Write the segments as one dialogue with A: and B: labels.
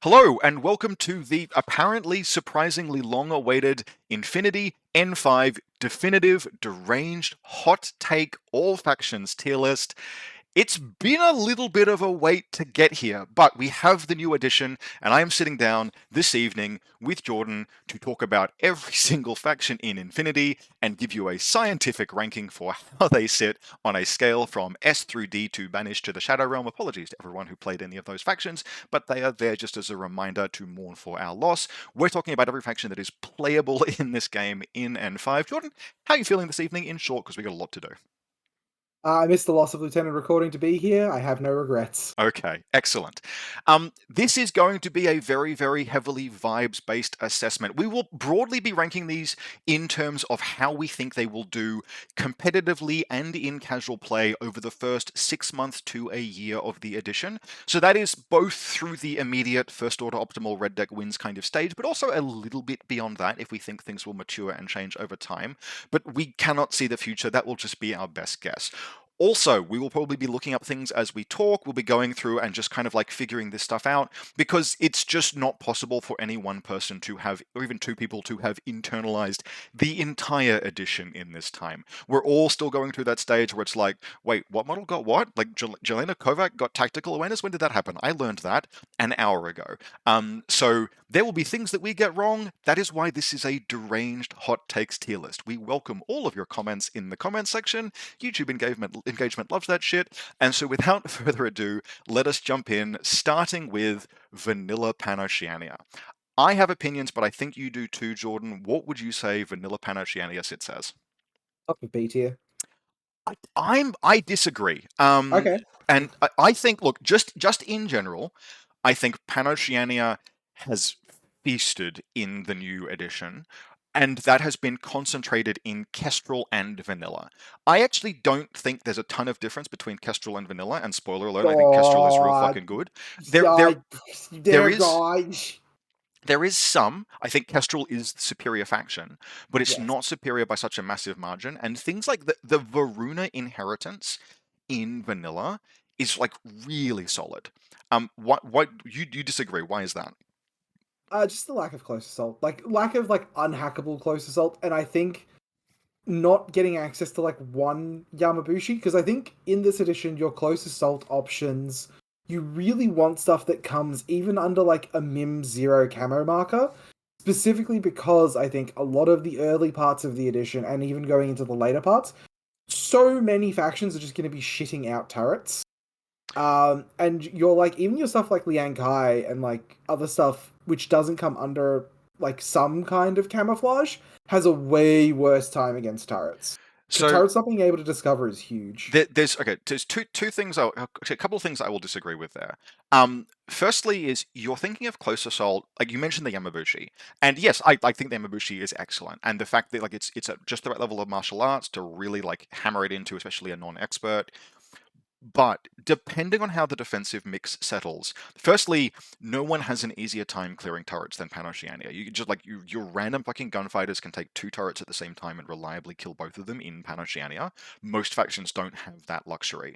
A: Hello, and welcome to the apparently surprisingly long-awaited Infinity N5 Definitive Deranged Hot Take All Factions tier list. It's been a little bit of a wait to get here, but we have the new edition, and I am sitting down this evening with Jordan to talk about every single faction in Infinity and give you a scientific ranking for how they sit on a scale from S through D to Banished to the Shadow Realm. Apologies to everyone who played any of those factions, but they are there just as a reminder to mourn for our loss. We're talking about every faction that is playable in this game in N5. Jordan, how are you feeling this evening in short, because we got a lot to do?
B: I missed the loss of Lieutenant Recording to be here. I have no regrets.
A: Okay, excellent. This is going to be a very, very heavily vibes-based assessment. We will broadly be ranking these in terms of how we think they will do competitively and in casual play over the first 6 months to a year of the edition. So that is both through the immediate first-order optimal red deck wins kind of stage, but also a little bit beyond that if we think things will mature and change over time. But we cannot see the future. That will just be our best guess. Also, we will probably be looking up things as we talk. We'll be going through and just kind of like figuring this stuff out because it's just not possible for any one person to have, or even two people to have internalized the entire edition in this time. We're all still going through that stage where it's like, wait, what model got what? Like Jelena Kovac got tactical awareness? When did that happen? I learned that an hour ago. So there will be things that we get wrong. That is why this is a deranged hot takes tier list. We welcome all of your comments in the comments section. YouTube engagement loves that shit. And so without further ado, let us jump in, starting with Vanilla PanOceania. I have opinions, but I think you do too, Jordan. What would you say Vanilla PanOceania sits as?
B: Top of B tier.
A: I disagree.
B: Okay.
A: And I think, look, just in general, I think PanOceania has feasted in the new edition, and that has been concentrated in Kestrel and Vanilla. I actually don't think there's a ton of difference between Kestrel and Vanilla, and spoiler alert, I think Kestrel is real
B: God.
A: fucking good. There, there,
B: I,
A: there
B: dear
A: is
B: God.
A: there is some. I think Kestrel is the superior faction, but it's
B: Yes.
A: not superior by such a massive margin. And things like the Varuna inheritance in vanilla is like really solid. What you disagree? Why is that?
B: Just the lack of close assault. Like, lack of, unhackable close assault. And I think not getting access to, one Yamabushi. Because I think in this edition, your close assault options, you really want stuff that comes even under, a MIM 0 camo marker. Specifically because I think a lot of the early parts of the edition, and even going into the later parts, so many factions are just going to be shitting out turrets. And you're even your stuff like Liang Kai and other stuff which doesn't come under some kind of camouflage has a way worse time against turrets. Because
A: So
B: turrets not being able to discover is huge.
A: there's two things. A couple of things I will disagree with there. Firstly, is you're thinking of close assault, like you mentioned the Yamabushi, and yes, I think the Yamabushi is excellent, and the fact that it's at just the right level of martial arts to really hammer it into, especially a non-expert. But depending on how the defensive mix settles, firstly, no one has an easier time clearing turrets than PanOceania. You can just your random fucking gunfighters can take two turrets at the same time and reliably kill both of them in PanOceania. Most factions don't have that luxury.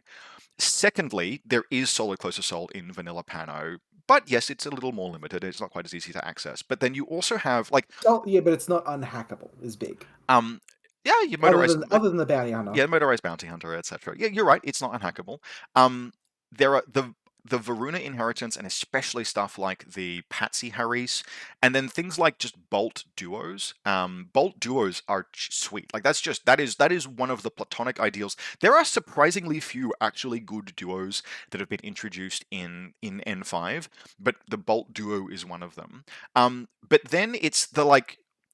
A: Secondly, there is solid close assault in vanilla Pano, but yes, it's a little more limited. It's not quite as easy to access. But then you also have
B: Oh yeah, but it's not unhackable. Is big.
A: um yeah, your
B: Other
A: motorized
B: than other than the bounty hunter.
A: yeah, motorized bounty hunter, etc. Yeah, you're right. It's not unhackable. Um, there are the Varuna inheritance, and especially stuff like the Patsy Harris, and then things like just Bolt duos. Bolt duos are sweet. Like that is one of the platonic ideals. There are surprisingly few actually good duos that have been introduced in N5, but the Bolt duo is one of them. But then it's the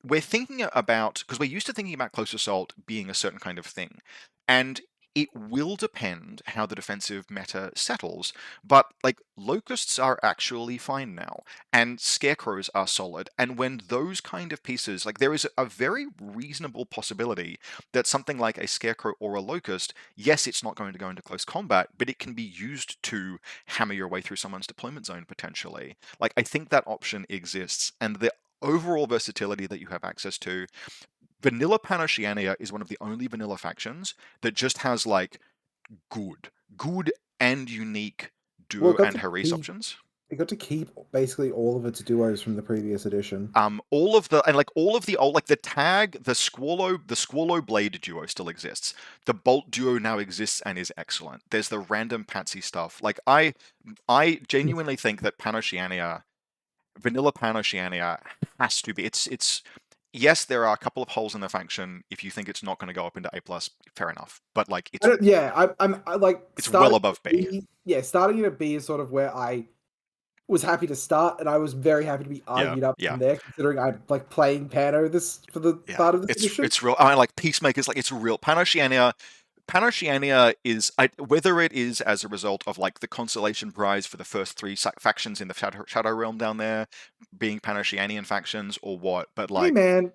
A: we're thinking about, because we're used to thinking about close assault being a certain kind of thing, and it will depend how the defensive meta settles, but locusts are actually fine now, and scarecrows are solid, and when those kind of pieces, there is a very reasonable possibility that something like a scarecrow or a locust, yes, it's not going to go into close combat, but it can be used to hammer your way through someone's deployment zone potentially. I think that option exists, and the overall versatility that you have access to. Vanilla PanOceania is one of the only vanilla factions that just has good and unique
B: Well,
A: duo
B: it got
A: and
B: to
A: Haris
B: be
A: options.
B: It got to keep basically all of its duos from the previous edition.
A: All of the and like all of the old like the tag, the Squallow Blade duo still exists. The Bolt duo now exists and is excellent. There's the random Patsy stuff. Like I genuinely think that PanOceania, vanilla PanOceania has to be. It's yes, there are a couple of holes in the faction. If you think it's not going to go up into A plus, fair enough. But like
B: I don't, yeah, I like
A: it's well
B: starting
A: above
B: at
A: B.
B: B. Yeah, starting at a B is sort of where I was happy to start, and I was very happy to be
A: Yeah,
B: argued up
A: yeah.
B: from there, considering I'm like playing Pano this for the
A: Yeah,
B: start of this edition.
A: it's real. I mean, like Peacemaker's like it's real. PanOceania, PanOceania is whether it is as a result of like the consolation prize for the first three factions in the Shadow Realm down there being PanOceanian factions or what, but
B: Hey
A: like
B: man,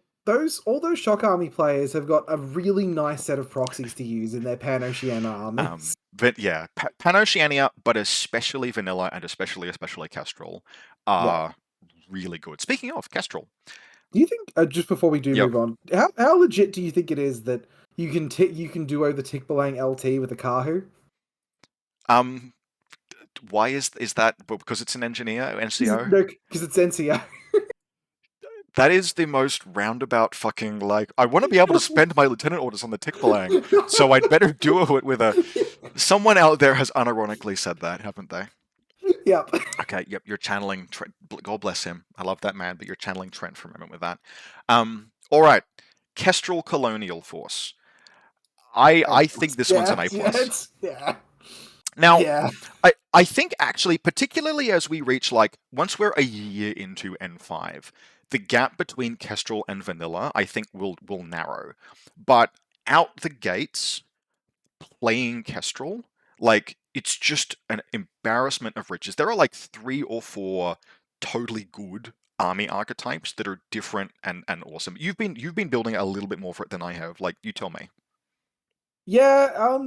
B: all those Shock Army players have got a really nice set of proxies to use in their Pan Oceania armies.
A: but yeah, PanOceania, but especially Vanilla and especially Kestrel
B: Yeah.
A: are really good. Speaking of Kestrel,
B: Do you think just before we do
A: yep.
B: move on, how legit do you think it is that you can duo the Tikbalang LT with the Kahu?
A: Um, why is that? Because it's an engineer NCO.
B: No, because it's NCO.
A: That is the most roundabout fucking like. I want to be able to spend my lieutenant orders on the Tikbalang, so I'd better do it with a. Someone out there has unironically said that, haven't they?
B: Yep.
A: Okay, yep, you're channeling Trent. God bless him. I love that man, but you're channeling Trent for a moment with that. All right, Kestrel Colonial Force. I think this one's an
B: Yeah,
A: A
B: yeah,
A: plus.
B: yeah,
A: Now,
B: yeah,
A: I think actually, particularly as we reach like once we're a year into N5, the gap between Kestrel and Vanilla, I think will narrow. But out the gates, playing Kestrel, like it's just an embarrassment of riches. There are like 3 or 4 totally good army archetypes that are different and awesome. You've been building a little bit more for it than I have. Like you tell me.
B: yeah.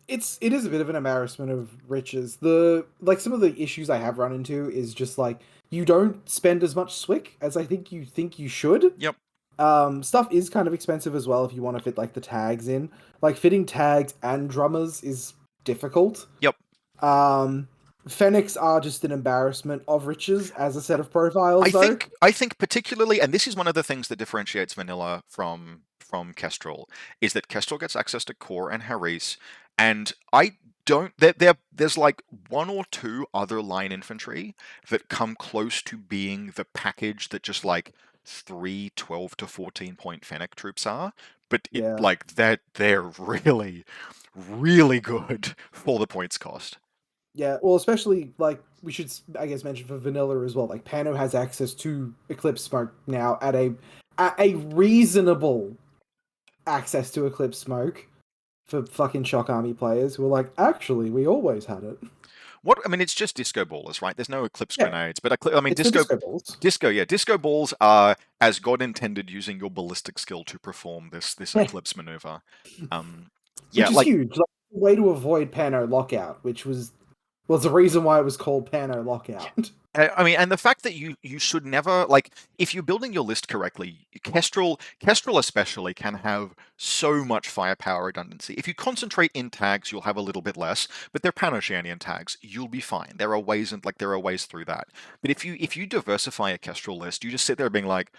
B: It is a bit of an embarrassment of riches. The like some of the issues I have run into is just like you don't spend as much Swick as I think you should.
A: Yep.
B: Stuff is kind of expensive as well if you want to fit like the tags in. Like fitting tags and drummers is difficult.
A: Yep.
B: Um, Fennecs are just an embarrassment of riches as a set of profiles, though.
A: I think particularly, and this is one of the things that differentiates Vanilla from Kestrel, is that Kestrel gets access to Core and Haris, and I don't. There's like 1 or 2 other line infantry that come close to being the package that just like 3 12 to 14 point Fennec troops are, but it
B: Yeah,
A: like they're really good for the points cost.
B: yeah. Well, especially like we should, I guess, mention for vanilla as well. Like Pano has access to Eclipse Smoke now at a reasonable access to Eclipse Smoke for fucking Shock Army players who are like, actually, we always had it.
A: What I mean, it's just disco ballers, right? There's no eclipse
B: Yeah,
A: grenades, but I mean,
B: it's the disco balls,
A: disco balls are as God intended, using your ballistic skill to perform this eclipse maneuver. Yeah,
B: which is
A: like
B: huge. Like, a way to avoid Pano lockout, which was the reason why it was called Pano lockout.
A: I mean, and the fact that you should never like if you're building your list correctly, Kestrel especially can have so much firepower redundancy. If you concentrate in tags, you'll have a little bit less, but they're Pan-Oceanian tags. You'll be fine. There are ways and like there are ways through that. But if you diversify a Kestrel list, you just sit there being like,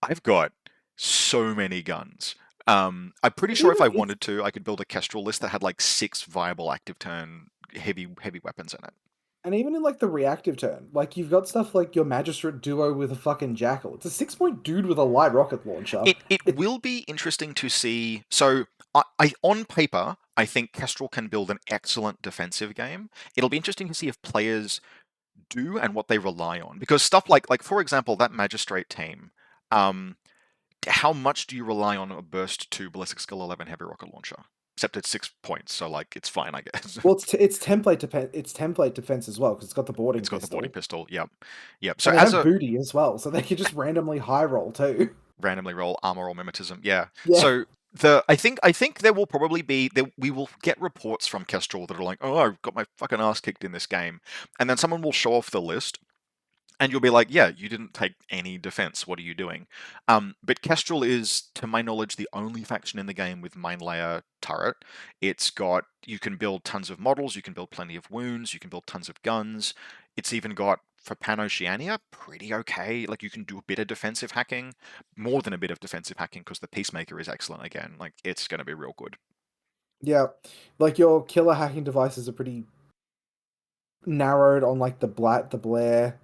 A: I've got so many guns. I'm pretty
B: And
A: sure if
B: even
A: I
B: if
A: wanted to, I could build a Kestrel list that had like 6 viable active turn heavy weapons in it.
B: And even in like the reactive turn, like you've got stuff like your Magistrate duo with a fucking Jackal. It's a 6 point dude with a light rocket launcher.
A: It
B: It,
A: will be interesting to see. So on paper, I think Kestrel can build an excellent defensive game. It'll be interesting to see if players do and what they rely on. Because stuff like for example, that Magistrate team, um, how much do you rely on a burst 2 ballistic skill 11 heavy rocket launcher? Except it's 6 points, so like it's fine, I guess.
B: well, it's template defense as well because it's got the boarding
A: It's got the boarding
B: pistol,
A: pistol. Yep, yep. So
B: and they
A: as
B: have
A: a
B: booty as well, so they could just randomly high roll too.
A: randomly roll armor or mimetism. Yeah.
B: Yeah,
A: So I think there will probably be there, we will get reports from Kestrel that are like, oh, I got my fucking ass kicked in this game, and then someone will show off the list. And you'll be like, yeah, you didn't take any defense. What are you doing? But Kestrel is, to my knowledge, the only faction in the game with mine layer turret. It's got, you can build tons of models, you can build plenty of wounds, you can build tons of guns. It's even got for PanOceania, pretty okay. Like you can do a bit of defensive hacking, more than a bit of defensive hacking, because the Peacemaker is excellent again. Like it's going to be real good.
B: Yeah, like your killer hacking devices are pretty narrowed on like the Blair.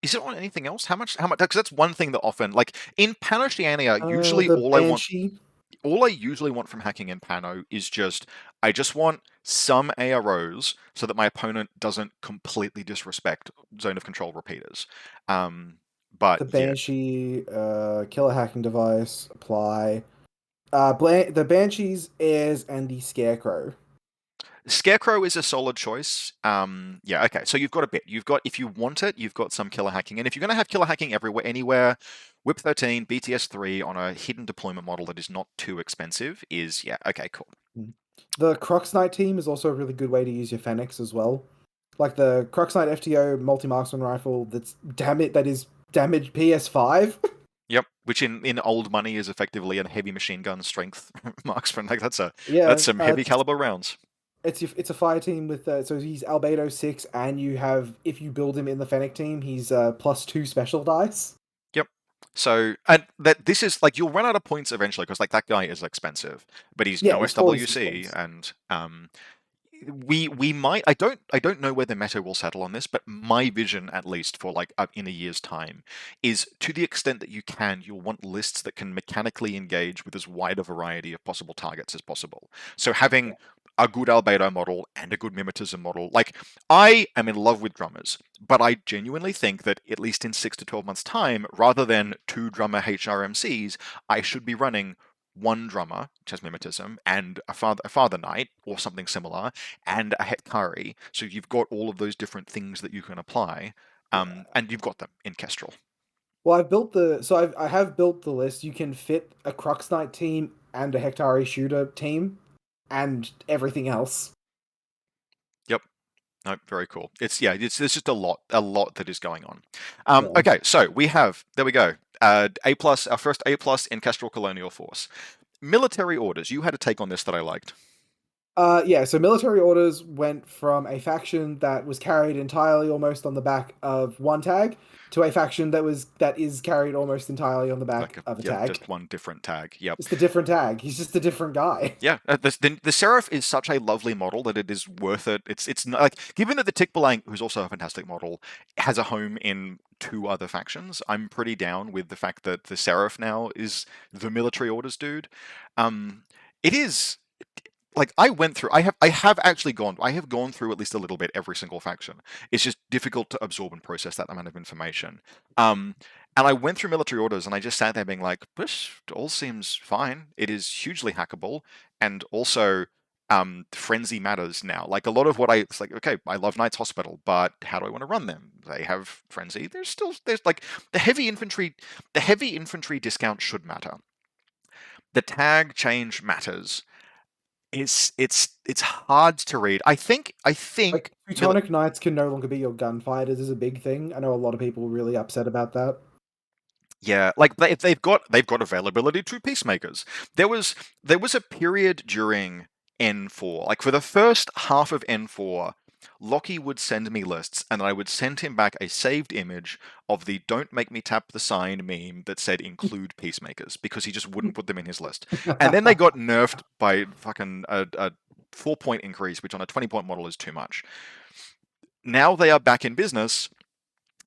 A: Is it on anything else? How much? How much? Because that's one thing that often, like in PanOceania, usually
B: The Banshee,
A: all I usually want from hacking in Pano is just I just want some AROs so that my opponent doesn't completely disrespect zone of control repeaters. Um, but
B: the
A: yeah,
B: Banshee, killer hacking device, apply. The Banshees, Airs, and the Scarecrow.
A: Scarecrow is a solid choice. Yeah, okay. So you've got a bit. You've got, if you want it, you've got some killer hacking. And if you're going to have killer hacking everywhere, anywhere, Whip 13, BTS 3 on a hidden deployment model that is not too expensive is, yeah, okay, cool.
B: Mm. The Crux Knight team is also a really good way to use your Fenix as well. Like the Crux Knight FTO multi-marksman rifle that is damage PS5.
A: Yep, which in old money is effectively a heavy machine gun strength marksman. Like that's
B: Yeah,
A: some heavy caliber rounds.
B: it's a fire team with so he's Albedo 6, and you have, if you build him in the Fennec team, he's +2 special dice.
A: Yep. So, and that this is like you'll run out of points eventually because like that guy is expensive, but he's
B: Yeah,
A: no
B: he's 46
A: SWC,
B: points.
A: and we might I don't know where the meta will settle on this, but my vision at least for like in a year's time is to the extent that you can, you'll want lists that can mechanically engage with as wide a variety of possible targets as possible. So having a good albedo model and a good mimetism model. Like I am in love with drummers, but I genuinely think that at least in 6 to 12 months time, rather than 2 drummer HRMCs, I should be running one drummer, which has mimetism, and a father knight or something similar, and a Hetkari. So you've got all of those different things that you can apply,
B: Yeah.
A: and you've got them in Kestrel.
B: Well, I have built the list. You can fit a Crux Knight team and a Hectari shooter team and everything else.
A: Yep. No, very cool. There's just a lot that is going on.
B: Yeah.
A: Okay, so there we go. A plus, our first A plus in Kestrel Colonial Force. Military orders. You had a take on this that I liked.
B: Yeah, so military orders went from a faction that was carried entirely almost on the back of one tag to a faction that is carried almost entirely on the back of a
A: Yeah,
B: tag.
A: just one different tag. Yep.
B: Just a different tag. He's just a different guy.
A: Yeah, the Seraph is such a lovely model that it is worth it. It's not, like given that the Tikbalang, who's also a fantastic model, has a home in 2 other factions. I'm pretty down with the fact that the Seraph now is the military orders dude. It is like I have gone through at least a little bit every single faction. It's just difficult to absorb and process that amount of information. Um, and I went through military orders and I just sat there being like, this all seems fine. It is hugely hackable, and also frenzy matters now. Like a lot of it's like, okay, I love Knights Hospital, but how do I want to run them? They have frenzy. There's like the heavy infantry discount should matter. The tag change matters. It's hard to read. I think
B: Like, Teutonic Knights can no longer be your gunfighters is a big thing. I know a lot of people were really upset about that.
A: yeah, like they've got availability to peacemakers. There was a period during N4, like for the first half of N4, Lockie would send me lists, and I would send him back a saved image of the "Don't make me tap the sign" meme that said include peacemakers because he just wouldn't put them in his list. And then they got nerfed by fucking a 4 point increase, which on a 20 point model is too much. Now they are back in business,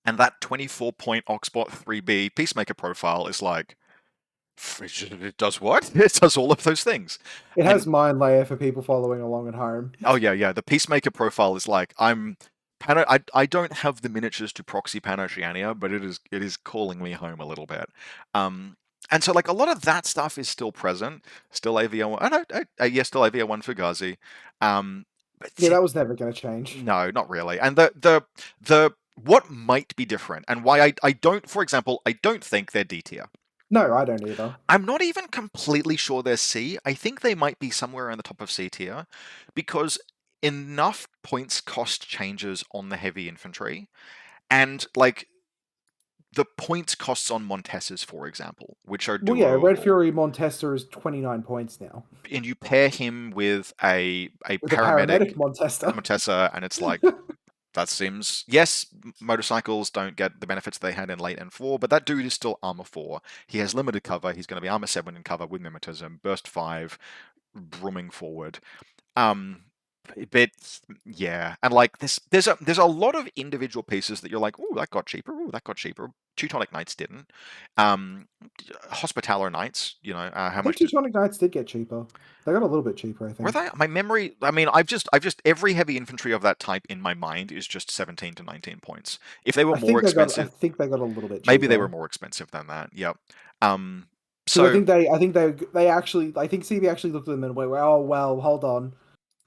A: and that 24 point Oxbot 3B Peacemaker profile is like, it does what? It does all of those things.
B: It
A: And
B: has Mind Layer for people following along at home.
A: oh yeah, the Peacemaker profile is like, I don't have the miniatures to proxy PanOceania, but it is calling me home a little bit. And so like a lot of that stuff is still present, still AVO1. Yes, still AVO1 Fugazi. But
B: Yeah, that was never going to change.
A: no, not really. And the what might be different, and why I don't, for example, I don't think they're D tier.
B: No, I don't either.
A: I'm not even completely sure they're C. I think they might be somewhere around the top of C tier because enough points cost changes on the heavy infantry, and like the points costs on Montesses, for example, which are
B: Well, yeah, Red
A: doable,
B: Fury Montesta is 29 points now.
A: and you pair him with a
B: With a
A: paramedic
B: paramedic Montesta.
A: Montessa, and it's like That seems, yes, motorcycles don't get the benefits they had in late N4, but that dude is still armor 4. He has limited cover. He's going to be armor 7 in cover with mimetism, burst 5, brooming forward. Um, but yeah, and like there's a lot of individual pieces that you're like, oh, that got cheaper. Oh, that got cheaper. Teutonic Knights didn't. Um, Hospitaller Knights, how
B: I think
A: much did
B: Teutonic Knights did get cheaper. They got a little bit cheaper, I
A: were
B: think.
A: they? My memory. I mean, I've just every heavy infantry of that type in my mind is just 17 to 19 points. If they were more
B: I
A: expensive,
B: think they got a little bit
A: maybe they were
B: cheaper.
A: more expensive than that. Yep. Um,
B: Because
A: so
B: I think they actually, I think CB actually looked at them and went, "Oh well, hold on,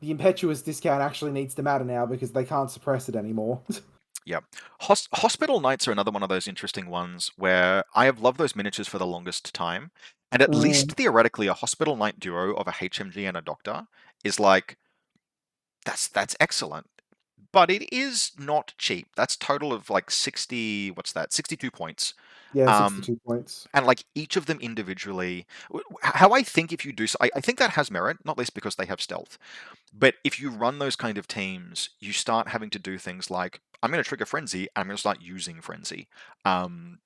B: the impetuous discount actually needs to matter now because they can't suppress it anymore."
A: yeah, Hospital Knights are another one of those interesting ones where I have loved those miniatures for the longest time, and at least
B: Mm.
A: theoretically, a Hospital Knight duo of a HMG and a Doctor is like that's excellent. But it is not cheap. That's total of like 60. What's that? 62 points.
B: Yeah,
A: Um,
B: 62 points.
A: and like each of them individually, how I think if you do, I think that has merit, not least because they have stealth. But if you run those kind of teams, you start having to do things like I'm going to trigger frenzy, and I'm going to start using frenzy,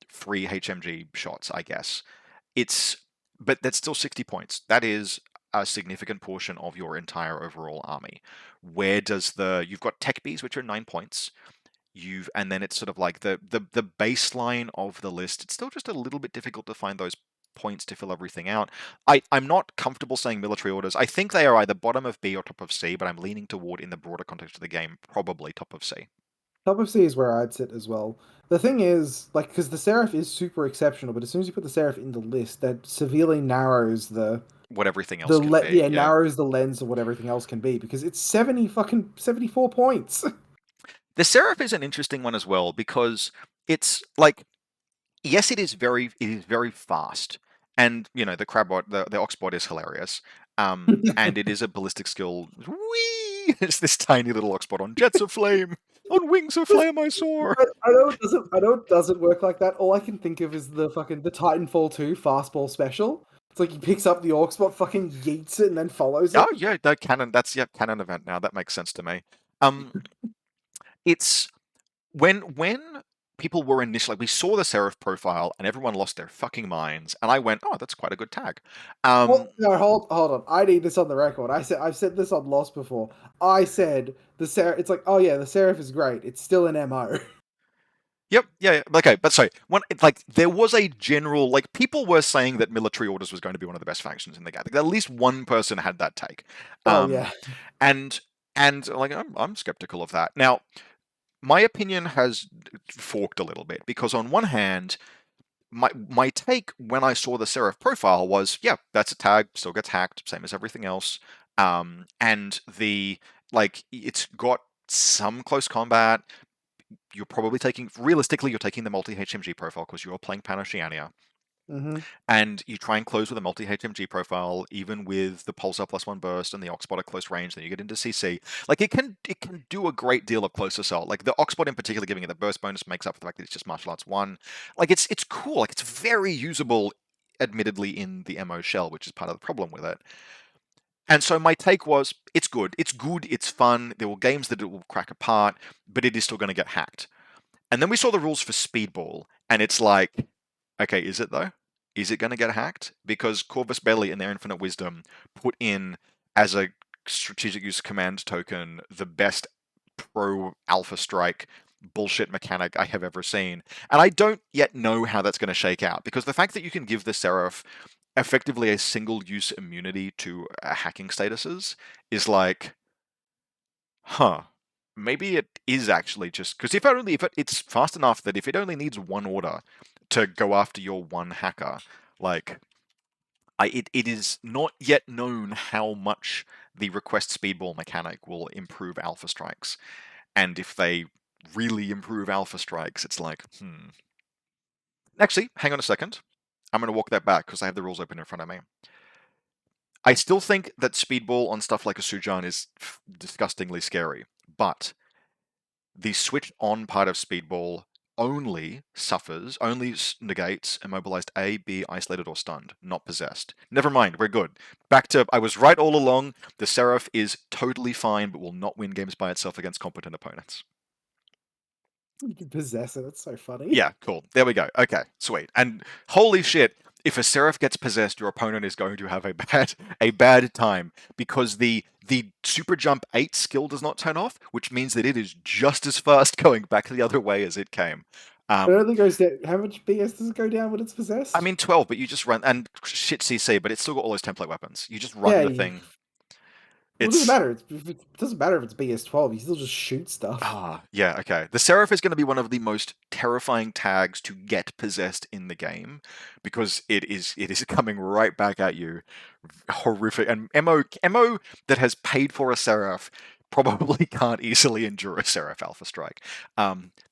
A: free HMG shots, I guess. It's but that's still 60 points. That is a significant portion of your entire overall army. Where does the you've got tech bees, which are 9 points. And then it's sort of like the baseline of the list. It's still just a little bit difficult to find those points to fill everything out. I'm not comfortable saying military orders. I think they are either bottom of B or top of C, but I'm leaning toward, in the broader context of the game, probably top of C.
B: Top of C is where I'd sit as well. The thing is, like, because the Seraph is super exceptional, but as soon as you put the Seraph in the list, that severely narrows
A: What everything else can be,
B: yeah,
A: yeah.
B: narrows the lens of what everything else can be because it's 74 points.
A: The Seraph is an interesting one as well because it's like, yes, it is very fast, and the crabbot, the oxbot is hilarious. And it is a ballistic skill. Whee! It's this tiny little oxbot on jets of flame, on wings of flame. I soar.
B: I know it doesn't. I know it doesn't work like that. All I can think of is the Titanfall 2 fastball special. It's like he picks up the Orcspot, fucking yeets it, and then follows
A: Oh
B: it.
A: yeah, no canon. That's yeah, canon event now. That makes sense to me. Um, it's when people were initially, like, we saw the Seraph profile and everyone lost their fucking minds, and I went, oh, that's quite a good tag.
B: Hold,
A: Um,
B: no, hold on. I need this on the record. I've said this on Lost before. I said the Seraph. It's like, oh yeah, the Seraph is great. It's still an MO.
A: Yep, yeah, yeah, okay, but sorry, like there was a general, like, people were saying that military orders was going to be one of the best factions in the game. Like, at least one person had that take,
B: Oh
A: um,
B: yeah.
A: and like I'm skeptical of that. Now, my opinion has forked a little bit because on one hand, my take when I saw the Seraph profile was, yeah, that's a tag, still gets hacked, same as everything else, and it's got some close combat. You're probably taking, realistically, you're taking the multi HMG profile because you're playing PanOceania,
B: Hmm.
A: and you try and close with a multi HMG profile, even with the Pulsar +1 burst and the Oxbot at close range. Then you get into CC. Like, it can do a great deal of close assault. Like the Oxbot in particular, giving it the burst bonus makes up for the fact that it's just martial arts 1. Like, it's cool. Like, it's very usable. Admittedly, in the MO shell, which is part of the problem with it. And so my take was, it's good. It's good. It's fun. There were games that it will crack apart, but it is still going to get hacked. And then we saw the rules for Speedball, and it's like, okay, is it though? Is it going to get hacked? Because Corvus Belli, in their infinite wisdom, put in as a strategic use command token the best pro Alpha Strike bullshit mechanic I have ever seen. And I don't yet know how that's going to shake out, because the fact that you can give the Seraph effectively a single use immunity to hacking statuses is like, huh, maybe it is actually just because if it's fast enough that if it only needs one order to go after your one hacker, like, it is not yet known how much the request speedball mechanic will improve alpha strikes, and if they really improve alpha strikes, it's like, Actually, hang on a second. I'm going to walk that back because I have the rules open in front of me. I still think that speedball on stuff like a Sujan is disgustingly scary, but the switch on part of Speedball only negates immobilized A, B, isolated, or stunned, not possessed. Never mind, we're good. Back to, I was right all along. The Seraph is totally fine, but will not win games by itself against competent opponents.
B: You can possess it. It's so funny.
A: Yeah, cool. There we go. Okay, sweet. And holy shit, if a Seraph gets possessed, your opponent is going to have a bad time because the Super Jump 8 skill does not turn off, which means that it is just as fast going back the other way as it came.
B: It
A: Um,
B: only goes down. How much BS does it go down when it's
A: I
B: possessed?
A: mean 12, but you just run and shit CC, but it's still got all those template weapons. You just run
B: Yeah,
A: the
B: you,
A: thing.
B: well, it doesn't
A: It's
B: matter. It doesn't matter if it's BS12. You still just shoot stuff.
A: yeah, okay. The Seraph is going to be one of the most terrifying tags to get possessed in the game because it is coming right back at you. Horrific. And MO that has paid for a Seraph probably can't easily endure a Seraph Alpha Strike.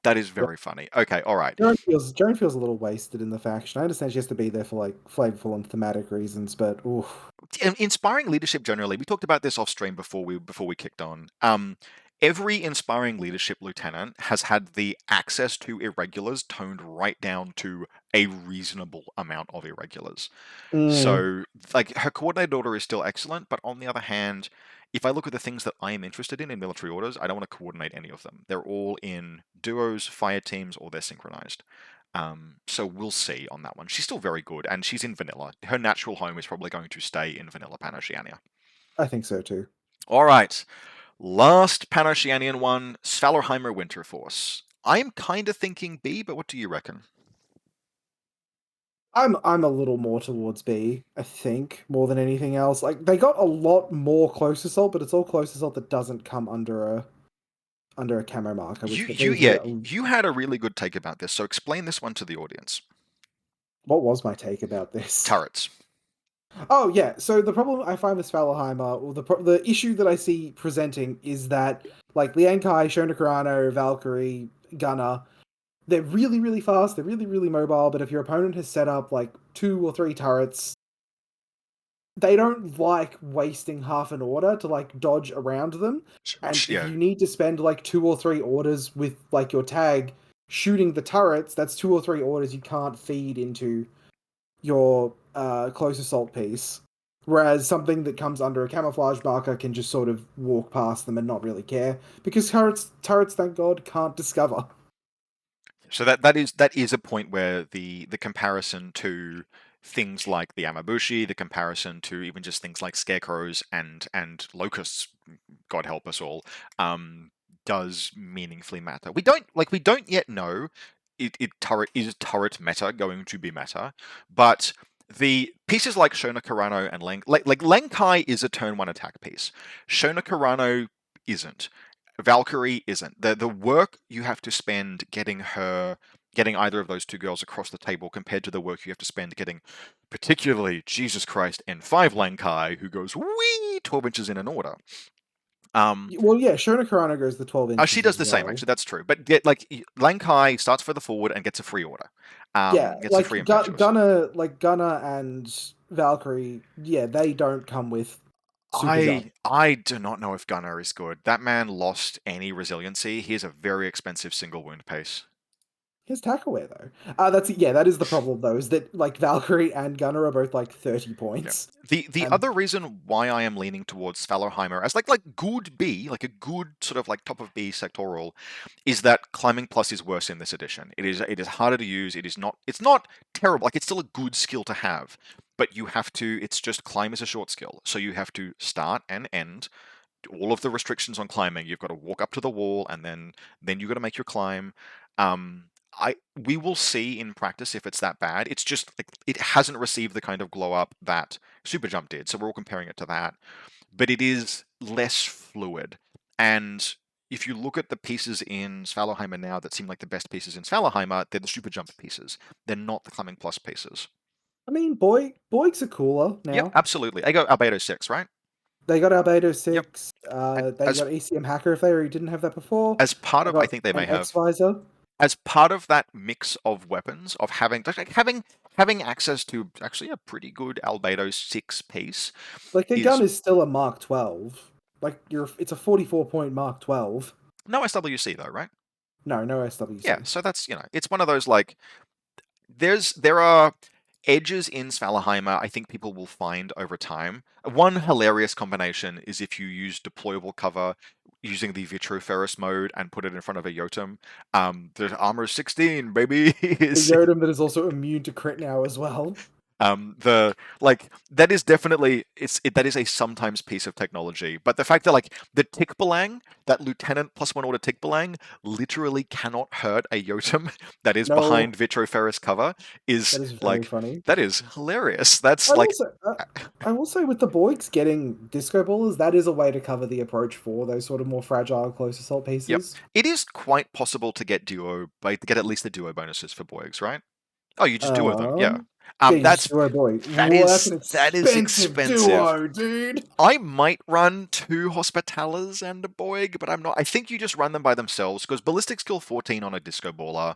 A: That is
B: Yeah.
A: very funny. Okay, all right.
B: Joan feels a little wasted in the faction. I understand she has to be there for like flavorful and thematic reasons, but oof.
A: Inspiring leadership generally. We talked about this off stream before we kicked on. Every inspiring leadership lieutenant has had the access to irregulars toned right down to a reasonable amount of irregulars.
B: Mm,
A: So, like, her coordinated order is still excellent, but on the other hand, if I look at the things that I am interested in military orders, I don't want to coordinate any of them. They're all in duos, fire teams, or they're synchronized. So we'll see on that one. She's still very good, and she's in vanilla. Her natural home is probably going to stay in vanilla PanOceania.
B: I think so too.
A: All right, last PanOceanian one, Svalorheimer Winter Force. I am kind of thinking B, but what do you reckon?
B: I'm a little more towards B, I think, more than anything else. Like they got a lot more close assault, but it's all close assault that doesn't come under a camo marker,
A: You,
B: which
A: you,
B: leaves me
A: yeah,
B: a,
A: you had a really good take about this, so explain this one to the audience.
B: what was my take about this?
A: Turrets.
B: Oh yeah, so the problem I find with Svalaheimer, or the issue that I see presenting is that like Lian Kai, Shona Carano, Valkyrie, Gunner, they're really really fast, they're really really mobile, but if your opponent has set up like 2 or 3 turrets, they don't like wasting half an order to like dodge around them. And if
A: Yeah.
B: you need to spend like 2 or 3 orders with like your tag shooting the turrets, that's 2 or 3 orders you can't feed into your close assault piece. Whereas something that comes under a camouflage marker can just sort of walk past them and not really care. Because turrets, thank God, can't discover.
A: So that is a point where the comparison to things like the Amabushi, the comparison to even just things like scarecrows and locusts, God help us all, does meaningfully matter. We don't yet know is turret meta going to be meta, but the pieces like Shona Carano and like Lenkai is a turn one attack piece. Shona Carano isn't. Valkyrie isn't. The work you have to spend getting either of those two girls across the table compared to the work you have to spend getting particularly Jesus Christ N5 Lankai who goes wee 12 inches in an order. Um
B: Well, yeah, Shona Carano goes the 12
A: she
B: inches
A: does
B: as
A: the same
B: well.
A: actually, that's true. But get like Lankai starts for the forward and gets a free order.
B: Yeah,
A: Gets a
B: like
A: free impetuous.
B: Gunner and Valkyrie, yeah, they don't come with super jump.
A: I do not know if Gunner is good. That man lost any resiliency. He is a very expensive single wound pace.
B: Here's Tackaway though. That is the problem though, is that like Valkyrie and Gunner are both like 30
A: Yeah.
B: points.
A: The
B: And
A: other reason why I am leaning towards Svalorheimer as like good B, like a good sort of like top of B sectoral, is that climbing plus is worse in this edition. It is harder to use. It's not terrible. Like it's still a good skill to have, but you have to. It's just climb is a short skill, so you have to start and end all of the restrictions on climbing. You've got to walk up to the wall, and then you've got to make your climb. Um, we will see in practice if it's that bad. It's just like it hasn't received the kind of glow up that Super Jump did, so we're all comparing it to that. But it is less fluid, and if you look at the pieces in Svalorheimer now that seem like the best pieces in Svalorheimer, they're the Super Jump pieces. They're not the Climbing Plus pieces.
B: I mean, Boigs are cooler
A: Yep,
B: now.
A: absolutely. They go Albedo 6, right?
B: They got Albedo
A: Yep.
B: 6,
A: And
B: they got ECM Hacker if they already didn't have that before.
A: as part
B: They
A: of, I
B: got
A: think they may
B: an X
A: have
B: Visor.
A: as part of that mix of weapons of having access to actually a pretty good Albedo 6 piece
B: Like their gun
A: is
B: is still a Mark 12. Like it's a 44-point Mark 12.
A: no SWC though, right?
B: No, no
A: Yeah,
B: SWC.
A: so that's it's one of those like there are edges in Svalaheimer I think people will find over time. One hilarious combination is if you use deployable cover using the Vitroferous mode and put it in front of a Jotun. The armor 16, baby.
B: The Yodam that is also immune to crit now as well.
A: The like that is definitely that is a sometimes piece of technology, but the fact that like the Tikbalang, that lieutenant +1 order Tikbalang, literally cannot hurt a Jotun that is
B: No,
A: behind Vitroferous cover is
B: that is very
A: like
B: funny.
A: that is hilarious. That's
B: I'd
A: like
B: also, I will say with the Boigs getting disco ballers, that is a way to cover the approach for those sort of more fragile close assault
A: yep.
B: pieces.
A: It is quite possible to get get at least the duo bonuses for Boigs, right? Oh, you just duo them, yeah.
B: Yeah, you just
A: That's
B: duo boy. Whoa, that's an
A: that is
B: expensive
A: expensive.
B: duo, dude.
A: I might run 2 Hospitalers and a Boig, but I'm not. I think you just run them by themselves because Ballistic Skill 14 on a Disco Baller.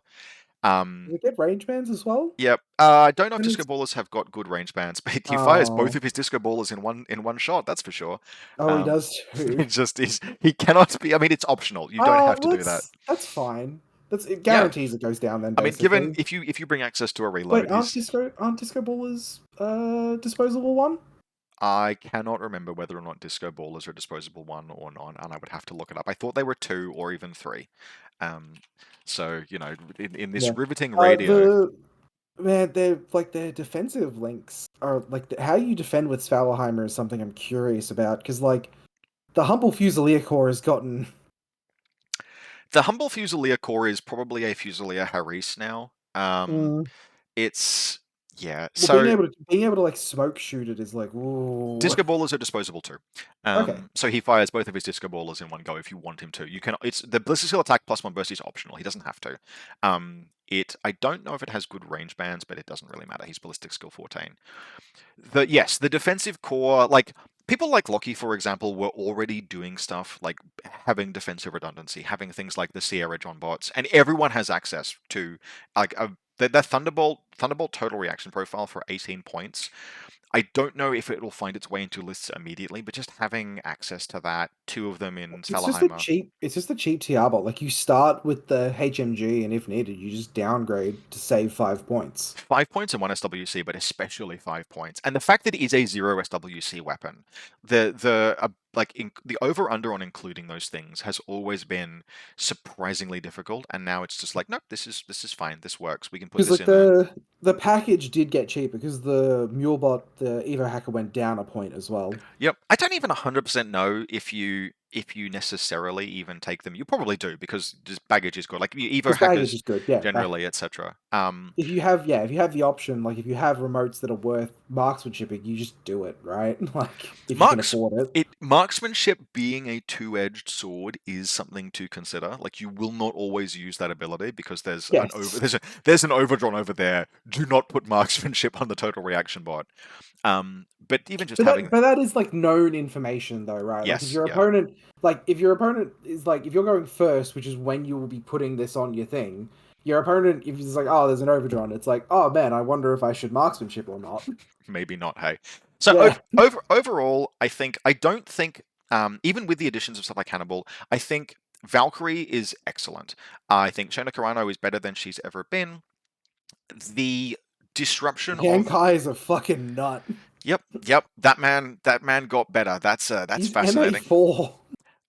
B: Does it get range bands as well?
A: Yep. I don't know if
B: And
A: Disco
B: it's
A: Ballers have got good range bands, but he fires both
B: oh
A: of his Disco Ballers in one shot. That's for sure.
B: oh, he
A: Um,
B: does too.
A: it just is. He cannot be. I mean, it's optional. You don't have to
B: Well,
A: do that.
B: that's fine. It
A: Yeah.
B: guarantees it goes down then
A: I mean, given
B: basically.
A: if you bring access to a
B: Wait,
A: reload,
B: aren't disco ballers disposable one?
A: I cannot remember whether or not Disco Ballers are a disposable one or not, and I would have to look it up. I thought they were 2 or even 3. Um, so, in this
B: Yeah.
A: riveting radio,
B: The man, their defensive links are like how you defend with Svalaheimer is something I'm curious about because like the humble Fusilier Corps has gotten
A: the Humble Fusilier core is probably a Fusilier Haris now.
B: mm,
A: It's yeah.
B: well
A: So
B: being able to like smoke shoot it is like ooh
A: Disco Ballers are disposable too.
B: okay.
A: So he fires both of his Disco Ballers in one go if you want him to. You can. It's the Ballistic Skill attack +1 burst is optional. He doesn't have to. I don't know if it has good range bands, but it doesn't really matter. He's Ballistic Skill 14. The defensive core, like people like Loki, for example, were already doing stuff like having defensive redundancy, having things like the Sierra John bots, and everyone has access to like the Thunderbolt total reaction profile for 18 points. I don't know if it will find its way into lists immediately, but just having access to that, 2 of them in Svalaheimer.
B: It's just a cheap TR bot. Like you start with the HMG and if needed you just downgrade to save 5 points.
A: 5 points in one SWC, but especially 5 points. And the fact that it is a 0 SWC weapon, the over under on including those things has always been surprisingly difficult. And now it's just like, nope, this is fine. This works. We can put
B: Because
A: this
B: like
A: in there.
B: the package did get cheaper because the Mulebot, the Evo hacker went down a point as well.
A: Yep. I don't even 100% know if you necessarily even take them. You probably do because just baggage is good. Like Evo
B: Because baggage
A: hackers
B: is good, yeah.
A: generally, etc.
B: If you have the option, like if you have remotes that are worth marksmanship, you just do it, right? Like if you can
A: Marks
B: afford it.
A: Marksmanship being a two-edged sword is something to consider. Like you will not always use that ability because
B: Yes.
A: there's an overdrawn over there. Do not put marksmanship on the total reaction bot. But even just having
B: But that is like known information though, right?
A: yes, yeah,
B: If your opponent is like if you're going first, which is when you will be putting this on your thing, your opponent if he's like, oh, there's an overdrawn, it's like, oh man, I wonder if I should marksmanship or not.
A: maybe not. Hey, so
B: Yeah.
A: overall, I don't think even with the additions of stuff like Hannibal, I think Valkyrie is excellent. I think Shona Carano is better than she's ever been. The disruption of
B: Yankai is a fucking nut.
A: Yep. That man got better. That's
B: He's
A: fascinating.
B: MA4.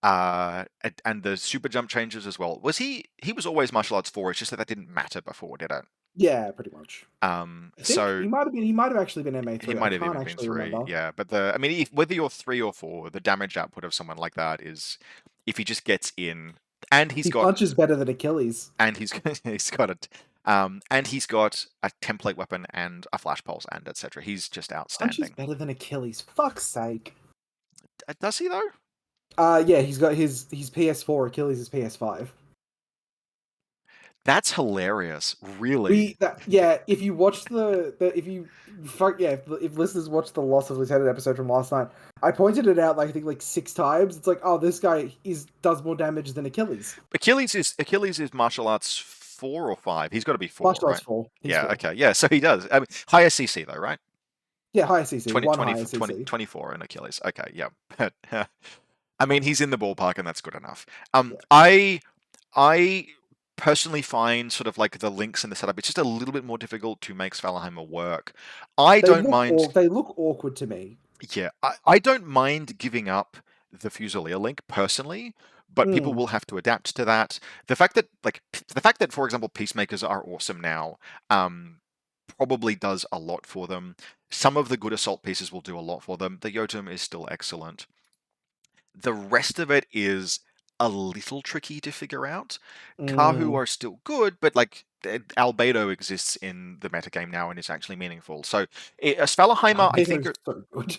A: And the super jump changes as well. Was he was always martial arts 4, it's just that that didn't matter before, did it?
B: Yeah, pretty much. I think
A: So
B: he might have actually been
A: he
B: MA3. I
A: might have
B: can't
A: even been
B: actually
A: 3,
B: remember.
A: yeah. But I mean, whether you're 3 or 4, the damage output of someone like that is, if he just gets in, and he's
B: He
A: got,
B: punches better than Achilles.
A: and he's he's got and he's got a template weapon and a flash pulse and etc. He's just
B: Punches
A: outstanding.
B: better than Achilles. Fuck's sake.
A: Does he though?
B: Yeah, he's got his PS4. Achilles is PS5.
A: That's hilarious. Really?
B: Yeah. If you watch the if you fuck yeah, if listeners watch the Loss of Lieutenant episode from last night, I pointed it out like I think like 6 times. It's like, oh, this guy does more damage than Achilles.
A: Achilles is martial arts 4 or 5. He's got to be 4,
B: Martial arts
A: right?
B: 4. He's
A: Yeah.
B: 4.
A: Okay. Yeah. So he does. I mean, higher CC though, right?
B: Yeah, higher CC.
A: 20,
B: One
A: 20,
B: higher
A: 20,
B: CC.
A: 24 in Achilles. Okay. Yeah. But I mean, he's in the ballpark, and that's good enough.
B: Yeah.
A: I personally find sort of like the links and the setup. It's just a little bit more difficult to make Svalaheimer work. I don't mind.
B: They look awkward to me.
A: Yeah, I don't mind giving up the Fusilier link personally, but people
B: Mm.
A: will have to adapt to that. The fact that, for example, peacemakers are awesome now, probably does a lot for them. Some of the good assault pieces will do a lot for them. The Jotun is still excellent. The rest of it is a little tricky to figure out. Kahu
B: Mm.
A: are still good, but like Albedo exists in the metagame now and is actually meaningful. So Svalaheimer, I
B: Albedo
A: think,
B: is so good.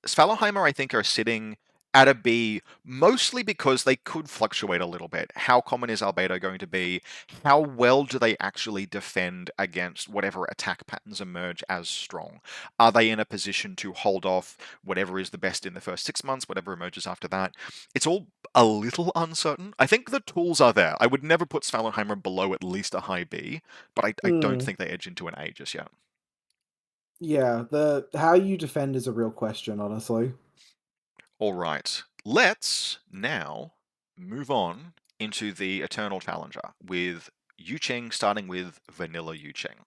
A: Svalaheimer, I think, are sitting at a B, mostly because they could fluctuate a little bit. How common is Albedo going to be? How well do they actually defend against whatever attack patterns emerge as strong? Are they in a position to hold off whatever is the best in the first 6 months, whatever emerges after that? It's all a little uncertain. I think the tools are there. I would never put Svalaheimer below at least a high B, but I don't
B: Mm.
A: think they edge into an A just yet.
B: Yeah, the how you defend is a real question, honestly.
A: All right, let's now move on into the Eternal Challenger with Yu Ching, starting with Vanilla Yu Ching.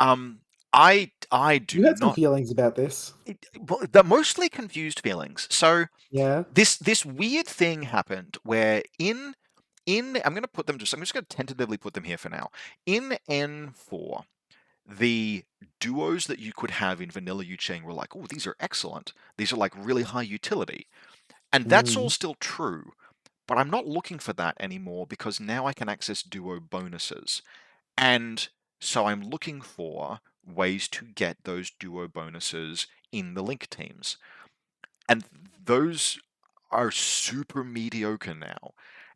A: Um, I do
B: You had some
A: not.
B: feelings about this.
A: Well, they're mostly confused feelings. So
B: Yeah.
A: this weird thing happened where in I'm just going to tentatively put them here for now. In N4, the duos that you could have in Vanilla Yu Ching were like, oh, these are excellent. These are like really high utility. And that's all
B: Mm.
A: still true, but I'm not looking for that anymore because now I can access duo bonuses. And so I'm looking for ways to get those duo bonuses in the link teams. And those are super mediocre now.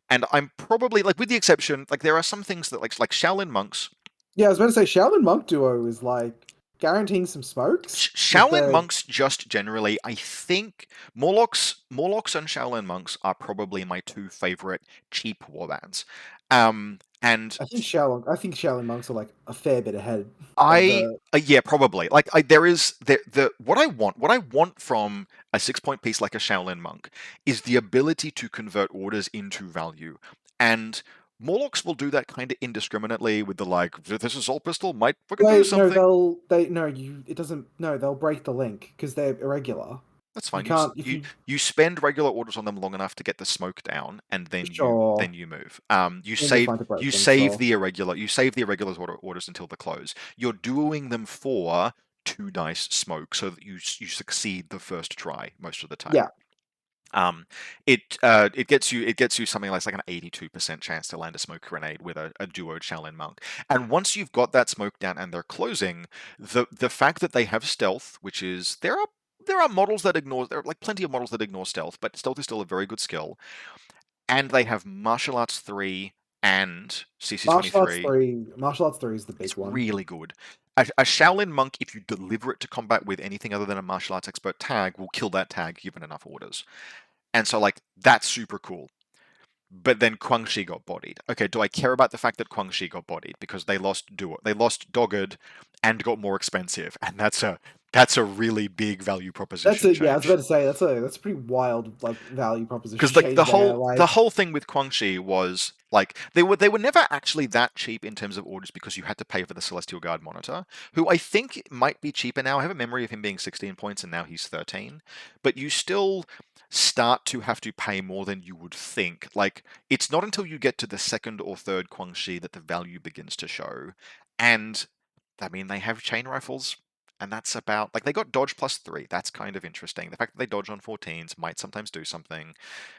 A: And I'm probably like, with the exception, like there are some things that like Shaolin monks.
B: Yeah, I was about to say Shaolin Monk Duo is like guaranteeing some smokes with
A: Shaolin
B: the
A: monks just generally, I think Morlocks and Shaolin monks are probably my two favorite cheap warbands. And
B: I think Shaolin monks are like a fair bit ahead of
A: I
B: the
A: yeah, probably. Like there is the what I want from a 6 point piece like a Shaolin monk is the ability to convert orders into value. And Morlocks will do that kind of indiscriminately with the like this assault pistol might fucking do
B: wait, no,
A: something.
B: they no, you it doesn't no, they'll break the link because they're irregular.
A: That's
B: You
A: fine.
B: can't if you
A: You spend regular orders on them long enough to get the smoke down, and
B: sure,
A: then you move.
B: then you're fine to break
A: You
B: them,
A: save
B: sure.
A: the irregular orders until the close. You're doing them for 2 dice smoke, so that you succeed the first try most of the time.
B: Yeah.
A: It gets you something like an 82% chance to land a smoke grenade with a duo Shaolin monk. And once you've got that smoke down and they're closing, the fact that they have stealth, which is there are models that ignore there are like plenty of models that ignore stealth, but stealth is still a very good skill. And they have martial arts 3 and CC23.
B: Martial Arts 3 is the big
A: It's
B: one.
A: really good. A Shaolin monk, if you deliver it to combat with anything other than a martial arts expert tag, will kill that tag given enough orders. And so, like, that's super cool. But then Guangxi got bodied. Okay, do I care about the fact that Guangxi got bodied because they lost Dogged and got more expensive, and that's a really big value
B: That's
A: proposition
B: a yeah, I was about
A: change.
B: to say that's a pretty wild like value proposition
A: Because like
B: change
A: the
B: there.
A: whole the
B: Like
A: whole thing with Guangxi was like they were never actually that cheap in terms of orders because you had to pay for the Celestial Guard monitor, who I think might be cheaper now. I have a memory of him being 16 points and now he's 13, but you still start to have to pay more than you would think. Like it's not until you get to the second or third Guangxi that the value begins to show, and I mean they have chain rifles. And that's about like they got dodge +3. That's kind of interesting. The fact that they dodge on 14s might sometimes do something.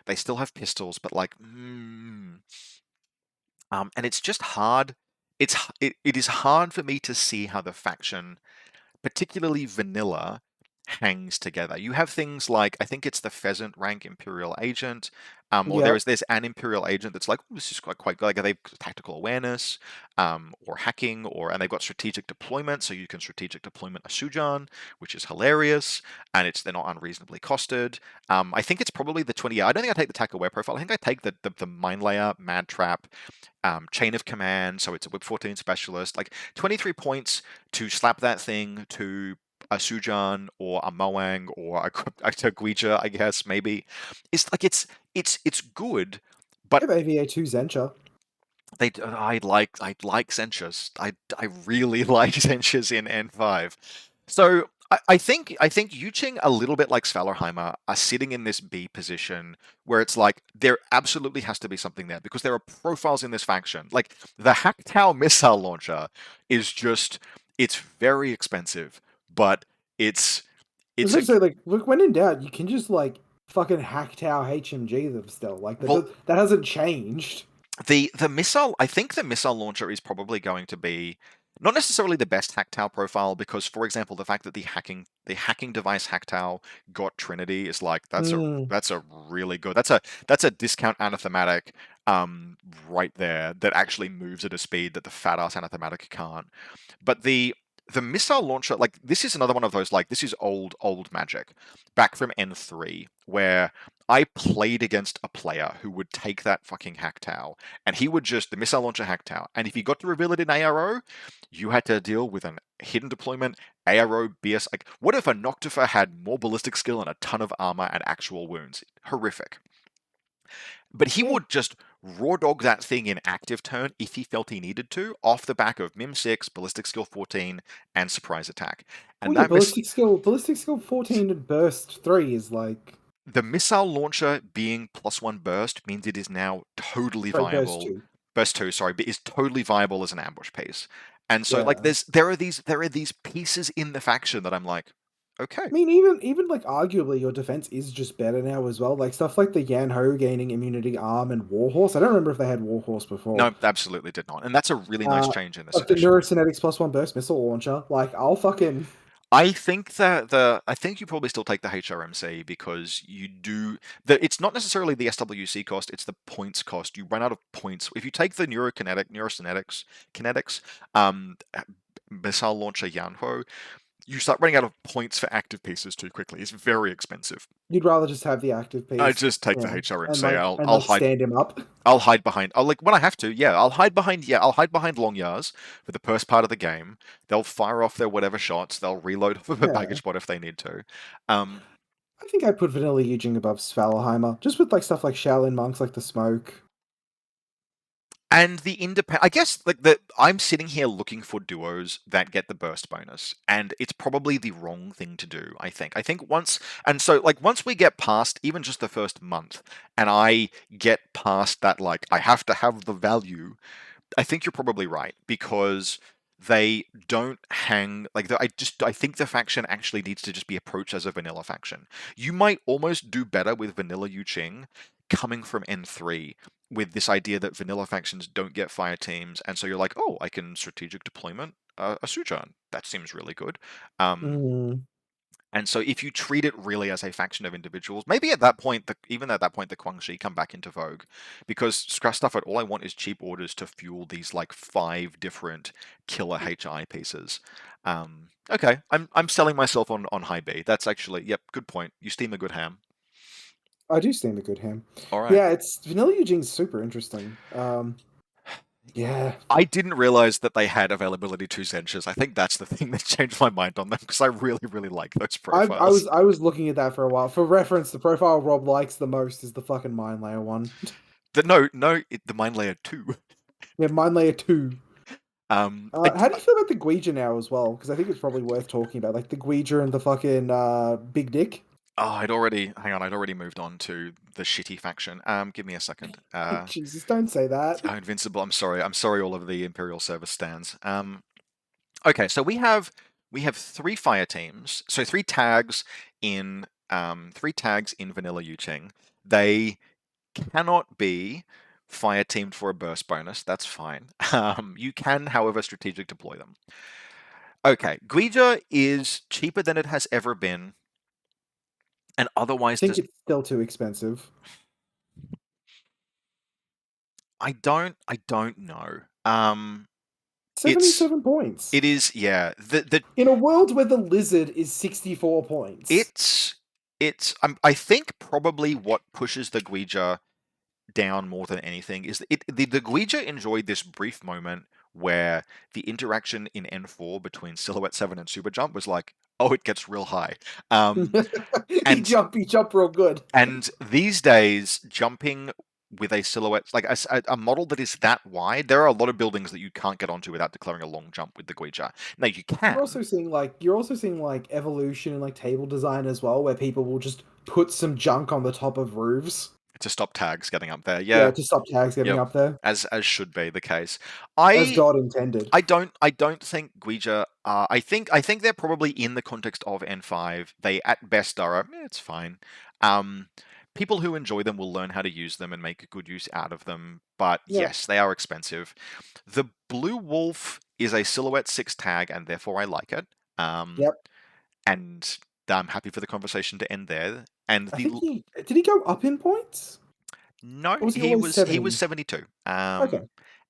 A: They still have pistols, but like, and it's just hard. It is hard for me to see how the faction, particularly vanilla, hangs together. You have things like I think it's the pheasant rank Imperial Agent, or
B: yeah,
A: there's an Imperial Agent that's like, "Ooh, this is quite good. Like they've tactical awareness, or hacking, and they've got strategic deployment, so you can strategic deployment a Sujan, which is hilarious, and they're not unreasonably costed. I think it's probably the 20. I don't think I take the tack aware profile. I think I take the mine layer, mad trap, chain of command. So it's a whip 14 specialist, like 23 points to slap that thing to a Sujan or a Moang or a Guija, I guess maybe. It's like it's good, but
B: you have AVA2 Zencha.
A: I like Zenchas. I really like Zenchas in N5. So I think Yuching, a little bit like Svalorheimer, are sitting in this B position where it's like there absolutely has to be something there because there are profiles in this faction. Like the Hacktow missile launcher is just it's very expensive, but it's
B: I was
A: it's
B: gonna
A: a
B: say, like, look, when in doubt, you can just like fucking hack Tau HMG them still. Like
A: well
B: that hasn't changed.
A: the missile. I think the missile launcher is probably going to be not necessarily the best Hacktow profile because, for example, the fact that the hacking device Hacktow got Trinity is like
B: Hmm.
A: that's a really good that's a discount anathematic right there that actually moves at a speed that the fat ass anathematic can't. But the missile launcher, like this is another one of those like this is old magic back from N3 where I played against a player who would take that fucking Hacktow and he would just the missile launcher Hacktow, and if you got to reveal it in ARO, you had to deal with an hidden deployment ARO BS. Like, what if a Noctifer had more ballistic skill and a ton of armor and actual wounds? Horrific. But he
B: Yeah.
A: would just raw dog that thing in active turn if he felt he needed to, off the back of Mim 6, Ballistic Skill 14, and Surprise Attack.
B: Well,
A: And
B: yeah,
A: that miss
B: ballistic skill 14 and burst 3 is like
A: the missile launcher being +1 burst means it is now totally
B: sorry, burst
A: viable.
B: 2.
A: Burst 2, sorry, but is totally viable as an ambush piece. And so like
B: Yeah.
A: there are these pieces in the faction that I'm like, okay.
B: I mean, even like arguably your defense is just better now as well. Like stuff like the Yan Ho gaining immunity arm and Warhorse. I don't remember if they had Warhorse before.
A: No, absolutely did not. And that's a really nice
B: Uh,
A: change in this
B: like the
A: edition.
B: Neurocynetics +1 burst missile launcher. Like I'll fucking
A: I think you probably still take the HRMC because it's not necessarily the SWC cost, it's the points cost. You run out of points. If you take the neurocynetics kinetics, missile launcher Yanho, you start running out of points for active pieces too quickly. It's very expensive.
B: you'd rather just have the active
A: I
B: piece,
A: just take the
B: yeah, and
A: HRMC.
B: like
A: I'll
B: and
A: I'll
B: like
A: hide
B: stand him up.
A: I'll hide behind. I'll like when I have to. Yeah, I'll hide behind long yars for the first part of the game. They'll fire off their whatever shots. They'll reload off of a
B: Yeah,
A: baggage bot if they need to. Um,
B: I think I'd put Vanilla Yujing above Svalaheimer, just with like stuff like Shaolin monks, like the smoke.
A: and the independent, I guess, I'm sitting here looking for duos that get the burst bonus, and it's probably the wrong thing to do. I think once we get past even just the first month, and I get past that, like I have to have the value. I think you're probably right because they don't hang like I think the faction actually needs to just be approached as a vanilla faction. You might almost do better with vanilla Yu Ching coming from N3 with this idea that vanilla factions don't get fire teams, and so you're like, oh, I can strategic deployment a Sujan. That seems really good. Um,
B: Mm,
A: and so if you treat it really as a faction of individuals, maybe at that point, even at that point, the Guangxi come back into vogue. Because scratch stuff it, all I want is cheap orders to fuel these like 5 different killer HI pieces. Okay, I'm selling myself on high B. That's actually, yep, good point. You steam a good ham.
B: I do stand a good ham.
A: All right.
B: Yeah, it's Vanilla Yujing's super interesting. Yeah,
A: I didn't realize that they had availability to Zenshas. I think that's the thing that changed my mind on them because I really, really like those
B: I
A: profiles.
B: was I was looking at that for a while. For reference, the profile Rob likes the most is the fucking Mind Layer one.
A: No, the Mind Layer 2.
B: Yeah, Mind Layer 2.
A: I,
B: How do you feel about the Guija now as well? Because I think it's probably worth talking about, like the Guija and the fucking Big Dick.
A: Oh, hang on, I'd already moved on to the shitty faction. Give me a second.
B: Jesus, don't say that.
A: Oh, Invincible. I'm sorry, all of the Imperial Service stands. Okay, so we have 3 fire teams. So 3 tags in vanilla Yuching. They cannot be fire teamed for a burst bonus. That's fine. You can, however, strategic deploy them. Okay, Guija is cheaper than it has ever been, and
B: I
A: otherwise
B: think
A: does.
B: it's still too expensive.
A: I don't know. It's
B: 77 points.
A: it is yeah. The
B: In a world where the lizard is 64 points.
A: it's I think probably what pushes the Guija down more than anything is the Guija enjoyed this brief moment where the interaction in N4 between Silhouette 7 and Super Jump was like, oh, it gets real high. Um,
B: he
A: and
B: jump, he jump real good.
A: and these days, jumping with a silhouette, like a model that is that wide. There are a lot of buildings that you can't get onto without declaring a long jump with the Guija. Now you can.
B: You're also seeing like evolution in like table design as well, where people will just put some junk on the top of roofs.
A: To stop tags getting up there.
B: Yeah,
A: Yeah.
B: to stop tags getting
A: Yep.
B: up there,
A: As should be the case.
B: as
A: I
B: God intended.
A: I don't think Guija are. I think they're probably in the context of N5. They at best are it's fine. Um, People who enjoy them will learn how to use them and make a good use out of them. But
B: Yep,
A: yes, they are expensive. The Blue Wolf is a silhouette 6 tag, and therefore I like it. Um,
B: yep.
A: and I'm happy for the conversation to end there. And
B: I
A: the
B: think he did he go up in points,
A: no,
B: or was he
A: he
B: always
A: was
B: 70?
A: 72.
B: Okay.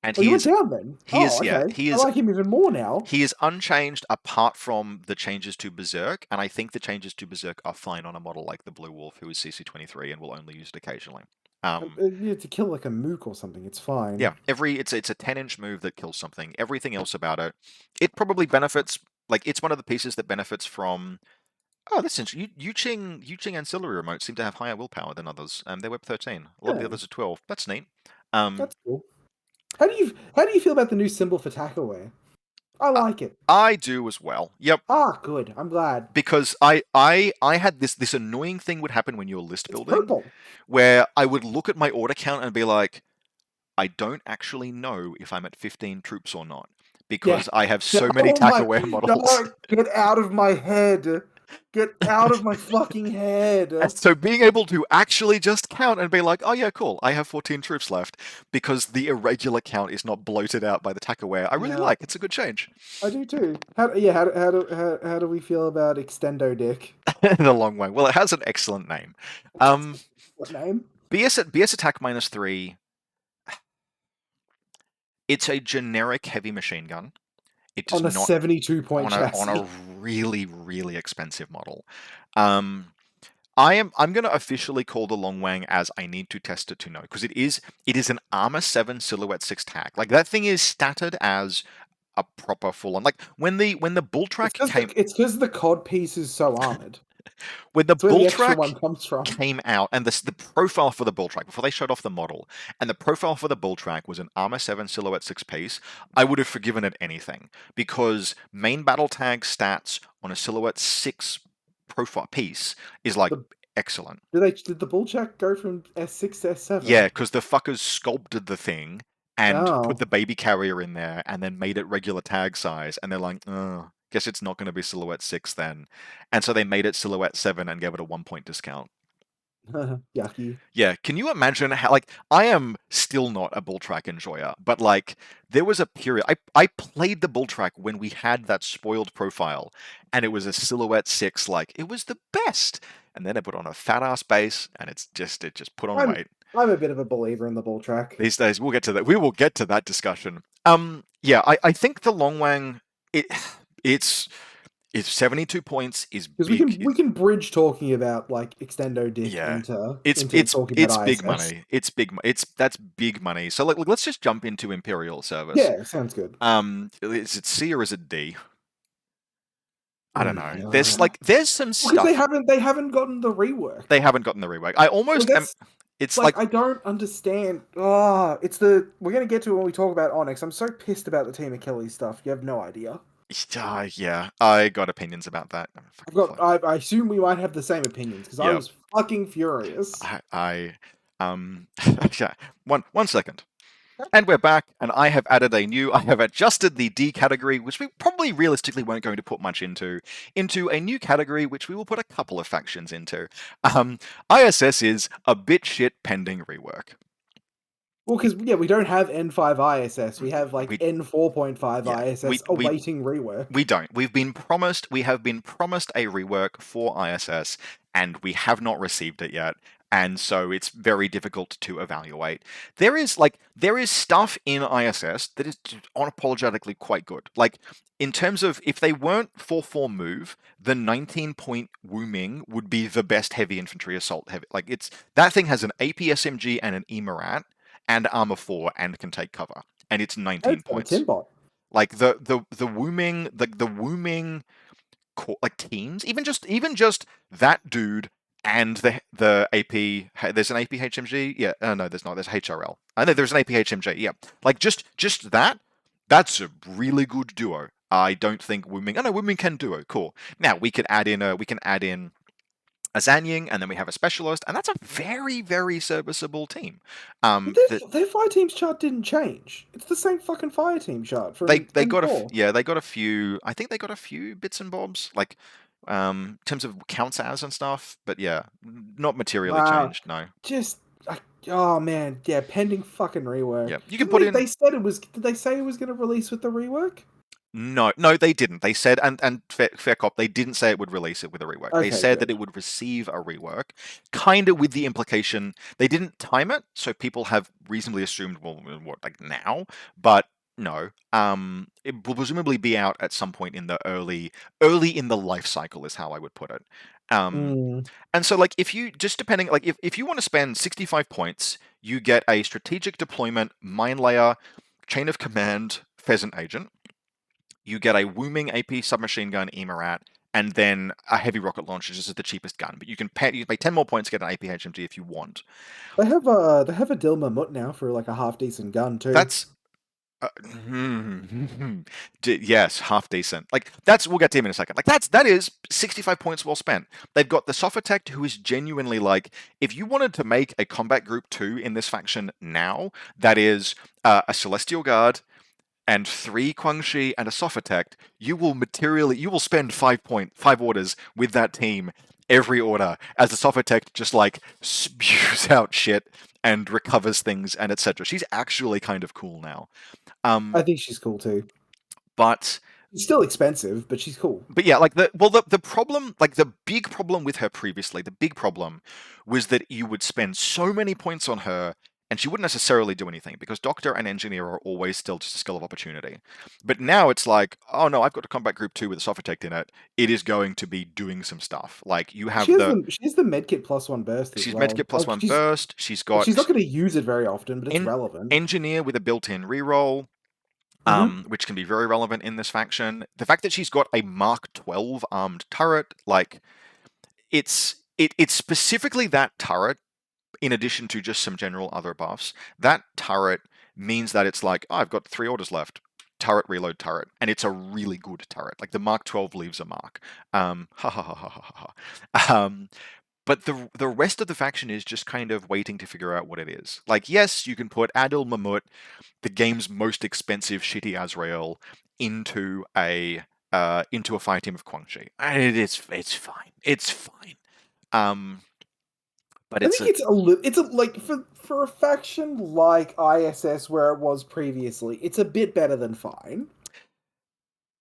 A: And
B: Oh, you went down then.
A: he is
B: Oh,
A: yeah,
B: okay. I like him even more now.
A: he is unchanged apart from the changes to Berserk, and I think the changes to Berserk are fine on a model like the Blue Wolf, who is CC23 and will only use it occasionally.
B: Yeah, to kill like a mook or something, it's fine.
A: Yeah, it's a 10-inch move that kills something. Everything else about it, it probably benefits. Like it's one of the pieces that benefits from. Oh, that's interesting. Yuching ancillary remotes seem to have higher willpower than others. They're Web 13. A lot of the
B: Yeah,
A: others are 12. That's neat. Um,
B: that's cool. How do you feel about the new symbol for tackaway? I
A: I,
B: like it.
A: I do as well. Yep.
B: Ah, good. I'm glad.
A: Because I had this annoying thing would happen when you were list
B: It's
A: building,
B: purple.
A: where I would look at my order count and be like, I don't actually know if I'm at 15 troops or not
B: Yeah.
A: because I have so many
B: Oh my!
A: tack-aware models.
B: No, get out of my head. Get out of my fucking
A: And
B: head.
A: so being able to actually just count and be like, oh yeah, cool, I have 14 troops left because the irregular count is not bloated out by the tack-aware, I really
B: Yeah,
A: like. It's a good change.
B: I do too. How do we feel about Extendo Dick?
A: The long way. Well, it has an excellent name. Um,
B: What name?
A: BS attack -3. It's a generic heavy machine gun. It does
B: On a
A: not
B: 72 point
A: on a
B: chassis.
A: really really expensive model. Um, I'm going to officially call the Long Wang as I need to test it to know because it is an Armor 7 Silhouette 6 tag. Like that thing is statted as a proper full on. Like when the bull track came
B: It's because the cod piece is so armored.
A: when the
B: That's where
A: bull
B: the extra
A: track
B: one comes from.
A: came out and the profile for the bull track before they showed off the model and the profile for the bull track was an Armor 7 Silhouette 6 piece, I would have forgiven it anything because main battle tag stats on a Silhouette 6 profile piece is like
B: The
A: excellent.
B: did the bull check go from S6 to
A: Yeah,
B: S7?
A: because the fuckers sculpted the thing and put
B: Oh.
A: the baby carrier in there and then made it regular tag size and they're like, oh, guess it's not going to be Silhouette 6 then. And so they made it Silhouette 7 and gave it a 1 point discount.
B: Yucky.
A: Yeah, can you imagine how like I am still not a bull track enjoyer, but like there was a period I played the bull track when we had that spoiled profile and it was a Silhouette 6 like it was the best. And then I put on a fat ass base and it just put on
B: I'm
A: weight.
B: I'm a bit of a believer in the bull track.
A: These days we'll get to that. We will get to that discussion. Yeah, I think the Long Wang it it's 72 points is
B: Because
A: big.
B: we can bridge talking about like Extendo Dick
A: Yeah.
B: into talking about
A: Big
B: ISS.
A: money. It's that's big money. So like let's just jump into Imperial service.
B: Yeah, sounds good.
A: Is it C or is it D? I don't know.
B: Because
A: There's some stuff
B: they haven't gotten the rework.
A: they haven't gotten the rework. I
B: Like
A: almost am.
B: that's
A: It's
B: like
A: like
B: I don't understand. Ah, it's the we're gonna get to it when we talk about Onyx. I'm so pissed about the Team Achilles stuff. You have no idea.
A: yeah, I got opinions about that. I'm
B: I've
A: fucking
B: got.
A: fine.
B: I assume we might have the same opinions because I
A: Yep.
B: was fucking furious.
A: I yeah. One second. And we're back, and I have adjusted the D category, which we probably realistically weren't going to put much into a new category, which we will put a couple of factions into. ISS is a bit shit pending rework.
B: Well, because yeah, we don't have N5 ISS. We have like
A: We,
B: N4.5
A: yeah,
B: ISS awaiting rework.
A: we don't. We have been promised a rework for ISS, and we have not received it yet. And so it's very difficult to evaluate. There is stuff in ISS that is unapologetically quite good. Like in terms of if they weren't 4/4 move, the 19-point Wu Ming would be the best heavy infantry assault heavy. Like it's that thing has an AP SMG and an EMRAT and armor 4 and can take cover. And it's
B: And
A: 19
B: it's got a
A: points.
B: Timbot.
A: Like the Wu Ming like teams, even just that dude and the AP. There's an AP HMG. Yeah. No, there's not. There's HRL. I know there's an AP HMG. Yeah. Like just that. That's a really good duo. I don't think Wooming. Oh no, Wooming can duo. Cool. Now we can add in a Zanying, and then we have a specialist, and that's a very, very serviceable team.
B: But
A: That
B: their fire team's chart didn't change. It's the same fucking fire team chart from
A: they got
B: N4.
A: yeah, they got a few. I think they got a few bits and bobs, like in terms of counts as and stuff. But yeah, not materially
B: Wow.
A: changed. No.
B: Just oh man, yeah, pending fucking rework.
A: Yeah, you can
B: Didn't
A: put
B: they?
A: in.
B: They said it was. Did they say it was going to release with the rework?
A: No, no, they didn't. They said, and fair cop, they didn't say it would release it with a rework. They
B: Okay,
A: said that
B: good.
A: it would receive a rework, kind of with the implication they didn't time it, so people have reasonably assumed, well, what, like now? But no, it will presumably be out at some point in the early in the life cycle is how I would put it. Um,
B: Mm.
A: and so, like, if you just depending, like, if you want to spend 65 points, you get a strategic deployment, mine layer, chain of command, pheasant agent. You get a Wooming AP submachine gun Emarat, and then a heavy rocket launcher just as the cheapest gun. But you can pay 10 more points to get an AP HMG if you want.
B: They have a Dilma Mut now for like a half decent gun too.
A: That's uh, yes, half decent. Like that's we'll get to him in a second. Like that is 65 points well spent. They've got the Sophatect, who is genuinely like, if you wanted to make a combat group 2 in this faction now, that is a Celestial Guard and 3 Quangshi and a Sophatect, you will spend 5 orders with that team every order as the Sophatect just like spews out shit and recovers things and etc. She's actually kind of cool now.
B: I
A: Um,
B: think she's cool too.
A: but
B: She's still expensive, but she's cool.
A: but yeah, like the problem, like the big problem with her previously, the big problem was that you would spend so many points on her and she wouldn't necessarily do anything because Doctor and Engineer are always still just a skill of opportunity. But now it's like, oh no, I've got a combat group 2 with a Sophatect in it. It is going to be doing some stuff. Like you have
B: She has the medkit plus one burst as
A: she's
B: well.
A: Medkit plus
B: Like
A: 1 burst. She's
B: she's
A: got
B: not going to use it very often, but it's
A: en-
B: relevant.
A: Engineer with a built-in reroll.
B: Hmm.
A: Which can be very relevant in this faction. The fact that she's got a Mark 12 armed turret, like it's specifically that turret, in addition to just some general other buffs. That turret means that it's like, oh, I've got 3 orders left. Turret reload turret, and it's a really good turret. Like the Mark 12 leaves a mark. Ha ha ha ha ha ha. But the rest of the faction is just kind of waiting to figure out what it is. Like, yes, you can put Adil Mamut, the game's most expensive shitty Azrael, into a fire team of Quangshi. And it's fine. It's fine. Um, but
B: I
A: it's
B: think
A: a
B: it's a like for a faction like ISS where it was previously, it's a bit better than fine.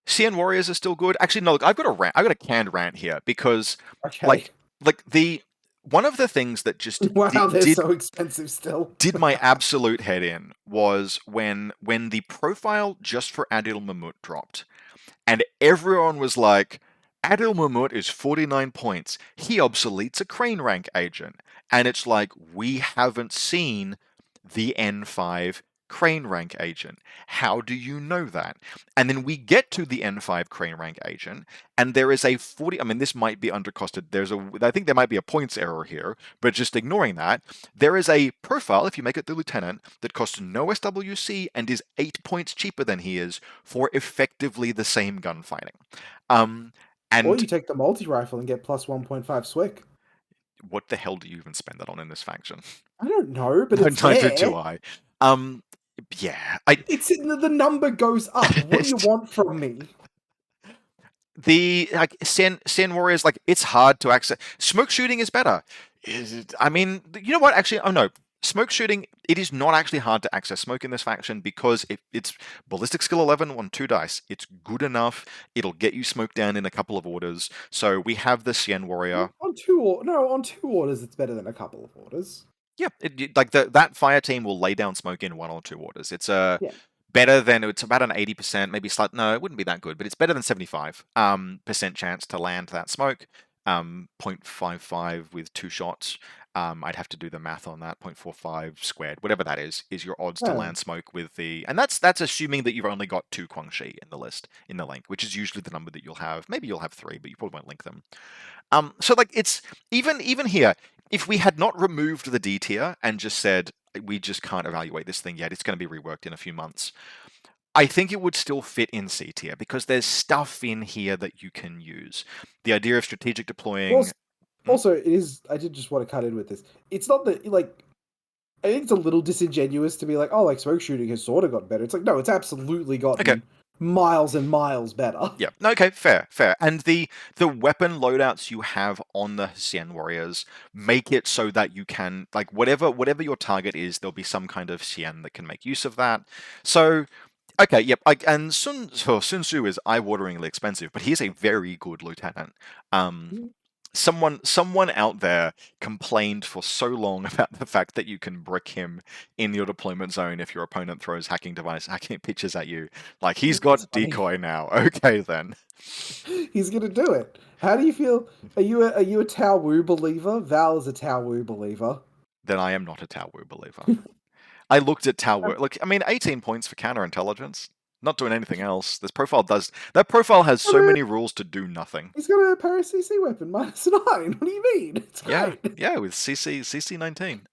A: CN Warriors are still good. Actually, no. Look, I've got a rant. I've got a canned rant here because,
B: Okay.
A: like, the one of the things that just
B: Wow, they're so expensive still.
A: did my absolute head in was when the profile just for Adil Mamut dropped, and everyone was like, Adil Mamut is 49 points. He obsoletes a crane rank agent. And it's like, we haven't seen the N5 crane rank agent. How do you know that? And then we get to the N5 crane rank agent, and there is a 40. I mean, this might be undercosted. I think there might be a points error here, but just ignoring that, there is a profile, if you make it the lieutenant, that costs no SWC and is 8 points cheaper than he is for effectively the same gunfighting. Um,
B: Or
A: and
B: you take the multi rifle and get plus 1.5 SWIC.
A: what the hell do you even spend that on in this faction?
B: I don't know, but it's
A: Neither do
B: there.
A: I. Um, yeah, I
B: It's the number goes up. What do you want from me?
A: the like Sen Warriors, like it's hard to access. Smoke shooting is better. I mean, you know what? Actually, oh no, smoke shooting. It is not actually hard to access smoke in this faction because it's ballistic skill 11 on 2 dice. It's good enough. It'll get you smoke down in a couple of orders. So we have the Sien Warrior.
B: On two or no, on 2 orders, it's better than a couple of orders.
A: Yeah, like that fire team will lay down smoke in 1 or 2 orders. It's
B: Yeah.
A: better than it's about an 80%, maybe slight. No, it wouldn't be that good, but it's better than 75 percent chance to land that smoke. 0.55 with 2 shots. I'd have to do the math on that. 0.45 squared, whatever that is your odds to
B: Yeah.
A: land smoke with the, and that's assuming that you've only got 2 Guangxi in the list in the link, which is usually the number that you'll have. Maybe you'll have 3, but you probably won't link them. So like it's even here, if we had not removed the D tier and just said we just can't evaluate this thing yet, it's going to be reworked in a few months. I think it would still fit in C tier because there's stuff in here that you can use. The idea of strategic deploying.
B: Also, also, it is. I did just want to cut in with this. It's not that like I think it's a little disingenuous to be like, oh, like smoke shooting has sort of got better. It's like, no, it's absolutely
A: Okay.
B: gotten miles and miles better.
A: Yeah. Okay. Fair. Fair. And the weapon loadouts you have on the Xian warriors make it so that you can like whatever your target is, there'll be some kind of Xian that can make use of that. So okay, yep. And Sun Tzu is eye-wateringly expensive, but he's a very good lieutenant. Um, someone out there complained for so long about the fact that you can brick him in your deployment zone if your opponent throws hacking pictures at you. Like he's
B: It's
A: got
B: funny.
A: decoy now. Okay then.
B: He's gonna do it. How do you feel? Are you a Tao Wu believer? Val is a Tao Wu believer.
A: Then I am not a Tao Wu believer. I looked at Tao Wu. Look, I mean, 18 points for counterintelligence. Not doing anything else. This profile does. That profile has so many rules to do nothing.
B: He's got a Paris CC weapon -9. What do you mean? It's
A: Yeah,
B: great.
A: yeah, with CC 19.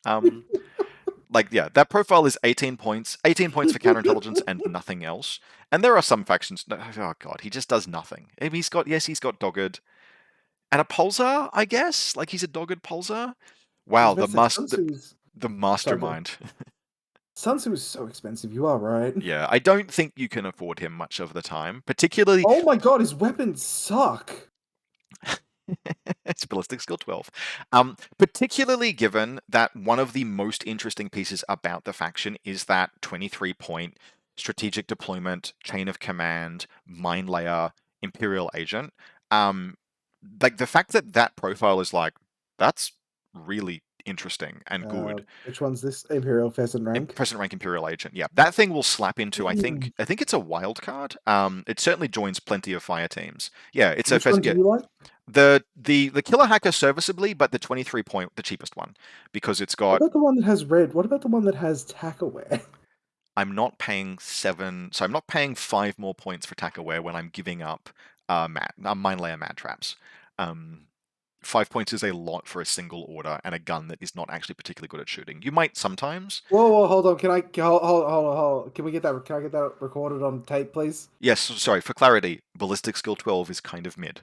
A: Like yeah, that profile is 18 points. 18 points for counterintelligence and nothing else. And there are some factions. Oh god, he just does nothing. I mean, he's got dogged and a pulsar, I guess. Like he's a dogged pulsar.
B: I was
A: Wow,
B: about to say Sun Tzu's.
A: the
B: Sorry, go on.
A: mastermind.
B: Sun Tzu is so expensive. You are right.
A: Yeah, I don't think you can afford him much of the time, particularly
B: Oh my god, his weapons suck.
A: it's ballistic skill 12. Particularly given that one of the most interesting pieces about the faction is that 23-point strategic deployment, chain of command, mine layer, imperial agent. Like the fact that that profile is like that's really interesting and good.
B: Which one's this? Imperial Pheasant rank.
A: Present rank Imperial Agent, yeah. That thing will slap into,
B: Mm.
A: I think it's a wild card. It certainly joins plenty of fire teams. Yeah, it's a
B: Which one do
A: yeah.
B: you like?
A: The killer hacker serviceably, but the 23-point, the cheapest one, because it's
B: What
A: got.
B: about the one that has red? What about the one that has Tackaware?
A: I'm not paying 7, so I'm not paying 5 more points for attack aware when I'm giving up mine layer mad traps. 5 points is a lot for a single order and a gun that is not actually particularly good at shooting. You might sometimes.
B: Whoa, hold on. Can I hold? Can we get that? Can I get that recorded on tape, please?
A: Yes, sorry, for clarity, ballistic skill 12 is kind of mid.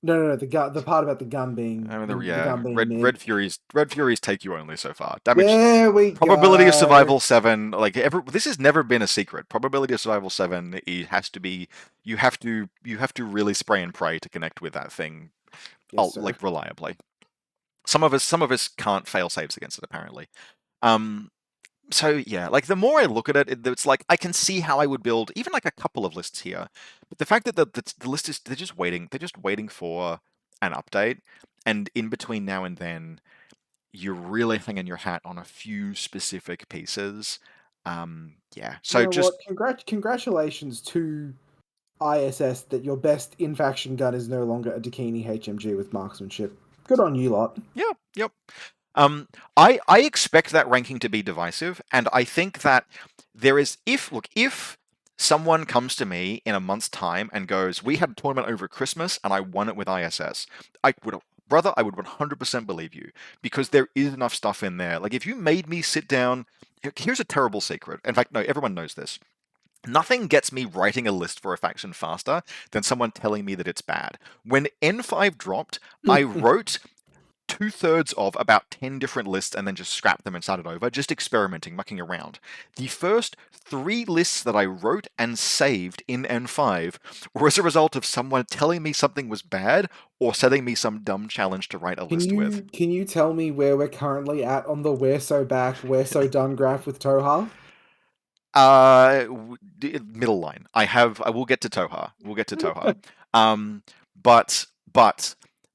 B: No. The gun. The part about the gun being
A: I mean,
B: the gun being mid.
A: Red Furies take you only so far. Damage
B: There we
A: probability of
B: go.
A: survival 7. Like this has never been a secret. Probability of survival 7. It has to be. You have to really spray and pray to connect with that thing.
B: Yes, sir.
A: Like reliably. Some of us can't fail saves against it apparently. So yeah, like the more I look at it, it's like I can see how I would build even like a couple of lists here. But the fact that the list is they're just waiting for an update, and in between now and then, you're really hanging your hat on a few specific pieces. Yeah.
B: You
A: So
B: know what?
A: just
B: Congratulations to ISS that your best in-faction gun is no longer a Dakini HMG with marksmanship. Good on you lot.
A: yeah, yep. I expect that ranking to be divisive, and I think that there is if someone comes to me in a month's time and goes, "We had a tournament over Christmas and I won it with ISS," I would. Brother, I would 100% believe you because there is enough stuff in there. Like, if you made me sit down, here's a terrible secret. In fact, no, everyone knows this. Nothing gets me writing a list for a faction faster than someone telling me that it's bad. When N5 dropped, I wrote 2/3 of about 10 different lists and then just scrapped them and started over, just experimenting, mucking around. The first 3 lists that I wrote and saved in N5 were as a result of someone telling me something was bad or setting me some dumb challenge to write a list with.
B: Can you tell me where we're currently at on the we're so back, we're so done graph with Tohaa?
A: Middle line. I will get to Tohaa. We'll get to Tohaa. Um, but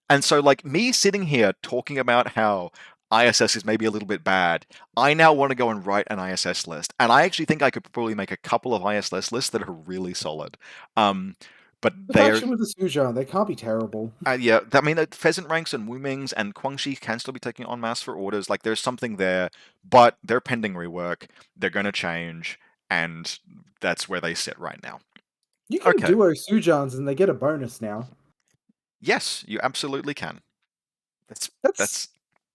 A: and so like me sitting here talking about how ISS is maybe a little bit bad, I now want to go and write an ISS list, and I actually think I could probably make a couple of ISS lists that are really solid. Um, but
B: The
A: they are.
B: faction with the Sujan, they can't be terrible.
A: Yeah, I mean, Pheasant ranks and Wumings and Guangxi can still be taking en masse for orders. Like, there's something there, but they're pending rework. They're going to change, and that's where they sit right now.
B: You can
A: Okay.
B: duo Sujans and they get a bonus now.
A: Yes, you absolutely can. That's
B: That's
A: that's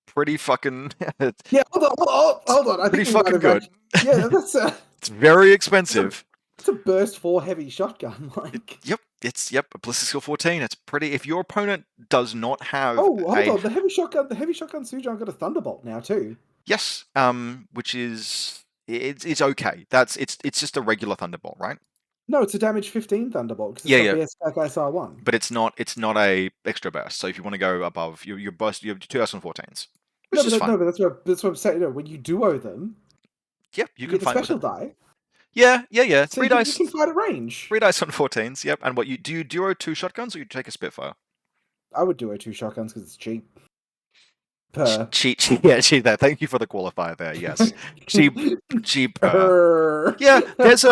A: pretty fucking. It's
B: yeah. Hold on. I
A: pretty
B: think we might
A: fucking
B: have
A: good.
B: actually. Yeah,
A: It's very
B: it's a,
A: expensive.
B: it's a burst 4 heavy shotgun. Like,
A: Yep, a ballistic skill 14. It's pretty. If your opponent does not have
B: oh, hold
A: a
B: on. The heavy shotgun Sujan got a thunderbolt now too.
A: yes, which is it's okay. It's just a regular thunderbolt, right?
B: No, it's a damage 15 thunderbolt because it's
A: Yeah,
B: got
A: yeah,
B: BS Spec SR1.
A: but it's not a extra burst. So if you want to go above, your burst, you have 2014s,
B: No,
A: which is fine.
B: that's what I'm saying. No, when you duo them,
A: Yep, you
B: you
A: can
B: get the
A: fight with
B: special
A: it.
B: die,
A: Yeah.
B: so
A: Three
B: you
A: dice,
B: can fight at range.
A: 3 dice on 14s. Yep, and what you do? You duo 2 shotguns, or you take a Spitfire?
B: I would duo 2 shotguns because it's cheap. Per.
A: Cheap, yeah, cheap. There. Thank you for the qualifier there. Yes, cheap, cheap.
B: Per.
A: Yeah, there's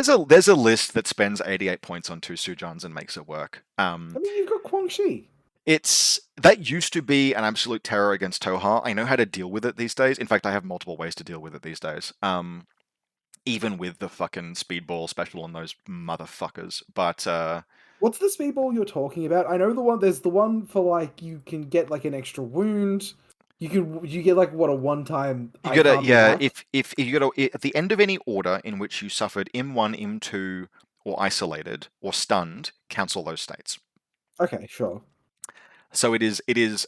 A: a list that spends 88 points on 2 Sujans and makes it work.
B: I mean, you've got Guangxi.
A: It's that used to be an absolute terror against Tohaa. I know how to deal with it these days. In fact, I have multiple ways to deal with it these days. Even with the fucking speedball special on those motherfuckers. But
B: What's the speedball you're talking about? I know the one. There's the one for like you can get like an extra wound. You get like what a one time.
A: you
B: I
A: gotta
B: can't be
A: yeah,
B: hacked.
A: if you gotta at the end of any order in which you suffered M1, M2, or isolated or stunned, cancel those states.
B: Okay, sure.
A: So it is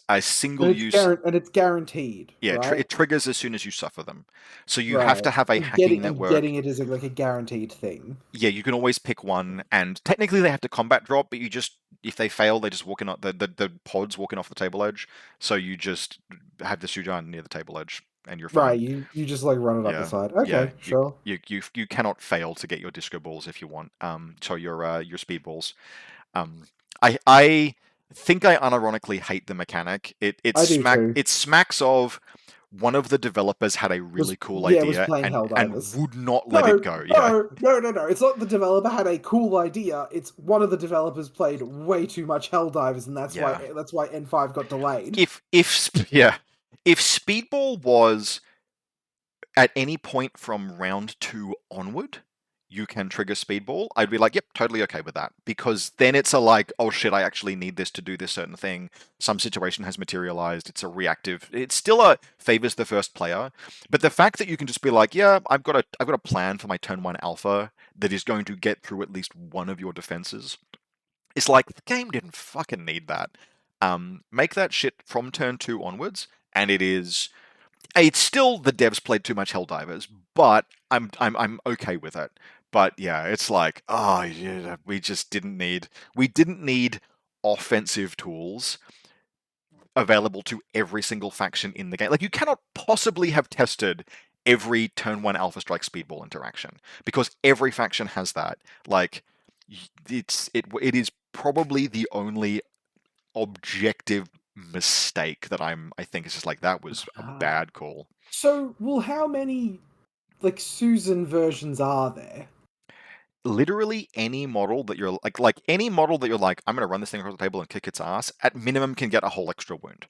A: a
B: And
A: single
B: it's
A: use.
B: guaranteed,
A: Yeah,
B: right?
A: it triggers as soon as you suffer them. So you have
B: Right.
A: to have a
B: And
A: hacking network.
B: getting it is like a guaranteed thing.
A: Yeah, you can always pick one, and technically they have to combat drop, but you just if they fail, they just walking off the pods walking off the table edge. So you just have the Sujan near the table edge, and you're
B: Right.
A: fine.
B: You just like run it up the
A: Yeah,
B: side.
A: yeah.
B: Okay,
A: You
B: sure.
A: you cannot fail to get your disco balls if you want. So your speed balls. Um, I think I unironically hate the mechanic.
B: I do too.
A: It smacks of one of the developers had a really cool
B: Was
A: idea
B: playing
A: and
B: Helldivers.
A: would not let
B: No,
A: it go. Yeah,
B: no. It's not the developer had a cool idea. It's one of the developers played way too much Helldivers, and
A: yeah.
B: that's why N5 got delayed.
A: Yeah, if Speedball was at any point from round 2 onward, you can trigger Speedball, I'd be like, yep, totally okay with that. Because then it's a like, oh shit, I actually need this to do this certain thing. Some situation has materialized. It's a reactive. It's still a favors the first player. But the fact that you can just be like, yeah, I've got a plan for my turn 1 alpha that is going to get through at least one of your defenses. It's like the game didn't fucking need that. Make that shit from turn 2 onwards, and it's still the devs played too much Helldivers, but I'm okay with it. But yeah, it's like, oh yeah, we didn't need offensive tools available to every single faction in the game. Like you cannot possibly have tested every turn 1 Alpha Strike Speedball interaction because every faction has that. Like it is probably the only objective mistake that I think is just like that was a bad call.
B: So, well, how many like Susan versions are there?
A: Literally any model that you're like any model that you're like, I'm gonna run this thing across the table and kick its ass, at minimum can get a whole extra wound.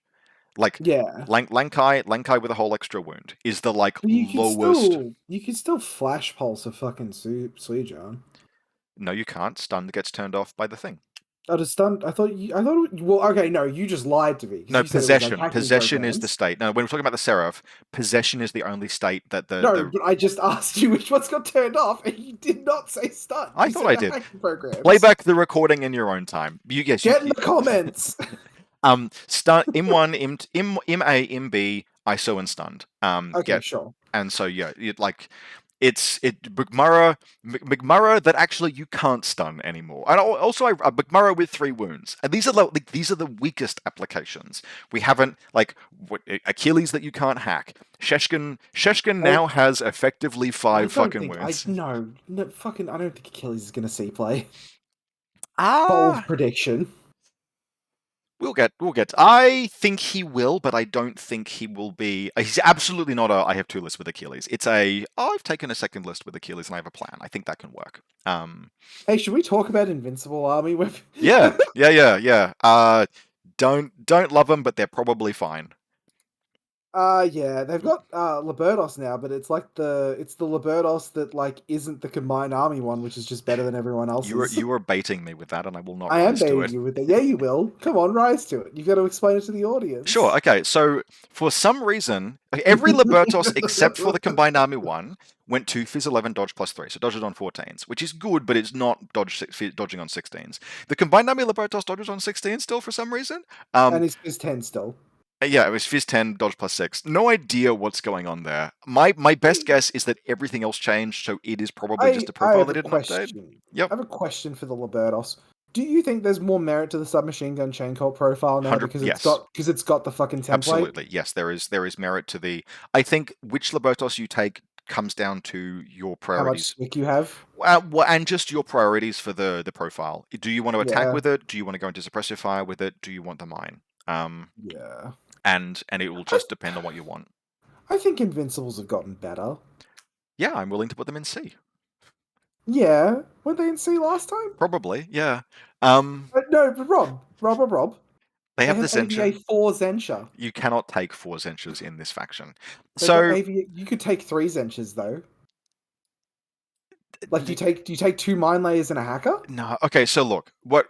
A: Like
B: Yeah,
A: Lankai with a whole extra wound is the like
B: but
A: lowest.
B: you can still flash pulse a fucking Suijon.
A: No, you can't. Stun gets turned off by the thing.
B: I just stunned. I thought. Well, okay, no, you just lied to me because
A: No,
B: you said it was like
A: possession.
B: hacking
A: Possession is the
B: programs.
A: state. No, when we're talking about the Seraph, possession is the only state that
B: No,
A: the
B: but I just asked you which ones got turned off, and you did not say stun.
A: I
B: You
A: thought
B: said
A: I
B: the
A: did.
B: hacking programs.
A: Play back the recording in your own time.
B: Get in the comments.
A: Stun M1, MA, MB, ISO, and stunned.
B: Okay,
A: Get
B: sure.
A: and so yeah, it's McMurrow that actually you can't stun anymore. And also a McMurrow with 3 wounds. And these are the weakest applications. We haven't Achilles that you can't hack. Sheshkin
B: I
A: now has effectively
B: I
A: 5
B: don't
A: fucking
B: think I
A: wounds.
B: no fucking I don't think Achilles is gonna see play. Bold
A: Ah,
B: prediction.
A: We'll get. I think he will, but I don't think he will be. He's absolutely not a. I have two lists with Achilles. It's a. Oh, I've taken a second list with Achilles, and I have a plan. I think that can work.
B: Hey, should we talk about Invincible Army with?
A: Yeah. Don't love them, but they're probably fine.
B: Yeah, they've got Libertos now, but it's like it's the Libertos that like isn't the combined army one, which is just better than everyone else's.
A: You are baiting me with that, and I will not
B: I am
A: rise to
B: baiting
A: it.
B: you with that. Yeah, you will. Come on, rise to it. You've got to explain it to the
A: Sure.
B: audience.
A: Okay. So for some reason, every Libertos except for the combined army one went to Fizz 11 dodge +3, so dodges on 14s, which is good, but it's not dodging on 16s. The combined army Libertos dodges on 16s still for some reason.
B: And it's 10 still.
A: Yeah, it was Fizz 10 dodge +6. No idea what's going on there. My best guess is that everything else changed, so it is probably just a
B: I
A: profile
B: have
A: they
B: a
A: didn't update.
B: question.
A: Yep.
B: I have a question for the Libertos. Do you think there's more merit to the submachine gun chain cult profile now
A: 100
B: because
A: yes.
B: it's got the fucking template?
A: Absolutely. Yes, there is merit to the I think which Libertos you take comes down to your
B: How much
A: priorities.
B: stick you have?
A: And just your priorities for the profile. Do you want to attack
B: Yeah,
A: with it? Do you want to go into suppressive fire with it? Do you want the mine?
B: yeah.
A: And it will
B: I
A: just depend on what you want.
B: I think Invincibles have gotten better.
A: Yeah, I'm willing to put them in C.
B: Yeah, weren't they in C last time?
A: Probably, yeah. Um,
B: No, but Rob.
A: they
B: They
A: have the
B: have AVA
A: Zencha.
B: 4 Zencha.
A: You cannot take 4 Zenchas in this faction.
B: They've got
A: So,
B: AVA. You could take 3 Zenchas though. Like, do you take 2 mine layers and a hacker?
A: no. Okay, so look, what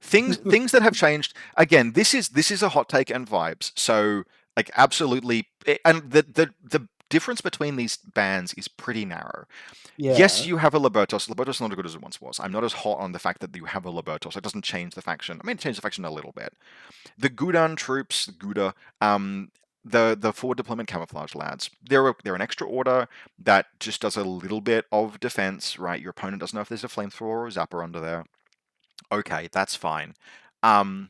A: things that have changed. Again, this is a hot take and vibes. So, like, absolutely, and the difference between these bands is pretty narrow. Yes,
B: Yeah.
A: you have a Libertos. Libertos is not as good as it once was. I'm not as hot on the fact that you have a Libertos. It doesn't change the faction. I mean, it changes the faction a little bit. The Gudan troops, Gouda, the forward deployment camouflage lads, they're an extra order that just does a little bit of defense, right? Your opponent doesn't know if there's a flamethrower or a zapper under there. Okay, that's fine. Um,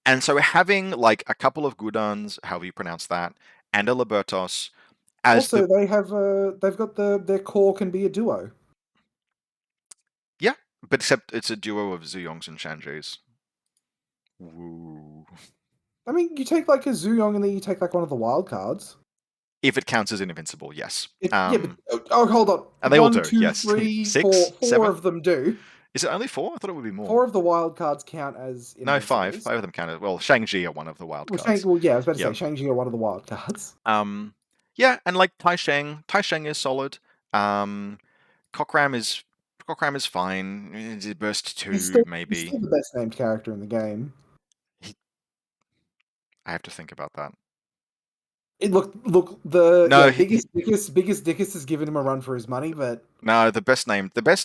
A: and so having like a couple of Gudans, however you pronounce that, and a Libertos as the
B: Also, they've got their core can be a duo.
A: yeah, but except it's a duo of Zuyongs and Shanjis. Woo.
B: I mean, you take like a Zuyong and then you take like one of the wild cards.
A: If it counts as an invincible, yes.
B: Yeah, but hold on.
A: And they all
B: One,
A: do,
B: two,
A: yes.
B: three, four.
A: Six,
B: Four
A: seven.
B: of them do.
A: Is it only four? I thought it would be more.
B: 4 of the wild cards count as
A: No, five.
B: invincibles.
A: Five of them counted. Well, Shang-Chi are one of the wild cards.
B: Yeah, I was about to say
A: Yep.
B: Shang-Chi are one of the wild cards.
A: Yeah, and like Tai Sheng is solid. Cockram is Cockram is fine. Burst two,
B: He's
A: maybe.
B: still the best named character in the game.
A: He, I have to think about that.
B: Look,
A: No,
B: biggest Dickus has given him a run for his money, but
A: no. The best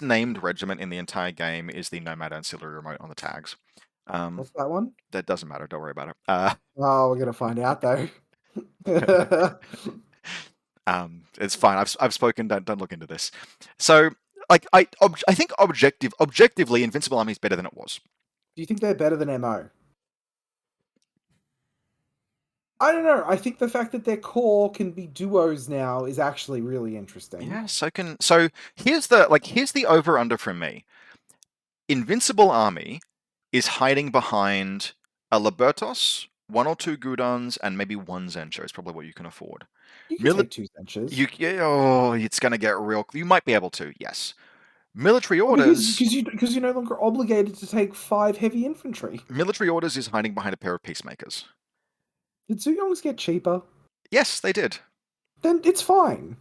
A: named regiment in the entire game is the Nomad Ancillary Remote on the tags.
B: what's that one?
A: That doesn't matter. Don't worry about it.
B: Oh, we're gonna find out though.
A: It's fine. I've spoken. Don't look into this. So, like, I think objectively, Invincible Army is better than it was.
B: Do you think they're better than MO? I don't know. I think the fact that their core can be duos now is actually really interesting.
A: Yeah. So here's the over under from me. Invincible Army is hiding behind a Libertos, one or two Gudons, and maybe one Zencho is probably what you can afford.
B: You can take 2 Zenchas.
A: It's gonna get real. You might be able to, yes. Military
B: Well,
A: orders.
B: because you're no longer obligated to take 5 heavy infantry.
A: Military orders is hiding behind a pair of peacemakers.
B: Did Zuyongs get cheaper?
A: Yes, they did.
B: Then it's fine.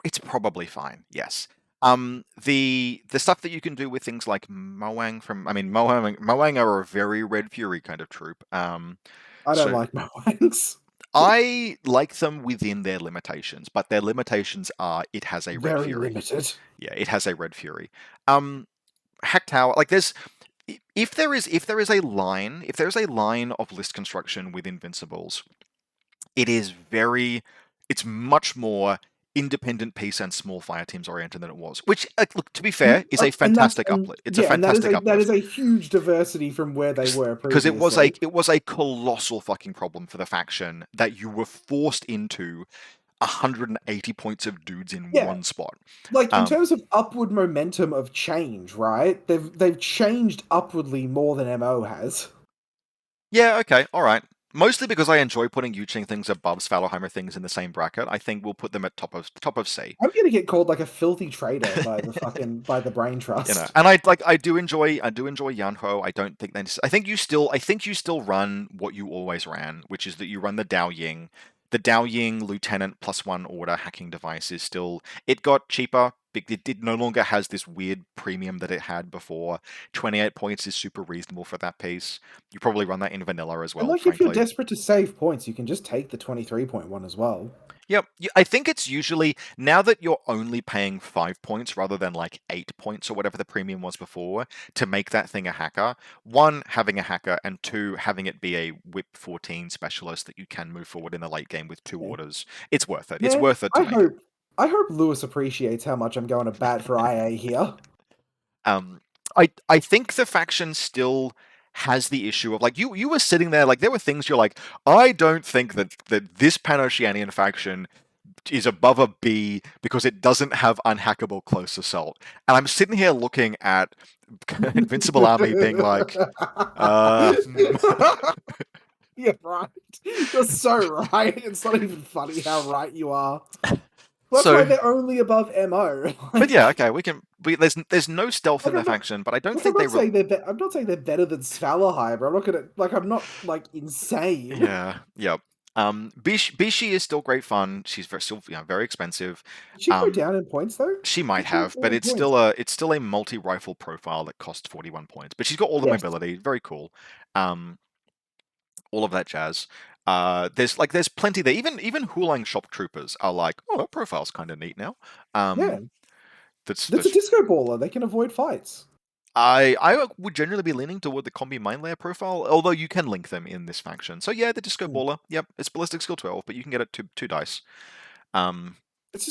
A: It's probably fine. Yes. The stuff that you can do with things like Moang Moang are a very Red Fury kind of troop.
B: I don't
A: So
B: like Moangs.
A: I like them within their limitations, but their limitations are it has a Red
B: Very
A: Fury.
B: limited.
A: Yeah, it has a Red Fury. Hack Tower, like if there is a line of list construction with Invincibles, it's much more independent piece and small fire teams oriented than it was. Which, look, to be fair, is a fantastic uplift. It's a fantastic uplift.
B: That is a huge diversity from where they were
A: Because
B: previously.
A: it was a colossal fucking problem for the faction that you were forced into 180 points of dudes in one spot.
B: Like in terms of upward momentum of change, right? They've changed upwardly more than MO has.
A: Yeah, okay, all right. Mostly because I enjoy putting Yuching things above Svalorheimer things in the same bracket. I think we'll put them at top of C.
B: I'm gonna get called like a filthy traitor by the brain trust.
A: And I do enjoy Yanho. I don't think that I think you still run what you always ran, which is that you run the Dao Ying. The Dao Ying Lieutenant +1 order hacking device is still, it got cheaper. It did no longer has this weird premium that it had before. 28 points is super reasonable for that piece. You probably run that in vanilla as
B: And
A: well,
B: like if you're
A: frankly.
B: desperate to save points, you can just take the 23.1 as well.
A: Yep. I think it's usually now that you're only paying 5 points rather than like 8 points or whatever the premium was before to make that thing a hacker. One, having a hacker, and two, having it be a Whip 14 specialist that you can move forward in the late game with two
B: Yeah.
A: orders. It's worth it. It's
B: Man,
A: worth it to make it.
B: I hope Lewis appreciates how much I'm going to bat for IA here.
A: Um, I think the faction still has the issue of like you were sitting there like there were things you're like I don't think that this PanOceanian faction is above a B because it doesn't have unhackable close assault. And I'm sitting here looking at Invincible Army being like, hmm.
B: Yeah, right. You're so right. It's not even funny how right you are. Well, that's why
A: So,
B: they're only above MO.
A: but yeah,
B: Like,
A: okay, there's no stealth in
B: like
A: the
B: I'm not
A: faction, but I don't
B: like I'm
A: think they
B: not
A: re-
B: saying I'm not saying they're better than Svalahai, but I'm not gonna like I'm not like insane.
A: yeah, yep. Bishi is still great fun. She's still very expensive.
B: Did she go
A: Um,
B: down in points though?
A: she
B: I
A: might
B: thought she went
A: have,
B: down
A: but
B: in
A: it's
B: points.
A: still a multi-rifle profile that costs 41 points. But she's got all the
B: Yes.
A: mobility, very cool. Um, all of that jazz. There's plenty there. Even Hulang shop troopers are like, oh, that profile's kind of neat now.
B: Yeah.
A: Um, that's
B: That's a
A: that's
B: disco baller. They can avoid fights.
A: I would generally be leaning toward the combi mine layer profile, although you can link them in this faction. So yeah, the disco
B: Hmm.
A: baller. Yep, it's ballistic skill 12, but you can get it two dice. Um,
B: It's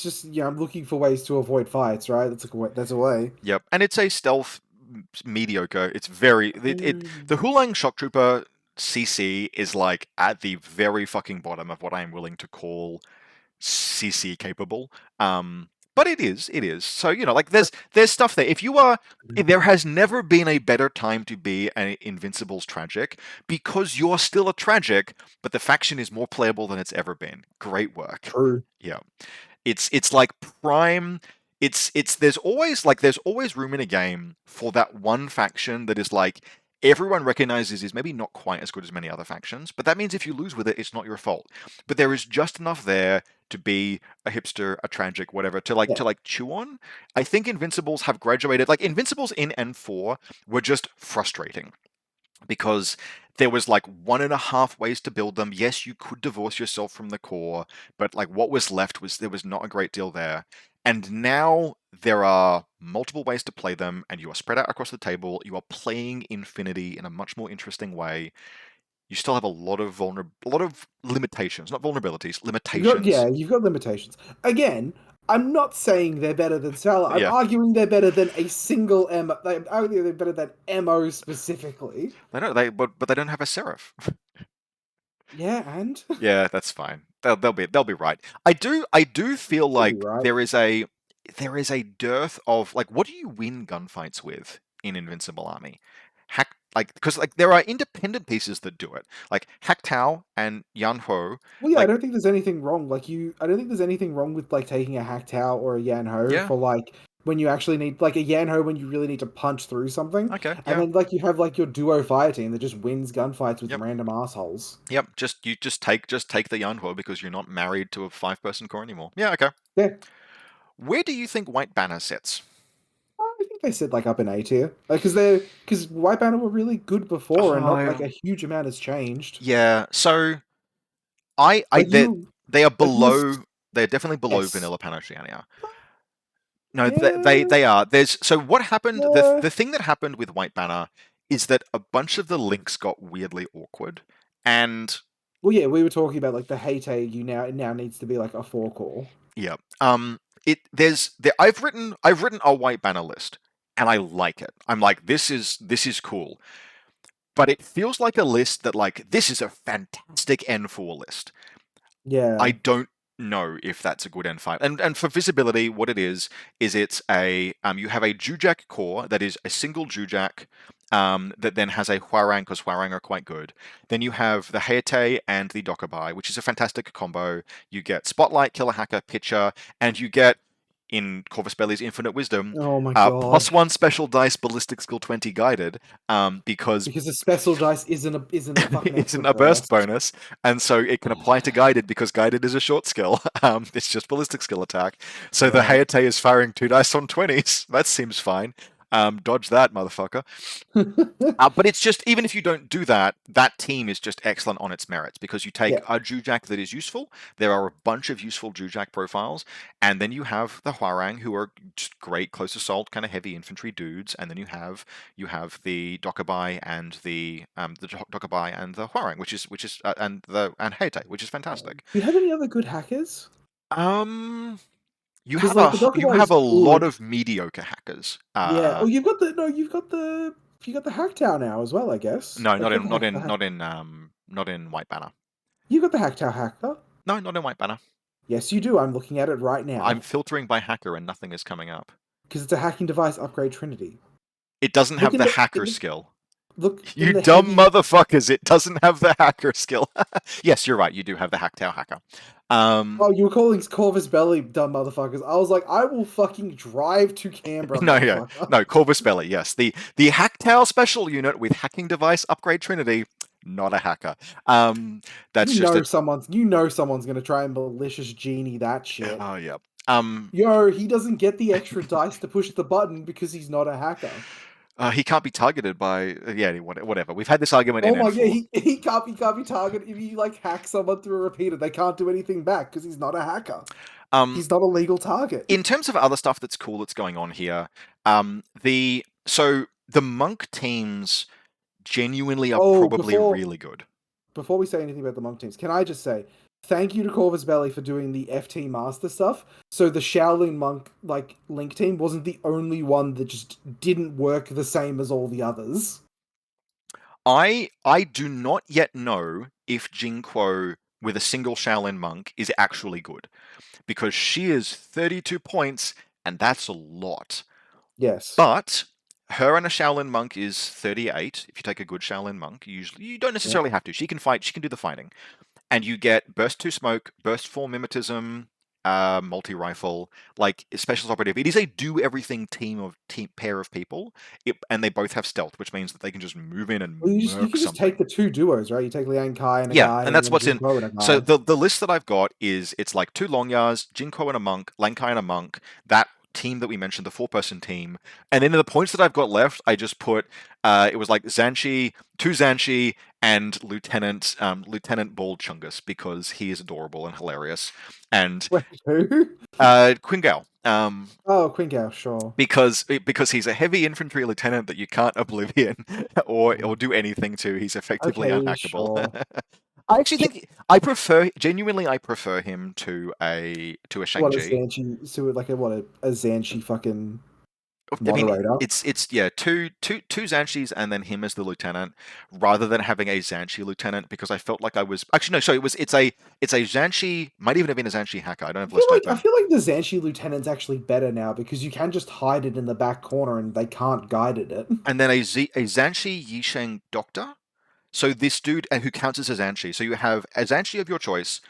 B: just I'm looking for ways to avoid fights, right? That's a way.
A: Yep, and it's a stealth mediocre. It's very
B: Mm.
A: the Hulang Shock Trooper CC is like at the very fucking bottom of what I am willing to call CC capable. But it is. So like there's stuff there. There has never been a better time to be an Invincibles tragic because you're still a tragic, but the faction is more playable than it's ever been. Great work.
B: True.
A: Yeah. It's like prime. There's always room in a game for that one faction that is like everyone recognizes is maybe not quite as good as many other factions, but that means if you lose with it, it's not your fault. But there is just enough there to be a hipster, a tragic, whatever,
B: Yeah.
A: to like chew on. I think Invincibles have graduated. Like Invincibles in N4 were just frustrating because there was like 1.5 ways to build them. Yes, you could divorce yourself from the core, but like what was left was there was not a great deal there. And now there are multiple ways to play them, and you are spread out across the table. You are playing Infinity in a much more interesting way. You still have a lot of limitations, not vulnerabilities, limitations.
B: You've got limitations. Again, I'm not saying they're better than Salah. I'm
A: Yeah,
B: arguing they're better than a single M. I'm arguing they're better than MO specifically.
A: they don't. But they don't have a seraph.
B: Yeah, and
A: Yeah, that's fine. They'll be right. I do feel
B: you'll be
A: like
B: right.
A: there is a dearth of like what do you win gunfights with in Invincible Army? Hack like because like there are independent pieces that do it. Like Hack Tao and Yan Ho,
B: Well, yeah, I
A: like
B: don't think there's anything wrong. I don't think there's anything wrong with like taking a Hack Tao or a Yan Ho
A: yeah,
B: for like when you actually need like a Yan Ho when you really need to punch through something,
A: okay,
B: and
A: yeah.
B: then like you have like your duo fire team that just wins gunfights with
A: Yep.
B: random assholes.
A: Yep. Just take the Yan Ho because you're not married to a 5-person core anymore. Yeah, okay.
B: Yeah,
A: Where do you think White Banner sits?
B: I think they said like up in A tier, like because White Banner were really good before, and not like
A: Oh,
B: a huge amount has changed.
A: yeah. So I
B: Like you,
A: they are
B: like
A: below. They're definitely below
B: yes,
A: Vanilla Panoceania. No, they
B: yeah,
A: are. There's so what happened. The
B: yeah.
A: the thing that happened with White Banner is that a bunch of the links got weirdly awkward, and
B: Well, yeah, we were talking about like the Hate you now it now needs to be like a four core.
A: yeah, I've written a White Banner list, and I like it. I'm like this is cool, but it feels like a list that like this is a fantastic N4 list. I
B: Yeah,
A: don't. know if that's a good N5. And for visibility, what it is it's a you have a Jujak core that is a single Jujak that then has a Hwarang because Hwarang are quite good. Then you have the Hayate and the Dokubai, which is a fantastic combo. You get Spotlight, Killer Hacker, Pitcher, and you get in Corvus Belli's Infinite Wisdom,
B: Oh my god.
A: +1 special dice Ballistic Skill 20 guided, because
B: Because the special dice isn't a fucking
A: it's
B: extra
A: a burst
B: burst.
A: bonus, and so it can apply to guided because guided is a short skill. It's just ballistic skill attack. So the
B: God.
A: Hayate is firing 2 dice on 20s. That seems fine. Dodge that, motherfucker. But it's just, even if you don't do that, that team is just excellent on its merits because you take
B: Yeah.
A: a Jujak that is useful. There are a bunch of useful Jujak profiles, and then you have the Hwarang who are just great close assault, kind of heavy infantry dudes, and then you have the Dokubai and the Dokubai and the Hwarang, which is and Hayate, which is fantastic.
B: Do you have any other good hackers?
A: Um, you
B: Because
A: have
B: like the
A: you
B: Dokubai
A: have
B: is
A: a lot
B: good.
A: of mediocre hackers.
B: Yeah. Oh, you've got the Hacktow now as well, I guess.
A: No,
B: Like
A: not
B: you have
A: in
B: the
A: not
B: Hacktow
A: in
B: hack.
A: not in White Banner.
B: You got the Hacktow hacker.
A: No, not in White Banner.
B: Yes, you do. I'm looking at it right
A: I'm
B: now
A: filtering by hacker and nothing is coming up.
B: because it's a hacking device upgrade Trinity.
A: It doesn't
B: Look
A: have
B: in
A: the
B: the in
A: hacker
B: the
A: skill.
B: look in
A: You
B: the
A: dumb
B: heavy.
A: motherfuckers, it doesn't have the hacker skill. Yes, you're right, you do have the Hacktail hacker.
B: Oh, you were calling Corvus Belly dumb motherfuckers. I was like, I will fucking drive to Canberra,
A: No, yeah,
B: motherfucker.
A: no, Corvus Belly, yes. The Hacktail special unit with hacking device upgrade Trinity, not a hacker. That's just a
B: You know someone's gonna try and malicious genie that shit.
A: oh yeah. Um
B: Yo, he doesn't get the extra dice to push the button because he's not a hacker.
A: he can't be targeted by yeah, whatever. We've had this argument in
B: Oh my god,
A: N4.
B: he can't be targeted if you like hack someone through a repeater. They can't do anything back because he's not a hacker.
A: Um
B: He's not a legal target.
A: in terms of other stuff that's cool that's going on here, the monk teams genuinely are
B: Oh,
A: probably
B: before
A: really good.
B: before we say anything about the monk teams, can I just say thank you to Corvus Belly for doing the FT master stuff. So the Shaolin monk like link team wasn't the only one that just didn't work the same as all the others.
A: I do not yet know if Jing with a single Shaolin monk is actually good because she is 32 points and that's a lot.
B: Yes.
A: But her and a Shaolin monk is 38. If you take a good Shaolin monk, you don't
B: Yeah.
A: necessarily have to. She can fight. She can do the fighting. And you get burst 2 smoke, burst 4 mimetism, multi rifle, like specialist operative. It is a do everything team pair of people, and they both have stealth, which means that they can just move in
B: Well,
A: and
B: you
A: murk
B: can just take
A: something.
B: the two duos, right? You take Liang Kai and a
A: Yeah,
B: guy,
A: and
B: and
A: that's
B: then
A: what's in.
B: Jinko and a
A: So
B: guy.
A: the list that I've got is it's like 2 Longyars, Jinko and a monk, Lankai and a monk, that team that we mentioned, the 4-person team, and then in the points that I've got left, I just put it was like Zanshi, 2 Zanshi, and Lieutenant Bald Chungus because he is adorable and hilarious, and
B: Wait, who?
A: Quingale.
B: Oh, Quinkau, sure.
A: Because he's a heavy infantry lieutenant that you can't oblivion or do anything to. He's effectively
B: Okay,
A: unhackable.
B: sure.
A: I actually think genuinely I prefer him to a
B: What a
A: Shang-Chi.
B: Zanchi, so like a Zanchi fucking
A: I mean,
B: moderator.
A: it's yeah, two Zanshis and then him as the lieutenant, rather than having a Zanshi lieutenant because I felt like I was actually no, sorry, it's a Zanshi, might even have been a Zanshi hacker. I don't
B: I
A: have the
B: feel
A: list
B: like I
A: open.
B: feel like the Zanchi lieutenant's actually better now because you can just hide it in the back corner and they can't guide it.
A: And then a Zanshi Yisheng Doctor. So this dude who counts as a Zanshi. So you have a Zanshi of your choice,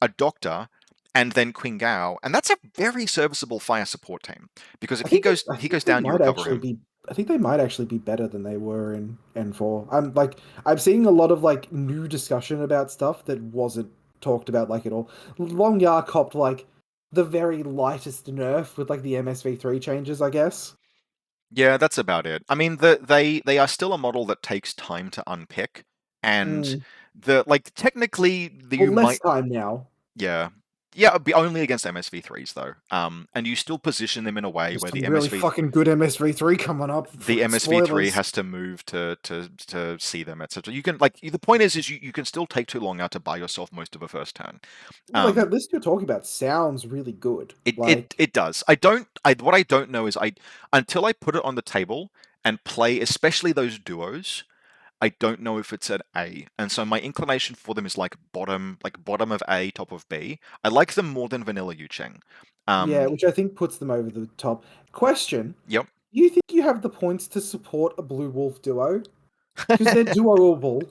A: a Doctor, and then Qingao, and that's a very serviceable fire support team because if
B: I
A: he
B: think
A: goes
B: I
A: he
B: think
A: goes
B: they
A: down, you
B: might
A: recover
B: actually
A: him.
B: be. I think they might actually be better than they were in N4. I'm seeing a lot of like new discussion about stuff that wasn't talked about like at all. Long Yar copped like the very lightest nerf with like the MSV3 changes, I guess.
A: Yeah, that's about it. I mean, they are still a model that takes time to unpick, and
B: Mm.
A: technically
B: Well,
A: you
B: less
A: might
B: time now.
A: yeah. Yeah, it'd be only against MSV3s though. And you still position them in a way
B: There's
A: where
B: some really
A: MSV
B: fucking good MSV3 coming up.
A: the
B: Fucking
A: MSV3
B: spoilers.
A: has to move to see them, etc. You can like the point is you can still take too long out to buy yourself most of a first turn.
B: Like
A: Um,
B: that list you're talking about sounds really good.
A: it it
B: Like
A: it does. What I don't know is I until I put it on the table and play, especially those duos. I don't know if it's at A, and so my inclination for them is like bottom of A, top of B. I like them more than Vanilla Yucheng.
B: Yeah,
A: Um,
B: which I think puts them over the top. Question:
A: yep.
B: Do you think you have the points to support a Blue Wolf duo? Because they're duoable.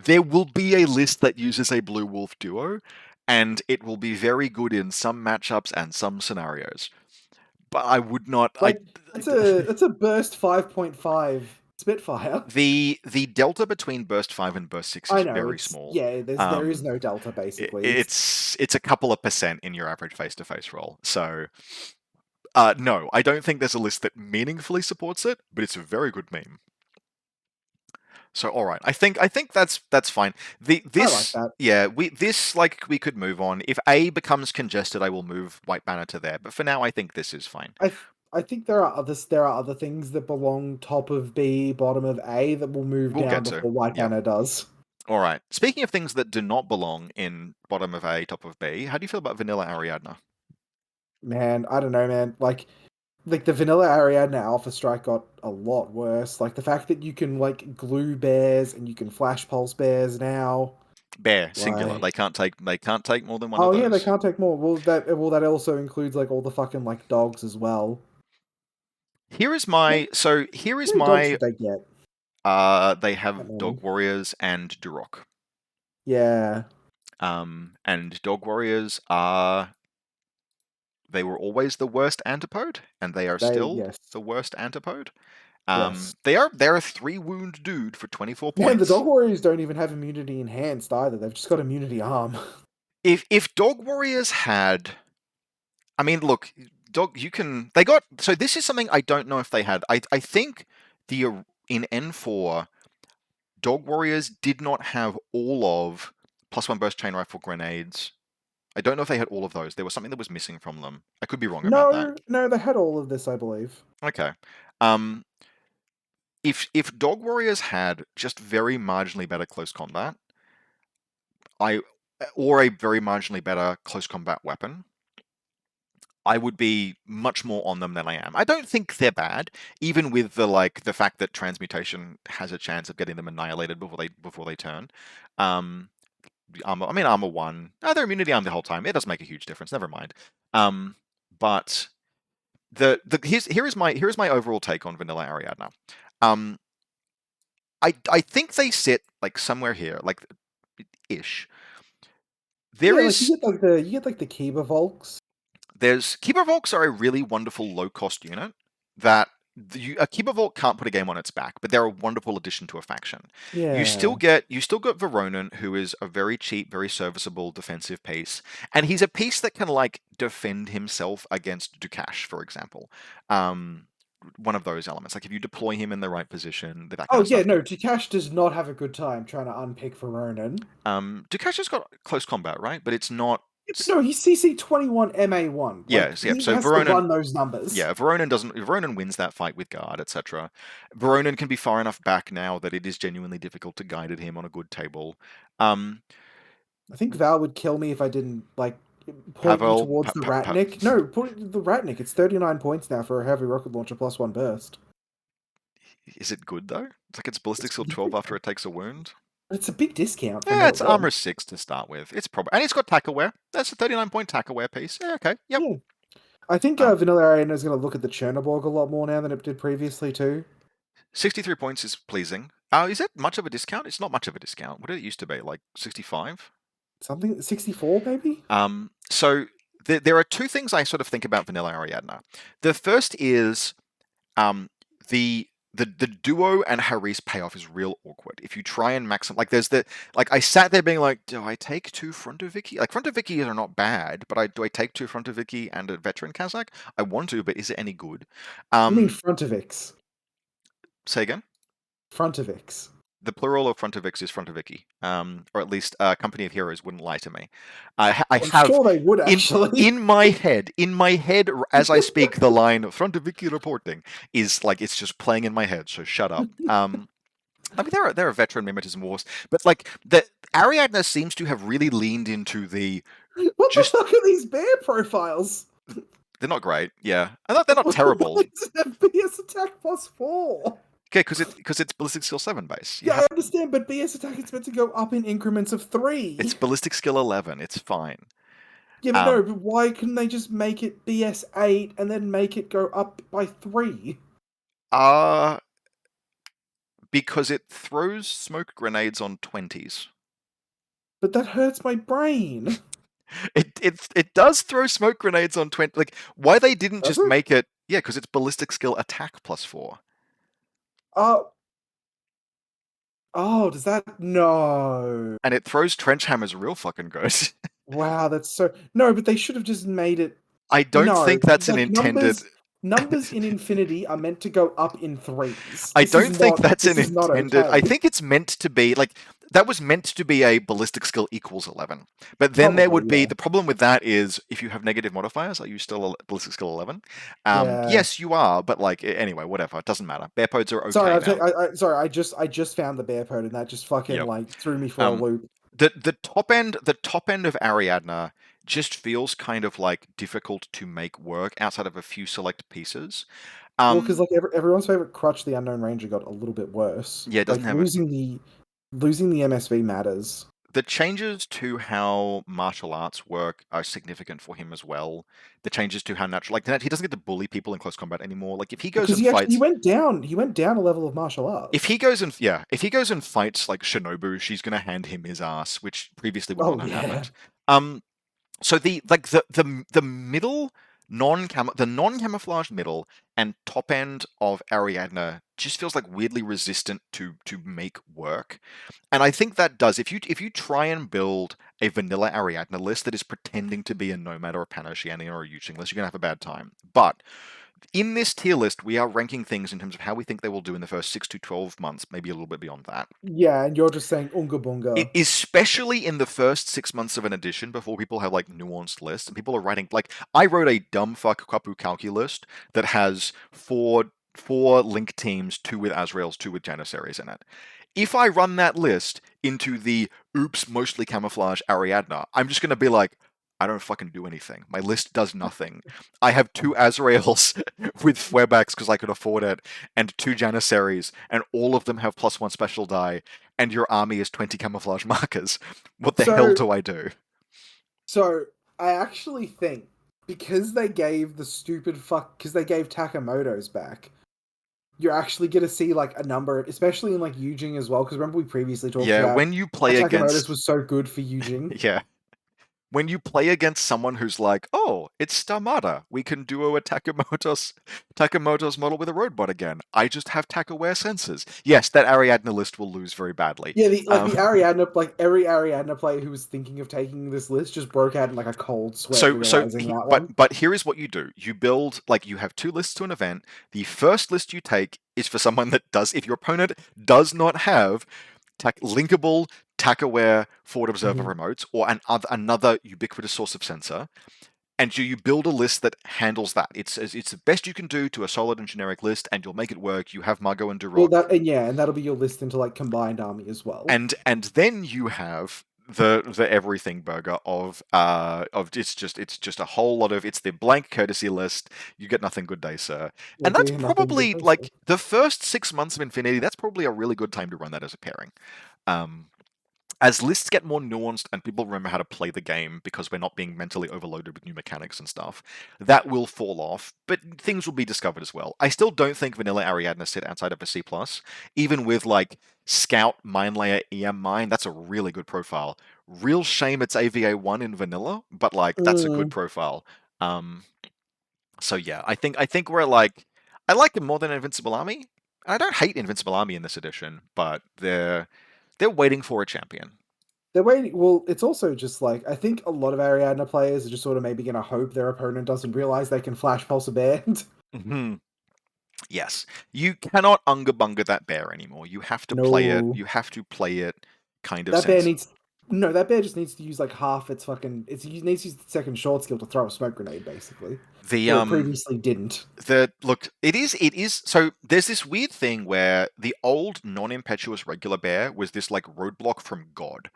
A: There will be a list that uses a Blue Wolf duo, and it will be very good in some matchups and some scenarios. But I would not.
B: Like that's a burst 5.5 Spitfire.
A: The delta between burst 5 and burst 6
B: I
A: is
B: know
A: very
B: it's
A: small.
B: yeah. There is no delta basically.
A: It's a couple of percent in your average face-to-face roll. So no, I don't think there's a list that meaningfully supports it, but it's a very good meme. So all right, I think that's fine.
B: I like
A: This
B: that.
A: yeah, we could move on. If A becomes congested, I will move White Banner to there. But for now, I think this is fine.
B: I think there are other things that belong top of B, bottom of A that will move
A: We'll
B: down
A: get to.
B: before White
A: Yep.
B: Banner does.
A: All right. Speaking of things that do not belong in bottom of A, top of B, how do you feel about Vanilla Ariadna?
B: Man, I don't know, man. Like the vanilla Ariadna Alpha Strike got a lot worse. Like the fact that you can like glue bears and you can flash pulse bears now.
A: Bear, singular.
B: Like
A: They can't take more than one of
B: oh yeah, they
A: those.
B: can't take more. Well that also includes like all the fucking like dogs as well.
A: Here is
B: How
A: my so here is
B: many dogs
A: my
B: did they get?
A: they
B: That
A: have
B: many.
A: Dog Warriors and Durok.
B: Yeah.
A: And Dog Warriors are they were always the worst antipode, and they are
B: They
A: still
B: yes.
A: the worst antipode.
B: Yes.
A: They're a 3 wound dude for 24
B: Man, the
A: points.
B: dog warriors don't even have immunity enhanced either. They've just got immunity arm.
A: If Dog Warriors had I mean, look, dog. You can. They got. So this is something I don't know if they had. I think in N4, Dog Warriors did not have all of +1 burst chain rifle grenades. I don't know if they had all of those. There was something that was missing from them. I could be wrong about that.
B: No, they had all of this, I believe.
A: Okay. Um, if Dog Warriors had just very marginally better close combat, I or a very marginally better close combat weapon, I would be much more on them than I am. I don't think they're bad, even with the fact that transmutation has a chance of getting them annihilated before they turn. Um, armor 1. They're immunity armed the whole time. It does make a huge difference. Never mind. But here is my overall take on Vanilla Ariadna. Um, I think they sit like somewhere here, like ish. There
B: Yeah, like
A: is
B: you get like the Kiba Volks.
A: There's Keeper Volks are a really wonderful low cost unit that a Keeper Volk can't put a game on its back, but they're a wonderful addition to a faction.
B: Yeah.
A: You still got Veronin, who is a very cheap, very serviceable defensive piece, and he's a piece that can like defend himself against Dukash, for example. One of those elements, like if you deploy him in the right position, that kind
B: Oh
A: of
B: yeah,
A: stuff.
B: no, Takash does not have a good time trying to unpick for Ronin.
A: Dukash has got close combat, right? But it's not.
B: Yeah, but no, he's CC 21 MA1. Like
A: Yes, yep.
B: he
A: So
B: has to
A: Veronin,
B: run those numbers.
A: yeah, Veronin wins that fight with guard, etc. Veronin can be far enough back now that it is genuinely difficult to guide at him on a good table. Um,
B: I think Val would kill me if I didn't like point you
A: Pavel,
B: towards the Ratnik. No, point the Ratnik. It's 39 points now for a heavy rocket launcher +1 burst.
A: is it good though? It's like it's ballistic skill 12 after it takes a wound.
B: It's a big discount from
A: Yeah,
B: what it
A: it's
B: was.
A: armor 6 to start with. It's probably and it's got tack aware. That's a 39-point tack aware piece. Yeah, okay, yep.
B: Yeah. I think
A: Um,
B: Vanilla Arena is going to look at the Chernobyl a lot more now than it did previously too.
A: 63 points is pleasing. Is that much of a discount? It's not much of a discount. What did it used to be? Like 65?
B: Something 64 maybe.
A: So there are two things I sort of think about Vanilla Ariadna. The first is the duo and Haris payoff is real awkward. If you try and maximize, I sat there being like, do I take 2 Frontoviki? Like Frontoviki are not bad, but do I take 2 Frontoviki and a veteran Kazakh? I want to, but is it any good?
B: You mean
A: Um,
B: Frontovix?
A: Say again.
B: Frontovix.
A: The plural of Frontovix is Frontoviki, or at least Company of Heroes wouldn't lie to me. I
B: I'm
A: have
B: sure they would actually.
A: in my head as I speak, the line "Frontoviki reporting" is like it's just playing in my head. So shut up. I mean, there are veteran mimetism wars, but like the Ariadna seems to have really leaned into the
B: What the
A: just
B: fuck are these bear profiles?
A: they're not great, yeah, and they're not terrible.
B: It's an FPS attack +4.
A: Okay, because it's ballistic skill 7 base. You
B: Yeah, I
A: have
B: understand, but BS attack is meant to go up in increments of
A: it's
B: 3.
A: ballistic skill 11. It's fine.
B: Yeah, but no,
A: Um,
B: but why couldn't they just make it BS 8 and then make it go up by 3?
A: uh because it throws smoke grenades on 20s.
B: But that hurts my brain.
A: It does throw smoke grenades on 20. Like, why they didn't
B: Does
A: just
B: it?
A: make it? Yeah, because it's ballistic skill attack +4,
B: Oh, oh, does that? No.
A: and it throws trench hammers real fucking good.
B: Wow, that's so. No, but they should have just made it.
A: I don't
B: No,
A: think that's an
B: like
A: intended.
B: numbers in Infinity are meant to go up in threes.
A: I
B: This is
A: don't think
B: not.
A: that's an
B: This is not
A: intended. I
B: okay.
A: think it's meant to be like that was meant to be a ballistic skill equals 11. But then there
B: Probably,
A: would be
B: yeah,
A: the problem with that is if you have negative modifiers, are you still a ballistic skill 11?
B: yeah.
A: Yes, you are, but like anyway, whatever. It doesn't matter. Bear pods are
B: Sorry,
A: okay now.
B: sorry. I just found the bear code, and that just fucking
A: Yep.
B: like threw me for a
A: Um,
B: loop.
A: the top end of Ariadna just feels kind of like difficult to make work outside of a few select pieces.
B: Well, because
A: Um,
B: like everyone's favorite crutch, the Unknown Ranger, got a little bit worse.
A: yeah, it doesn't
B: Like
A: have it.
B: losing the MSV matters.
A: The changes to how martial arts work are significant for him as well. The changes to how natural, like he doesn't get to bully people in close combat anymore. Like if he goes
B: Because
A: and
B: he
A: fights,
B: went down. He went down a level of martial
A: if
B: arts.
A: he goes and yeah, if he goes and fights like Shinobu, she's gonna hand him his ass, which previously would not
B: Oh
A: have
B: yeah.
A: happened. Um, So the middle the non-camouflaged middle and top end of Ariadna just feels like weirdly resistant to make work. And I think that does if you try and build a vanilla Ariadna list that is pretending to be a Nomad or a PanOceania or a Yuching list, you're gonna have a bad time. But in this tier list, we are ranking things in terms of how we think they will do in the first 6 to 12 months, maybe a little bit beyond that.
B: Yeah, and you're just saying unga bunga.
A: Especially in the first 6 months of an edition before people have like nuanced lists and people are writing like I wrote a dumb fuck kapu calcu list that has four link teams, two with Azraels, two with Janissaries in it. If I run that list into the oops mostly camouflage Ariadna, I'm just gonna be like, I don't fucking do anything. My list does nothing. I have two Azraels with Fwebacks because I could afford it, and two Janissaries, and all of them have +1 special die, and your army is 20 camouflage markers. What the hell
B: So
A: do I do?
B: so I actually think because they gave the stupid fuck because they gave Takamoto's back, you're actually gonna see like a number, especially in like Yujing as well. Because remember we previously talked
A: Yeah,
B: about
A: when you
B: how
A: play
B: Takamoto's
A: against
B: was so good for Yujing.
A: yeah, when you play against someone who's like, oh, it's Stamata, we can duo a Takamoto's model with a robot again. I just have Taka-aware sensors. Yes, that Ariadna list will lose very badly.
B: Yeah, the Ariadna, like every Ariadna player who was thinking of taking this list just broke out in like a cold sweat realizing that one.
A: But here is what you do. You build like you have two lists to an event. The first list you take is for someone that does if your opponent does not have linkable TAC-aware forward observer
B: Mhm.
A: remotes or another ubiquitous source of sensor, and you build a list that handles that. It's the best you can do to a solid and generic list, and you'll make it work. You have Margot and
B: Well,
A: Durok,
B: and that'll be your list into like combined army as well.
A: and then you have the everything burger of it's just a whole lot of it's the blank courtesy list. You get nothing, good day, sir.
B: Yeah,
A: And that's
B: get nothing good
A: probably
B: day, sir.
A: like the first 6 months of Infinity. That's probably a really good time to run that as a pairing. Um, as lists get more nuanced and people remember how to play the game because we're not being mentally overloaded with new mechanics and stuff, that will fall off, but things will be discovered as well. I still don't think Vanilla Ariadna sit outside of a C+, even with like Scout, Mine Layer, EM Mine, that's a really good profile. Real shame it's AVA 1 in Vanilla, but like that's a good
B: Mm.
A: profile. Um, so yeah, I think we're like I like it more than Invincible Army. I don't hate Invincible Army in this edition, but they're waiting for a champion.
B: They're waiting. Well, it's also just like I think a lot of Ariadna players are just sort of maybe going to hope their opponent doesn't realize they can flash pulse a band.
A: Mhm. Yes, you cannot unga bunga that bear anymore. You have to play it.
B: No,
A: You have to play it kind of
B: that bear
A: sense.
B: needs. No, that bear just needs to use like half its fucking. It needs to use the second short skill to throw a smoke grenade, basically,
A: The
B: where it previously didn't.
A: look, it is so there's this weird thing where the old non-impetuous regular bear was this like roadblock from God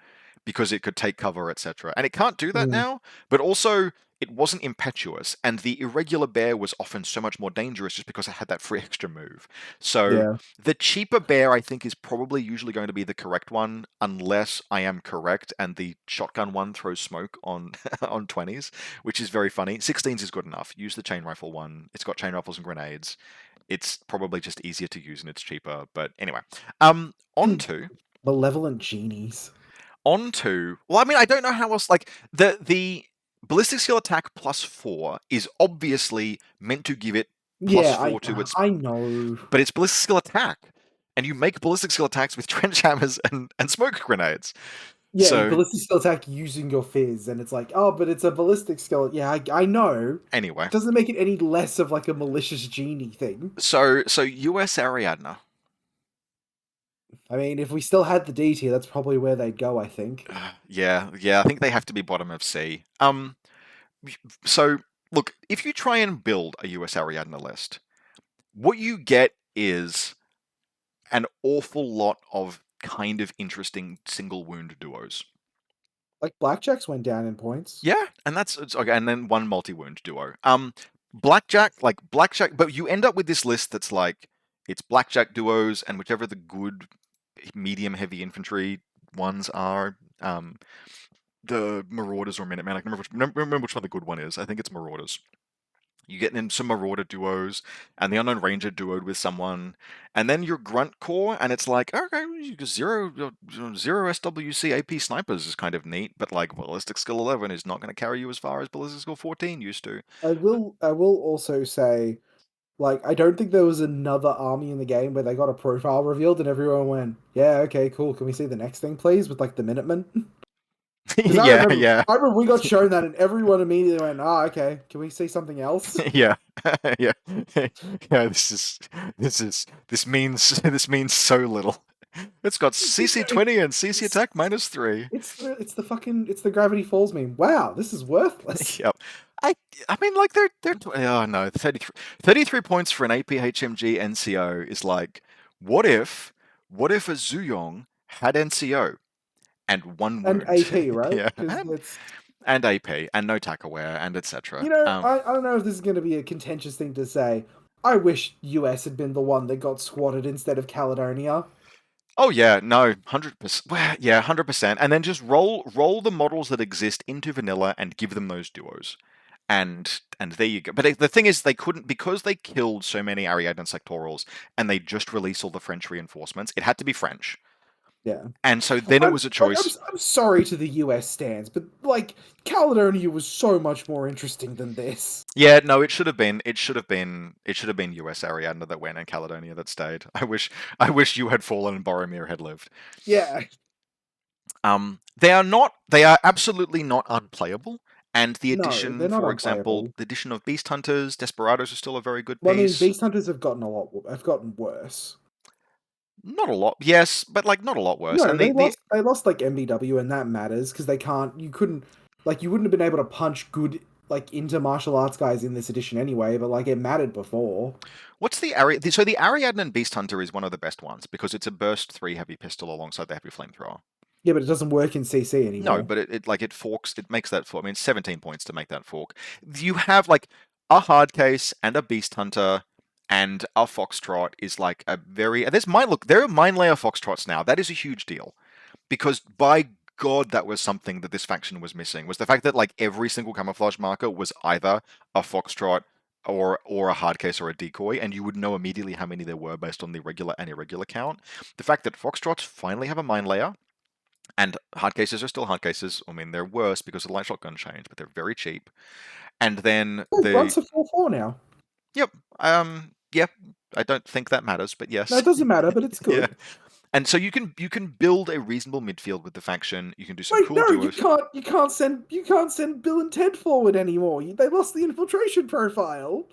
A: because it could take cover, etc. And it can't do that
B: Mm.
A: now, but also it wasn't impetuous, and the irregular bear was often so much more dangerous just because it had that free extra move. So
B: Yeah.
A: the cheaper bear, I think, is probably usually going to be the correct one, unless I am correct, and the shotgun one throws smoke on on 20s, which is very funny. 16s is good enough. Use the chain rifle one. It's got chain rifles and grenades. It's probably just easier to use and it's cheaper. But anyway, on to
B: Malevolent genies.
A: well, I mean, I don't know how else. Like the ballistic skill attack +4 is obviously meant to give it
B: Yeah,
A: +4 to its,
B: I know.
A: but it's ballistic skill attack, and you make ballistic skill attacks with trench hammers and smoke grenades.
B: Yeah,
A: So
B: ballistic skill attack using your fizz, and it's like, oh, but it's a ballistic skill. Yeah, I know.
A: anyway,
B: Doesn't make it any less of like a malicious genie thing.
A: so US Ariadna.
B: I mean, if we still had the D tier, that's probably where they'd go, I think.
A: Yeah, I think they have to be bottom of C. So look, if you try and build a US Ariadna list, what you get is an awful lot of kind of interesting single wound duos.
B: Like Blackjacks went down in points.
A: Yeah, and it's okay, and then one multi-wound duo. Blackjack, but you end up with this list that's like it's blackjack duos and whichever the good medium heavy infantry ones are. The Marauders or Minutemen. I can remember which one the good one is. I think it's Marauders. You get in some Marauder duos, and the Unknown Ranger duoed with someone, and then your Grunt Corps, and it's like, okay, zero SWC AP snipers is kind of neat, but like Ballistic Skill 11 is not going to carry you as far as Ballistic Skill 14 used to.
B: I will also say, like, I don't think there was another army in the game where they got a profile revealed and everyone went, yeah, okay, cool. Can we see the next thing, please? With like the Minutemen. Because
A: Yeah, yeah,
B: I remember we got shown that and everyone immediately went, ah, okay, can we see something else?
A: yeah, yeah, yeah. This means so little. It's got CC 20 and CC
B: It's,
A: attack -3.
B: it's the Gravity Falls meme. Wow, this is worthless.
A: Yep. I I mean, like oh no, 33 points for an AP HMG NCO is like, what if a Zuyong had NCO and one
B: And
A: wound?
B: AP, right?
A: Yeah,
B: Because it's,
A: and AP and no tack aware and etc.
B: I don't know if this is going to be a contentious thing to say. I wish US had been the one that got squatted instead of Caledonia.
A: Oh yeah, no, 100%. Well, yeah, 100%. And then just roll the models that exist into vanilla and give them those duos. And there you go. But the thing is, they couldn't because they killed so many Ariadne sectorals, and they just released all the French reinforcements. It had to be French,
B: Yeah.
A: and so then it was a choice.
B: I'm sorry to the US stands, but like Caledonia was so much more interesting than this.
A: Yeah, no, it should have been. It should have been. It should have been US Ariadne that went and Caledonia that stayed. I wish you had fallen and Boromir had lived.
B: Yeah.
A: They are not. They are absolutely not unplayable. And the
B: No,
A: addition,
B: they're not
A: for example,
B: unplayable.
A: the addition of Beast Hunters, Desperados are still a very good
B: Well, I mean,
A: piece.
B: Beast Hunters have gotten worse.
A: Not a lot, yes, but like not a lot worse.
B: No,
A: And the
B: they lost like MBW, and that matters because you couldn't, like, you wouldn't have been able to punch good like into martial arts guys in this edition anyway, but like it mattered before.
A: what's the so the Ariadne and Beast Hunter is one of the best ones because it's a burst 3 heavy pistol alongside the heavy flamethrower.
B: Yeah, but it doesn't work in CC
A: No,
B: anymore.
A: but it forks. It makes that fork. I mean, 17 points to make that fork. You have like a hard case and a Beast Hunter and a Foxtrot is like a very. There are mine layer Foxtrots now. That is a huge deal because by God, that was something that this faction was missing. Was the fact that like every single camouflage marker was either a Foxtrot or a hard case or a decoy, and you would know immediately how many there were based on the regular and irregular count. The fact that Foxtrots finally have a mine layer. And hard cases are still hard cases. I mean, they're worse because of the light shotgun change, but they're very cheap. And then
B: Oh, Grunt's a 4/4 now.
A: yep, yep. I don't think that matters, but
B: No,
A: yes,
B: it doesn't matter, but it's
A: yeah.
B: good.
A: And so you can build a reasonable midfield with the faction. You can do some
B: Wait,
A: cool
B: no,
A: duos.
B: you can't send Bill and Ted forward anymore. They lost the infiltration profile.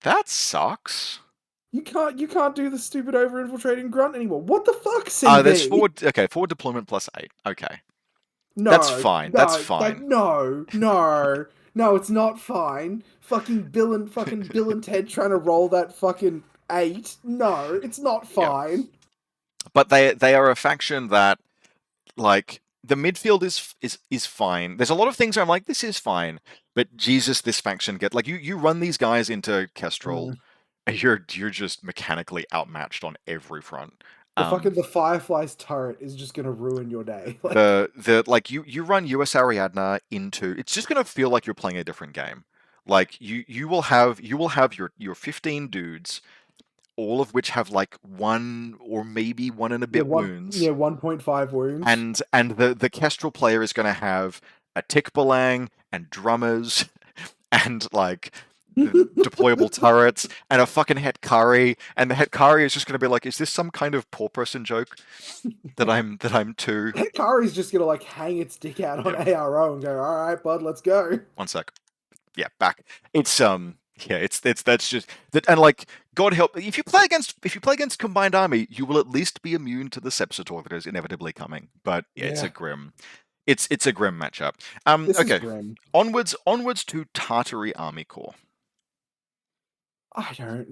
A: That sucks.
B: You can't do the stupid over infiltrating grunt anymore. What the fuck,
A: There's
B: CV?
A: forward deployment +8. Okay, that's
B: No,
A: fine. That's
B: no, like
A: fine.
B: no, it's not fine. Fucking Bill and Ted trying to roll that fucking 8. No, it's not
A: Yeah,
B: fine.
A: but they are a faction that like the midfield is fine. There's a lot of things where I'm like, this is fine, but Jesus, this faction get like you run these guys into Kestrel,
B: Mm.
A: and you're just mechanically outmatched on every front.
B: The Firefly's turret is just gonna ruin your day. Like,
A: The like you run US Ariadna into it's just gonna feel like you're playing a different game. Like you will have your 15 dudes, all of which have like one or maybe one and a
B: yeah,
A: bit wounds,
B: 1.5 wounds.
A: and the Kestrel player is gonna have a tick belang and drummers and like the deployable turrets and a fucking Hetkari, and the Hetkari is just gonna be like, is this some kind of poor person joke that I'm too?
B: Kari's just gonna like hang its dick out on
A: Yeah,
B: ARO and go, all right, bud, let's go.
A: one sec. Yeah, back. It's yeah, it's that's just that, and like God help if you play against combined army, you will at least be immune to the Sepsitor that is inevitably coming. But yeah,
B: Yeah,
A: it's a grim matchup.
B: this is
A: Okay,
B: grim.
A: onwards to Tartary Army Corps.
B: I don't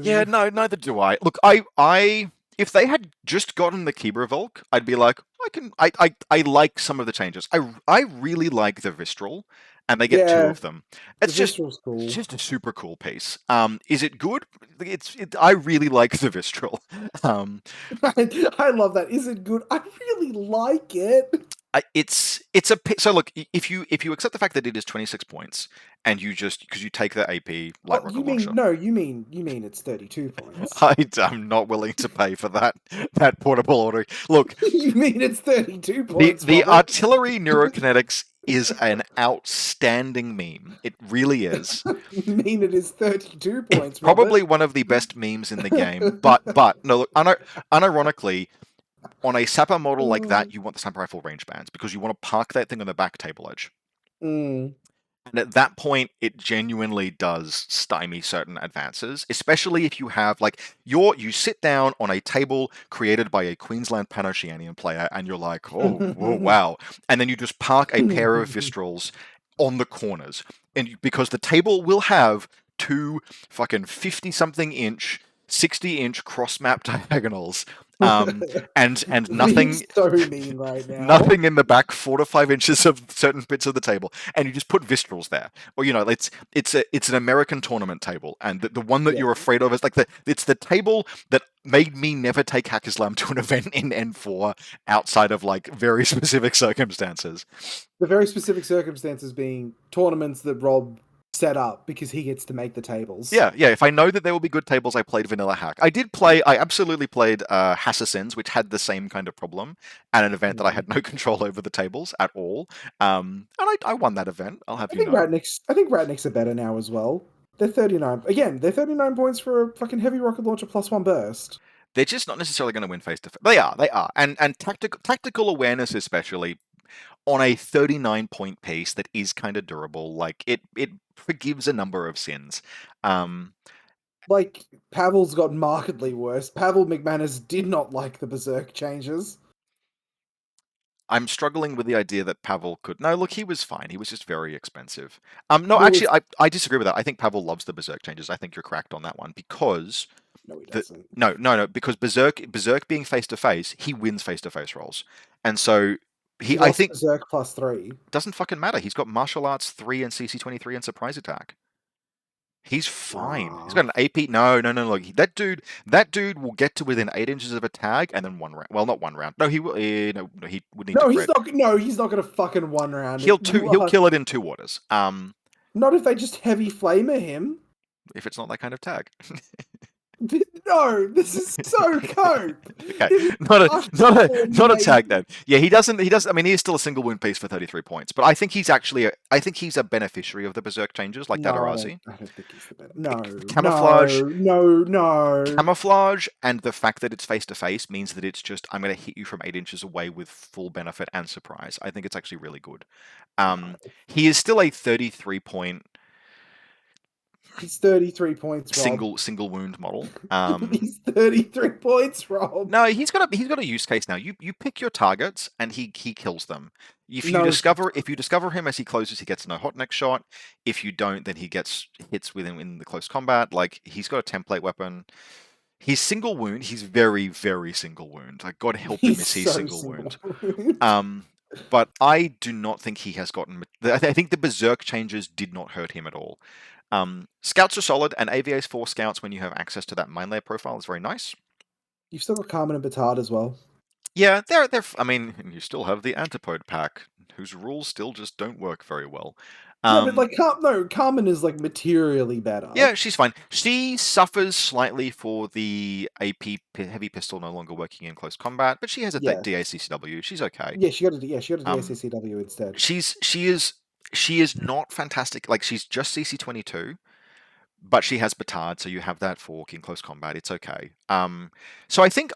A: Yeah,
B: know.
A: no, neither do I. Look, I if they had just gotten the Kibra Volk, I'd be like, I like some of the changes. I really like the Vistral, and they get two
B: Yeah,
A: of them.
B: the Vistral's
A: It's
B: cool.
A: just a super cool piece. Is it good? I really like the Vistral. Um,
B: I love that. Is it good? I really like it.
A: so look, if you accept the fact that it is 26 points, and you just because you take the AP light
B: Oh,
A: rocket launcher.
B: you mean it's 32 points.
A: I'm not willing to pay for that portable ordering. Look,
B: You mean it's 32
A: the
B: points,
A: the
B: Robert?
A: artillery neurokinetics is an outstanding meme. It really is.
B: You mean it is 32
A: It's
B: points, Robert?
A: probably one of the best memes in the game. But no, look, unironically, on a sapper model like that, you want the sniper rifle range bands because you want to park that thing on the back table edge.
B: Mm.
A: And at that point, it genuinely does stymie certain advances, especially if you have like you sit down on a table created by a Queensland PanOceanian player, and you're like, oh, whoa, wow, and then you just park a pair of Vistrals on the corners, and because the table will have two fucking 50-something-inch, 60-inch cross-map diagonals, um, and
B: You're being
A: nothing
B: so mean right now.
A: nothing in the back 4 to 5 inches of certain bits of the table, and you just put Vistrals there, or it's an American tournament table, and the one that
B: Yeah.
A: you're afraid of is like it's the table that made me never take Haqqislam to an event in N4 outside of like very specific circumstances.
B: The very specific circumstances being tournaments that Rob set up because he gets to make the tables.
A: Yeah, yeah. If I know that there will be good tables, I played Vanilla Hack. I absolutely played Hassasins, which had the same kind of problem, at an event that I
B: Mm.
A: had no control over the tables at all. And I won that event. I'll have you know.
B: I think Ratniks are better now as well. They're 39. Again, they're 39 points for a fucking heavy rocket launcher +1 burst.
A: They're just not necessarily going to win face to face. They are, and tactical awareness, especially on a 39-point piece that is kind of durable. Like it forgives a number of sins. Um,
B: Like, Pavel's got markedly worse. Pavel McManus did not like the Berserk changes.
A: I'm struggling with the idea that Pavel could. No, look, he was fine. He was just very expensive. No,
B: Well,
A: actually,
B: it's
A: I disagree with that. I think Pavel loves the Berserk changes. I think you're correct on that one because
B: no, he
A: the
B: doesn't.
A: no, because Berserk being face to face, he wins face to face rolls, and so
B: He
A: I
B: lost
A: think
B: Berserk +3.
A: doesn't fucking matter. He's got martial arts 3 and CC 23 and surprise attack. He's fine. He's got
B: Nah.
A: an AP. No, no, no. Look, that dude will get to within 8 inches of a tag and then one round. Well, not one round. No, he will. No, he would need to
B: No,
A: crit.
B: he's not gonna fucking one round it. You
A: He'll
B: are
A: kill it in two waters.
B: not if they just heavy flamer him.
A: If it's not that kind of tag.
B: No, this is so cope.
A: Okay,
B: If you
A: not a
B: ask
A: not a
B: for
A: not a tag
B: maybe-
A: then. Yeah, he doesn't. He does. I mean, he is still a single wound piece for 33 points, but I think he's actually. I think he's a beneficiary of the Berserk changes, like
B: No,
A: Dadarazi.
B: I don't think he's the better. No,
A: Camouflage,
B: no.
A: camouflage, and the fact that it's face to face means that it's just I'm going to hit you from 8 inches away with full benefit and surprise. I think it's actually really good.
B: No.
A: He is still a 33 point
B: He's 33 points, Rob.
A: single wound model.
B: He's 33 points, Rob.
A: No, he's got a use case now. You pick your targets and he kills them.
B: No,
A: If you discover him as he closes, he gets no hot neck shot. If you don't, then he gets hits with him in the close combat. Like he's got a template weapon. He's single wound. He's very, very single wound. Like God help him
B: he's
A: if he's
B: so
A: single
B: single.
A: wound. Um, but I do not think he has gotten. I think the Berserk changes did not hurt him at all. Scouts are solid, and AVA's 4 scouts when you have access to that mine layer profile is very nice.
B: You've still got Carmen and Batard as well.
A: Yeah, they're. I mean, you still have the Antipode pack, whose rules still just don't work very well.
B: Yeah, but
A: Um,
B: like, no, Carmen is like materially better.
A: yeah, she's fine. She suffers slightly for the AP heavy pistol no longer working in close combat, but she has a
B: Yeah,
A: DACCW. She's okay.
B: she got a
A: Um,
B: DACCW instead.
A: she is not fantastic. Like she's just CC 22, but she has Batard, so you have that fork in close combat. It's okay. So I think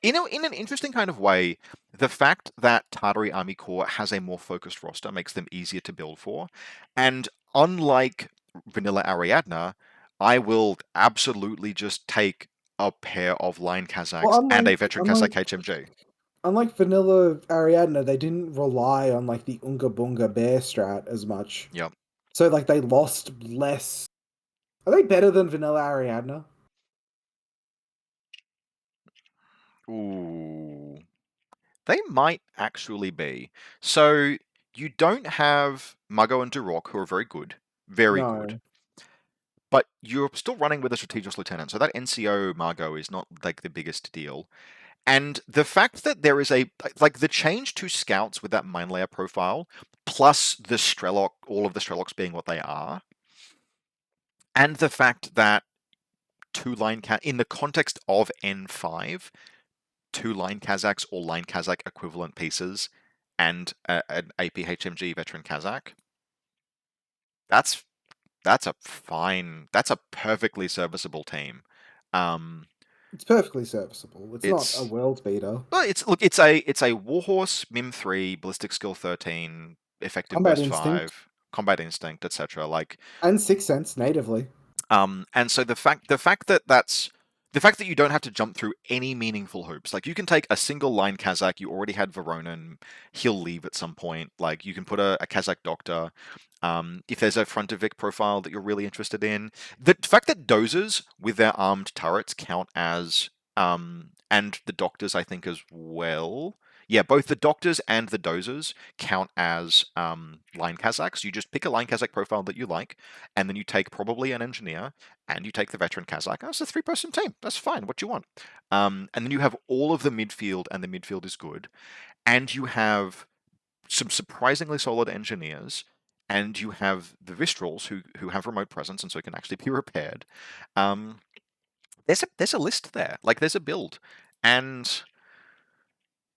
A: in an interesting kind of way, the fact that Tartary Army Corps has a more focused roster makes them easier to build for, and unlike Vanilla Ariadna, I will absolutely just take a pair of line
B: Well,
A: Kazakhs and a veteran Kazakh HMG.
B: unlike Vanilla Ariadna, they didn't rely on like the Unga Bunga bear strat as much.
A: Yep.
B: So like they lost less. Are they better than Vanilla Ariadna?
A: Ooh. They might actually be. So you don't have Muggo and Durok, who are very good. Very good.
B: No.
A: But you're still running with a strategist lieutenant, so that NCO Margot is not like the biggest deal. And the fact that there is the change to scouts with that mine layer profile, plus the Strelok, all of the Streloks being what they are, and the fact that in the context of N5, 2 line Kazakhs or line Kazakh equivalent pieces, and an APHMG veteran Kazakh, that's that's a perfectly serviceable team. Um,
B: It's perfectly serviceable. It's not a
A: it's
B: world beater.
A: Well, it's a Warhorse, Mim 3, Ballistic Skill 13, Effective
B: Combat
A: Burst
B: instinct
A: 5, Combat Instinct, etc. Like,
B: and Sixth Sense natively.
A: and so the fact that you don't have to jump through any meaningful hoops. Like, you can take a single line Kazakh. You already had Veronin. He'll leave at some point. Like, you can put a Kazakh Doctor. If there's a Frontovic profile that you're really interested in, the fact that dozers with their armed turrets count as and the doctors, I think, as well. Yeah, both the doctors and the dozers count as line Kazakhs. You just pick a line Kazakh profile that you like, and then you take probably an engineer, and you take the veteran Kazakh. That's a 3-person team. That's fine. What you want. And then you have all of the midfield, and the midfield is good. And you have some surprisingly solid engineers, and you have the Vistrals who have remote presence and so can actually be repaired. Um, there's a list there. Like, there's a build, and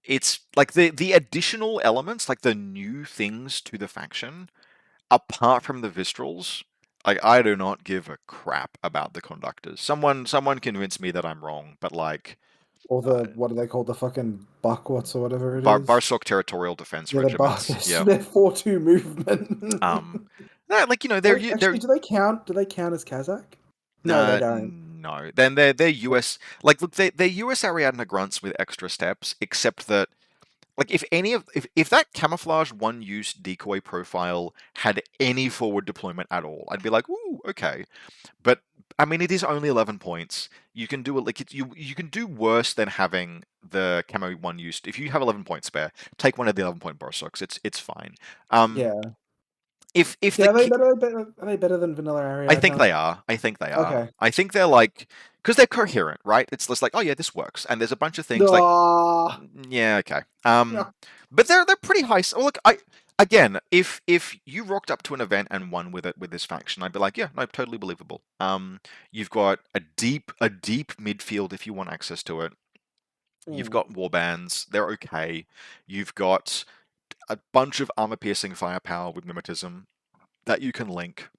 A: it's like the additional elements, like the new things to the faction, apart from the Vistrals. Like, I do not give a crap about the conductors. Someone convince me that I'm wrong, but like,
B: Or
A: uh,
B: the what do they call the fucking buckwats or whatever it is?
A: Barsok Territorial Defense
B: Yeah, the
A: Regiments. Yeah.
B: their 4-2 movement.
A: Um, no, like, they're
B: Actually, do they count? Do they count as Kazakh? No, they don't.
A: no. Then they're US. Like, look, they're US Ariadna grunts with extra steps, except that, like, if that camouflage one use decoy profile had any forward deployment at all, I'd be like, ooh, okay. But I mean, it is only 11 points. You can do it like you can do worse than having the camo one use. If you have 11 points spare, take one of the 11-point Borsocks. It's fine. Um,
B: Yeah.
A: if
B: Yeah,
A: the
B: are they better than Vanilla
A: I think
B: Ariadna?
A: they are. I think they are.
B: Okay.
A: I think they're like, because they're coherent, right? It's just like, oh yeah, this works, and there's a bunch of things like,
B: Ah,
A: yeah, okay.
B: yeah.
A: But they're pretty high. So look, again, if you rocked up to an event and won with it with this faction, I'd be like, yeah, no, totally believable. You've got a deep midfield if you want access to it. You've
B: Mm.
A: got warbands, they're okay. You've got a bunch of armor-piercing firepower with mimetism that you can link.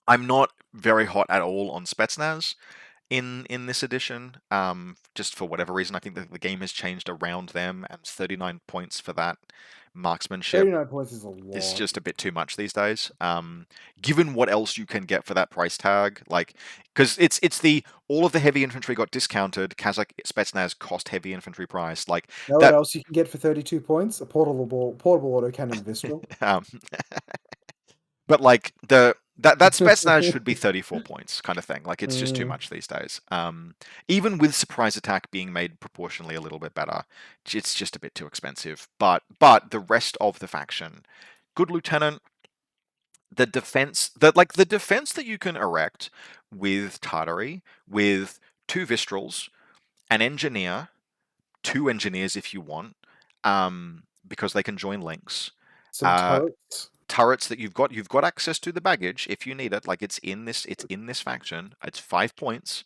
A: I'm not very hot at all on Spetsnaz in this edition. Just for whatever reason, I think that the game has changed around them, and 39 points for that marksmanship
B: 39 points is a
A: is
B: lot.
A: just a bit too much these days. Given what else you can get for that price tag, like, because it's the all of the heavy infantry got discounted. Kazakh Spetsnaz cost heavy infantry price, like
B: Know what
A: that.
B: else you can get for 32 points? A portable autocannon Vistral.
A: Um, but like that Spetsnaz should be 34 points, kind of thing. Like it's just too
B: Mm,
A: much these days. Even with surprise attack being made proportionally a little bit better, it's just a bit too expensive. But the rest of the faction, good lieutenant, the defense that like the defense that you can erect with Tartary, with two Vistrals, an engineer, two engineers if you want, because they can join links.
B: some
A: Uh,
B: turrets.
A: Turrets that you've got access to the baggage if you need it. Like it's in this faction. It's 5 points.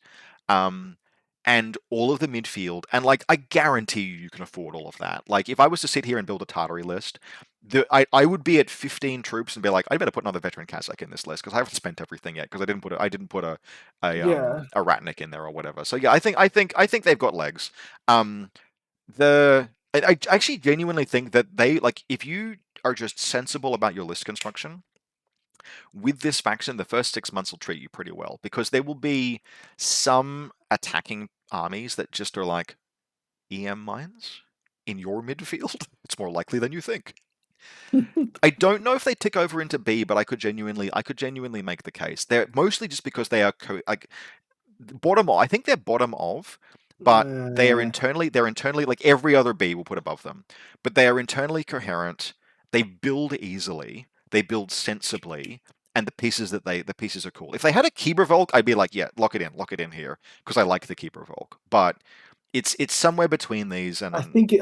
A: Um, and all of the midfield, and like I guarantee you can afford all of that. Like if I was to sit here and build a Tartary list, I would be at 15 troops and be like, I better put another veteran Kazakh in this list because I haven't spent everything yet because I didn't put a Ratnik in there or whatever. So yeah, I think they've got legs. I actually genuinely think that they like if you are just sensible about your list construction with this faction, the first 6 months will treat you pretty well because there will be some attacking armies that just are like EM mines in your midfield. It's more likely than you think. I don't know if they tick over into B, but I could genuinely make the case. They're mostly just because they are like bottom. I think they're bottom of, but
B: Uh,
A: they're internally like every other B will put above them, but they are internally coherent. They build easily. They build sensibly. And the pieces are cool. If they had a Keeper Volk, I'd be like, yeah, lock it in here, because I like the Keeper Volk. But it's somewhere between these, and
B: I think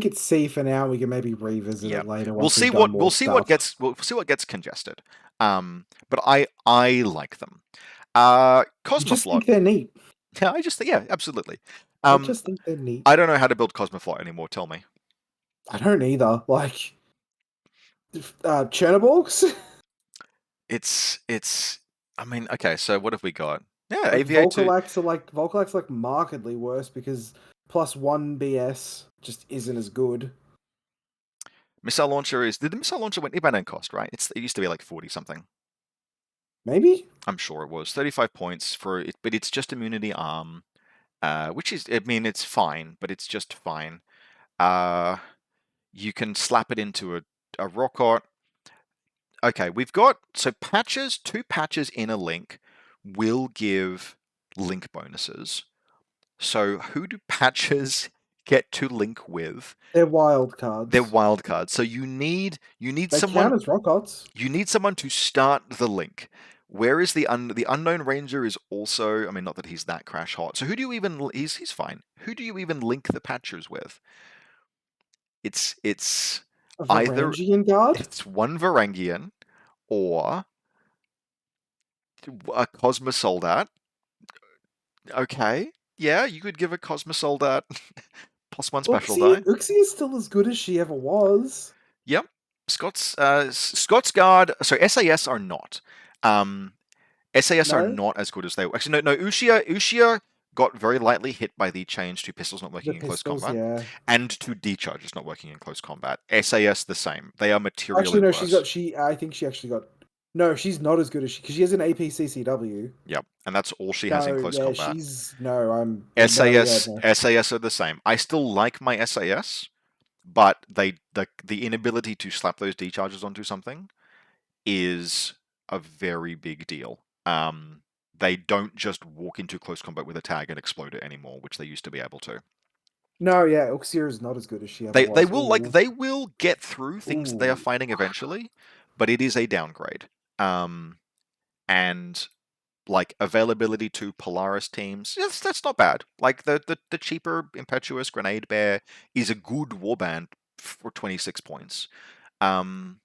B: it's C for now. We can maybe revisit
A: yeah,
B: it later
A: we'll
B: once we've
A: see
B: done
A: what
B: more stuff.
A: we'll see what gets congested. But I like them.
B: I just
A: Cosmoflot.
B: think they're neat.
A: Yeah, yeah, absolutely.
B: I
A: Um,
B: just think they're neat.
A: I don't know how to build Cosmoflot anymore. Tell me.
B: I don't either. Like Chernobyls,
A: It's. I mean, okay. So what have we got? Yeah,
B: like
A: AVA2
B: Volcalax like markedly worse because +1 BS just isn't as good.
A: missile launcher is. Did the missile launcher went IBAN and cost right? It used to be like 40 something.
B: Maybe
A: I'm sure it was 35 points for it, but it's just immunity arm, which is. I mean, it's fine, but it's just fine. Uh, you can slap it into a rocket. Okay, we've got so patches. Two patches in a link will give link bonuses. So who do patches get to link with?
B: they're wild
A: They're
B: cards.
A: wildcards. So you need
B: They
A: someone
B: count as rockets.
A: to start the link. Where is the unknown ranger is also, I mean, not that he's that crash hot. So who do you even he's fine. Who do you even link the patchers with? It's
B: A
A: either
B: Varangian guard.
A: it's one Varangian or a Cosmosoldat. Okay. Yeah, you could give a Cosmosoldat +1 special die.
B: Uxie is still as good as she ever was.
A: Yep. Scots Guard. So SAS are not. Um, SAS are
B: No,
A: not as good as they were. Actually, no, no. Ushia got very lightly hit by the change to pistols not
B: the
A: working in close
B: pistols.
A: combat,
B: Yeah.
A: and to decharges not working in close combat. SAS the same. They are materially
B: Actually, no.
A: worse.
B: I think she actually got. No, she's not as good as she because she has an APCCW.
A: Yep, and that's all she has in
B: No,
A: close
B: yeah,
A: combat.
B: she's no. I'm no. Yeah, no.
A: SAS are the same. I still like my SAS, but the inability to slap those decharges onto something is a very big deal. They don't just walk into close combat with a tag and explode it anymore, which they used to be able to.
B: No, yeah, Uxie is not as good as she ever
A: They
B: was.
A: will like
B: Ooh,
A: they will get through things that they are
B: ooh.
A: fighting eventually, but it is a downgrade. And like availability to Polaris teams, yes, that's not bad. Like the cheaper Impetuous Grenade Bear is a good warband for 26 points. Um,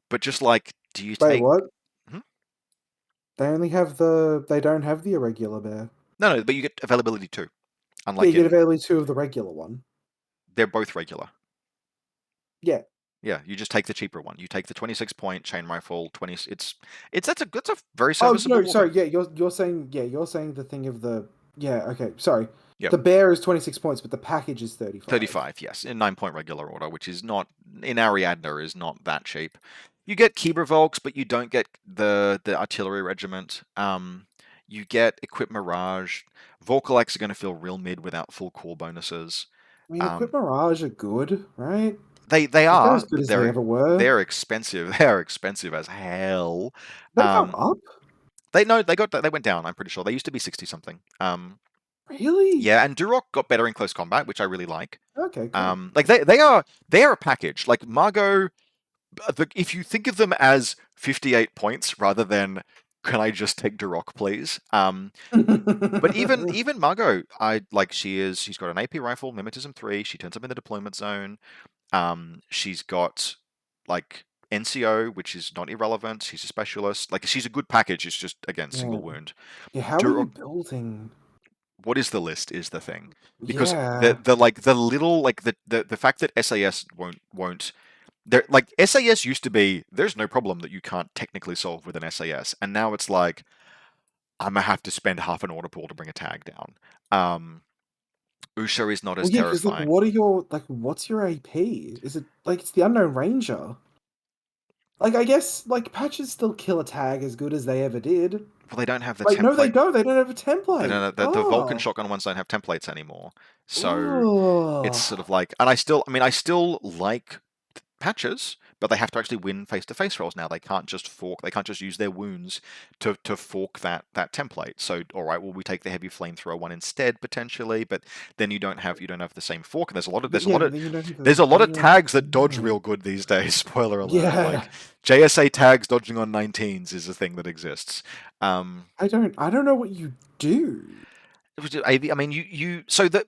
A: but just like, do you
B: Wait,
A: take?
B: what?
A: Hmm?
B: They only have the. They don't have the irregular bear.
A: No, but you get availability too.
B: Yeah, you
A: Unlike
B: get
A: in,
B: availability two of the regular one.
A: they're both regular.
B: Yeah.
A: Yeah, you just take the cheaper one. You take the 26 point chain rifle. 20. It's that's a very
B: Oh
A: serviceable
B: no, sorry.
A: warband.
B: Yeah, you're saying the thing of the. Yeah. Okay. Sorry.
A: Yep.
B: The bear is 26 points, but the package is 35.
A: 35, yes, in 9 point regular order, which is not in Ariadna is not that cheap. You get Kibra Volks, but you don't get the artillery regiment. You get Equip Mirage. Volkalax are going to feel real mid without full core bonuses.
B: I mean, Equip
A: Um,
B: Mirage are good, right?
A: They
B: Like they're
A: are,
B: as good
A: but
B: as they ever were.
A: they're expensive. They're expensive as hell.
B: They've gone
A: Um,
B: up?
A: they no, they went down. I'm pretty sure they used to be 60 something.
B: Really?
A: Yeah, and Durok got better in close combat, which I really like.
B: Okay, cool.
A: Like they are a package. Like Margot, if you think of them as 58 points rather than can I just take Durok, please? But even Margot, I like she's got an AP rifle, Mimetism 3. She turns up in the deployment zone. She's got like NCO, which is not irrelevant. She's a specialist. Like she's a good package. It's just again
B: Yeah.
A: single wound.
B: Yeah, how are you
A: Durok,
B: building?
A: what is the list is the thing because
B: Yeah.
A: the like the little like the fact that SAS won't there like SAS used to be there's no problem that you can't technically solve with an SAS, and now it's like I'm gonna have to spend half an order pool to bring a tag down. Usha is not as
B: Well, yeah, because like,
A: terrifying.
B: what are your like? What's your AP? Is it like it's the Unknown Ranger? Like, I guess like patches still kill a tag as good as they ever did.
A: Well, they don't have the
B: Like, no, they
A: template.
B: don't. They don't have a
A: They
B: template.
A: don't. The Vulcan
B: Oh,
A: shotgun ones don't have templates anymore. So it's
B: oh.
A: sort of like, and I still like patches, but they have to actually win face-to-face rolls now. They can't just fork. They can't just use their wounds to fork that template. So all right, well we take the heavy flamethrower one instead potentially, but then you don't have the same fork. And
B: But yeah, but then you don't have
A: there's a lot
B: then
A: of
B: you don't.
A: tags that dodge
B: Yeah.
A: real good these days. Spoiler alert!
B: Yeah.
A: Like JSA tags dodging on 19s is a thing that exists. Um,
B: I don't know what you do.
A: I mean, so that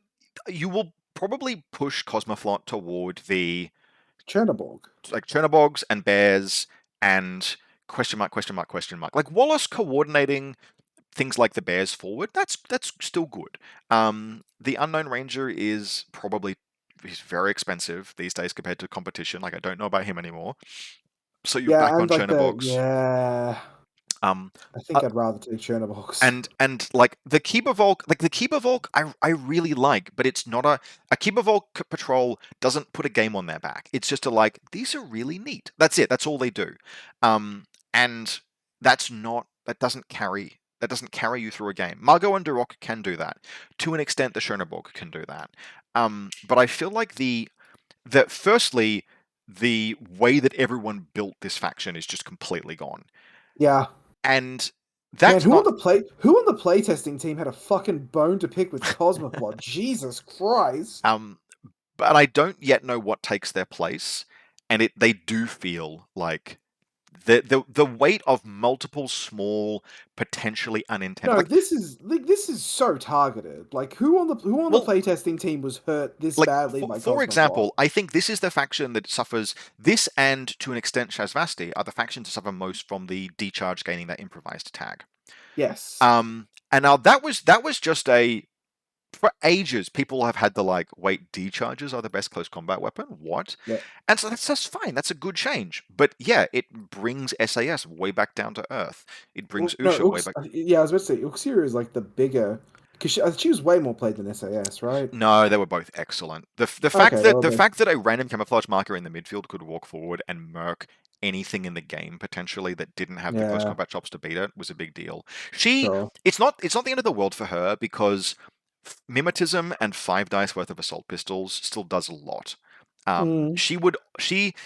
A: you will probably push Cosmoflot toward the
B: Chernobyl.
A: like Chernobogs and Bears and question mark, question mark, question mark. Like Wallace coordinating things like the Bears forward, that's still good. The Unknown Ranger he's very expensive these days compared to competition. Like I don't know about him anymore. So you're
B: Yeah,
A: back on
B: and like the
A: Chernobogs.
B: yeah.
A: Um,
B: I
A: uh,
B: think I'd rather take Chernobyl.
A: and like the Keeper Volk, I really like, but it's not a Keeper Volk patrol doesn't put a game on their back. It's just a like these are really neat. That's it. That's all they do, and that doesn't carry you through a game. Margot and Durok can do that to an extent. The Schoenberg can do that, but I feel like that firstly the way that everyone built this faction is just completely gone,
B: Yeah.
A: and
B: Man,
A: that's not
B: who on the playtesting team had a fucking bone to pick with Cosmoflot? Jesus Christ.
A: Um, but I don't yet know what takes their place, and they do feel like the weight of multiple small, potentially unintended
B: No,
A: like
B: this is so targeted. Like who on the
A: well
B: playtesting team was hurt this
A: like
B: badly
A: for,
B: by
A: for
B: Cosmoflot?
A: example, I think this is the faction that suffers this and to an extent Shazvasti are the factions that suffer most from the decharge gaining that improvised tag.
B: Yes.
A: And now that was just a for ages, people have had the like, wait, D charges are the best close combat weapon? What?
B: Yeah.
A: And so that's fine. That's a good change. But yeah, it brings SAS way back down to earth. It brings
B: Well, no,
A: Usha way back.
B: yeah, I was about to say Uxir is like the bigger because she was way more played than SAS, right?
A: No, they were both excellent. The fact
B: Okay, they
A: that
B: were
A: the
B: both.
A: fact that a random camouflage marker in the midfield could walk forward and murk anything in the game potentially that didn't have the close
B: Yeah,
A: combat chops to beat it was a big deal. She
B: sure.
A: it's not the end of the world for her because mimetism and 5 dice worth of assault pistols still does a lot.
B: Mm.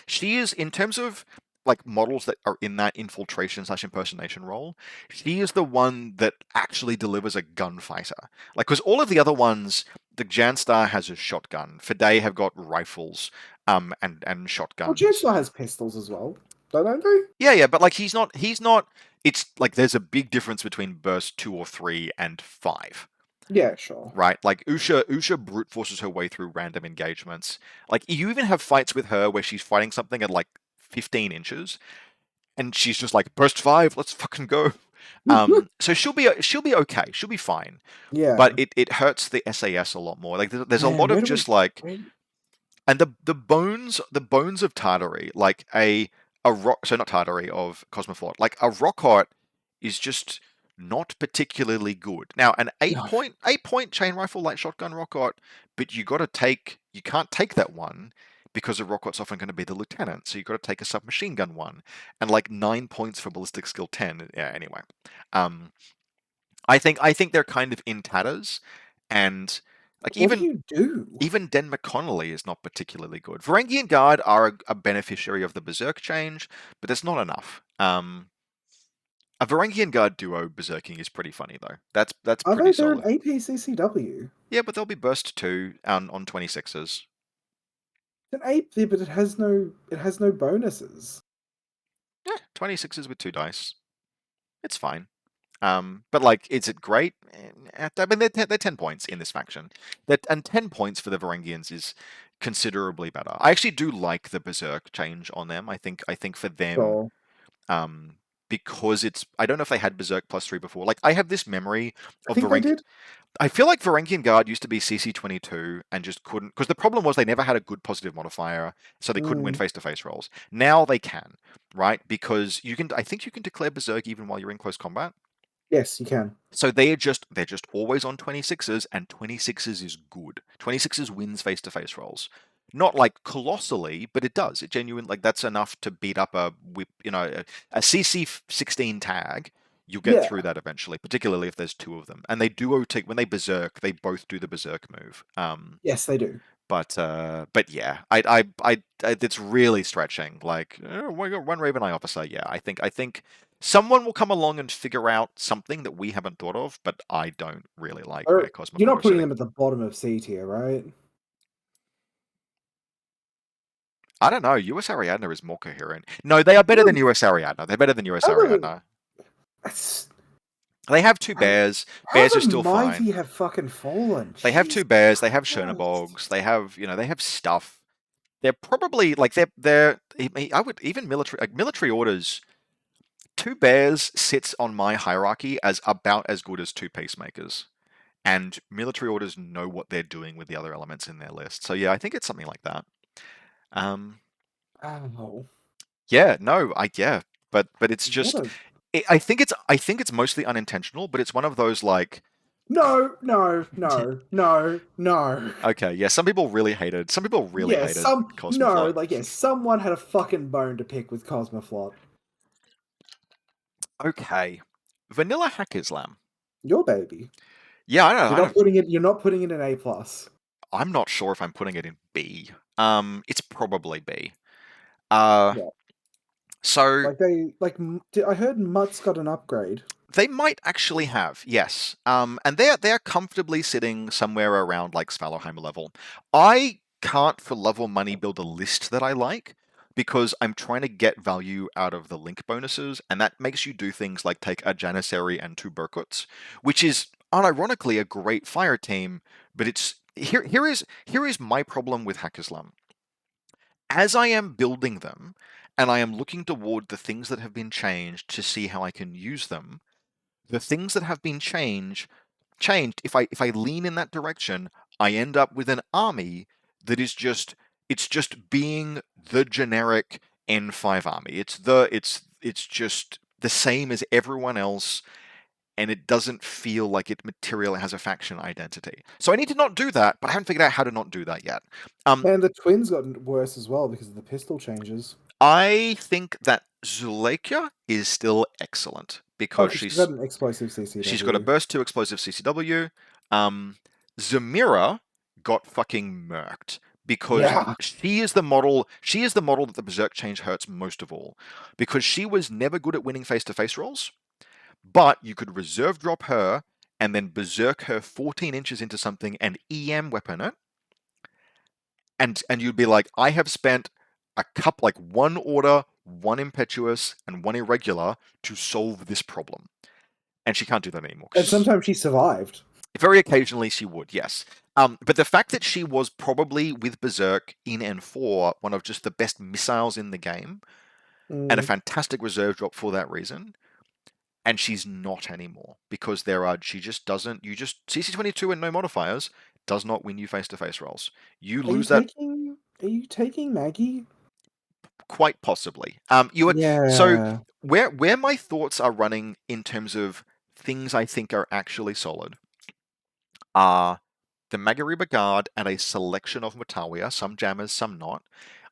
A: She is in terms of like models that are in that infiltration/impersonation role. She is the one that actually delivers a gunfighter. Like because all of the other ones, the Janstar has a shotgun. Fidei have got rifles, and
B: Well,
A: shotguns.
B: Jetstar has pistols as well, don't they?
A: Yeah, yeah, but like he's not. It's like there's a big difference between burst 2 or 3 and 5.
B: Yeah, sure.
A: Right? Like Usha brute forces her way through random engagements. Like you even have fights with her where she's fighting something at like 15 inches, and she's just like burst 5, let's fucking go. So she'll be okay, she'll be fine, but
B: Yeah.
A: it hurts the SAS a lot more. Like there's a
B: Man,
A: lot
B: where
A: of
B: do we?
A: just like
B: Where,
A: and the bones of Tartary, like a rock, so not Tartary of Cosmoflot, like a Rockheart is just not particularly good. Now, an eight
B: no.
A: point eight point chain rifle light shotgun Rockheart, but you can't take that one because a Rockheart's often going to be the lieutenant, so you got to take a submachine gun one, and like 9 points for ballistic skill 10. Yeah, anyway, um, I think they're kind of in tatters, and Like
B: What do
A: even
B: you do?
A: even Den McConnelly is not particularly good. Varangian Guard are a beneficiary of the Berserk change, but that's not enough. A Varangian Guard duo berserking is pretty funny though. That's
B: Are
A: pretty
B: they? They're an
A: solid.
B: APCCW.
A: Yeah, but they'll be burst 2 on 26s.
B: It's an AP, but it has no bonuses.
A: Yeah, 26s with 2 dice. It's fine. But like, is it great? I mean, they're 10 points in this faction. And 10 points for the Varangians is considerably better. I actually do like the Berserk change on them. I think for them,
B: Sure.
A: um, because it's I don't know if they had Berserk +3 before. Like I have this memory
B: I
A: of
B: think they did.
A: I feel like Varangian Guard used to be CC22 and just couldn't, because the problem was they never had a good positive modifier, so they couldn't win
B: Mm,
A: face-to-face rolls. Now they can, right? Because I think you can declare Berserk even while you're in close combat.
B: yes, you can.
A: So they're just always on 26s, and 26s is good. 26s wins face-to-face rolls. Not like colossally, but it does. It genuinely, like, that's enough to beat up a whip, a CC 16 tag. You'll get through
B: Yeah.
A: that eventually, particularly if there's two of them. And they do take when they berserk, they both do the berserk move.
B: Yes, they do.
A: But yeah, it's really stretching. Like, we got one Raven Eye officer. Yeah, I think someone will come along and figure out something that we haven't thought of, but I don't really like where
B: Or you're
A: Cosmoflot
B: not
A: are
B: putting
A: sitting.
B: them at the bottom of C tier, right?
A: I don't know. US Ariadna is more coherent. No, they are better than
B: No,
A: US Ariadna. They're better than US
B: how the
A: Ariadna.
B: that's,
A: They have two
B: how,
A: bears.
B: how
A: Bears are
B: the
A: still
B: mighty
A: fine.
B: have fucking fallen.
A: They have
B: Jesus
A: two bears. They have
B: Christ.
A: Chernobogs. They have stuff. They're probably like they're. I would even military orders. Two bears sits on my hierarchy as about as good as two peacemakers. And military orders know what they're doing with the other elements in their list. So yeah, I think it's something like that. Um,
B: Ow.
A: yeah, no, yeah, but it's
B: What
A: just,
B: a
A: I think it's mostly unintentional, but it's one of those like,
B: no, no, no, no, no.
A: okay, yeah, some people really
B: Yeah,
A: hated
B: no,
A: Cosmoflot.
B: like someone had a fucking bone to pick with Cosmoflot.
A: Okay, Vanilla Haqqislam.
B: Your baby.
A: Yeah, I don't,
B: You're
A: I
B: not
A: don't,
B: putting it. You're not putting it in A plus.
A: I'm not sure if I'm putting it in B. It's probably B. Uh,
B: Yeah,
A: so
B: like I heard Mutt's got an upgrade.
A: they might actually have, yes. And they're comfortably sitting somewhere around like Svalorheim level. I can't for love or money build a list that I like because I'm trying to get value out of the link bonuses, and that makes you do things like take a Janissary and two Burkuts, which is unironically a great fire team, but it's here is my problem with Haqqislam. As I am building them, and I am looking toward the things that have been changed to see how I can use them, the things that have been changed, if I lean in that direction, I end up with an army that is just, it's just being the generic N5 army. It's just the same as everyone else, and it doesn't feel like it materially has a faction identity. So I need to not do that, but I haven't figured out how to not do that yet.
B: Man, the twins got worse as well because of the pistol changes.
A: I think that Zuleika is still excellent
B: Oh,
A: because
B: because she's got an explosive
A: she's got a
B: CCW.
A: burst 2 explosive CCW. Zamira got fucking murked because
B: Yeah,
A: she is the model that the Berserk change hurts most of all, because she was never good at winning face-to-face rolls, but you could reserve drop her and then Berserk her 14 inches into something and EM weapon it, and you'd be like, I have spent a cup like one order, one impetuous, and one irregular to solve this problem. And she can't do that anymore.
B: and sometimes she survived.
A: Very occasionally she would, yes. But the fact that she was probably with Berserk in N4 one of just the best missiles in the game, and a
B: Mm.
A: fantastic reserve drop for that reason, and she's not anymore because she just doesn't. You just CC22 and no modifiers does not win you face to face rolls. You
B: Are you
A: lose that
B: taking? Are you taking Maggie?
A: quite possibly. So
B: Yeah.
A: where my thoughts are running in terms of things I think are actually solid are the Magariba Guard and a selection of Matawiya, some jammers, some not.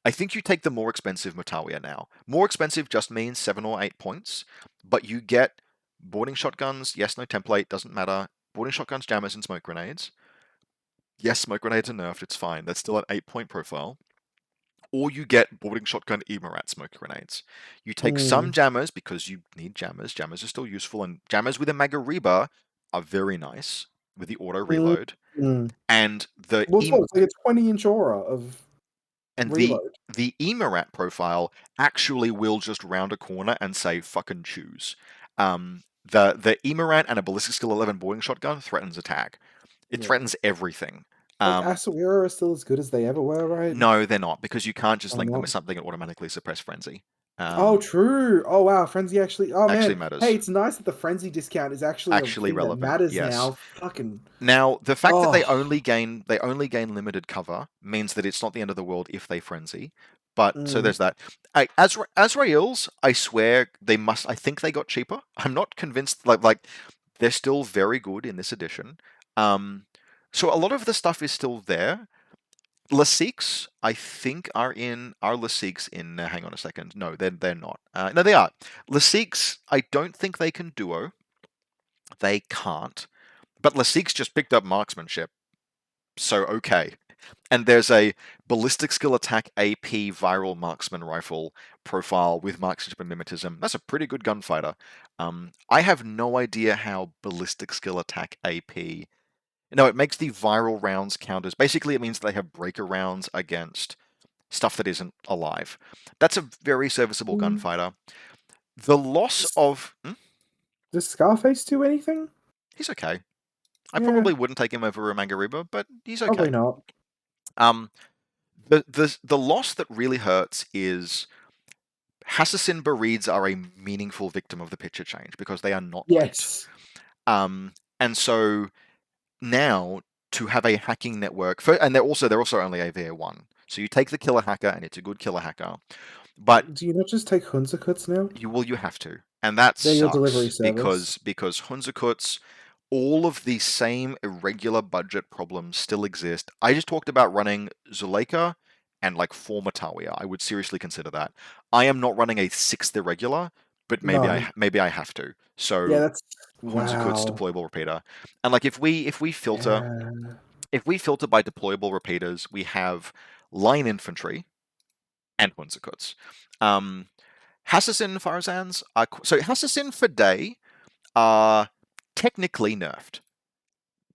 A: I think you take the more expensive Matawiya now. More expensive just means 7 or 8 points, but you get boarding shotguns, yes, no template, doesn't matter. Boarding shotguns, jammers, and smoke grenades. Yes, smoke grenades are nerfed, it's fine. That's still an 8-point profile. Or you get boarding shotgun Emarat smoke grenades. You take some
B: Mm,
A: jammers because you need jammers. Jammers are still useful, and jammers with a Magariba are very nice with the auto
B: mm,
A: reload.
B: mm.
A: And the
B: Well, it's what? It's like a 20-inch aura of
A: and
B: reload.
A: the Emarat profile actually will just round a corner and say fucking choose. The Emarat and a ballistic skill 11 boarding shotgun threatens attack. It
B: Yeah.
A: threatens everything.
B: Like
A: Um,
B: Asawira are still as good as they ever were, right?
A: no, they're not because you can't just
B: Or
A: link them
B: not?
A: with something and automatically suppress frenzy.
B: Oh,
A: Um,
B: true. Oh, wow. Frenzy actually. Oh,
A: actually
B: man. Hey,
A: matters.
B: it's nice that the frenzy discount is actually a
A: Actually
B: thing that
A: relevant.
B: matters
A: Yes.
B: now. Fucking.
A: Now, the fact that
B: Oh.
A: they only gain limited cover means that it's not the end of the world if they frenzy. But so
B: Mm,
A: there's that. Azraels, I swear they must. I think they got cheaper. I'm not convinced. Like they're still very good in this edition. Um, so a lot of the stuff is still there. Lasiques, I think, are Lasiques in. Hang on a second. No, they're not. No, they are. Lasiques, I don't think they can duo. They can't. But Lasiques just picked up marksmanship, so okay. And there's a ballistic skill attack AP viral marksman rifle profile with marksmanship and mimetism. That's a pretty good gunfighter. I have no idea how ballistic skill attack AP. No, it makes the viral rounds counters. Basically, it means they have breaker rounds against stuff that isn't alive. That's a very serviceable
B: mm.
A: gunfighter. The loss
B: Does,
A: of.
B: does Scarface do anything?
A: He's okay. I
B: Yeah,
A: probably wouldn't take him over a Mangariba, but he's
B: probably
A: okay.
B: not.
A: Um, the loss that really hurts is Hassassin Bereeds are a meaningful victim of the picture change because they are not linked.
B: Yes.
A: And so now to have a hacking network, and they're also only a VA1. So you take the killer hacker, and it's a good killer hacker, but
B: Do you not just take Hunzakuts now?
A: you have to, and that
B: They're your delivery
A: sucks
B: service.
A: because Hunzakuts, all of the same irregular budget problems still exist. I just talked about running Zuleika and like 4 Matawiya. I would seriously consider that. I am not running a 6th irregular, but
B: No.
A: maybe I have to.
B: Yeah,
A: So
B: that's
A: Hunzakut's
B: wow.
A: deployable repeater, and like
B: Yeah.
A: if we filter by deployable repeaters, we have line infantry and Hunzakuts. Um, Hassassin Farzans are so Hassassin for day are technically nerfed,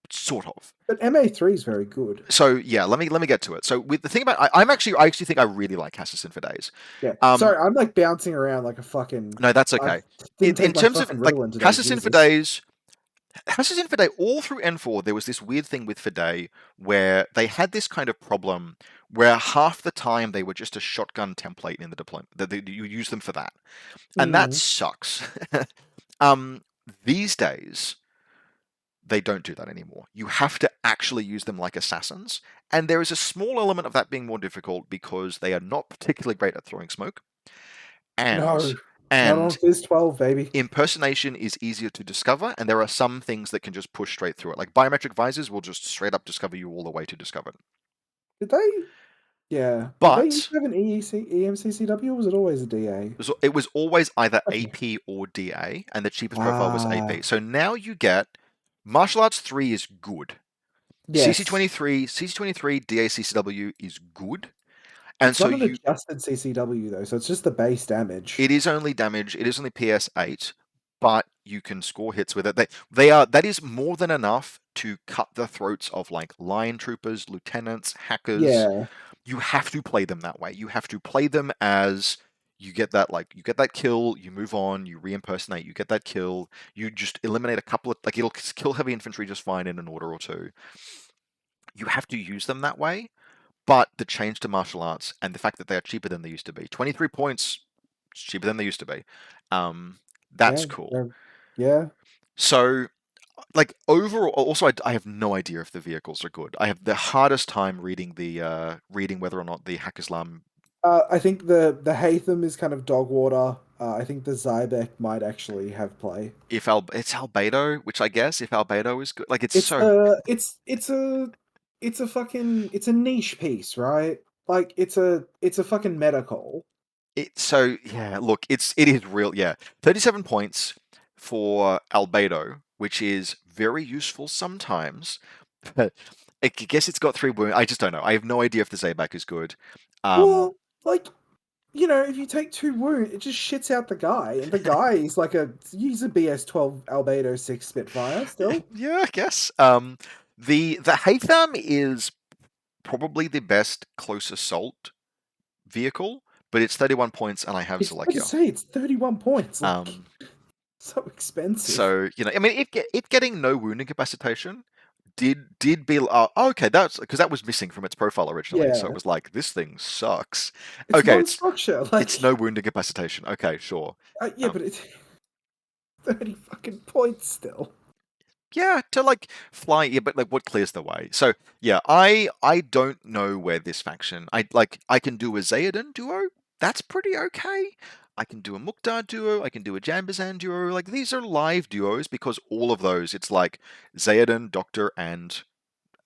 A: sort of.
B: But MA3 is very good.
A: So yeah, let me get to it. So with the thing about I actually think I really like Hassassin for days.
B: Yeah.
A: Um,
B: Sorry, I'm like bouncing around like a fucking.
A: no, that's
B: I
A: okay.
B: didn't
A: In
B: take my
A: terms of
B: fucking
A: like
B: Ritalin today.
A: Hassassin for
B: Jesus.
A: days, Hassassin for day all through N4, there was this weird thing with for day where they had this kind of problem where half the time they were just a shotgun template in the deployment. That you use them for that, and that
B: Mm.
A: sucks. um, these days they don't do that anymore. You have to actually use them like assassins, and there is a small element of that being more difficult because they are not particularly great at throwing smoke, and
B: No. Not on
A: and
B: Fizz 12, baby.
A: impersonation is easier to discover, and there are some things that can just push straight through it. Like biometric visors will just straight up discover you all the way to discover it.
B: Did they? Yeah. Did they used
A: But
B: to have an EMCCW or was it always a DA?
A: it was always either
B: Okay.
A: AP or DA, and the cheapest profile was
B: Ah.
A: AP. So now you get martial arts 3 is good.
B: Yes.
A: CC23 DACCW is good. And
B: It's
A: so
B: not an adjusted CCW though, so it's just the base damage.
A: it is only damage, it is only PS8, but you can score hits with it. They are that is more than enough to cut the throats of like line troopers, lieutenants, hackers.
B: Yeah.
A: You have to play them that way. You have to play them as you get that kill, you move on, you re-impersonate, you get that kill, you just eliminate a couple of like it'll kill heavy infantry just fine in an order or two. You have to use them that way. But the change to martial arts and the fact that they are cheaper than they used to be, 23 points cheaper than they used to be. That's
B: Yeah.
A: cool.
B: Yeah.
A: So, like overall, also I have no idea if the vehicles are good. I have the hardest time reading whether or not the Haqqislam.
B: I think the Hatham is kind of dog water. I think the Zybeck might actually have play.
A: If it's Albedo, which I guess if Albedo is good, like it's
B: It's
A: so
B: a it's a fucking it's a niche piece, right? Like it's a fucking medical.
A: yeah. Look, it is real. Yeah, 37 points for Albedo, which is very useful sometimes. I guess it's got 3 wounds. I just don't know. I have no idea if the Zabak is good. Um,
B: Well, like, you know, if you take 2 wounds, it just shits out the guy, and the guy is like he's a BS-12 Albedo 6 Spitfire still.
A: yeah, I guess. The Haytham is probably the best close assault vehicle, but it's 31 points, and I have
B: It's hard to
A: Zalekya.
B: say, it's 31 points, like,
A: Um,
B: so expensive.
A: so I mean, it getting no wound incapacitation did be okay. That's because that was missing from its profile originally. So it
B: Yeah.
A: was like this thing sucks.
B: It's
A: Okay,
B: one structure,
A: it's no wound incapacitation. Okay, sure.
B: yeah,
A: Um,
B: but it's 30 fucking points still.
A: yeah, to like fly, yeah, but like what clears the way? So yeah, I don't know where this faction. I can do a Zayadan duo. That's pretty okay. I can do a Mukhtar duo. I can do a Jambazan duo. Like these are live duos because all of those, it's like Zayadan, Doctor, and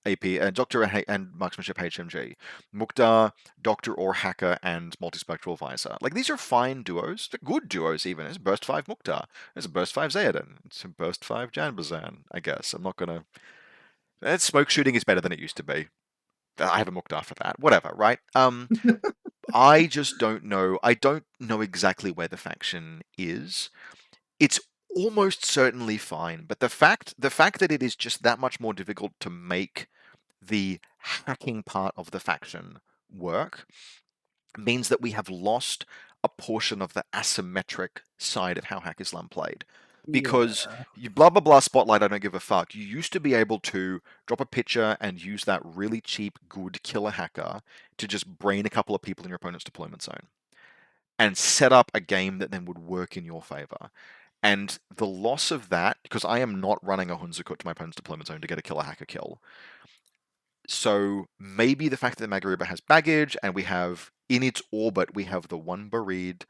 A: AP, and Doctor and Marksmanship HMG, Mukhtar, Doctor or Hacker, and Multispectral Visor. Like these are fine duos, they're good duos even. There's Burst 5 Mukhtar, there's a Burst 5 Zayadan, it's a Burst 5 Janbazan, I guess. I'm not gonna. That smoke shooting is better than it used to be. I have a Mukhtar for that. Whatever, right? I just don't know. I don't know exactly where the faction is. It's almost certainly fine, but the fact that it is just that much more difficult to make the hacking part of the faction work means that we have lost a portion of the asymmetric side of how Haqqislam played. Because
B: Yeah.
A: you blah blah blah spotlight, I don't give a fuck. You used to be able to drop a picture and use that really cheap, good killer hacker to just brain a couple of people in your opponent's deployment zone and set up a game that then would work in your favor. And the loss of that, because I am not running a Hunzakut to my opponent's deployment zone to get a killer hacker kill, so maybe the fact that the Magariba has baggage and we have in its orbit we have the one Barid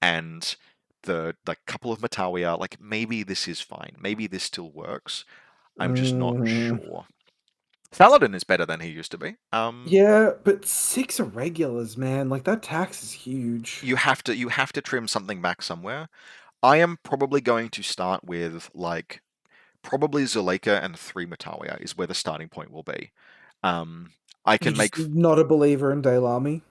A: and the couple of Matawiya, like maybe this is fine. Maybe this still works. I'm just not
B: Mm,
A: sure. Saladin is better than he used to be.
B: yeah, but 6 irregulars, man. Like, that tax is huge.
A: You have to trim something back somewhere. I am probably going to start with like probably Zuleika and 3 Matawiya is where the starting point will be. Um, I
B: You're
A: can
B: just
A: make
B: not a believer in Dale Army.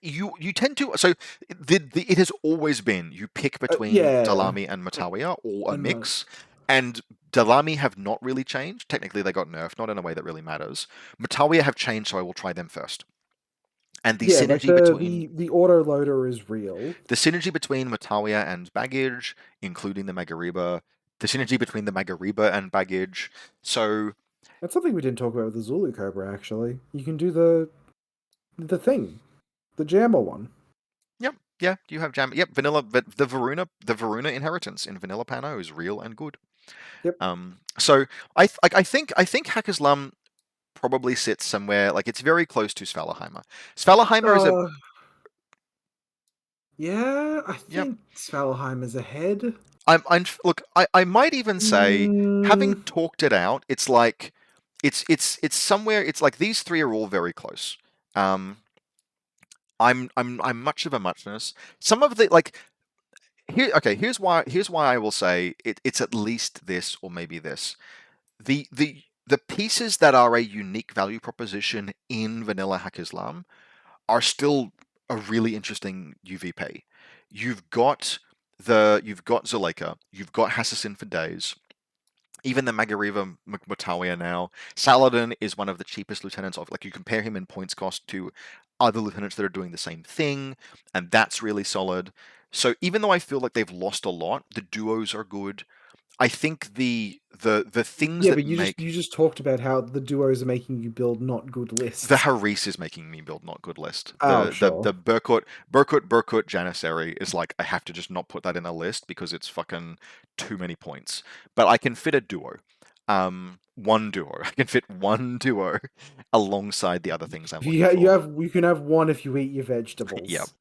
A: you tend to so it has always been you pick between
B: Yeah.
A: Dalami and Matawiya or a
B: And like,
A: mix, and Dalami have not really changed. Technically, they got nerfed, not in a way that really matters. Matawiya have changed, so I will try them first. And
B: yeah, like the auto loader is real.
A: the synergy between Matawiya and Baggage, including the Magariba, the synergy between the Magariba and Baggage. So
B: That's something we didn't talk about with the Zulu Cobra. Actually, you can do the thing, the jammer one.
A: yep, yeah, you have Jam. Yep, vanilla, but the Varuna inheritance in vanilla Pano is real and good.
B: Yep.
A: So I think Haqqislam probably sits somewhere like it's very close to Svalaheimer. Svalaheimer is a
B: Uh, yeah, I
A: yep.
B: think Svalheim is ahead.
A: I'm look. I might even say,
B: Mm,
A: having talked it out, it's like it's somewhere. It's like these 3 are all very close. Um, I'm much of a muchness. Some of the like here. Okay, here's why I will say it's at least this or maybe this. The pieces that are a unique value proposition in vanilla Haqqislam are still a really interesting UVP. You've got Zuleika, you've got Hassassin for days, even the Magariva Mutawiya now. Saladin is one of the cheapest lieutenants of like you compare him in points cost to other lieutenants that are doing the same thing, and that's really solid. So even though I feel like they've lost a lot, the duos are good. I think the things
B: yeah,
A: that
B: but
A: make
B: you just talked about how the duos are making you build not good
A: the
B: lists.
A: Haris is making me build not good list.
B: Oh,
A: The
B: sure.
A: Burkut Janissary is like I have to just not put that in a list because it's fucking too many points. But I can fit a duo. One duo. I can fit one duo alongside the other things I'm looking for.
B: You can have one if you eat your
A: Yeah.
B: vegetables.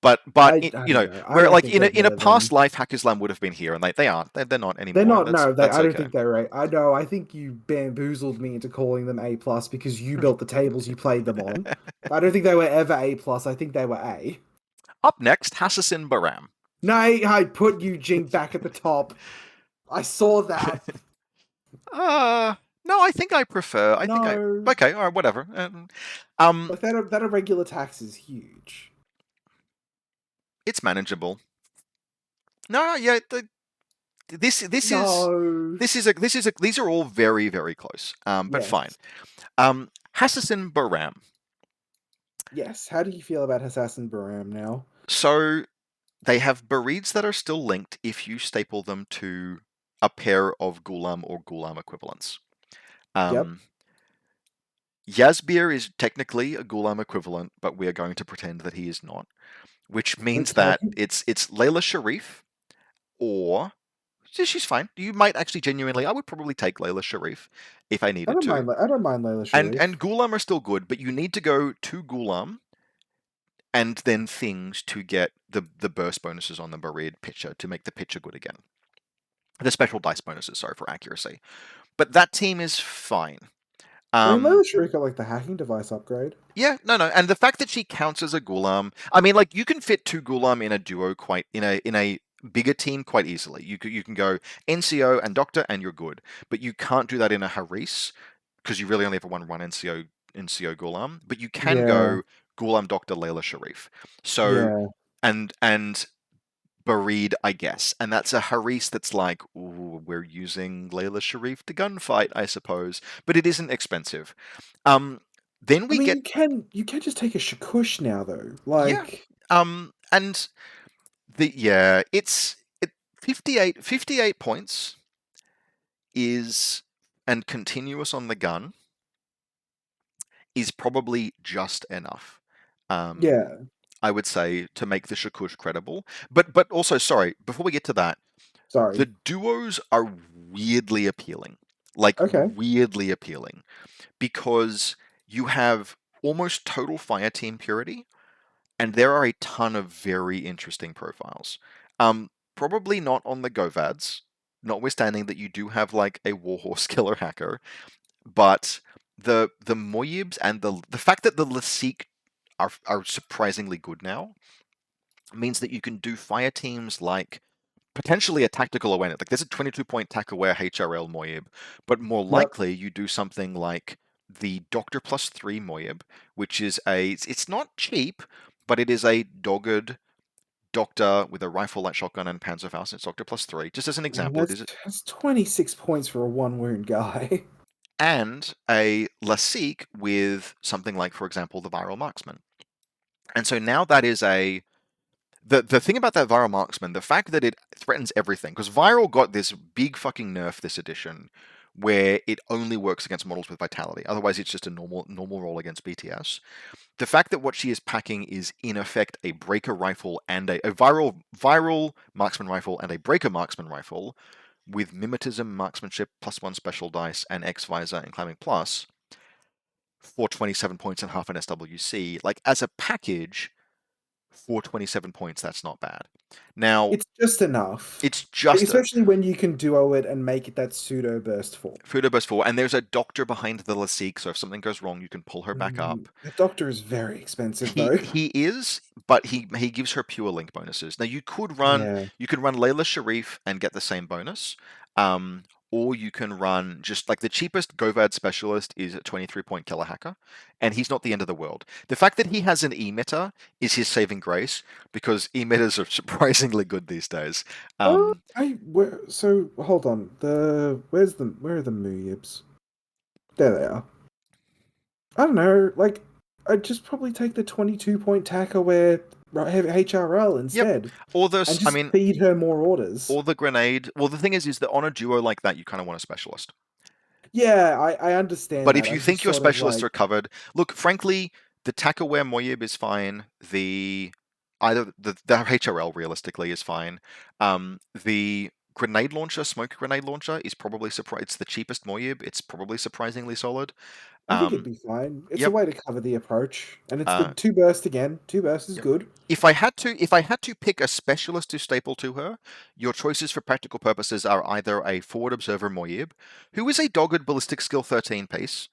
A: But
B: I don't
A: you know
B: know. I
A: where
B: don't
A: like
B: think
A: in
B: they're
A: a
B: better than.
A: past life Hackislam would have been here and they aren't. They're not
B: They're
A: anymore and
B: not.
A: that's
B: No, they.
A: that's
B: I don't
A: okay.
B: think they're right. I know. I think you bamboozled me into calling them A plus because you built the tables you played them on. I don't think they were ever A plus. I think they were A.
A: Up next, Hassassin Baram.
B: No, I put you Jing back at the top. I saw that.
A: No, I think I prefer. I think I.
B: No,
A: Okay, all right, whatever. Um,
B: like that irregular tax is huge.
A: it's manageable. No, yeah. This this is
B: No.
A: these are all very very close. But fine.
B: Yes.
A: Hassassin Baram.
B: Yes. How do you feel about Assassin Baram now?
A: So they have Barids that are still linked if you staple them to a pair of Gulam or Gulam equivalents.
B: Yep.
A: Um, Yazbir is technically a Gulam equivalent, but we are going to pretend that he is not, which means
B: Okay.
A: that it's Layla Sharif or she's fine. You might actually genuinely, I would probably take Layla Sharif if I
B: I
A: needed
B: don't
A: to.
B: mind. I don't mind Layla
A: And
B: Sharif.
A: Gulam are still good, but you need to go to Gulam and then things to get the burst bonuses on the Barid pitcher to make the pitcher good again. The special dice bonuses, sorry for accuracy. But that team is fine.
B: I mean,
A: Um,
B: Layla Sharif got like the hacking device upgrade.
A: yeah, no, and the fact that she counts as a Gulam, I mean, like you can fit two Gulam in a duo quite in a bigger team quite easily. You can go NCO and Doctor and you're good, but you can't do that in a Haris because you really only have a one NCO Gulam. But you can
B: Yeah.
A: go Gulam Doctor Layla Sharif. So
B: Yeah.
A: and Bareed, I guess. And that's a Haris that's like, ooh, we're using Layla Sharif to gunfight, I suppose. But it isn't expensive. Um, then
B: I
A: we
B: mean,
A: get,
B: you can just take a Shakush now though.
A: yeah.
B: Like,
A: And it's 58 points is, and continuous on the gun is probably just enough. Um,
B: yeah.
A: I would say to make the Shakush credible. But also, sorry, before we get to that, the
B: Sorry.
A: duos are weirdly appealing. Like
B: Okay.
A: weirdly appealing because you have almost total fire team purity, and there are a ton of very interesting profiles. Probably not on the Govads, notwithstanding that you do have like a Warhorse killer hacker, but the Moyibs and the fact that the Lasik are surprisingly good now means that you can do fire teams like potentially a tactical awareness. Like there's a 22-point tack aware HRL Moyib, but more
B: Yep.
A: likely you do something like the Doctor plus 3 Moyib, which is it's not cheap, but it is a dogged Doctor with a rifle like shotgun and Panzerfaust. It's Doctor plus 3. Just as an
B: And
A: example, it
B: that's
A: is
B: that's 26 points for a one wound guy.
A: and a Lasik with something like, for example, the Viral Marksman. And so now that is a the thing about that viral marksman, the fact that it threatens everything, because viral got this big fucking nerf this edition, where it only works against models with vitality. Otherwise, it's just a normal roll against BTS. The fact that what she is packing is in effect a breaker rifle and a viral marksman rifle and a breaker marksman rifle with mimetism, marksmanship, +1 special dice, and X visor and climbing plus for 27 points and half an SWC. Like as a package, for 27 points, that's not bad. Now,
B: It's just enough.
A: it's just a
B: Especially when you can duo it and make it that pseudo burst form.
A: Fudo 4, and there's a doctor behind the Lasik, so if something goes wrong, you can pull her back up.
B: The doctor is very expensive
A: He
B: though.
A: he is, but he gives her pure link bonuses. Now
B: Yeah.
A: you could run Layla Sharif and get the same bonus, um, or you can run just like the cheapest Govad specialist is a 23-point killer hacker, and he's not the end of the world. The fact that he has an emitter is his saving grace because emitters are surprisingly good these days.
B: So hold on. Where are the Muyibs? There they are. I don't know. Like, I'd just probably take the 22-point tacker where have HRL
A: Yep.
B: instead,
A: Or
B: and
A: I
B: just
A: mean,
B: feed her more orders.
A: or the grenade. Well, the thing is that on a duo like that, you kind of want a specialist.
B: Yeah, I understand
A: But
B: that.
A: if you
B: I'm
A: think
B: just
A: your
B: sort of
A: specialists
B: like,
A: are covered, look, frankly, the Takaware Moyib is fine. The HRL realistically is fine. The grenade launcher, smoke grenade launcher, is probably It's the cheapest Moyib. It's probably surprisingly solid.
B: I think it'd
A: Um,
B: be fine. It's a
A: yep.
B: way to cover the approach, and it's the
A: Uh,
B: two burst again. Two burst is
A: yep.
B: good.
A: If I had to pick a specialist to staple to her, your choices for practical purposes are either a forward observer Moyib, who is a dogged ballistic skill 13 piece,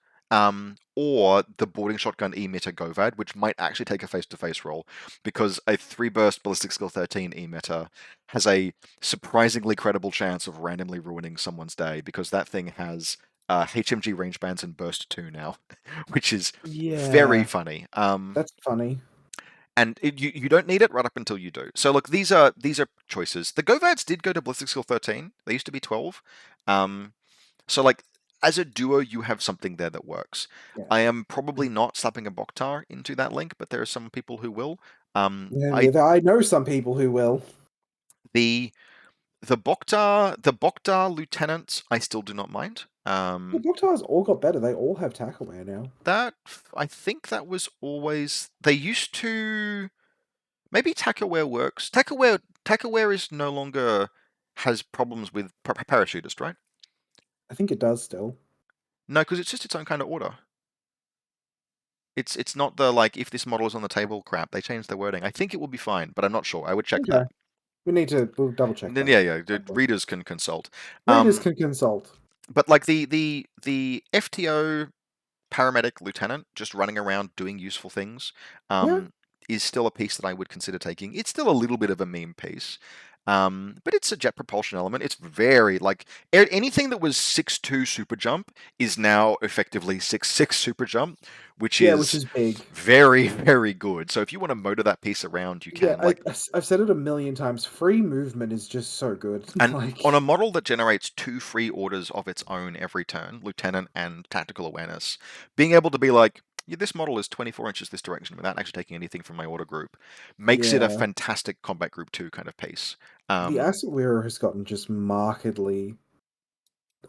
A: or the boarding shotgun emitter Govad, which might actually take a face-to-face roll, because a 3-burst ballistic skill 13 emitter has a surprisingly credible chance of randomly ruining someone's day, because that thing has HMG range bands and burst 2 now, which is very
B: Yeah,
A: funny.
B: that's funny.
A: And you don't need it right up until you do. So look, these are choices. The Govads did go to Ballistic Skill 13. They used to be 12. Um, so like as a duo, you have something there that works.
B: Yeah.
A: I am probably not slapping a Boktar into that link, but there are some people who will.
B: Yeah,
A: I
B: yeah, I know some people who will.
A: the the Boktar lieutenants I still do not mind.
B: The Booktars all got better. They all have tackleware now.
A: That I think that was always they used to. Maybe Tackleware works. Tackleware is no longer has problems with parachutists, right?
B: I think it does still.
A: No, because it's just its own kind of order. It's not the like if this model is on the table crap. They changed their wording. I think it will be fine, but I'm not sure. I would check that.
B: Okay. We'll double check
A: Then
B: that.
A: yeah, the
B: Hopefully.
A: readers can consult.
B: Readers
A: Um,
B: can consult.
A: but like the FTO paramedic lieutenant just running around doing useful things
B: Yeah.
A: is still a piece that I would consider taking. It's still a little bit of a meme piece, but it's a jet propulsion element. It's very like anything that was 6'2" super jump is now effectively 6'6" super jump, which
B: Yeah, which
A: is
B: is big.
A: very very good. So if you want to motor that piece around, you
B: Yeah,
A: can. Like
B: I've said it a million times. Free movement is just so good.
A: and on a
B: Like,
A: model that generates 2 free orders of its own every turn, Lieutenant and Tactical Awareness, being able to be like, yeah, this model is 24 inches this direction without actually taking anything from my order group, makes it a
B: yeah,
A: fantastic Combat Group 2 kind of piece.
B: the Asset Wearer has gotten just markedly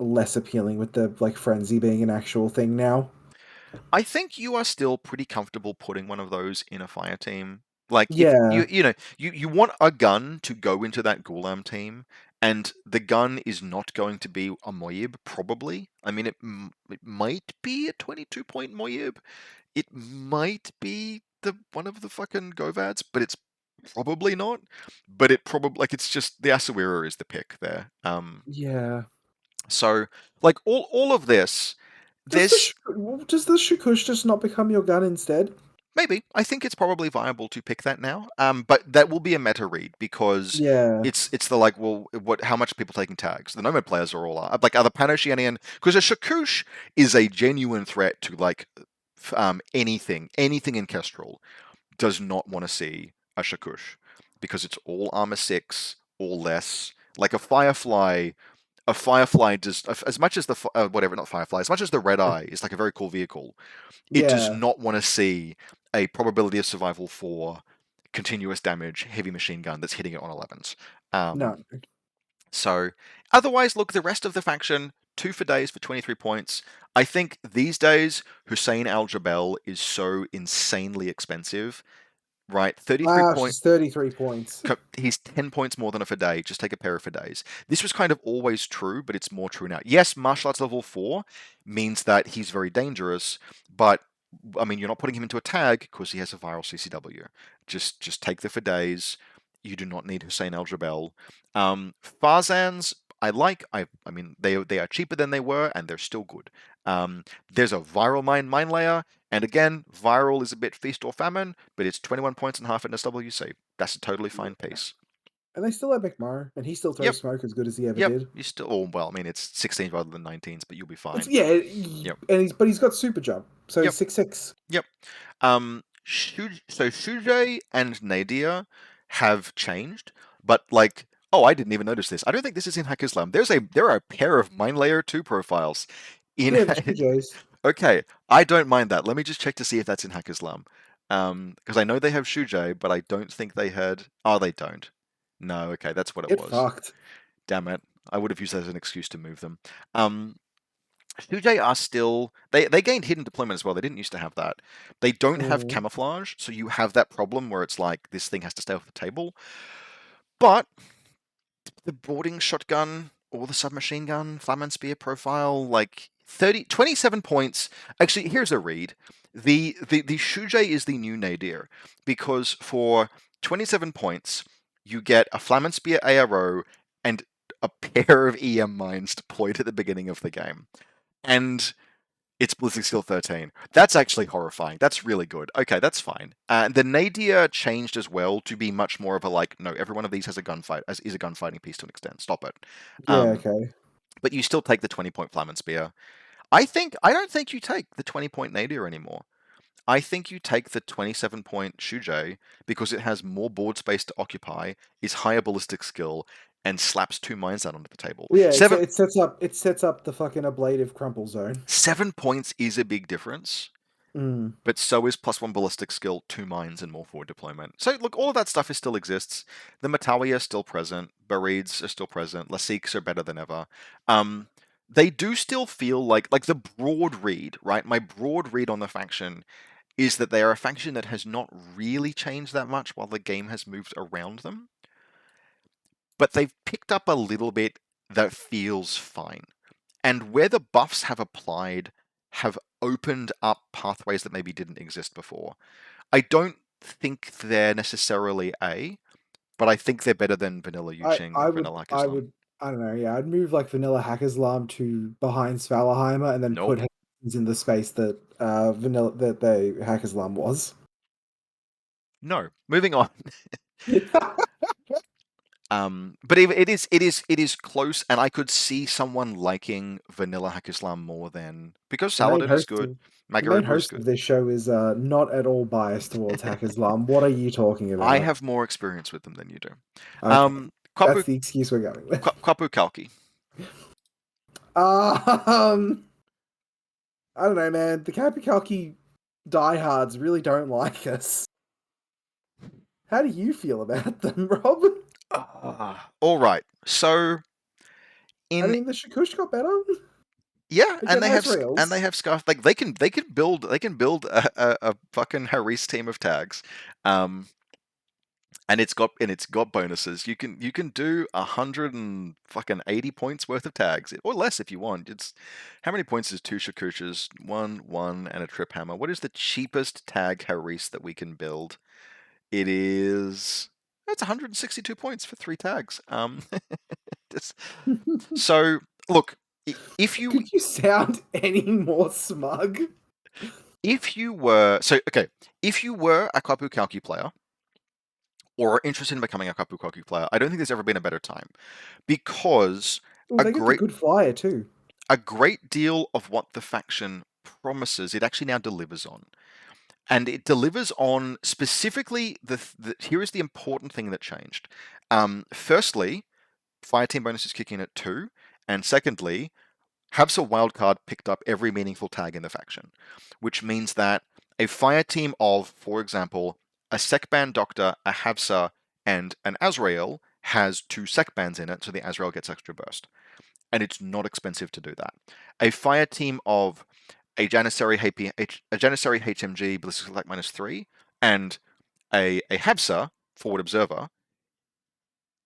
B: less appealing with the like frenzy being an actual thing now.
A: I think you are still pretty comfortable putting one of those in a fire team. Like if
B: Yeah,
A: you want a gun to go into that Ghulam team, and the gun is not going to be a Moyib, probably. I mean, it might be a 22-point Moyib. It might be the one of the fucking Govads, but it's probably not. But it probably like it's just the Asawira is the pick there.
B: yeah.
A: So like all of this, there's
B: Does the Shikush just not become your gun instead?
A: maybe. I think it's probably viable to pick that now. But that will be a meta read because
B: Yeah,
A: it's the like, well, what? How much are people taking tags? The Nomad players are all like, are the PanOceanian because a Shakush is a genuine threat to like anything in Kestrel does not want to see a Shakush because it's all armor 6 or less. Like a Firefly does as much as the whatever, not Firefly, as much as the Red Eye is like a very cool vehicle. It does
B: yeah.
A: not want to see a probability of survival for continuous damage heavy machine gun that's hitting it on 11s.
B: No.
A: So otherwise, look, the rest of the faction, 2 for days for 23 points. I think these days Hussein Al Jabel is so insanely expensive, right? 33
B: Wow,
A: point
B: she's 33 points.
A: he's 10 points more than a for day. Just take a pair of for days. This was kind of always true, but it's more true now. Yes, martial arts level 4 means that he's very dangerous, but I mean, you're not putting him into a tag because he has a viral CCW. Just take the for days. You do not need Hussein El Jabel. Farzans, I like. I mean, they are cheaper than they were, and they're still good. There's a viral mine layer, and again, viral is a bit feast or famine, but it's 21 points and half in SWC. That's a totally fine pace.
B: And they still have McMurray, and he still
A: Yep,
B: throws smoke as good as he ever
A: yep.
B: did.
A: You still, oh, well, I mean, it's 16s rather than 19s, but you'll be fine.
B: Yeah,
A: Yep,
B: and he's got super jump, so
A: yep,
B: he's 6'6".
A: yep. So Shujay and Nadir have changed, but like, oh, I didn't even notice this. I don't think this is in Haqqislam. There are a pair of Mine Layer 2 profiles in.
B: Yeah, the Jays.
A: Okay, I don't mind that. Let me just check to see if that's in Haqqislam. Because I know they have Shujay, but I don't think they had. Oh, they don't. No, okay, that's what it
B: Get
A: was.
B: fucked.
A: Damn it. I would have used that as an excuse to move them. Um, Shujay are still they gained hidden deployment as well. They didn't used to have that. They don't have
B: Mm.
A: camouflage, so you have that problem where it's like this thing has to stay off the table. But the boarding shotgun or the submachine gun, Flamen Spear profile, like 27 points. Actually, here's a read. The Shujay is the new Nadir because for 27 points, you get a Flamen Spear ARO and a pair of EM mines deployed at the beginning of the game. And it's Ballistic Skill 13. That's actually horrifying. That's really good. Okay, that's fine. The Nadir changed as well to be much more of a like, no, every one of these has a gunfight, is a gunfighting piece to an extent. Stop it.
B: Yeah,
A: Um,
B: okay.
A: but you still take the 20-point Flamen Spear. I don't think you take the 20-point nadir anymore. I think you take the 27-point Shujay because it has more board space to occupy, is higher ballistic skill, and slaps 2 mines out onto the table.
B: Well, yeah,
A: Seven
B: it sets up the fucking ablative crumple zone.
A: 7 points is a big difference,
B: Mm.
A: but so is +1 ballistic skill, 2 mines, and more forward deployment. So look, all of that stuff still exists. The Matawi are still present. Barids are still present. Lasiques are better than ever. They do still feel like the broad read, right? My broad read on the faction is that they are a faction that has not really changed that much while the game has moved around them. But they've picked up a little bit that feels fine. And where the buffs have applied have opened up pathways that maybe didn't exist before. I don't think they're necessarily A, but I think they're better than vanilla Yuching
B: I
A: or
B: would
A: vanilla
B: I
A: Haqqislam.
B: would I don't know. Yeah, I'd move like vanilla Haqqislam to behind Svalaheimer and then put
A: Nope.
B: him in the space that vanilla that the Haqqislam was.
A: No. Moving on. But it is close, and I could see someone liking vanilla Haqqislam more than because
B: The main
A: Saladin is
B: host
A: good,
B: of the main
A: Magaruba is
B: host of
A: good.
B: this show is not at all biased towards Haqqislam. What are you talking
A: I
B: about?
A: have more experience with them than you do.
B: Okay, that's
A: Kwapu
B: the excuse we're going with.
A: Kwapu Kalki.
B: Um, I don't know, man. The Capikalki diehards really don't like us. How do you feel about them, Rob?
A: All right. So
B: I
A: in
B: mean, the Shakush got better.
A: yeah,
B: They
A: and
B: get
A: they
B: Azraels.
A: have scarf like they can build a fucking Haris team of tags, um, and it's got bonuses. You can do 180 points worth of tags or less if you want. It's how many points is two Shakushas? One, and a trip hammer. What is the cheapest tag Haris that we can build? It is. That's 162 points for 3 tags. Just- so look, if you
B: Could you sound any more smug?
A: if you were so okay, if you were a Kapu Kalki player or are interested in becoming a Kapu Kalki player, I don't think there's ever been a better time because
B: Oh,
A: a
B: they get the
A: great
B: good flyer too.
A: a great deal of what the faction promises it actually now delivers on. And it delivers on specifically here is the important thing that changed. Firstly, fire team bonuses kick in at 2, and secondly, Habsa wildcard picked up every meaningful tag in the faction, which means that a fire team of, for example, a Sekban Doctor, a Habsa, and an Azrael has 2 Sekbans in it, so the Azrael gets extra burst. And it's not expensive to do that. A fire team of a Janissary HMG Ballistic Select -3 and a Habsa Forward Observer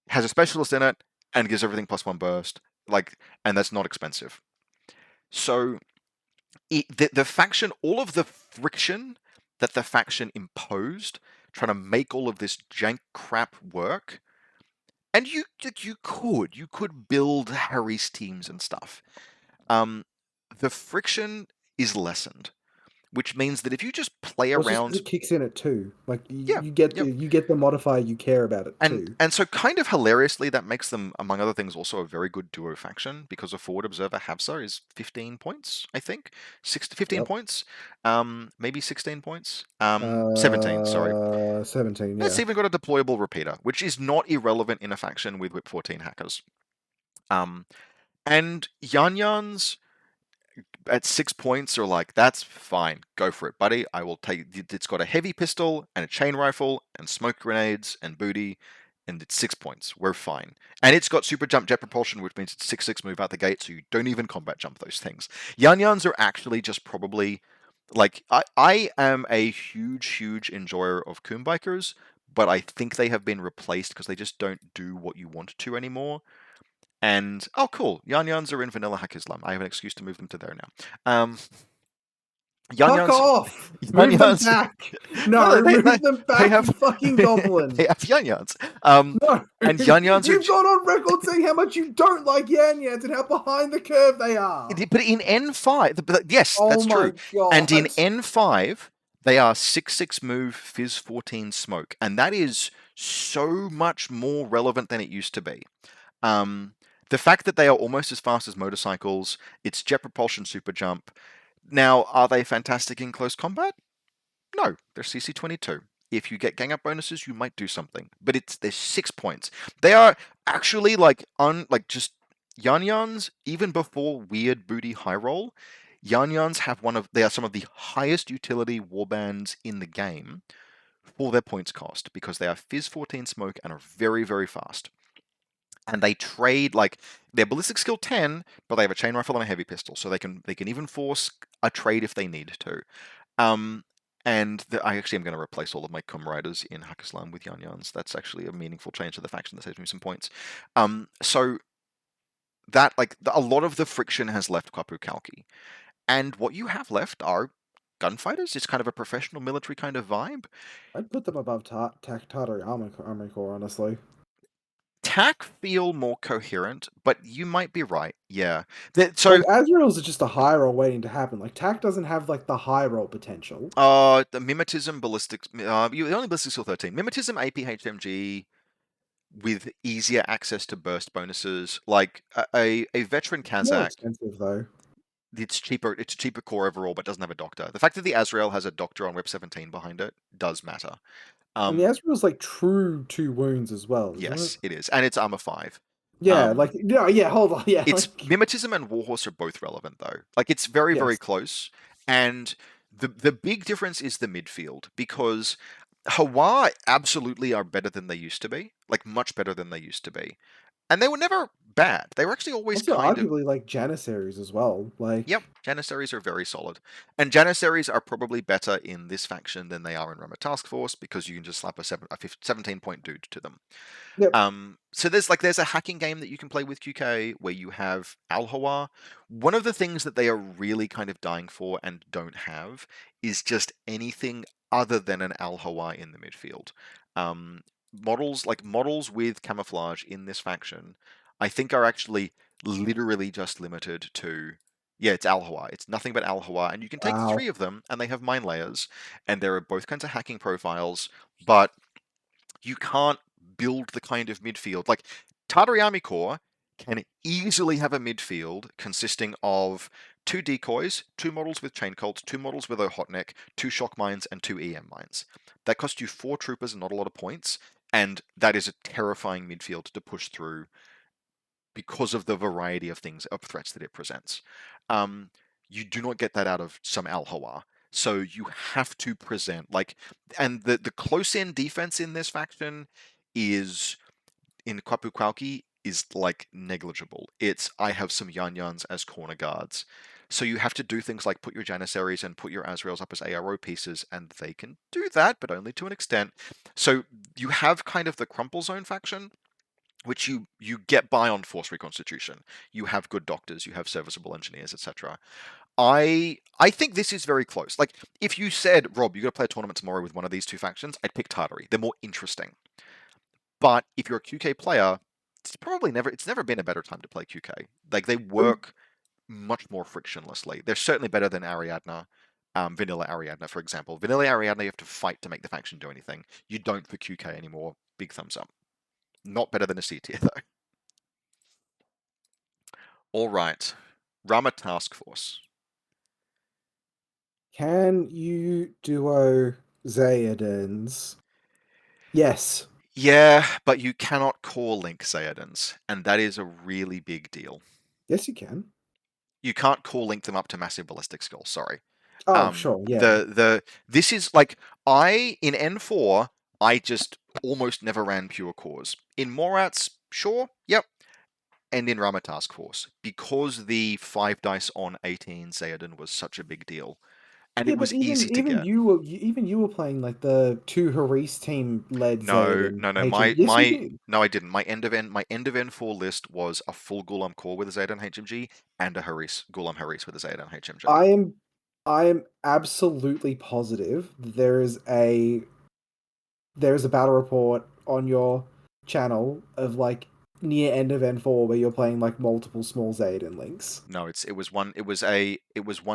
A: has a specialist in it and gives everything +1 burst, and that's not expensive. So the faction, all of the friction that the faction imposed, trying to make all of this jank crap work, and you could build Harry's teams and stuff. The friction is lessened, which means that if you just play
B: Well, it's just because
A: around,
B: it kicks in at 2. Like
A: yeah, yeah,
B: you get the modifier you care about at
A: and
B: 2.
A: and so kind of hilariously, that makes them, among other things, also a very good duo faction because a forward observer Habsa is 15 points, I think, 15
B: Yep.
A: points, maybe 16 points, 17. Sorry,
B: 17.
A: it's
B: Yeah.
A: even got a deployable repeater, which is not irrelevant in a faction with Whip 14 hackers. And Yan Yan's at 6 points are like, that's fine, go for it, buddy. I will take. It's got a heavy pistol and a chain rifle and smoke grenades and booty, and it's 6 points. We're fine. And it's got super jump jet propulsion, which means it's 6/6 move out the gate, so you don't even combat jump those things. Yan Yans are actually just probably like I am a huge enjoyer of Coon Bikers, but I think they have been replaced because they just don't do what you want to anymore. And oh, cool, Yan Yans are in Vanilla Haqqislam. I have an excuse to move them to there now. Yan
B: Fuck
A: Yans,
B: off!
A: Yan
B: Move them
A: Yans.
B: back!
A: No,
B: No, move them
A: they
B: back, you
A: have
B: fucking goblin!
A: they have Yan Yans.
B: No!
A: And Yan Yans are.
B: You've gone on record saying how much you don't like Yan Yans and how behind the curve they are!
A: But in N5, yes,
B: Oh
A: that's
B: my
A: true. And in
B: god!
A: N5, they are 6/6 move, Fizz 14 smoke, and that is so much more relevant than it used to be. Um, The fact that they are almost as fast as motorcycles, it's jet propulsion super jump. Now, are they fantastic in close combat? No, they're CC-22. If you get gang up bonuses, you might do something, but there's 6 points. They are actually like just Yan-Yans, even before weird booty high roll. Yan-Yans they are some of the highest utility warbands in the game for their points cost because they are Fizz 14 smoke and are very, very fast. And they trade like they're ballistic skill 10, but they have a chain rifle and a heavy pistol, so they can even force a trade if they need to. Um, I actually am going to replace all of my Kum Riders in Haqqislam with Yan-Yans. That's actually a meaningful change to the faction that saves me some points. So that a lot of the friction has left Kwapu Kalki, and what you have left are gunfighters. It's kind of a professional military kind of vibe.
B: I'd put them above Tatari Army Corps, honestly.
A: TAC feel more coherent, but you might be right. Yeah.
B: Like Azrael's are just a high roll waiting to happen. Like TAC doesn't have like the high roll potential.
A: The Mimetism Ballistics, the only Ballistics Skill 13. Mimetism APHMG with easier access to burst bonuses, like a veteran
B: More
A: Kazakh.
B: expensive though.
A: It's cheaper. It's a cheaper core overall, but doesn't have a doctor. The fact that the Azrael has a doctor on Web 17 behind it does matter.
B: And the Azrael's like true 2 wounds as well, isn't it?
A: Yes, it is, and it's armor 5.
B: Yeah, like yeah. Hold on, yeah.
A: It's
B: Like
A: Mimetism and Warhorse are both relevant though. Like it's very, very
B: yes.
A: close, and the big difference is the midfield because Hawa absolutely are better than they used to be, like much better than they used to be, and they were never bad. They were actually always
B: Also,
A: kind of.
B: arguably like Janissaries as well.
A: Yep,
B: Like
A: Janissaries are very solid. And Janissaries are probably better in this faction than they are in Roma Task Force because you can just slap a 17-point dude to them.
B: yep.
A: So there's a hacking game that you can play with QK where you have Al Hawa. One of the things that they are really kind of dying for and don't have is just anything other than an Al Hawa in the midfield. Models with camouflage in this faction, I think are actually literally just limited to it's Al Hawa. It's nothing but Al Hawa, and you can take
B: Wow.
A: 3 of them, and they have mine layers, and there are both kinds of hacking profiles, but you can't build the kind of midfield. Like, Tartary Army Corps can easily have a midfield consisting of 2 decoys, 2 models with chain colts, 2 models with a hotneck, 2 shock mines, and 2 EM mines. That costs you 4 troopers and not a lot of points, and that is a terrifying midfield to push through because of the variety of threats that it presents. You do not get that out of some Al Hawa. So you have to present and the close in defense in this faction is in Kwapu Kwauki is like negligible. It's I have some Yan-Yans as corner guards. So you have to do things like put your Janissaries and put your Azraels up as ARO pieces, and they can do that, but only to an extent. So you have kind of the Crumple Zone faction, which you get by on force reconstitution. You have good doctors, you have serviceable engineers, etc. I think this is very close. Like if you said, Rob, you got to play a tournament tomorrow with one of these 2 factions, I'd pick Tartary. They're more interesting. But if you're a QK player, it's never been a better time to play QK. Like they work much more frictionlessly. They're certainly better than Ariadna. Vanilla Ariadna, for example. Vanilla Ariadna, you have to fight to make the faction do anything. You don't for QK anymore. Big thumbs up. Not better than a C tier, though. All right. Rama Task Force.
B: Can you duo Zayadins? Yes.
A: Yeah, but you cannot core link Zayadins, and that is a really big deal.
B: Yes, you can.
A: You can't core link them up to massive ballistic skill, sorry.
B: Oh, sure, yeah.
A: This is like in N4, I just almost never ran pure cores. In Morats, sure, yep. And in Rama Task Force, because the 5 dice on 18 Zayadin was such a big deal. And
B: Yeah,
A: it
B: but
A: was easy to
B: even
A: get.
B: you were playing like the 2 Haris team led
A: No,
B: Zayd
A: no, no.
B: HM. Yes, you did.
A: No, I didn't. My end of N4 list was a full Ghulam core with a Zaydan HMG and a Ghulam Haris with a Zaydan HMG.
B: I am absolutely positive that there is a battle report on your channel of like near end of N4 where you're playing like multiple small Zayden links.
A: No, it was one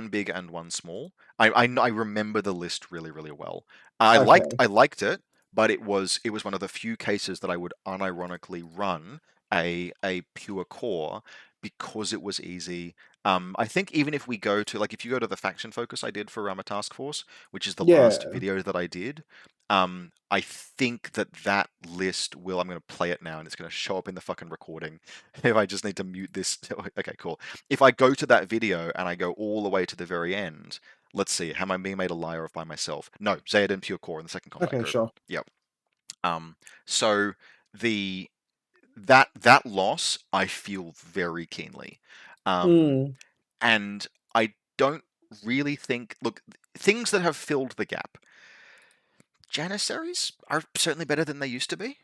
A: big and one small. I remember the list really, really well.
B: Okay.
A: I liked it, but it was one of the few cases that I would unironically run a pure core because it was easy. I think even if we go to, like, if you go to the faction focus I did for Rama Task Force, which is the last
B: Yeah.
A: video that I did, I think that list will, I'm going to play it now and it's going to show up in the fucking recording. If I just need to mute this. Okay, cool. If I go to that video and I go all the way to the very end, let's see, am I being made a liar of by myself? No, Zayden pure core in the second combat
B: Okay,
A: group.
B: sure.
A: Yep. So the that loss I feel very keenly.
B: Mm,
A: And I don't really think, look, things that have filled the gap. Janissaries are certainly better than they used to be.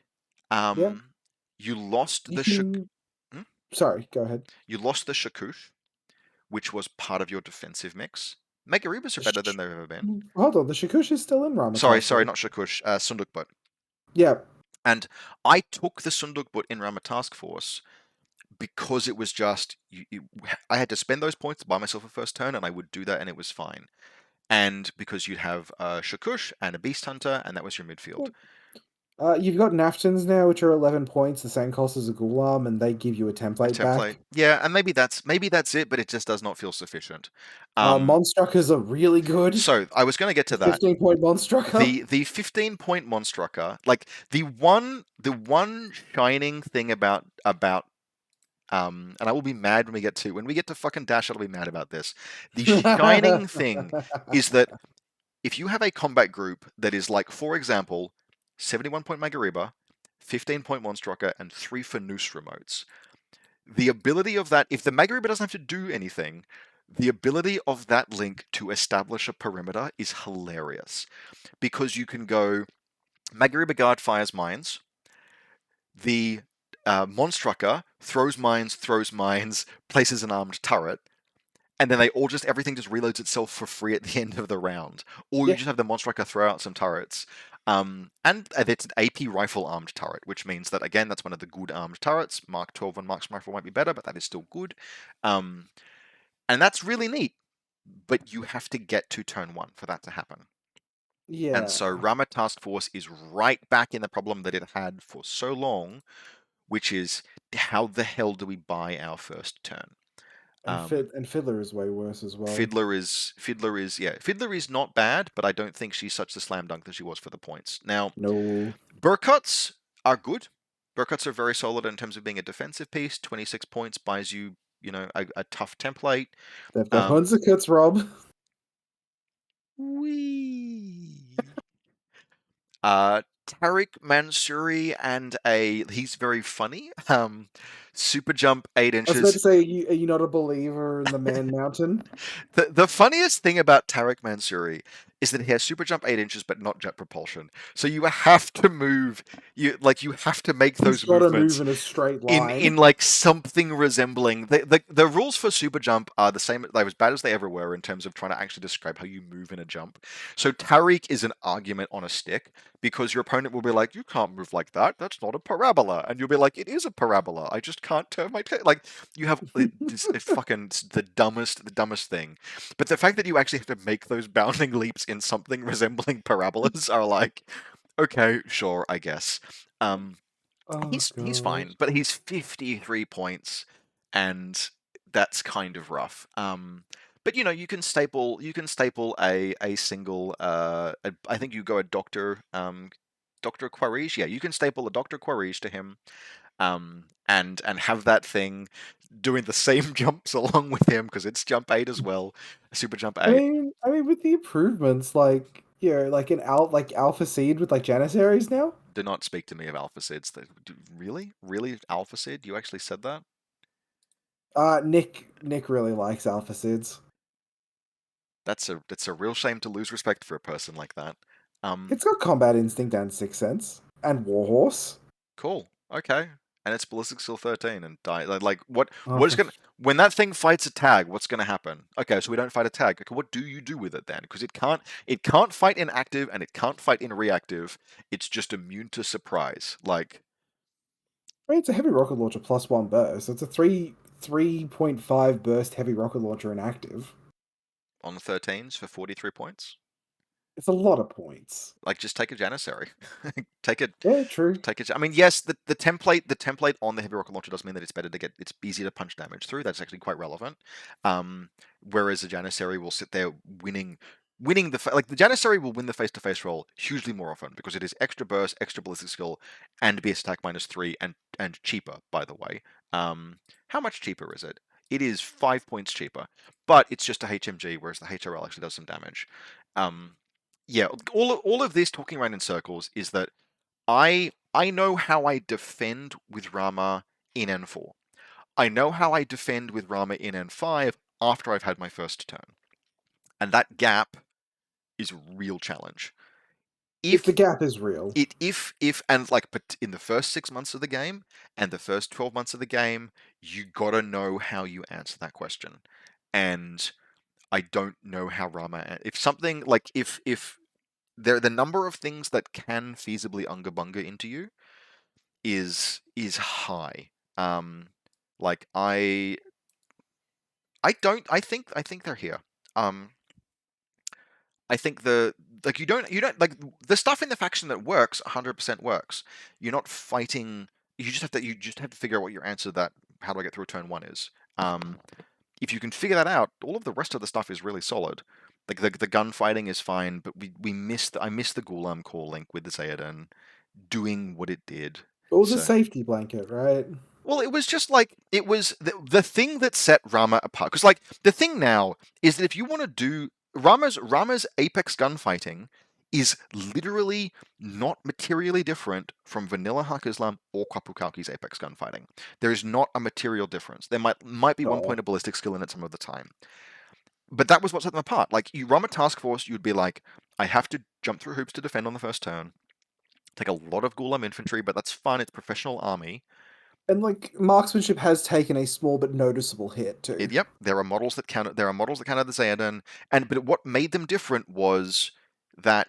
B: yeah.
A: Um, you lost
B: You
A: the
B: can.
A: hmm?
B: Sorry, go ahead.
A: You lost the Shakush, which was part of your defensive mix. Megaribas are
B: The
A: better than they've ever been.
B: Hold on, the Shikush is still in Rama
A: Sorry,
B: Task
A: sorry,
B: Force.
A: not Shakush, Sundukbut.
B: Yeah.
A: And I took the Sundukbut in Rama Task Force because it was just I had to spend those points to buy myself a first turn, and I would do that, and it was fine. And because you'd have a Shakush and a Beast Hunter, and that was your midfield.
B: You've got Naftons now, which are 11 points, the same cost as a Ghulam, and they give you a
A: A
B: template
A: template,
B: back.
A: yeah, and maybe that's it, but it just does not feel sufficient.
B: Monstruckers are really good.
A: So I was going to get to that.
B: 15-point Monstrucker.
A: The 15-point Monstrucker, like the one shining thing about and I will be mad when we get to fucking Dash, I'll be mad about this. The shining thing is that if you have a combat group that is like, for example, 71-point Magariba, 15-point Monstrucker, and 3 Fanus remotes, the ability of that, if the Magariba doesn't have to do anything, the ability of that link to establish a perimeter is hilarious. Because you can go, Magariba Guard fires mines, the Monstrucker throws mines, places an armed turret, and then everything just reloads itself for free at the end of the round. Or you
B: Yeah.
A: just have the Monstrucker throw out some turrets. And it's an AP rifle armed turret, which means that, again, that's one of the good armed turrets. Mark 12 and Mark's rifle might be better, but that is still good. And that's really neat. But you have to get to turn 1 for that to happen. And
B: Yeah.
A: so Rama Task Force is right back in the problem that it had for so long, which is, how the hell do we buy our first turn?
B: And Fiddler is way worse as well.
A: Fiddler is not bad, but I don't think she's such a slam dunk that she was for the points. Now,
B: No.
A: Burkutts are good. Burkutts are very solid in terms of being a defensive piece. 26 points buys you, a tough template.
B: They've got
A: Um,
B: Hunzikut's, Rob.
A: Wee. Tariq Mansouri and he's very funny. Super jump 8
B: I was about to
A: inches.
B: say, are you not a believer in the Man Mountain?
A: The funniest thing about Tariq Mansouri is that he has super jump 8 inches, but not jet propulsion. So you have to move. You have to make
B: He's
A: those
B: got to move
A: movements
B: in a straight
A: in
B: line.
A: like something resembling the rules for super jump are the same. They're as bad as they ever were in terms of trying to actually describe how you move in a jump. So Tariq is an argument on a stick because your opponent will be like, you can't move like that, that's not a parabola, and you'll be like, it is a parabola, I just can't turn my tail. Like, you have this fucking the dumbest thing. But the fact that you actually have to make those bounding leaps in something resembling parabolas are like, okay, sure, I guess. um
B: Oh
A: he's
B: god.
A: fine, but he's 53 points, and that's kind of rough. But you can staple a single. I think you go a Doctor Quarige. Yeah, you can staple a Doctor Quarige to him. And have that thing doing the same jumps along with him because it's jump 8 as well, super jump
B: I
A: 8.
B: mean, I mean, with the improvements, like like like Alpha Seed with like Janissaries now.
A: Do not speak to me of Alpha Sids. Really, Alpha Sid? You actually said that?
B: Nick really likes Alpha Seeds.
A: That's a real shame to lose respect for a person like that.
B: It's got Combat Instinct and Sixth Sense and Warhorse.
A: Cool. Okay. And it's ballistic skill 13 and die. Like what?
B: Oh,
A: What is gonna when that thing fights a tag? What's gonna happen? Okay, so we don't fight a tag. Okay, what do you do with it then? Because it can't fight in active and it can't fight in reactive. It's just immune to surprise. Like,
B: I mean, it's a heavy rocket launcher +1 burst. It's a 3.5 burst heavy rocket launcher in active.
A: on the 13s for 43 points.
B: It's a lot of points.
A: Like, just take a Janissary. take a
B: Yeah, true.
A: take it. I mean, yes, the template on the heavy rocket launcher does mean that it's easier to punch damage through. That's actually quite relevant. Whereas a Janissary will sit there winning like the Janissary will win the face-to-face roll hugely more often because it is extra burst, extra ballistic skill, and BS attack -3 and cheaper. By the way, how much cheaper is it? It is 5 points cheaper, but it's just a HMG, whereas the HRL actually does some damage. Um, yeah, all of this talking around in circles is that I know how I defend with Rama in N4. I know how I defend with Rama in N5 after I've had my first turn. And that gap is a real challenge.
B: The
A: If
B: gap is real.
A: if and like but in the first 6 months of the game and the first 12 months of the game, you gotta know how you answer that question. And I don't know how Rama if something like if there the number of things that can feasibly unga bunga into you is high. Um, like I don't I think they're here. Um, I think the like you don't like the stuff in the faction that works 100% works. You're not fighting. You just have to figure out what your answer to that how do I get through a turn one is. If you can figure that out, all of the rest of the stuff is really solid. Like the gunfighting is fine, but we missed I missed the Gulam core link with the Zayadin doing what it did.
B: It was a
A: So
B: safety blanket, right?
A: well, it was just like it was the thing that set Rama apart. Because like the thing now is that if you want to do Rama's apex gunfighting is literally not materially different from vanilla Haqqislam or Kwapukalki's apex gunfighting. There is not a material difference. There might be one
B: Oh.
A: point of ballistic skill in it some of the time, but that was what set them apart. Like you run a task force, you'd be like, I have to jump through hoops to defend on the first turn. Take a lot of Gulam infantry, but that's fun. It's professional army.
B: And like marksmanship has taken a small but noticeable hit too.
A: Yep, there are models that counter. There are models that counter the Xandan, and but what made them different was that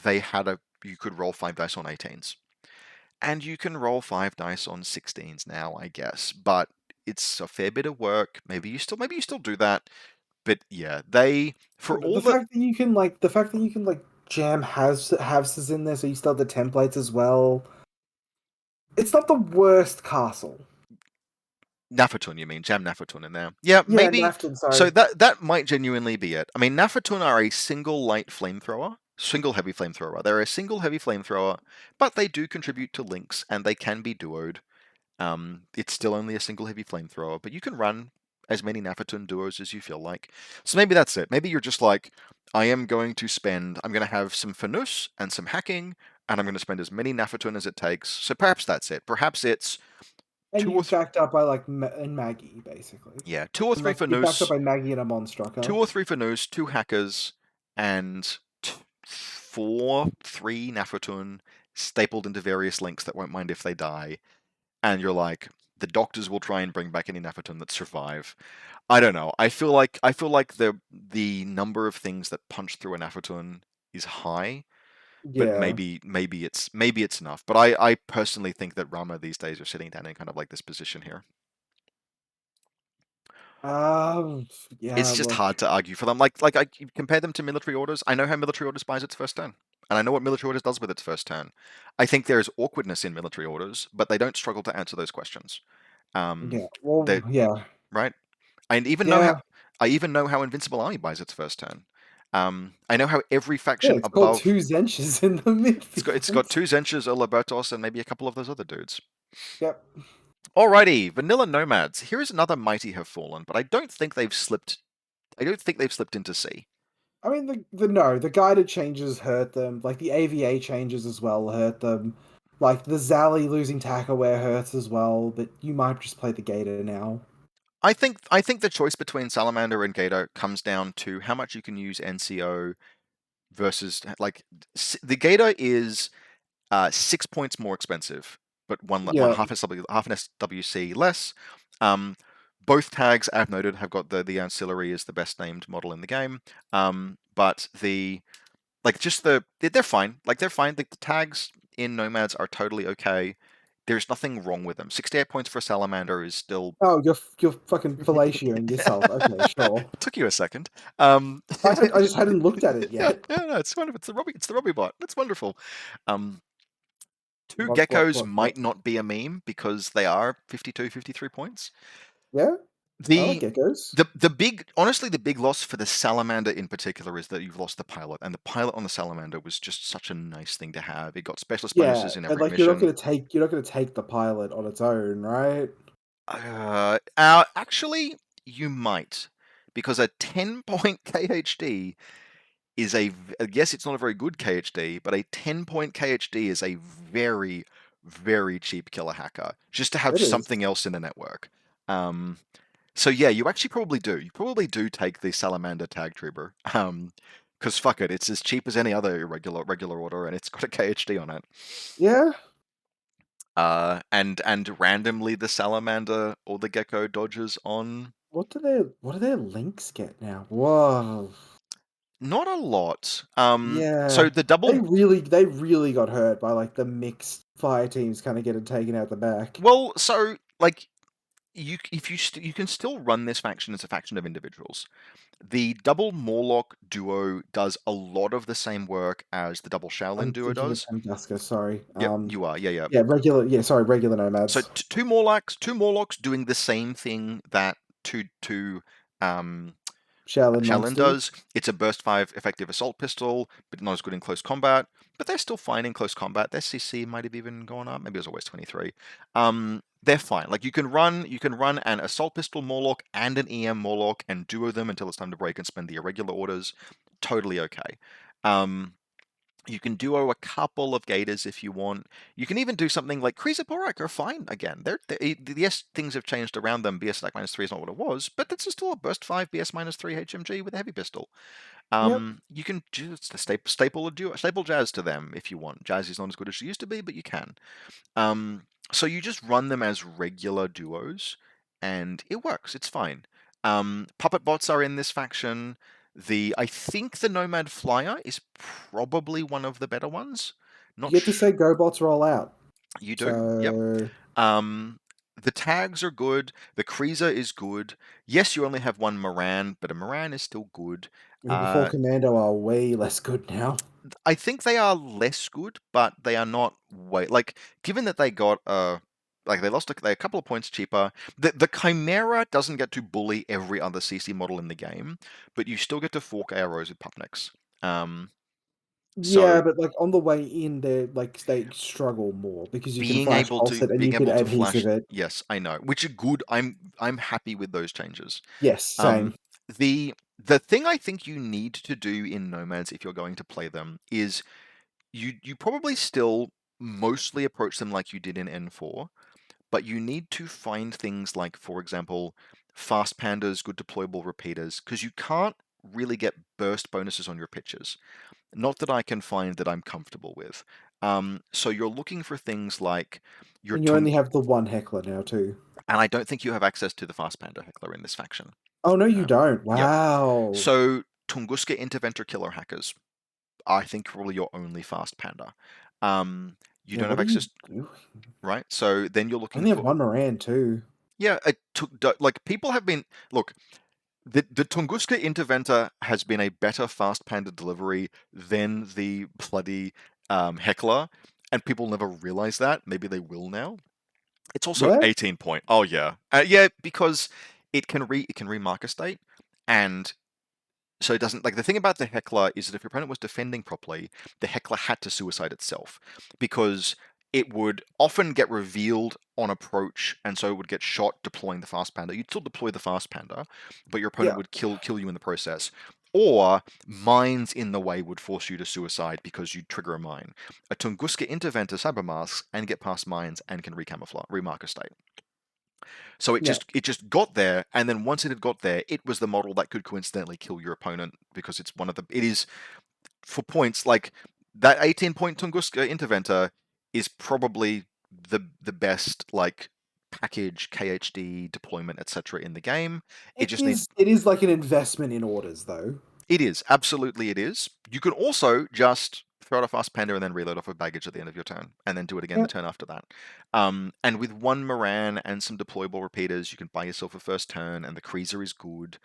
A: they had a. You could roll 5 dice on 18s, and you can roll 5 dice on 16s now, I guess. But it's a fair bit of work. Maybe you still do that. But yeah, they
B: Yeah,
A: for
B: but
A: all that.
B: the fact that you can like jam halves in there, so you still have the templates as well. It's not the worst castle.
A: Nafatun, you mean? Jam Nafatun in there. Yeah,
B: Yeah,
A: maybe.
B: Nafton.
A: So
B: Sorry.
A: that might genuinely be it. I mean, Nafatun are a single light flamethrower, single heavy flamethrower. They're a single heavy flamethrower, but they do contribute to links and they can be duoed. It's still only a single heavy flamethrower, but you can run as many Nafatun duos as you feel like. So maybe that's it. Maybe you're just like, I'm going to have some Fanus and some hacking, and I'm going to spend as many Nafatun as it takes. So perhaps that's it. Perhaps it's
B: And
A: two or
B: you
A: three.
B: backed up by like and Maggie basically.
A: Yeah, two or
B: And
A: three
B: like you backed up
A: Fanus,
B: by Maggie and a
A: two
B: Monstrucker.
A: or three Fanus, two hackers, and three Nafatun stapled into various links that won't mind if they die. And you're like, the doctors will try and bring back any Nafatun that survive. I don't know. I feel like the number of things that punch through a Nafatun is high, but
B: Yeah.
A: maybe it's enough. But I personally think that Rama these days are sitting down in kind of like this position here.
B: Um. Yeah.
A: It's just
B: Look.
A: hard to argue for them. Like I compare them to military orders. I know how military orders buys its first turn, and I know what military orders does with its first turn. I think there is awkwardness in military orders, but they don't struggle to answer those questions.
B: Yeah.
A: They
B: Well. Yeah.
A: right. I even know how
B: Yeah.
A: Invincible Army buys its first turn. I know how every
B: Yeah.
A: faction
B: It's got
A: above
B: two Zenches in the
A: it's got
B: midfield.
A: two Zenchas, a Libertos, and maybe a couple of those other dudes.
B: Yep.
A: Alrighty, Vanilla Nomads. Here is another mighty have fallen, but I don't think they've slipped. I don't think they've slipped into sea.
B: I mean, the guided changes hurt them. Like the AVA changes as well hurt them. Like the Zally losing Tackaware hurts as well. But you might just play the Gator now.
A: I think the choice between Salamander and Gator comes down to how much you can use NCO versus like the Gator is 6 points more expensive, but one
B: Yeah,
A: half an SWC less. Um, both tags I've noted have got the ancillary is the best named model in the game. But they're fine. Like they're fine. Like the tags in Nomads are totally okay. There's nothing wrong with them. 68 points for a salamander is still.
B: Oh, you're fucking fellatioing yourself. Okay, sure.
A: It took you a second.
B: I just hadn't looked at it
A: Yeah,
B: yet.
A: yeah, no, it's wonderful. It's the Robbie bot. That's wonderful. Um, Two geckos
B: What?
A: might not be a meme because they are 52, 53 points.
B: Yeah, I like
A: The
B: geckos.
A: the big, honestly, the big loss for the salamander in particular is that you've lost the pilot, and the pilot on the salamander was just such a nice thing to have. It got specialist
B: Yeah,
A: bonuses in
B: but
A: every
B: like
A: mission.
B: you're not gonna take the pilot on its own, right?
A: Actually, you might, because a 10-point KHD is yes, it's not a very good KHD, but a 10-point KHD is a very, very cheap killer hacker just to have
B: It is.
A: something else in the network. Um, so yeah, you actually probably do. You probably do take the Salamander Tag Trooper. Because fuck it, it's as cheap as any other regular order, and it's got a KHD on it.
B: Yeah.
A: And randomly the Salamander or the Gecko dodges on.
B: What do their links get now? Whoa.
A: Not a lot. So
B: Yeah.
A: the double.
B: They really got hurt by like the mixed fire teams kind of getting taken out the back.
A: Well, so like you can still run this faction as a faction of individuals. The double Morlock duo does a lot of the same work as the double Shaolin
B: I'm
A: duo
B: thinking of
A: does.
B: Tunguska, sorry.
A: Yep, you are. Yeah, yeah.
B: Yeah, regular
A: So
B: nomads.
A: two Morlocks doing the same thing that two um,
B: Shaolin monks
A: Shaolin
B: do.
A: does. It's a burst 5 effective assault pistol, but not as good in close combat. But they're still fine in close combat. Their CC might have even gone up. Maybe it was always 23. They're fine. Like you can run an assault pistol Morlock and an EM Morlock and duo them until it's time to break and spend the irregular orders. Totally okay. Um, you can duo a couple of Gators if you want. You can even do something like Kriza Borak are fine again. Yes, things have changed around them. BS attack -3 is not what it was, but it's still a burst 5 BS -3 HMG with a heavy pistol.
B: Yep.
A: You can just staple Jazz to them if you want. Jazz is not as good as she used to be, but you can. So you just run them as regular duos, and it works. It's fine. Puppet bots are in this faction. I think the Nomad Flyer is probably one of the better ones.
B: You
A: Not
B: get to say GoBots roll out.
A: You do. Yep.
B: So
A: Um, the tags are good. The Kriza is good. Yes, you only have one Moran, but a Moran is still good.
B: before
A: Uh,
B: Commando are way less good now.
A: I think they are less good, but they are not way like given that they got like they're a couple of points cheaper. The Chimera doesn't get to bully every other CC model in the game, but you still get to fork arrows with Pupniks. Um,
B: Yeah,
A: so
B: but like on the way in, they struggle more because you can flash pulse it and you
A: being
B: can
A: able to
B: adhesive
A: flash,
B: it.
A: yes, I know, which are good. I'm happy with those changes.
B: Yes,
A: Um,
B: same.
A: the thing I think you need to do in Nomads if you're going to play them is you probably still mostly approach them like you did in N4, but you need to find things like, for example, fast pandas, good deployable repeaters, because you can't really get burst bonuses on your pitches. Not that I can find that I'm comfortable with. So you're looking for things like your
B: And you
A: tung,
B: only have the one heckler now too.
A: and I don't think you have access to the fast panda heckler in this faction.
B: Oh no, you
A: Um,
B: don't.
A: yep.
B: Wow.
A: So Tunguska Interventor Killer Hackers, I think probably your only fast panda. You
B: Yeah,
A: don't
B: what
A: have
B: are you
A: access,
B: doing?
A: right? So then you're
B: I
A: looking
B: only have
A: for,
B: one Moran too.
A: yeah, it took like people have been look. The Tunguska Interventor has been a better fast panda delivery than the bloody Heckler, and people never realize that. Maybe they will now. It's also
B: Yeah,
A: 18 point. Oh yeah, yeah, because it can remark a state, and so it doesn't like the thing about the heckler is that if your opponent was defending properly, the heckler had to suicide itself because it would often get revealed on approach, and so it would get shot deploying the fast panda. You'd still deploy the fast panda, but your opponent
B: yeah,
A: would kill you in the process. Or mines in the way would force you to suicide because you'd trigger a mine. A Tunguska Interventor cybermasks and get past mines and can recamouflage, remark a state. So it
B: yeah.
A: just got there, and then once it had got there, it was the model that could coincidentally kill your opponent because it's one of the. It is for points like that 18-point Tunguska Interventor is probably the best like package KHD deployment etc. in the game. It
B: It
A: just needs.
B: is. It is like an investment in orders, though.
A: It is absolutely it is. You can also just throw out a fast panda and then reload off of baggage at the end of your turn, and then do it again the
B: Yeah.
A: turn after that. And with one Moran and some deployable repeaters, you can buy yourself a first turn, and the Cruiser is good.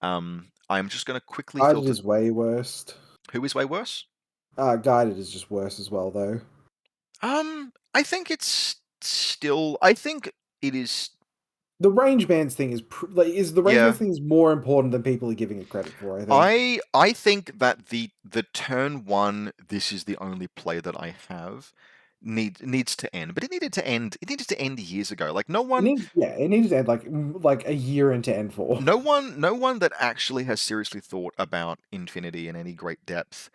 A: I'm just going to quickly
B: Guided
A: filter.
B: is way worse.
A: Who is way worse?
B: Guided is just worse as well, though.
A: I think it's still. I think it is.
B: The range bands thing is the range bands
A: Yeah,
B: thing is more important than people are giving it credit for. I think.
A: I think that the turn one, this is the only play that I have, needs to end. But it needed to end. It needed to end years ago. Like
B: It needs to end like a year into N4.
A: no one that actually has seriously thought about Infinity in any great depth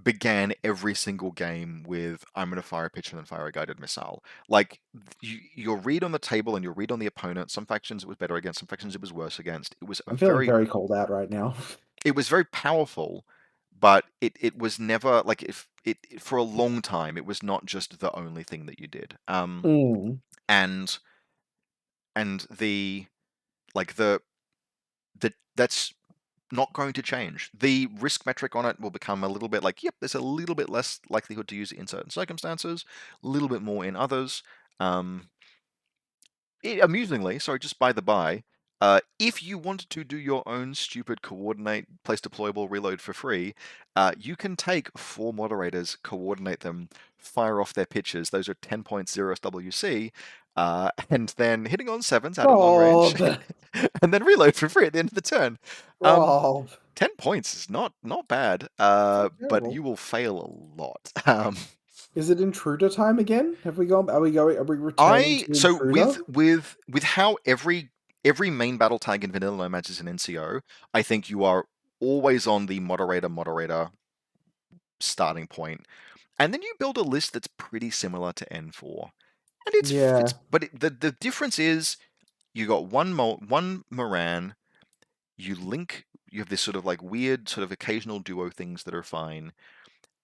A: began every single game with I'm going to fire a pitch and then fire a guided missile. Like your read on the table and your read on the opponent. Some factions it was better against, some factions it was worse against.
B: I'm feeling very cold out right now.
A: it was very powerful, but it was never like if for a long time it was not just the only thing that you did.
B: Mm.
A: And the like the that's not going to change. The risk metric on it will become a little bit like, yep, there's a little bit less likelihood to use it in certain circumstances, a little bit more in others. Um, Amusingly, sorry, just by the by, if you wanted to do your own stupid coordinate, place deployable, reload for free, you can take 4 moderators, coordinate them, fire off their pitches. Those are 10 points, 0 SWC, and then hitting on 7s out at long range,
B: Rob,
A: and then reload for free at the end of the turn. Um,
B: Rob,
A: 10 points is not bad,
B: it's not
A: but
B: terrible.
A: you will fail a lot.
B: Is it intruder time again? Have we gone? Are we going? Are we returning
A: I
B: to
A: so
B: intruder?
A: with how every main battle tag in Vanilla Nomads is an NCO, I think you are always on the moderator starting point, and then you build a list that's pretty similar to N4, and it's
B: Yeah.
A: but the difference is you got one Moran, you have this sort of like weird sort of occasional duo things that are fine,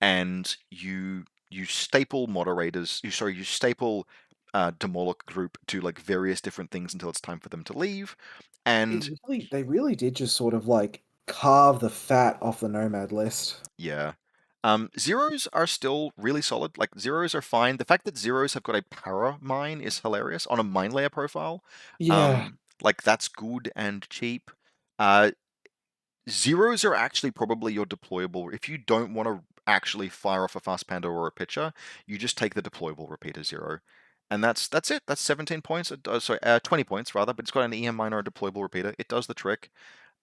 A: and you staple moderators. You staple Demolic group to like various different things until it's time for them to leave. And
B: They really did just sort of like carve the fat off the Nomad list.
A: yeah, zeros are still really solid. Like zeros are fine. The fact that zeros have got a para mine is hilarious on a mine layer profile.
B: Yeah.
A: Like that's good and cheap. Uh, Zeros are actually probably your deployable. If you don't want to actually fire off a fast panda or a pitcher, you just take the deployable repeater zero. And that's it. That's 17 points. Sorry, 20 points rather, but it's got an EM miner or deployable repeater. It does the trick.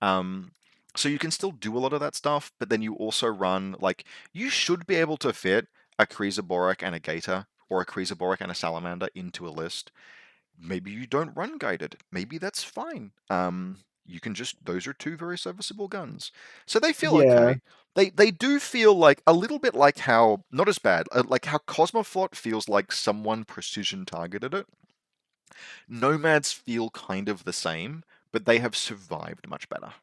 A: Um, so you can still do a lot of that stuff, but then you also run, like, you should be able to fit a Borak and a Gator, or a Borak and a Salamander into a list. Maybe you don't run guided. Maybe that's fine. You can just those are 2 very serviceable guns, so they feel
B: Yeah.
A: okay. They do feel like a little bit like how not as bad like how Cosmoflot feels like someone precision targeted it. Nomads feel kind of the same, but they have survived much better.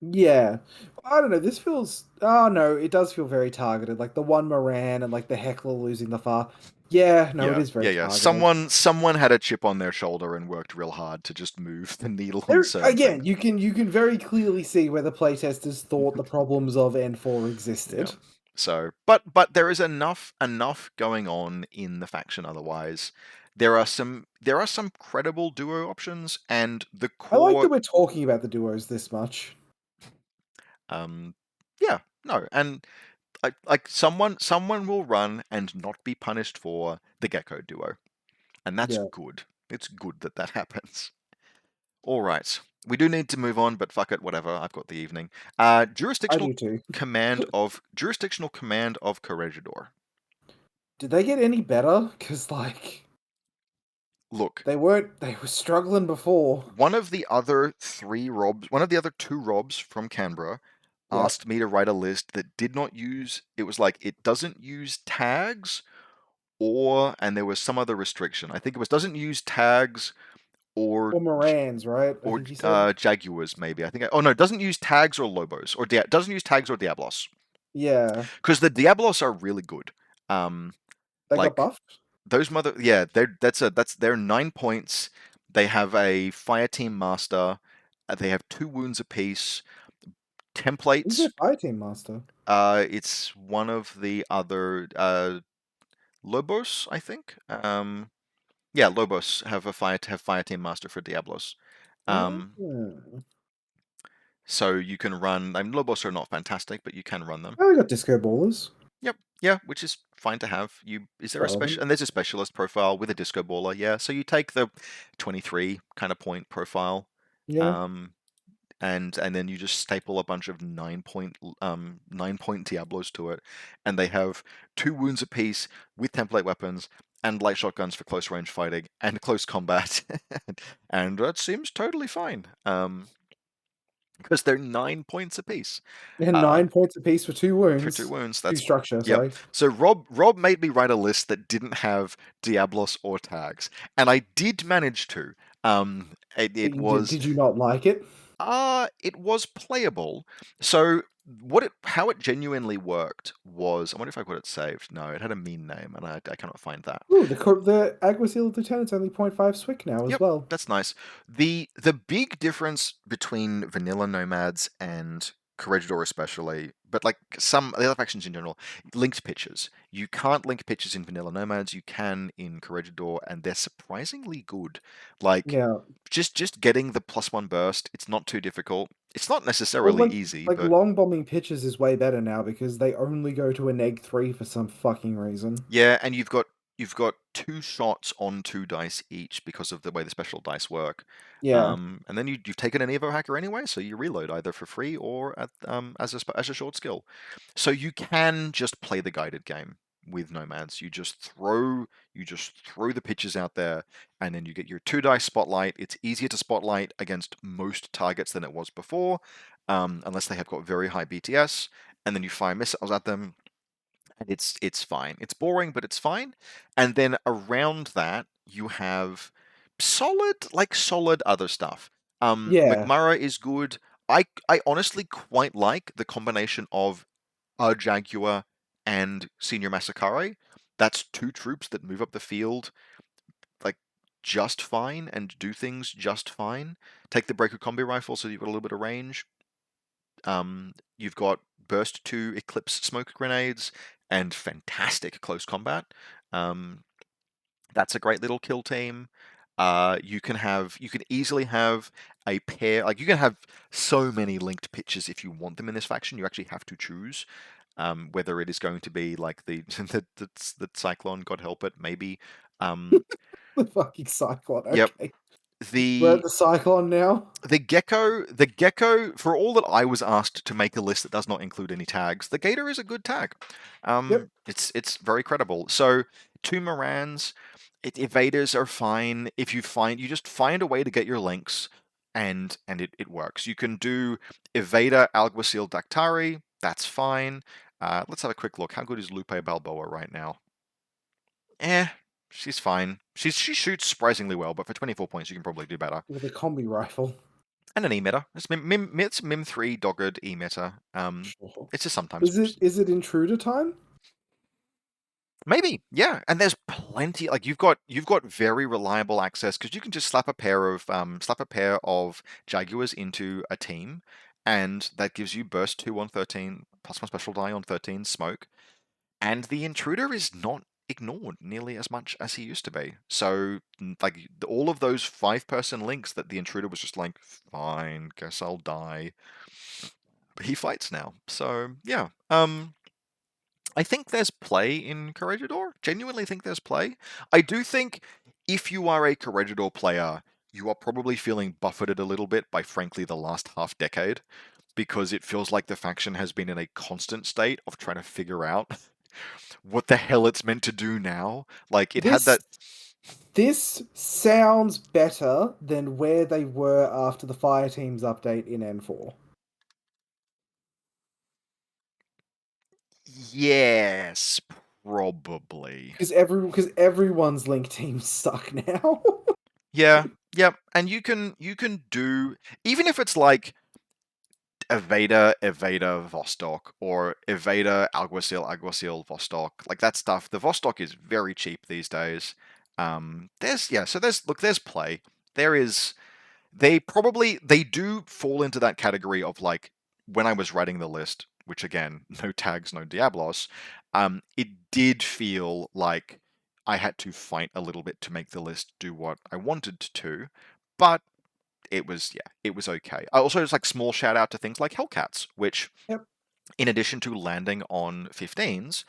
B: Yeah. I don't know. This feels. Oh no, it does feel very targeted. Like the one Moran and like the Heckler losing the far. Yeah. No, it
A: Yeah,
B: is
A: yeah,
B: very
A: yeah.
B: targeted.
A: Someone had a chip on their shoulder and worked real hard to just move the needle on
B: There
A: certain
B: again,
A: things.
B: you can very clearly see where the playtesters thought the problems of N4
A: Yeah.
B: existed.
A: So, but there is enough going on in the faction otherwise. There are some credible duo options and the
B: I like that
A: core
B: we're talking about the duos this much.
A: um yeah, no. And like someone will run and not be punished for the Gecko duo. And that's
B: Yeah,
A: good. It's good that that happens. All right. We do need to move on, but fuck it, whatever. I've got the evening.
B: I do too.
A: Jurisdictional command of Corregidor.
B: Did they get any better? Because like
A: Look,
B: they were struggling before.
A: one of the other 2 Robs from Canberra
B: Yep.
A: asked me to write a list that did not use, it was like, it doesn't use tags and there was some other restriction. I think it was doesn't use tags or
B: Or Morans, right? I think you said.
A: Jaguars, maybe. Oh no, it doesn't use tags or Lobos, doesn't use tags or Diablos.
B: Yeah.
A: Because the Diablos are really good. Um,
B: They got
A: like,
B: buffed?
A: yeah, that's they're 9 points. They have a fire team master. They have 2 wounds apiece.
B: Who's their
A: Templates.
B: fire team master?
A: It's one of the other Lobos, I think. Yeah, Lobos have fire team master for Diablos. Um,
B: Oh,
A: so you can run. I mean, Lobos are not fantastic, but you can run them.
B: I got disco ballers.
A: Yep, yeah, which is fine to have. Is
B: It's
A: there a special?
B: relevant.
A: And there's a specialist profile with a disco baller. Yeah, so you take the 23 kind of point profile.
B: Yeah.
A: Um, and then you just staple a bunch of 9 point Diablos to it, and they have 2 wounds apiece with template weapons and light shotguns for close range fighting and close combat, and that seems totally fine. Because they're 9 points apiece.
B: And
A: Uh,
B: 9 points apiece for two
A: for two
B: wounds.
A: wounds,
B: Two
A: that's
B: structure,
A: yep.
B: sorry.
A: So Rob made me write a list that didn't have Diablos or tags, and I did manage to.
B: But
A: It
B: you did.
A: was
B: Did you not like it?
A: It was playable. So how it genuinely worked was, I wonder if I got it saved. No, it had a mean name, and I cannot find that.
B: Ooh, the Aguasil Lieutenant's only 0.5 Swick now as
A: Yep,
B: well.
A: that's nice. The big difference between vanilla Nomads and Corregidor especially, but like some the other factions in general, linked pitches. You can't link pitches in vanilla Nomads, you can in Corregidor, and they're surprisingly good. Like
B: Yeah.
A: just getting the +1 burst, it's not too difficult. It's not
B: Well,
A: necessarily easy,
B: like
A: but
B: long bombing pitches is way better now because they only go to a neg 3 for some fucking reason.
A: yeah, and you've got 2 shots on 2 dice each because of the way the special dice work.
B: Yeah.
A: And then you've taken an Evo hacker anyway, so you reload either for free or as a short skill. So you can just play the guided game with Nomads. You just throw the pitches out there, and then you get your 2 dice spotlight. It's easier to spotlight against most targets than it was before, unless they have got very high BTS, and then you fire missiles at them and it's fine. It's boring, but it's fine. And then around that, you have solid other stuff.
B: Yeah.
A: McMurray is good. I honestly quite like the combination of a Jaguar and Senior Massacre. That's 2 troops that move up the field like just fine and do things just fine. Take the Breaker Combi Rifle so you've got a little bit of range. You've got Burst 2 Eclipse smoke grenades and fantastic close combat. Um, that's a great little kill team. You can easily have a pair, like you can have so many linked pitches if you want them in this faction. You actually have to choose whether it is going to be like the the Cyclone, God help it, maybe. Um,
B: The fucking Cyclone,
A: yep,
B: okay. We're at
A: the
B: the Cyclone now.
A: the gecko, for all that I was asked to make a list that does not include any tags, the gator is a good tag.
B: Yep.
A: It's very credible. So 2 Morans, evaders are fine. If you just find a way to get your links, and it works. You can do evader Alguacil Dactari, that's fine. Let's have a quick look. How good is Lupe Balboa right now? Eh, she's fine. She shoots surprisingly well, but for 24 points you can probably do better.
B: With a combi rifle.
A: And an emitter. It's Mim 3 dogged emitter.
B: Sure.
A: It's just sometimes
B: Is it intruder time?
A: maybe, yeah. And there's plenty. Like you've got very reliable access because you can just slap a pair of Jaguars into a team, and that gives you burst 2 on 13 +1 special die on 13 smoke, and the intruder is not ignored nearly as much as he used to be. So like all of those 5-person links that the intruder was just like, fine, guess I'll die. He fights now. So yeah. I think there's play in Corregidor. Genuinely think there's play. I do think if you are a Corregidor player, you are probably feeling buffeted a little bit by frankly the last half decade, because it feels like the faction has been in a constant state of trying to figure out what the hell it's meant to do now. Like it had
B: This
A: that.
B: this sounds better than where they were after the Fire Teams update in N4.
A: Yes, probably.
B: Because everyone's link teams suck now.
A: Yeah, yep. And you can do, even if it's like Evader Vostok, or Evader Alguacil Vostok, like that stuff. The Vostok is very cheap these days. There's play. There is they do fall into that category of like when I was writing the list. which again, no tags, no Diablos, it did feel like I had to fight a little bit to make the list do what I wanted to, but it was, yeah, it was okay. I also just like small shout out to things like Hellcats, which
B: Yep.
A: in addition to landing on 15s,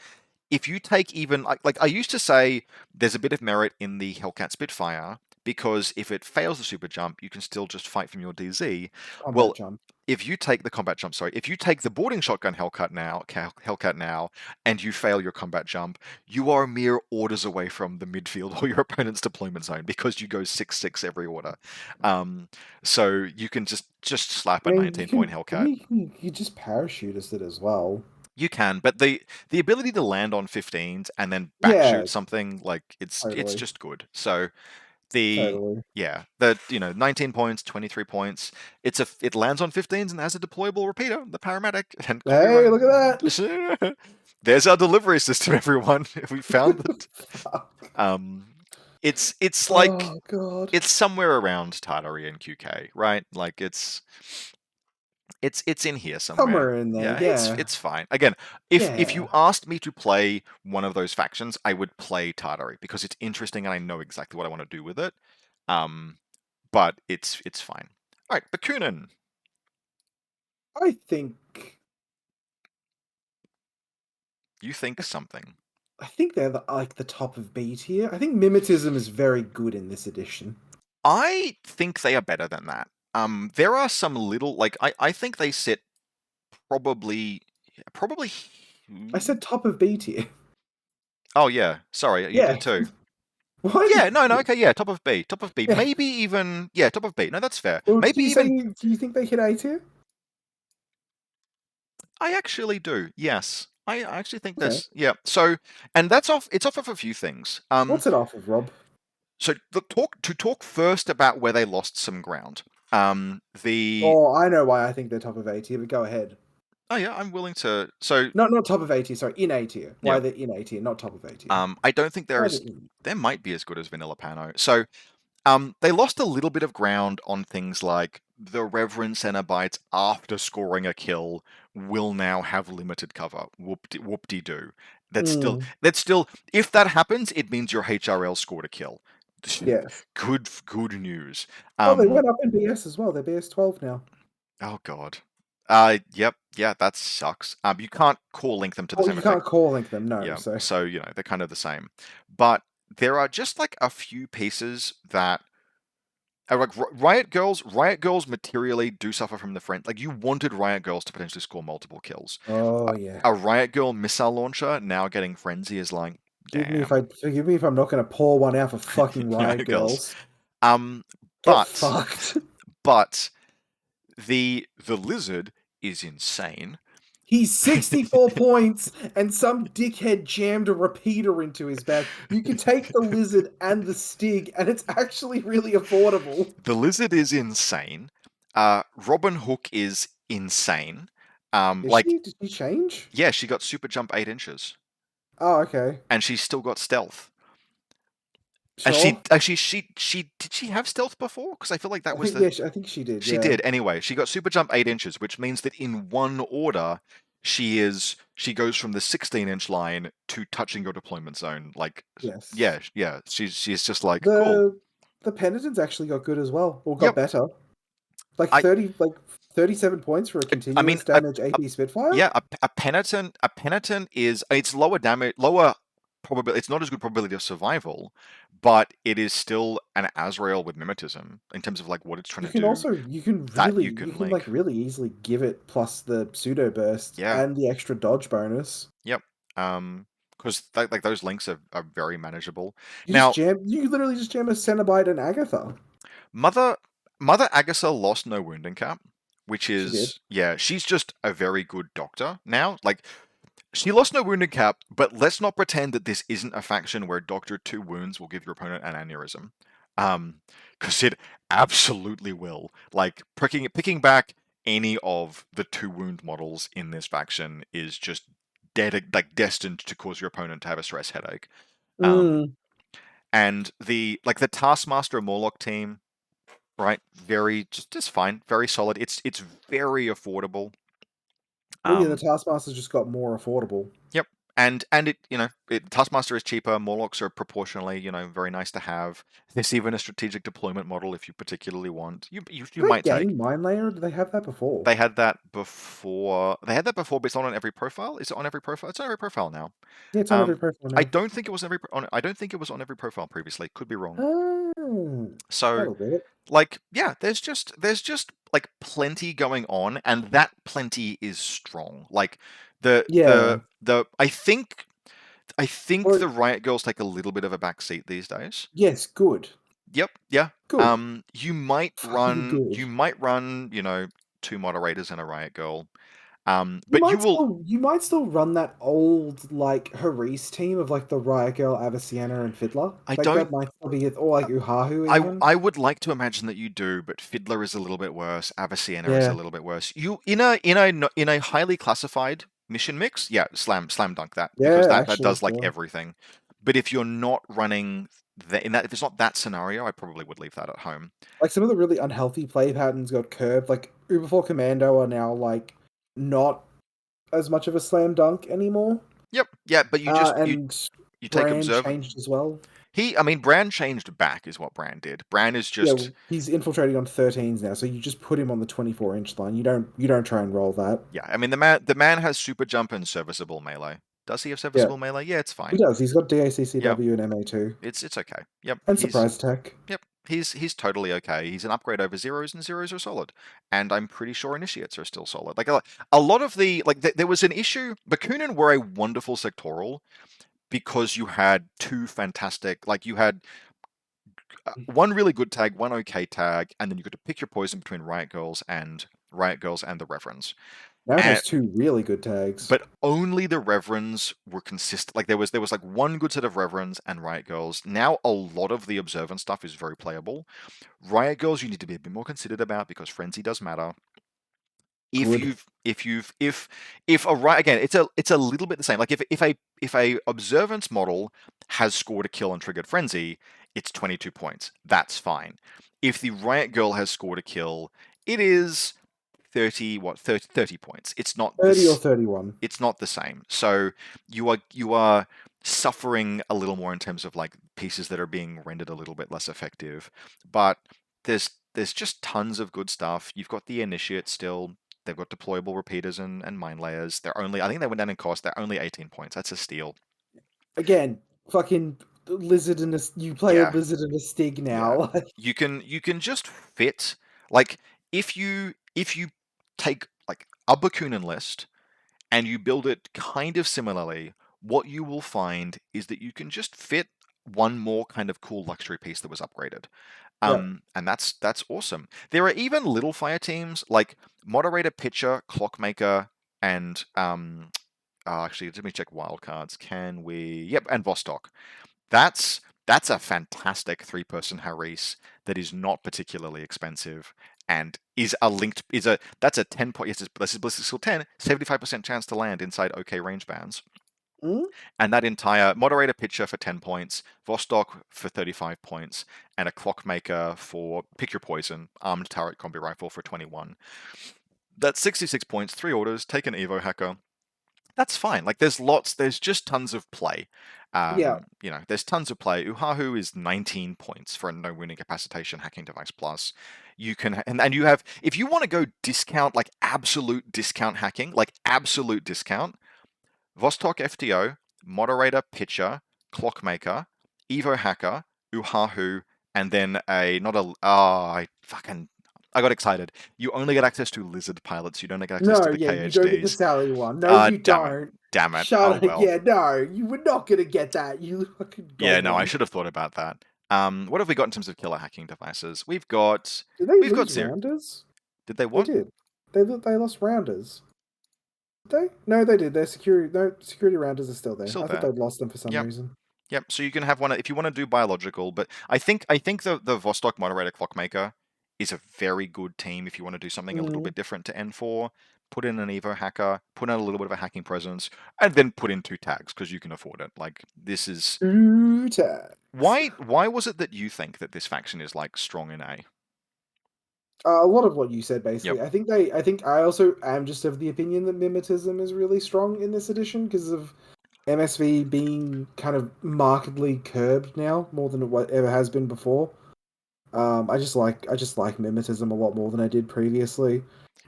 A: if you take even like I used to say there's a bit of merit in the Hellcat Spitfire because if it fails the super jump, you can still just fight from your DZ.
B: Combat
A: Well,
B: jump.
A: if you take the combat jump, sorry, if you take the boarding shotgun Hellcat now, and you fail your combat jump, you are mere orders away from the midfield or your opponent's deployment zone because you go 6/6 every order. Um, so you can just slap
B: I
A: a
B: mean, you
A: 19-point
B: can. I
A: Hellcat.
B: mean, you just parachutist it as well.
A: You can, but the ability to land on 15s and then
B: Yeah,
A: backshoot something like it's
B: totally,
A: just good. So the
B: totally.
A: yeah, the 19 points, 23 points. It lands on 15s and has a deployable repeater, the paramedic, and could be
B: Hey, look
A: run.
B: at that!
A: There's our delivery system, everyone. We found it.
B: Fuck.
A: Um, it's like
B: Oh god.
A: it's somewhere around Tartary and QK, right? Like it's in here somewhere.
B: Somewhere in there,
A: Yeah,
B: yeah.
A: it's fine. Again, if you
B: Yeah.
A: asked me to play one of those factions, I would play Tartary because it's interesting and I know exactly what I want to do with it. Um, but it's fine. All right, Bakunin,
B: I think
A: you think something.
B: I think they're like the top of B tier. I think mimetism is very good in this edition.
A: I think they are better than that. There are some little like I think they sit probably.
B: I said top of B tier.
A: Oh yeah, sorry, you
B: Yeah.
A: did too.
B: What?
A: Yeah, no, okay, yeah, top of B,
B: Yeah.
A: maybe even yeah, top of B. No, that's fair.
B: Well,
A: Maybe even
B: do you think they hit A tier?
A: I actually do. Yes. I actually think
B: Okay.
A: this. Yeah. So, and it's off of a few things.
B: What's it off of, Rob?
A: So talk first about where they lost some ground. The
B: Oh, I know why I think they're top of A tier, but go ahead.
A: oh yeah, I'm willing to. So
B: Not top of A tier, sorry, in A tier.
A: yeah,
B: Why they're in A tier, not top of A tier.
A: I don't think
B: Why they're in.
A: there might be as good as Vanilla Pano. So they lost a little bit of ground on things like the Reverend Cenobites after scoring a kill will now have limited cover. Whoop-de-doo.
B: Mm,
A: That's still if that happens, it means your HRL scored a kill.
B: yes.
A: Good news.
B: Oh, they
A: Um,
B: went up in BS as well. They're BS 12 now.
A: oh god. Yep, yeah, that sucks. You can't core link them to the
B: Oh,
A: same
B: you can't
A: effect.
B: core link them, no.
A: Yeah,
B: So
A: so they're kind of the same. But there are just like a few pieces that like Riot Girls materially do suffer from the friend. Like you wanted Riot Girls to potentially score multiple kills.
B: oh
A: A,
B: yeah.
A: a Riot Girl missile launcher now getting frenzy is like, damn.
B: Forgive me if I'm not gonna pour one out for fucking Riot
A: Riot Girls.
B: Girls.
A: Um,
B: Get
A: but
B: fucked.
A: but the lizard is insane.
B: He's 64 points, and some dickhead jammed a repeater into his bag. You can take the lizard and the stig, and it's actually really affordable.
A: The lizard is insane. Robin Hook is insane.
B: Is
A: Like
B: she? Did she change?
A: yeah, she got super jump 8 inches,
B: Oh, okay.
A: and she's still got stealth. And
B: Sure.
A: she did she have stealth before? Because I feel like that
B: I
A: was
B: think,
A: the
B: yeah, I think she did,
A: she
B: yeah.
A: did anyway. She got super jump 8 inches, which means that in one order she goes from the 16-inch line to touching your deployment zone. Like
B: Yes.
A: yeah. She's just like cool.
B: The the penitents actually got good as well, or got
A: Yep.
B: better. Like
A: I
B: 30, like 37 points for a
A: I mean
B: continuous damage
A: a
B: AP Spitfire?
A: yeah, a penitent is it's lower damage, lower probability. It's not as good probability of survival, but it is still an Azrael with mimetism in terms of like what it's trying
B: You
A: to
B: can
A: do
B: also
A: you
B: you
A: can
B: can like
A: link.
B: really easily give it plus the pseudo burst
A: Yeah,
B: and the extra dodge bonus.
A: yep. Because like those links are very manageable.
B: You
A: Now,
B: jam you literally just jam a Cenobite and Agatha.
A: Mother Mother Agatha lost no wounding cap, which
B: She did.
A: is yeah, she's just a very good doctor now. Like she lost no wounding cap, but let's not pretend that this isn't a faction where Doctor 2 wounds will give your opponent an aneurysm. Because it absolutely will. Like picking back any of the 2 wound models in this faction is just destined to cause your opponent to have a stress headache. Um,
B: Mm.
A: and the Taskmaster Morlock team, right? Very just fine, very solid. It's very affordable.
B: Well, yeah, the Taskmaster's just got more affordable.
A: Yep. And it, Taskmaster is cheaper. Morlocks are proportionally, very nice to have. There's even a strategic deployment model if you particularly want. You
B: Did they
A: might take.
B: gain Mine Layer? Or did they have that before?
A: They had that before. They had that before, but it's not on every profile. Is it on every profile? It's on every profile now.
B: Yeah, it's on every profile
A: I
B: now.
A: don't think it was I don't think it was on every profile previously. Could be wrong.
B: Oh,
A: So,
B: that'll do it.
A: like, yeah, there's just like plenty going on, and that plenty is strong. Like
B: Yeah.
A: I think
B: Well,
A: the Riot Girls take a little bit of a backseat these days.
B: yes, good.
A: Yep, yeah.
B: Good.
A: You might
B: Fucking
A: run,
B: good.
A: two moderators and a Riot Girl.
B: You
A: But
B: might still run that old like Haris team of like the Riot Girl, Avicenna, and Fiddler.
A: I
B: Like
A: don't.
B: that might still be it, or like Uhahu
A: I
B: even.
A: I would like to imagine that you do, but Fiddler is a little bit worse. Avicenna is a
B: Yeah.
A: little bit worse. You in a highly classified mission mix, yeah, slam dunk that because
B: Yeah,
A: that
B: actually,
A: does like
B: yeah.
A: everything. But if you're not running if it's not that scenario, I probably would leave that at home.
B: Like some of the really unhealthy play patterns got curbed. Like Uber 4 Commando are now like not as much of a slam dunk anymore.
A: Yep, yeah, but you just
B: And
A: you take
B: Brand
A: observe.
B: changed as well.
A: I mean, Bran changed back is what Bran did. Bran is
B: Yeah,
A: just
B: he's infiltrating on 13s now, so you just put him on the 24-inch line. You don't try and roll that.
A: yeah. I mean, the man has super jump and serviceable melee. Does he have
B: Yeah,
A: serviceable melee? Yeah, it's
B: he
A: fine.
B: does. He's got
A: Yep,
B: DACCW and MA2
A: it's okay. Yep,
B: and surprise attack.
A: yep. He's totally okay. He's an upgrade over zeros, and zeros are solid. And I'm pretty sure initiates are still solid. Like a lot of there was an issue. Bakunin were a wonderful sectoral because you had two fantastic, like you had one really good tag, one okay tag, and then you got to pick your poison between Riot Girls and the Reverends.
B: Now it
A: And
B: has two really good tags.
A: but only the Reverends were consistent. Like there was like one good set of Reverends and Riot Girls. Now a lot of the observant stuff is very playable. Riot Girls you need to be a bit more considered about because frenzy does matter.
B: Good.
A: If a right again, it's a little bit the same. Like if a observance model has scored a kill and triggered frenzy, it's 22 points. That's fine. If the Riot Girl has scored a kill, it is 30 points.
B: 30 or 31.
A: It's not the same. So you are suffering a little more in terms of like pieces that are being rendered a little bit less effective. But there's just tons of good stuff. You've got the initiate still. They've got deployable repeaters and mine layers. I think they went down in cost. They're only 18 points. That's a steal.
B: Again, fucking lizard and a you play a
A: Yeah,
B: lizard and a stig
A: yeah.
B: now.
A: You can just fit like if you take like a Bakunin list and you build it kind of similarly, what you will find is that you can just fit one more kind of cool luxury piece that was upgraded.
B: Yeah.
A: And that's awesome. There are even little fire teams like Moderator, Pitcher, Clockmaker, and actually, let me check wildcards. Can we? Yep, and Vostok. That's a fantastic three-person Haris that is not particularly expensive and is a linked is a that's a 10 point. Yes, this is Ballistic Skill 10, 75% chance to land inside OK range bands.
B: Mm?
A: And that entire moderator pitcher for 10 points, Vostok for 35 points, and a clockmaker for pick your poison, armed turret combi rifle for 21. That's 66 points, 3 orders, take an Evo hacker. That's fine. Like there's just tons of play.
B: Yeah.
A: There's tons of play. Uhahu is 19 points for a no wound incapacitation hacking device plus. You can and you have if you want to go discount like absolute discount hacking, like absolute discount, Vostok FTO, Moderator Pitcher, Clockmaker, Evo Hacker, Uhahu, and then a not a I got excited. You only get access to lizard pilots. You don't get access
B: No,
A: to the
B: yeah, you don't get the
A: KHDs.
B: Sally one. No, you
A: Damn it.
B: don't.
A: Damn it. Oh
B: Shut up.
A: well.
B: Yeah, no, you were not gonna get that, you fucking
A: Yeah, no, I
B: goblin.
A: should have thought about that. What have we got in terms of killer hacking devices? We've got
B: Did they
A: we've got
B: lose
A: zero.
B: rounders?
A: Did they
B: They
A: what?
B: did. They lost rounders. Did they? No, they did. Their security rounders are still there.
A: Still
B: I thought
A: there.
B: they'd lost them for some
A: Yep.
B: reason.
A: Yep. So you can have one if you want to do biological, but I think the Vostok moderator clockmaker is a very good team if you want to do something a little
B: Mm.
A: bit different to N4. Put in an Evo hacker, put in a little bit of a hacking presence, and then put in 2 tags because you can afford it. Like this is
B: 2 tags.
A: why was it that you think that this faction is like strong in A?
B: A lot of what you said,
A: Yep.
B: basically. I think I also am just of the opinion that mimetism is really strong in this edition because of MSV being kind of markedly curbed now more than it ever has been before. I just like mimetism a lot more than I did previously.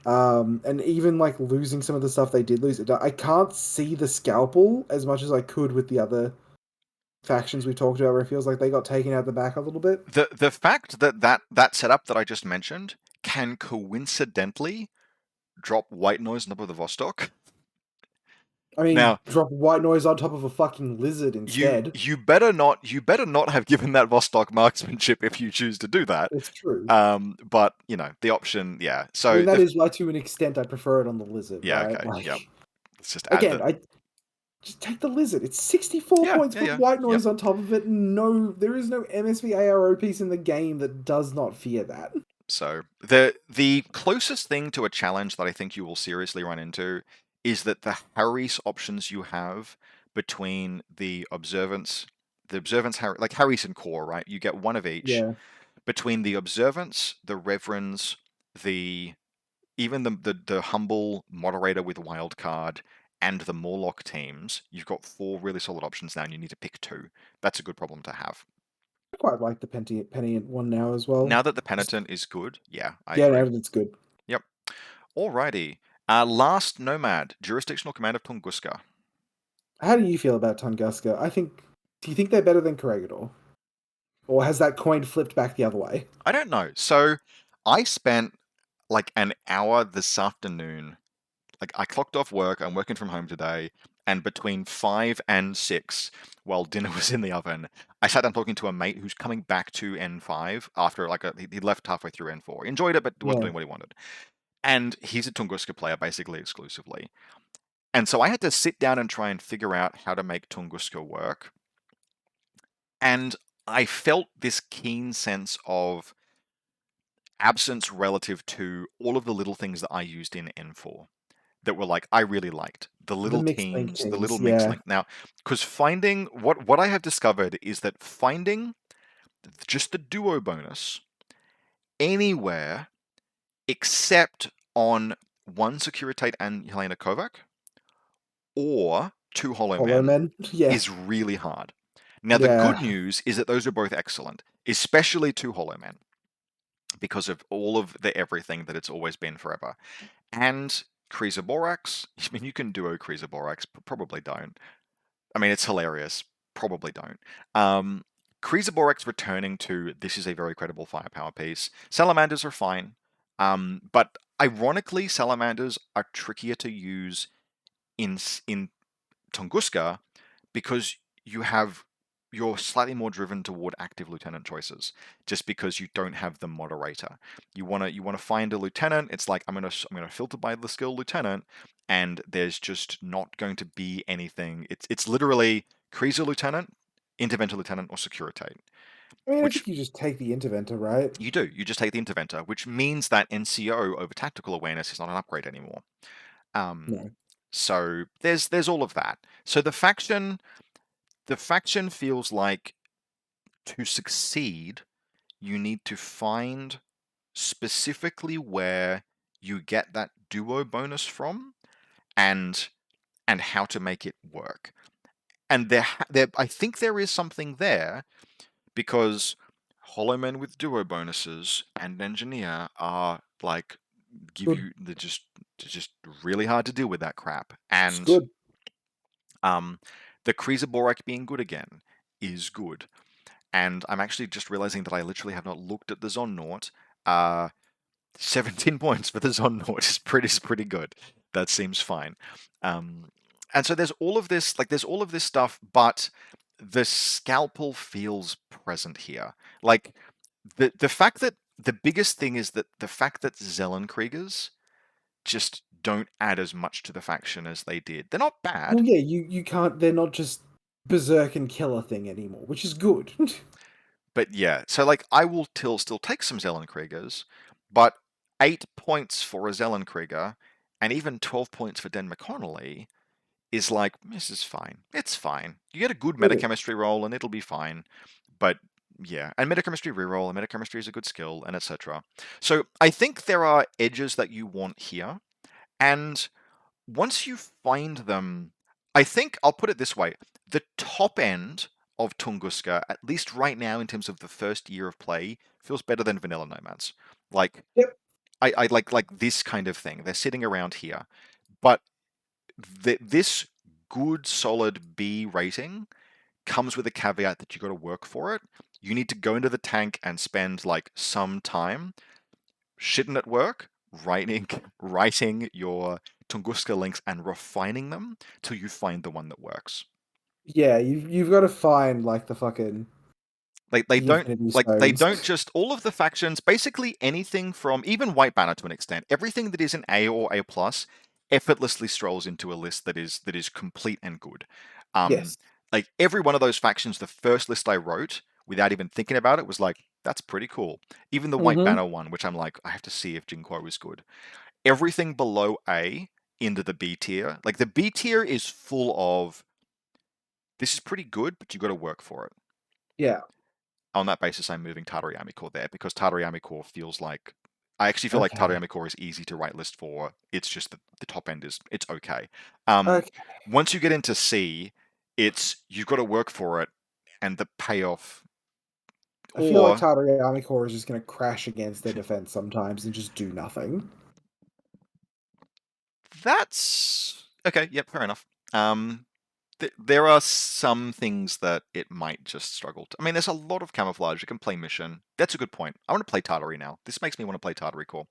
B: And even like losing some of the stuff they did lose, I can't see the scalpel as much as I could with the other factions we talked about, where it feels like they got taken out the back a little bit.
A: The fact that that setup that I just mentioned can coincidentally drop white noise on top of the Vostok.
B: I mean,
A: Now,
B: drop white noise on top of a fucking lizard instead.
A: you better not have given that Vostok marksmanship if you choose to do that.
B: It's true.
A: But you know the option, yeah.
B: I
A: So
B: mean, that is why, to an extent, I prefer it on the lizard,
A: yeah,
B: right?
A: okay, yep.
B: Like,
A: Let's just add
B: again,
A: the
B: I just take the lizard. It's 64
A: yeah,
B: points.
A: yeah,
B: Put
A: yeah,
B: white
A: yep.
B: noise on top of it. No, there is no MSV ARO piece in the game that does not fear that.
A: So the closest thing to a challenge that I think you will seriously run into is that the Harry's options you have between the observance Harry, like Harry's and core, right? You get one of each.
B: Yeah,
A: Between the observance, the reverends, the even the humble moderator with wildcard and the Morlock teams, you've got four really solid options now, and you need to pick two. That's a good problem to have.
B: I quite like the penny one now as well.
A: Now that the
B: Just,
A: penitent is good, yeah, I
B: yeah,
A: agree.
B: no, that's good.
A: Yep. Alrighty. Last Nomad, jurisdictional command of Tunguska.
B: How do you feel about Tunguska? Do you think they're better than Corregidor? Or has that coin flipped back the other way?
A: I don't know. So I spent like an hour this afternoon. Like I clocked off work. I'm working from home today, and between 5 and 6, while dinner was in the oven, I sat down talking to a mate who's coming back to N5 after he left halfway through N4. He enjoyed it, but wasn't
B: Yeah.
A: doing what he wanted. And he's a Tunguska player basically exclusively. And so I had to sit down and try and figure out how to make Tunguska work. And I felt this keen sense of absence relative to all of the little things that I used in N4 that were like I really liked the
B: The
A: little
B: mixed link
A: teams, the little
B: teams,
A: mix
B: yeah.
A: link. Now, because finding what I have discovered is that finding just the duo bonus anywhere except on one Securitate and Helena Kovac or two Hollow
B: Hollow
A: Men
B: Men, yeah.
A: is really hard. Now, the good
B: Yeah.
A: news is that those are both excellent, especially two Hollow Men, because of all of the everything that it's always been forever. And Borax, I mean, you can duo Borax, but probably don't. I mean, it's hilarious. Probably don't. Borax returning to this is a very credible firepower piece. Salamanders are fine. But ironically, Salamanders are trickier to use in Tunguska because you're slightly more driven toward active lieutenant choices just because you don't have the moderator. You want to find a lieutenant. It's like I'm gonna filter by the skill lieutenant, and there's just not going to be anything. It's literally Kreezer lieutenant, interventor lieutenant, or securitate,
B: I mean, I
A: which
B: think you just take the Interventor, right?
A: you do. You just take the interventor, which means that NCO over tactical awareness is not an upgrade anymore. Um,
B: No.
A: so there's all of that. So the faction feels like to succeed, you need to find specifically where you get that duo bonus from and how to make it work. And there I think there is something there because Hollow Men with duo bonuses and Engineer are like give
B: Good.
A: you they're just really hard to deal with that crap.
B: It's
A: And
B: good.
A: the Kreezer Borak being good again is good. And I'm actually just realizing that I literally have not looked at the Zonnaut. 17 points for the Zonnaut is pretty good. That seems fine. Um, and so there's all of this stuff, but the scalpel feels present here. Like the fact that the biggest thing is that the fact that Zellenkriegers just don't add as much to the faction as they did. They're not
B: Well,
A: bad,
B: yeah, you can't. They're not just berserk and killer thing anymore, which is good.
A: but yeah. So like I will still take some Zellenkriegers, but 8 points for a Zellenkrieger and even 12 points for Den McConnelly is like this is fine. It's fine. You get a good
B: It is.
A: metachemistry roll and it'll be fine. But Yeah, and metachemistry reroll, and metachemistry is a good skill, and etc. So I think there are edges that you want here, and once you find them, I think I'll put it this way: the top end of Tunguska, at least right now in terms of the first year of play, feels better than vanilla Nomads. Like
B: Yep.
A: I like this kind of thing. They're sitting around here, but this good solid B rating comes with a caveat that you got to work for it. You need to go into the tank and spend like some time shitting at work, writing your Tunguska links and refining them till you find the one that works.
B: Yeah, you've got to find like the fucking
A: Like they
B: the
A: don't
B: Infinity
A: like they
B: Stones.
A: don't just all of the factions, basically anything from even White Banner to an extent, everything that is an A or A plus effortlessly strolls into a list that is complete and good. Um,
B: Yes.
A: like every one of those factions, the first list I wrote without even thinking about it was like, that's pretty cool. Even the White
B: Mm-hmm.
A: Banner one, which I'm like, I have to see if Jinko is good. Everything below A into the B tier, like the B tier is full of this is pretty good, but you got to work for it.
B: Yeah.
A: On that basis, I'm moving Tadarayami Core there because Tadarayami Core feels like I actually feel like
B: Okay.
A: Tadarayami Core is easy to write list for. It's just the top end is it's okay.
B: Okay.
A: Once you get into C, it's you've got to work for it, and the payoff.
B: I feel like
A: Or
B: Army Corps is just going to crash against their defense sometimes and just do nothing.
A: that's okay. Yep, fair enough. There are some things that it might just struggle to. I mean, there's a lot of camouflage. You can play mission. That's a good point. I want to play Tartary now. This makes me want to play Tartary Core.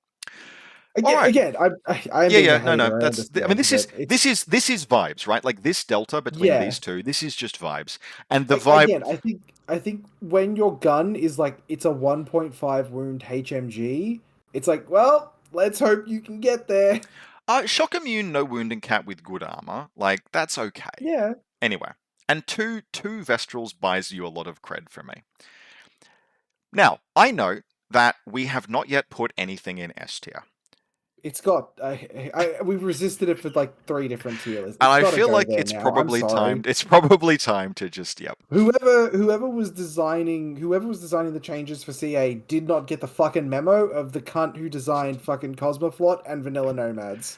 A: All right.
B: Again, I am
A: Yeah,
B: being
A: yeah,
B: a
A: no.
B: hater. I
A: I mean,
B: understand, but it's
A: this is vibes, right? Like this delta between
B: yeah.
A: these two, this is just vibes, and the
B: Like
A: vibe.
B: again, I think when your gun is like it's a 1.5 wound HMG, it's like, well, let's hope you can get there.
A: Shock immune, no wounding cat with good armor, like that's okay.
B: Yeah,
A: Anyway, and two Vestrals buys you a lot of cred from me. Now I know that we have not yet put anything in S tier.
B: it's got. We've resisted it for like 3 different tier lists.
A: And
B: It's
A: I
B: got to
A: feel
B: go
A: like
B: there
A: it's
B: now. I'm
A: probably
B: sorry.
A: time. It's probably time to just yep.
B: Whoever was designing the changes for CA did not get the fucking memo of the cunt who designed fucking Cosmoflot and Vanilla Nomads.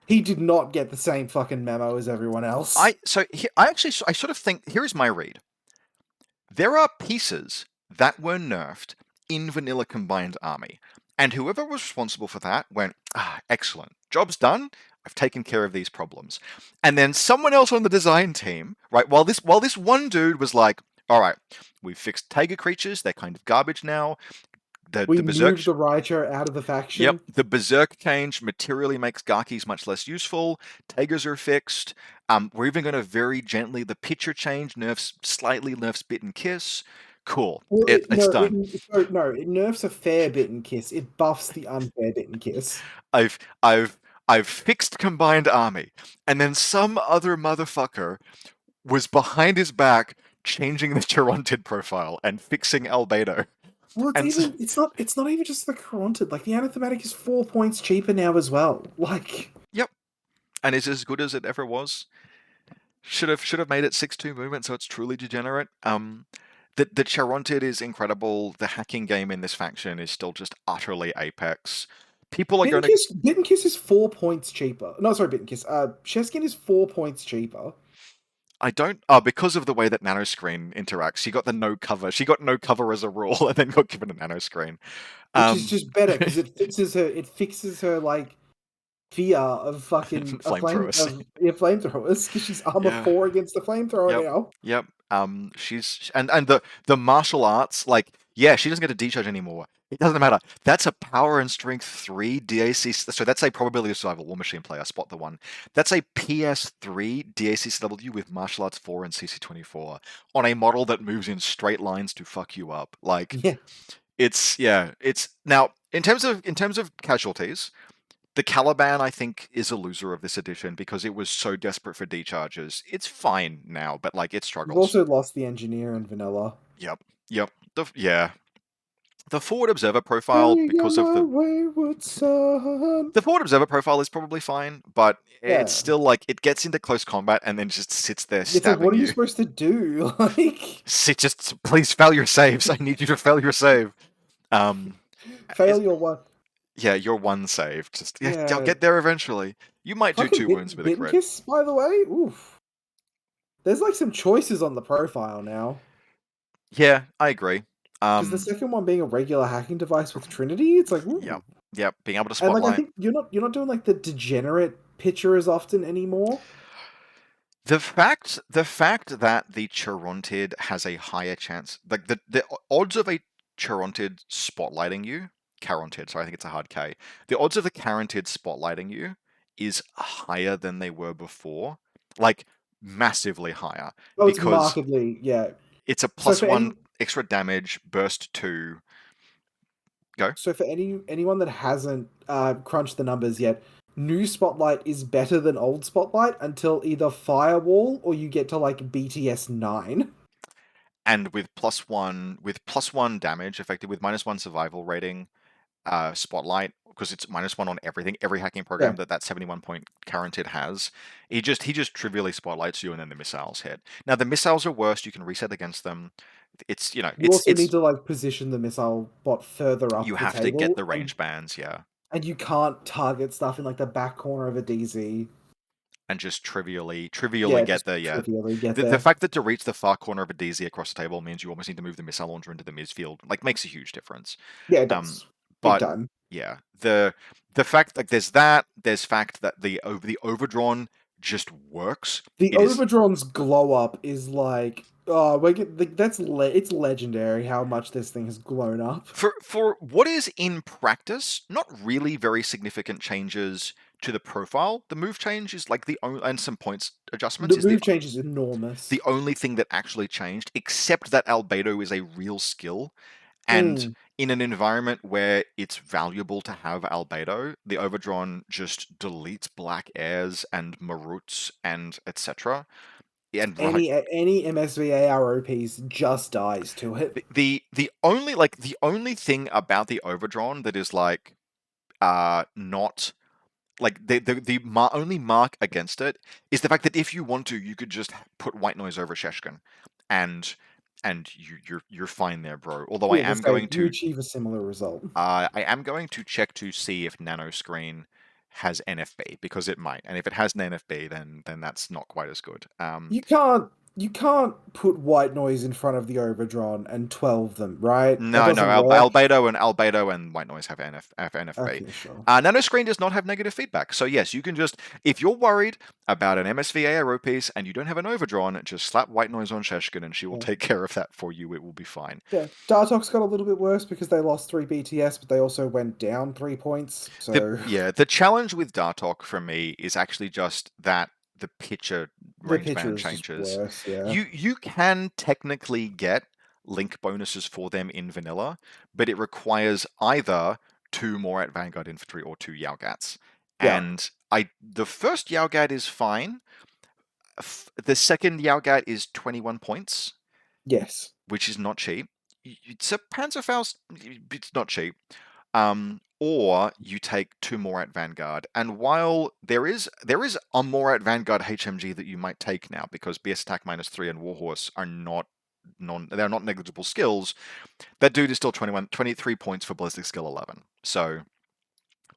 B: He did not get the same fucking memo as everyone else.
A: I sort of think here is my read. There are pieces that were nerfed in Vanilla Combined Army, and whoever was responsible for that went, excellent, job's done. I've taken care of these problems. And then someone else on the design team, right, while this one dude was like, all right, we've fixed Tiger creatures, they're kind of garbage now.
B: We
A: The Berserk
B: moved the Riker out of the
A: Yep,
B: faction.
A: the Berserk change materially makes Garkis much less useful. Tigers are fixed. We're even going to very gently. The picture change nerfs Bit and Kiss. Cool.
B: Well,
A: It's done.
B: it nerfs a fair bit and kiss. It buffs the unfair bit and kiss.
A: I've I've I've fixed Combined Army, and then some other motherfucker was behind his back changing the Charontid profile and fixing Albedo.
B: Well,
A: And
B: it's not even just the Caronted. Like the Anathematic is 4 points cheaper now as well. Like
A: yep, and is as good as it ever was. Should have made it 6-2 movement so it's truly degenerate. The Charontid is incredible. The hacking game in this faction is still just utterly apex. People are going to.
B: Bit and Kiss is 4 points cheaper. No, sorry, Bit and Kiss. Cheskin is 4 points cheaper.
A: I don't. Because of the way that Nanoscreen interacts, she got the no cover. She got no cover as a rule, and then got given a Nanoscreen.
B: Which is just better because it fixes her like fear of fucking a flame
A: Flamethrowers.
B: of flamethrowers because she's armor
A: Yeah.
B: 4 against the flamethrower
A: Yep.
B: now.
A: Yep. She's and the martial arts, like, yeah, she doesn't get a decharge anymore. It doesn't matter. That's a power and strength 3 DAC. So that's a probability of survival war machine player. Spot the one. That's a PS3 DACCW with martial arts 4 and CC24 on a model that moves in straight lines to fuck you up. Like
B: Yeah.
A: it's now in terms of casualties. The Caliban, I think, is a loser of this edition because it was so desperate for decharges. It's fine now, but like it
B: We've
A: struggles.
B: also lost the engineer in vanilla.
A: Yep, yep, yeah. The forward observer profile,
B: Hey, you're
A: because of
B: my wayward son.
A: the forward observer profile is probably fine, but it's
B: Yeah.
A: still like it gets into close combat and then just sits there
B: It's like, what
A: stabbing
B: are you
A: you.
B: supposed to do? Like,
A: Just please fail your saves. I need you to fail your save. Um,
B: fail your one.
A: yeah, your one save. Just yeah, I'll
B: Yeah.
A: get there eventually. You might do
B: Fucking
A: 2 wounds with a
B: Bitten
A: crit.
B: Kiss, by the way. Oof. There's like some choices on the profile now.
A: Yeah, I agree.
B: Because the
A: Um,
B: second one being a regular hacking device with Trinity, it's like,
A: yeah,
B: ooh.
A: yeah, being able to
B: And like I
A: spotlight.
B: think you're not doing like the degenerate picture as often anymore.
A: The fact that the Chirontid has a higher chance, like the odds of a Chirontid spotlighting you, Carontid, sorry, I think it's a hard K. The odds of the Carontid spotlighting you is higher than they were before, like massively higher,
B: Oh, it's
A: because
B: markedly, yeah.
A: it's a
B: So
A: plus
B: for
A: one
B: any
A: extra damage, burst two, go.
B: so for anyone that hasn't crunched the numbers yet, new Spotlight is better than old Spotlight until either Firewall or you get to like BTS 9.
A: And with plus one damage, effective with -1 survival rating, Spotlight, because it's -1 on everything, every hacking program
B: Yeah.
A: that 71 point Caranted has. He just trivially spotlights you, and then the missiles hit. Now the missiles are worse. You can reset against them. It's
B: You
A: it's
B: also need
A: it's
B: to like position the missile bot further
A: you
B: up the
A: have to get
B: table
A: the range bands, yeah,
B: and you can't target stuff in like the back corner of a DZ.
A: and just trivially
B: Yeah,
A: get
B: just
A: the yeah.
B: trivially get
A: The
B: there.
A: fact that to reach the far corner of a DZ across the table means you almost need to move the missile launcher into the midfield, like makes a huge difference.
B: Yeah, it
A: Um,
B: does. Big
A: but
B: time.
A: yeah, the fact like there's fact that the overdrawn just works.
B: The
A: It is
B: Overdrawn's glow up is like, oh, it's legendary how much this thing has blown up.
A: for what is in practice not really very significant changes to the profile. The move change is like and some points adjustments
B: The
A: is the
B: move change is enormous.
A: the only thing that actually changed, except that albedo is a real skill. And
B: Mm.
A: in an environment where it's valuable to have albedo, the overdrawn just deletes black airs and maruts and etc. And like
B: Any MSVA ROPs just dies to it.
A: the only thing about the overdrawn that is like not like the only mark against it is the fact that if you want to, you could just put white noise over Sheshkin, and you're fine there, bro. Although
B: Yeah, just say you achieve a similar result.
A: I am going to check to see if Nano Screen has NFB, because it might, and if it has an NFB, then that's not quite as good.
B: You can't put white noise in front of the Overdrawn and 12 them, right? That
A: No, no,
B: doesn't work.
A: Albedo and White Noise have NFB.
B: Okay, sure.
A: Nano Screen does not have negative feedback, so yes, you can just, if you're worried about an MSVA arrow piece and you don't have an overdrawn, just slap White Noise on Sheshkin and she will
B: Yeah.
A: take care of that for you. It will be fine.
B: Yeah, Dartox got a little bit worse because they lost 3 BTS, but they also went down 3 points. So
A: The challenge with Dartok for me is actually just that the pitcher
B: the
A: range
B: picture
A: band
B: is just
A: changes.
B: worse. Yeah,
A: You can technically get link bonuses for them in vanilla, but it requires either 2 more at Vanguard Infantry or 2 Yaogats.
B: yeah,
A: And the first Yaogat is fine. The second Yaogat is 21 points,
B: yes,
A: which is not cheap. It's a Panzerfaust, it's not cheap. Or you take 2 more at Vanguard. And while there is a more at Vanguard HMG that you might take now, because BS Attack -3 and Warhorse are they're not negligible skills, that dude is still 23 points for Ballistic Skill 11. So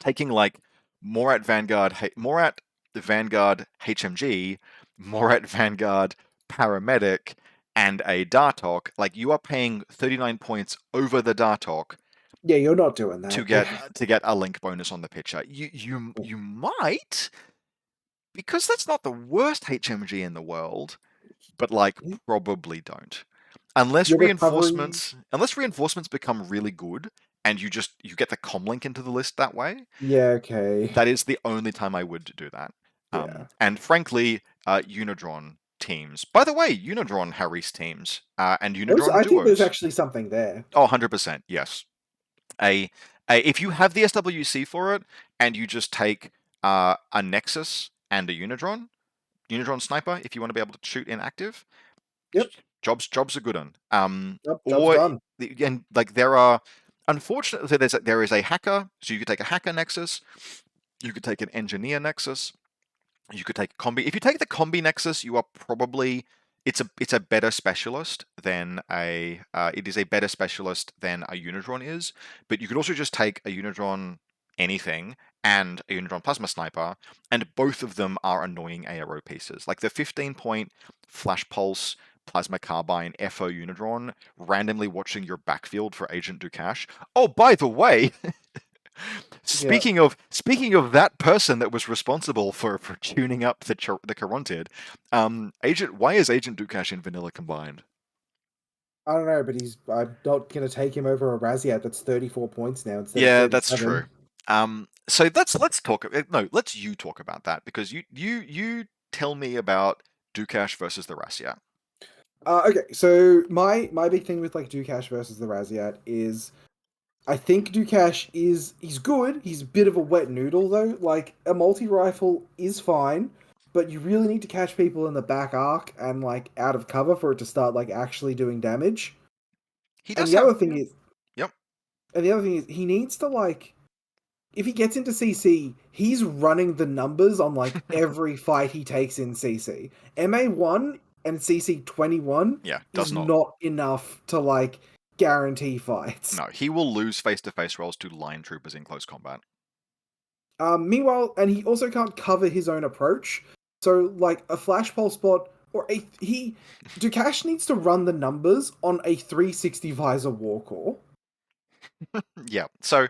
A: taking like more at the Vanguard HMG, more at Vanguard Paramedic, and a Dartok, like you are paying 39 points over the Dartok
B: yeah. You're not doing
A: to
B: that.
A: get a link bonus on the pitcher. You might, because that's not the worst HMG in the world, but like probably don't. Unless
B: Your recovery,
A: reinforcements become really good and you get the comlink into the list that way,
B: yeah, okay,
A: that is the only time I would do that.
B: yeah.
A: And frankly, Unidron teams. By the way, Unidron Harry's teams and Unidron
B: I think there's
A: duos.
B: actually something there.
A: Oh, 100%, yes. a, if you have the SWC for it and you just take a Nexus and a Unidron sniper, if you want to be able to shoot in active,
B: Yep,
A: job's a good one.
B: yep. Job's
A: Or
B: done.
A: and like there are Unfortunately, there is a hacker, so you could take a hacker nexus, you could take an engineer nexus, you could take a combi. If you take the combi nexus, you are probably it's a better specialist than it is a better specialist than a Unidron is. But you could also just take a Unidron anything and a Unidron plasma sniper, and both of them are annoying ARO pieces. Like the 15-point flash pulse plasma carbine FO Unidron randomly watching your backfield for Agent Ducash. Oh, by the way,
B: Yeah,
A: speaking of that person that was responsible for tuning up the Carontid, Agent why is Agent Ducash in vanilla combined?
B: I don't know, but I'm not gonna take him over a Raziat that's 34 points now instead of
A: Yeah, that's
B: 37.
A: true. So let's talk. No, let's you talk about that because you tell me about Ducash versus the Rassiat.
B: Okay, so my big thing with like Ducash versus the Raziat is I think Ducash he's good. He's a bit of a wet noodle though. Like a multi rifle is fine, but you really need to catch people in the back arc and like out of cover for it to start like actually doing damage.
A: He
B: And
A: does
B: the
A: have
B: other thing is,
A: yep.
B: he needs to like if he gets into CC, he's running the numbers on like every fight he takes in CC. MA1 and CC 21
A: Yeah, does
B: is
A: not.
B: not enough to like guarantee fights.
A: No, he will lose face-to-face rolls to line troopers in close combat.
B: Meanwhile, and he also can't cover his own approach. So, like a flash pulse spot or a he, Ducash needs to run the numbers on a 360 visor warcore.
A: Yeah. So,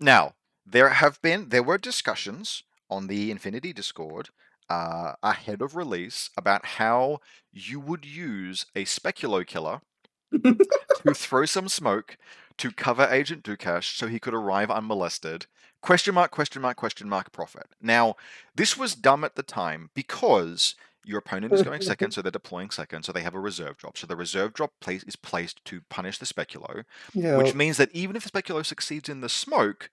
A: now there were discussions on the Infinity Discord ahead of release about how you would use a Speculo killer to throw some smoke to cover Agent Ducash so he could arrive unmolested. Question mark, question mark, question mark, profit. Now, this was dumb at the time because your opponent is going second, so they're deploying second, so they have a reserve drop. So the reserve drop is placed to punish the Speculo,
B: Yeah,
A: which means that even if the Speculo succeeds in the smoke,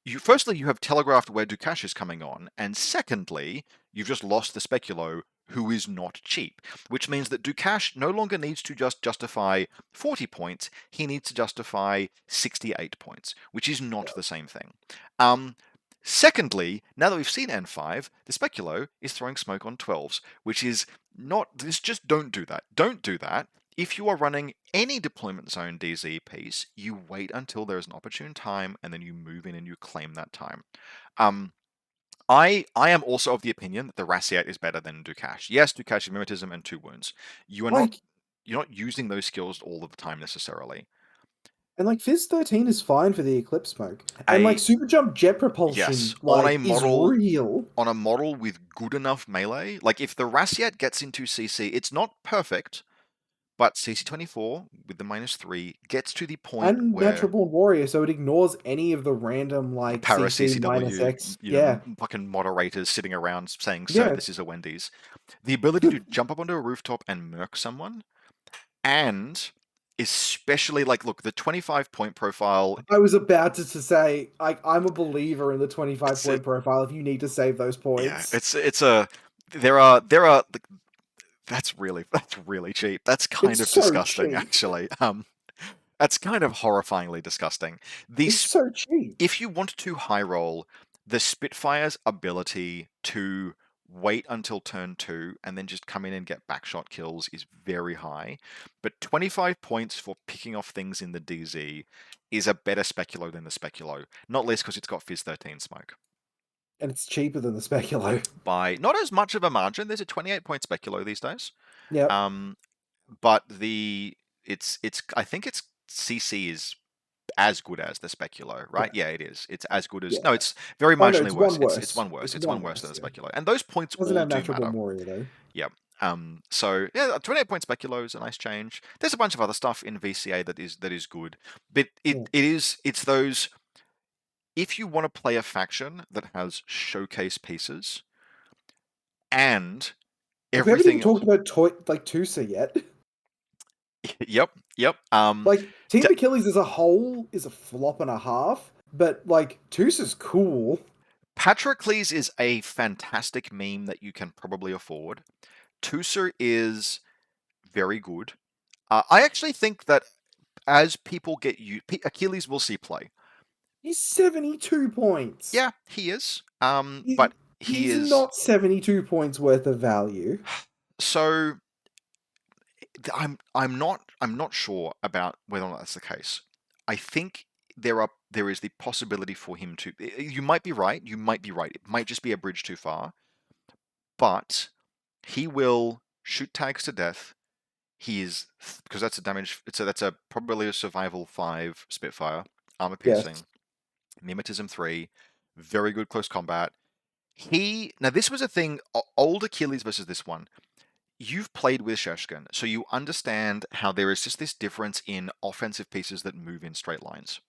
A: you have telegraphed where Ducash is coming on, and secondly, you've just lost the Speculo, who is not cheap, which means that Ducash no longer needs to just justify 40 points, he needs to justify 68 points, which is not the same thing. Um, Secondly, now that we've seen N5, the Speculo is throwing smoke on 12s, which is not. Just don't do that. Don't do that. If you are running any deployment zone DZ piece, you wait until there is an opportune time and then you move in and you claim that time. Um, I am also of the opinion that the Rassiat is better than Ducash. Yes, Ducash is Mimetism and 2 wounds. You are not
B: like
A: you're not using those skills all of the time necessarily.
B: and like Fizz 13 is fine for the Eclipse smoke. And like
A: A
B: Super Jump jet
A: yes,
B: propulsion like is real.
A: on a model with good enough melee, like if the Rassiat gets into CC, it's not perfect, but CC24 with the -3 gets to the point
B: And
A: where
B: Natural Born Warrior, so it ignores any of the random like
A: para
B: CC minus
A: CCW,
B: X. Yeah.
A: fucking moderators sitting around saying, "Sir,
B: Yeah.
A: this is a Wendy's." The ability to jump up onto a rooftop and murk someone, and especially like, look, the 25-point profile.
B: I was about to say, like, I'm a believer in the 25
A: It's
B: point profile if you need to save those
A: yeah,
B: points.
A: it's a there are like, that's really cheap. That's kind
B: It's
A: of
B: so
A: disgusting,
B: cheap.
A: actually. That's kind of horrifyingly disgusting.
B: It's so cheap.
A: If you want to high roll, the Spitfire's ability to wait until turn 2 and then just come in and get backshot kills is very high. But 25 points for picking off things in the DZ is a better Speculo than the Speculo, not least because it's got Fizz 13 smoke.
B: And it's cheaper than the Speculo.
A: By not as much of a margin, there's a 28-point Speculo these days.
B: Yep.
A: Um, but it's I think its CC is as good as the Speculo, right?
B: Yeah.
A: Yeah, it is. It's as good as
B: Yeah.
A: no, it's very
B: Oh no,
A: marginally
B: it's
A: worse.
B: one
A: It's
B: worse.
A: one worse.
B: It's
A: It's one
B: one
A: worse than
B: worse,
A: the
B: yeah.
A: Speculo, and those points
B: Doesn't
A: all
B: have
A: do
B: Natural
A: matter.
B: Born Warrior though.
A: Yeah. So yeah, a 28-point Speculo is a nice change. There's a bunch of other stuff in VCA that is good, but
B: Yeah.
A: it's those. If you want to play a faction that has showcase pieces and
B: Like we haven't even
A: everything else,
B: talked about like Tusa yet.
A: yep.
B: Like Team Achilles as a whole is a flop and a half, but like Tusa's cool.
A: Patrocles is a fantastic meme that you can probably afford. Tusa is very good. I actually think that as people get you, Achilles will see play.
B: He's 72 points.
A: Yeah, he is.
B: He,
A: But he
B: he's
A: is.
B: not 72 points worth of value.
A: So I'm not sure about whether or not that's the case. I think there is the possibility for him to. You might be right. You might be right. It might just be a bridge too far. But he will shoot tags to death. He is, because that's a damage. That's a probability of survival 5 Spitfire, armor
B: Yes.
A: piercing, mimetism 3, very good close combat. Now this was a thing. Old Achilles versus this one. You've played with Sheshkin, so you understand how there is just this difference in offensive pieces that move in straight lines.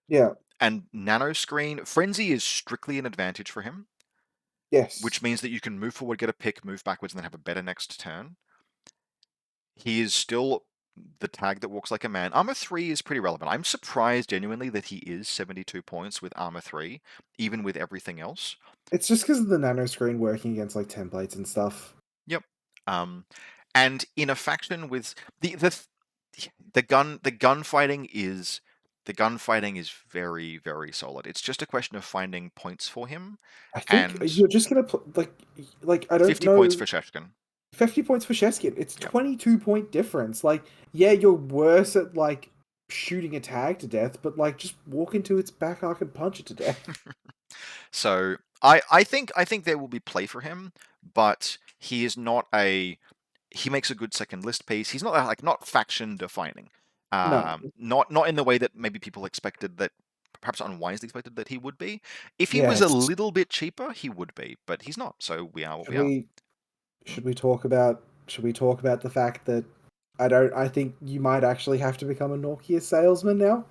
B: Yeah.
A: And Nanoscreen, Frenzy is strictly an advantage for him, which
B: Yes.
A: means that you can move forward, get a pick, move backwards, and then have a better next turn. He is still the tag that walks like a man. Armor 3 is pretty relevant. I'm surprised genuinely that he is 72 points with Armor 3, even with everything else.
B: It's just because of the nano screen working against like templates and stuff.
A: Yep. And in a faction with the gunfighting is very, very solid. It's just a question of finding points for him,
B: I think
A: and
B: you're just gonna put like I don't
A: 50 points
B: know.
A: for Sheshkin.
B: 50 points for Sheskin. It's
A: Yep.
B: 22-point difference. Like, yeah, you're worse at like shooting a tag to death, but like just walk into its back arc and punch it to death.
A: So I think there will be play for him, but he is not a he makes a good second list piece. He's not like not faction defining.
B: No.
A: Not in the way that maybe people expected that perhaps unwisely expected that he would be. If he was a
B: Yes.
A: little bit cheaper, he would be, but he's not. So we are what
B: Should
A: we are.
B: we should we talk about the fact that I think you might actually have to become a Nokia salesman now?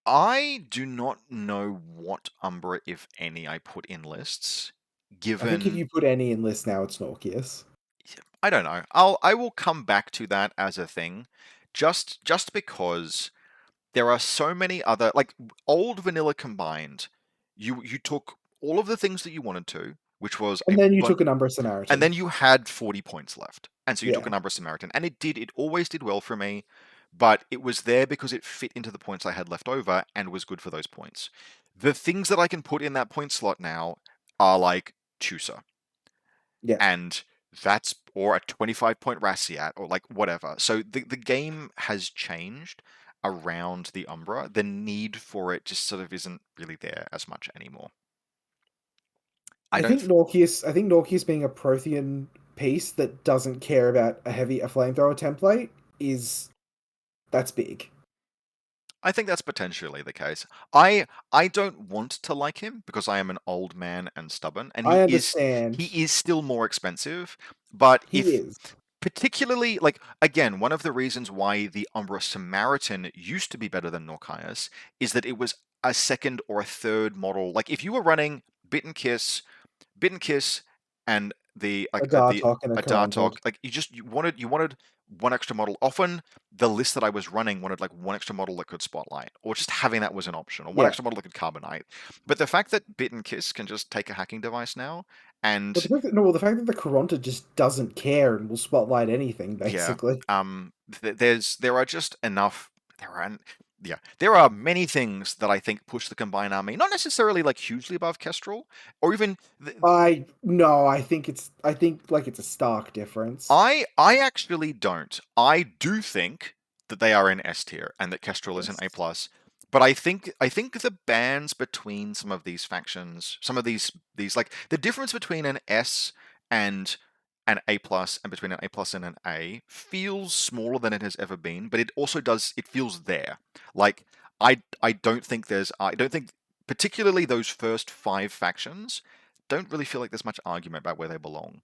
A: I do not know what Umbra, if any, I put in lists,
B: I think if
A: given
B: you put any in list now, it's Nokia's.
A: I don't know. I will come back to that as a thing, just because there are so many other like old vanilla combined. You took all of the things that you wanted to, which was a
B: And then you
A: bunch,
B: took a number of
A: and
B: Samaritan.
A: then you had 40 points left, and so you took
B: Yeah.
A: a number of Samaritan, and it always did well for me, but it was there because it fit into the points I had left over and was good for those points. The things that I can put in that point slot now are like Chusa
B: Yeah.
A: and that's or a 25-point Rassiat or like whatever. So the game has changed around the Umbra. The need for it just sort of isn't really there as much anymore. I don't.
B: I think Norkius being a Prothean piece that doesn't care about a flamethrower template is that's big.
A: I think that's potentially the case. I don't want to like him because I am an old man and stubborn, and
B: I
A: he
B: understand.
A: is still more expensive. But
B: He
A: if
B: is.
A: particularly like again, one of the reasons why the Umbra Samaritan used to be better than Norkias is that it was a second or a third model. Like if you were running Bit and Kiss, and
B: A Dartok and a
A: a
B: Corrupted.
A: Dartok. Like you wanted one extra model. Often the list that I was running wanted like one extra model that could Spotlight, or just having that was an option, or one
B: Yeah.
A: extra model that could Carbonite. But the fact that Bit and Kiss can just take a hacking device now,
B: But
A: and
B: the fact that the Corrupted just doesn't care and will spotlight anything,
A: yeah,
B: basically.
A: there are just enough. There are yeah, there are many things that I think push the combined army, not necessarily like hugely above Kestrel, or even
B: I no, I think like it's a stark difference.
A: I actually don't. I do think that they are in S tier and that Kestrel is an
B: Yes.
A: A plus. But I think the bands between some of these factions, some of these like the difference between an S and an A plus and between an A plus and an A feels smaller than it has ever been, but it also does it feels there. Like I don't think I don't think particularly those first 5 factions don't really feel like there's much argument about where they belong.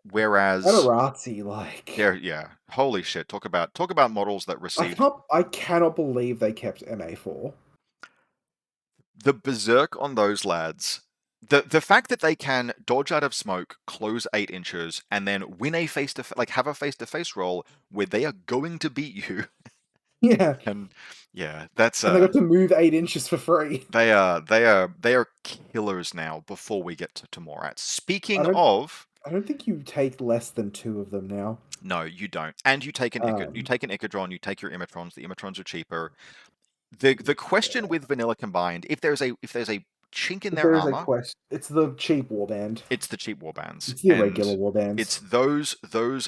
A: Whereas
B: Adorazzi, like
A: there, yeah, holy shit! Talk about models that received
B: I cannot believe they kept MA4.
A: the berserk on those lads. The fact that they can dodge out of smoke, close 8 inches, and then win a like have a face to face roll where they are going to beat you,
B: Yeah.
A: and yeah, that's
B: And they got to move 8 inches for free.
A: they are killers now. Before we get to Morat.
B: I
A: Speaking
B: don't
A: of,
B: I don't think you take less than two of them now.
A: No, you don't. And you take you
B: Um,
A: take an Icodron, you take your Imitrons. The Imitrons are cheaper. The question with vanilla combined, if there's a chink in
B: if
A: their
B: there is a
A: armor,
B: quest, it's the cheap warband.
A: it's the cheap warbands,
B: It's the
A: and
B: irregular
A: it's
B: warbands.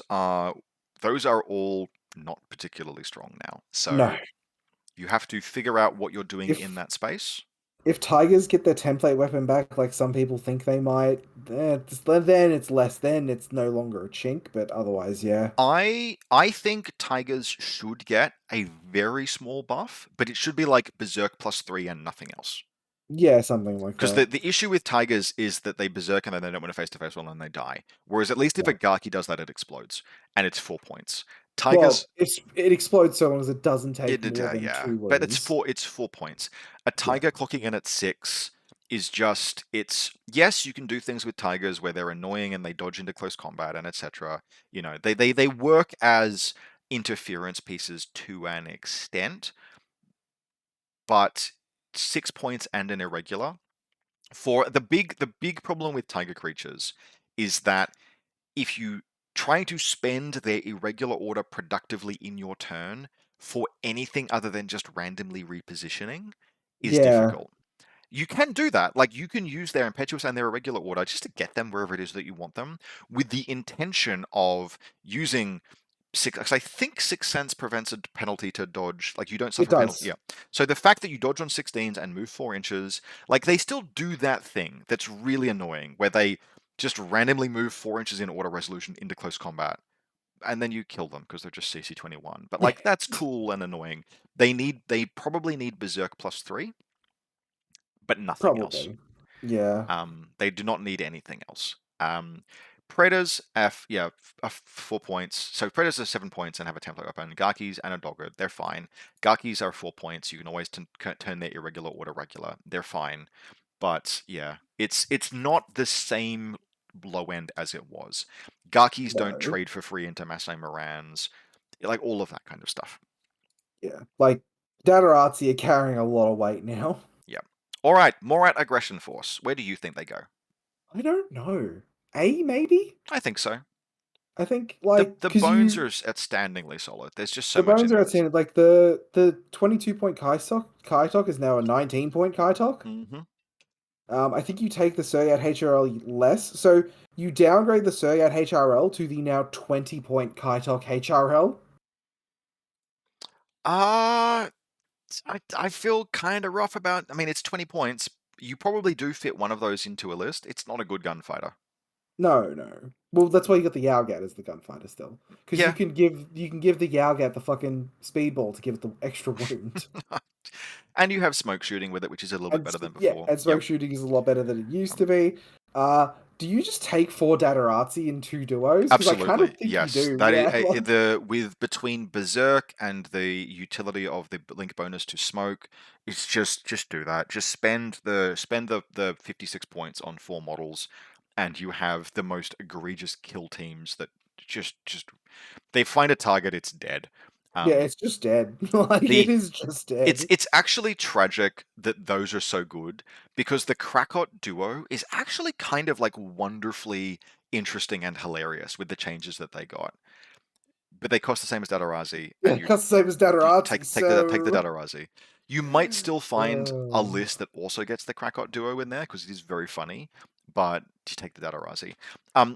A: those are all not particularly strong now.
B: No,
A: So you have to figure out what you're doing in
B: if
A: that space.
B: if tigers get their template weapon back, like some people think they might, then it's less. Then it's no longer a chink. But otherwise, yeah,
A: I think Tigers should get a very small buff, but it should be like Berserk +3 and nothing else.
B: yeah, something like
A: Because
B: that.
A: the issue with Tigers is that they berserk and then they don't win a face-to-face one and they die. Whereas at least if
B: Yeah.
A: a Gaki does that, it explodes. And it's 4 points.
B: Well,
A: Tigers,
B: it explodes so long as it doesn't take more than
A: yeah.
B: two
A: But
B: wounds.
A: it's 4 points. A
B: Yeah,
A: Tiger clocking in at 6 is just it's yes, you can do things with Tigers where they're annoying and they dodge into close combat and etc. You know, they work as interference pieces to an extent, but 6 points and an irregular. For the big problem with tiger creatures is that if you try to spend their irregular order productively in your turn for anything other than just randomly repositioning is
B: yeah,
A: difficult. You can do that. Like you can use their impetuous and their irregular order just to get them wherever it is that you want them, with the intention of using six. Because I think 6 cents prevents a penalty to dodge. Like you don't
B: it
A: suffer penalty.
B: does.
A: Yeah. So the fact that you dodge on 16s and move 4 inches, like they still do that thing that's really annoying, where they just randomly move 4 inches in order resolution into close combat, and then you kill them because they're just CC 21. But like that's cool and annoying. They probably need Berserk +3, but nothing else.
B: Probably. Yeah.
A: They do not need anything else. Predators have 4 points. So Predators are 7 points and have a template weapon. Gakis and a Dogger, they're fine. Gakis are 4 points. You can always turn their irregular order regular. They're fine. But yeah, it's not the same low end as it was. Gakis don't
B: No.
A: trade for free into Masai Morans, like all of that kind of stuff.
B: Yeah. Like Datarazzi are carrying a lot of weight now.
A: Yeah. All right, Morat Aggression Force. Where do you think they go?
B: I don't know. A maybe?
A: I think so.
B: I think
A: The
B: like
A: the
B: because
A: bones
B: you
A: are outstandingly solid. There's just so
B: the
A: much
B: bones
A: in
B: are
A: there that's
B: outstanding. Like the 22-point Kaitok is now a 19-point Kaitok.
A: hmm
B: I think you take the Suryat HRL less, so you downgrade the Suryat HRL to the now 20-point Kaitok HRL.
A: Uh I feel kind of rough about. I mean, it's 20 points. You probably do fit one of those into a list. It's not a good gunfighter.
B: No, no. Well, that's why you got the Yowgat as the gunfighter still, because
A: Yeah.
B: you can give the Yowgat the fucking speedball to give it the extra wound.
A: And you have smoke shooting with it, which is a little bit
B: And
A: better than
B: yeah,
A: before.
B: and
A: Yep.
B: smoke shooting is a lot better than it used to
A: Um,
B: be. Do you just take 4 Datarazzi in 2 duos? Because I kind of
A: Absolutely,
B: think you
A: yes.
B: do.
A: That is
B: Yeah, like,
A: the with between Berserk and the utility of the link bonus to smoke, it's just do that. Just spend the 56 points on 4 models, and you have the most egregious kill teams that just they find a target, it's dead.
B: yeah,
A: Um,
B: it's just dead. Like it
A: the
B: is just dead.
A: it's actually tragic that those are so good because the Krakot duo is actually kind of like wonderfully interesting and hilarious with the changes that they got. But they cost the same as Datarazi,
B: Yeah,
A: and
B: it costs the same as Datarazzi,
A: take the
B: so
A: Datarazi. You might still find a
B: uh,
A: list that also gets the Krakot duo in there because it is very funny, but you take the Datarazi.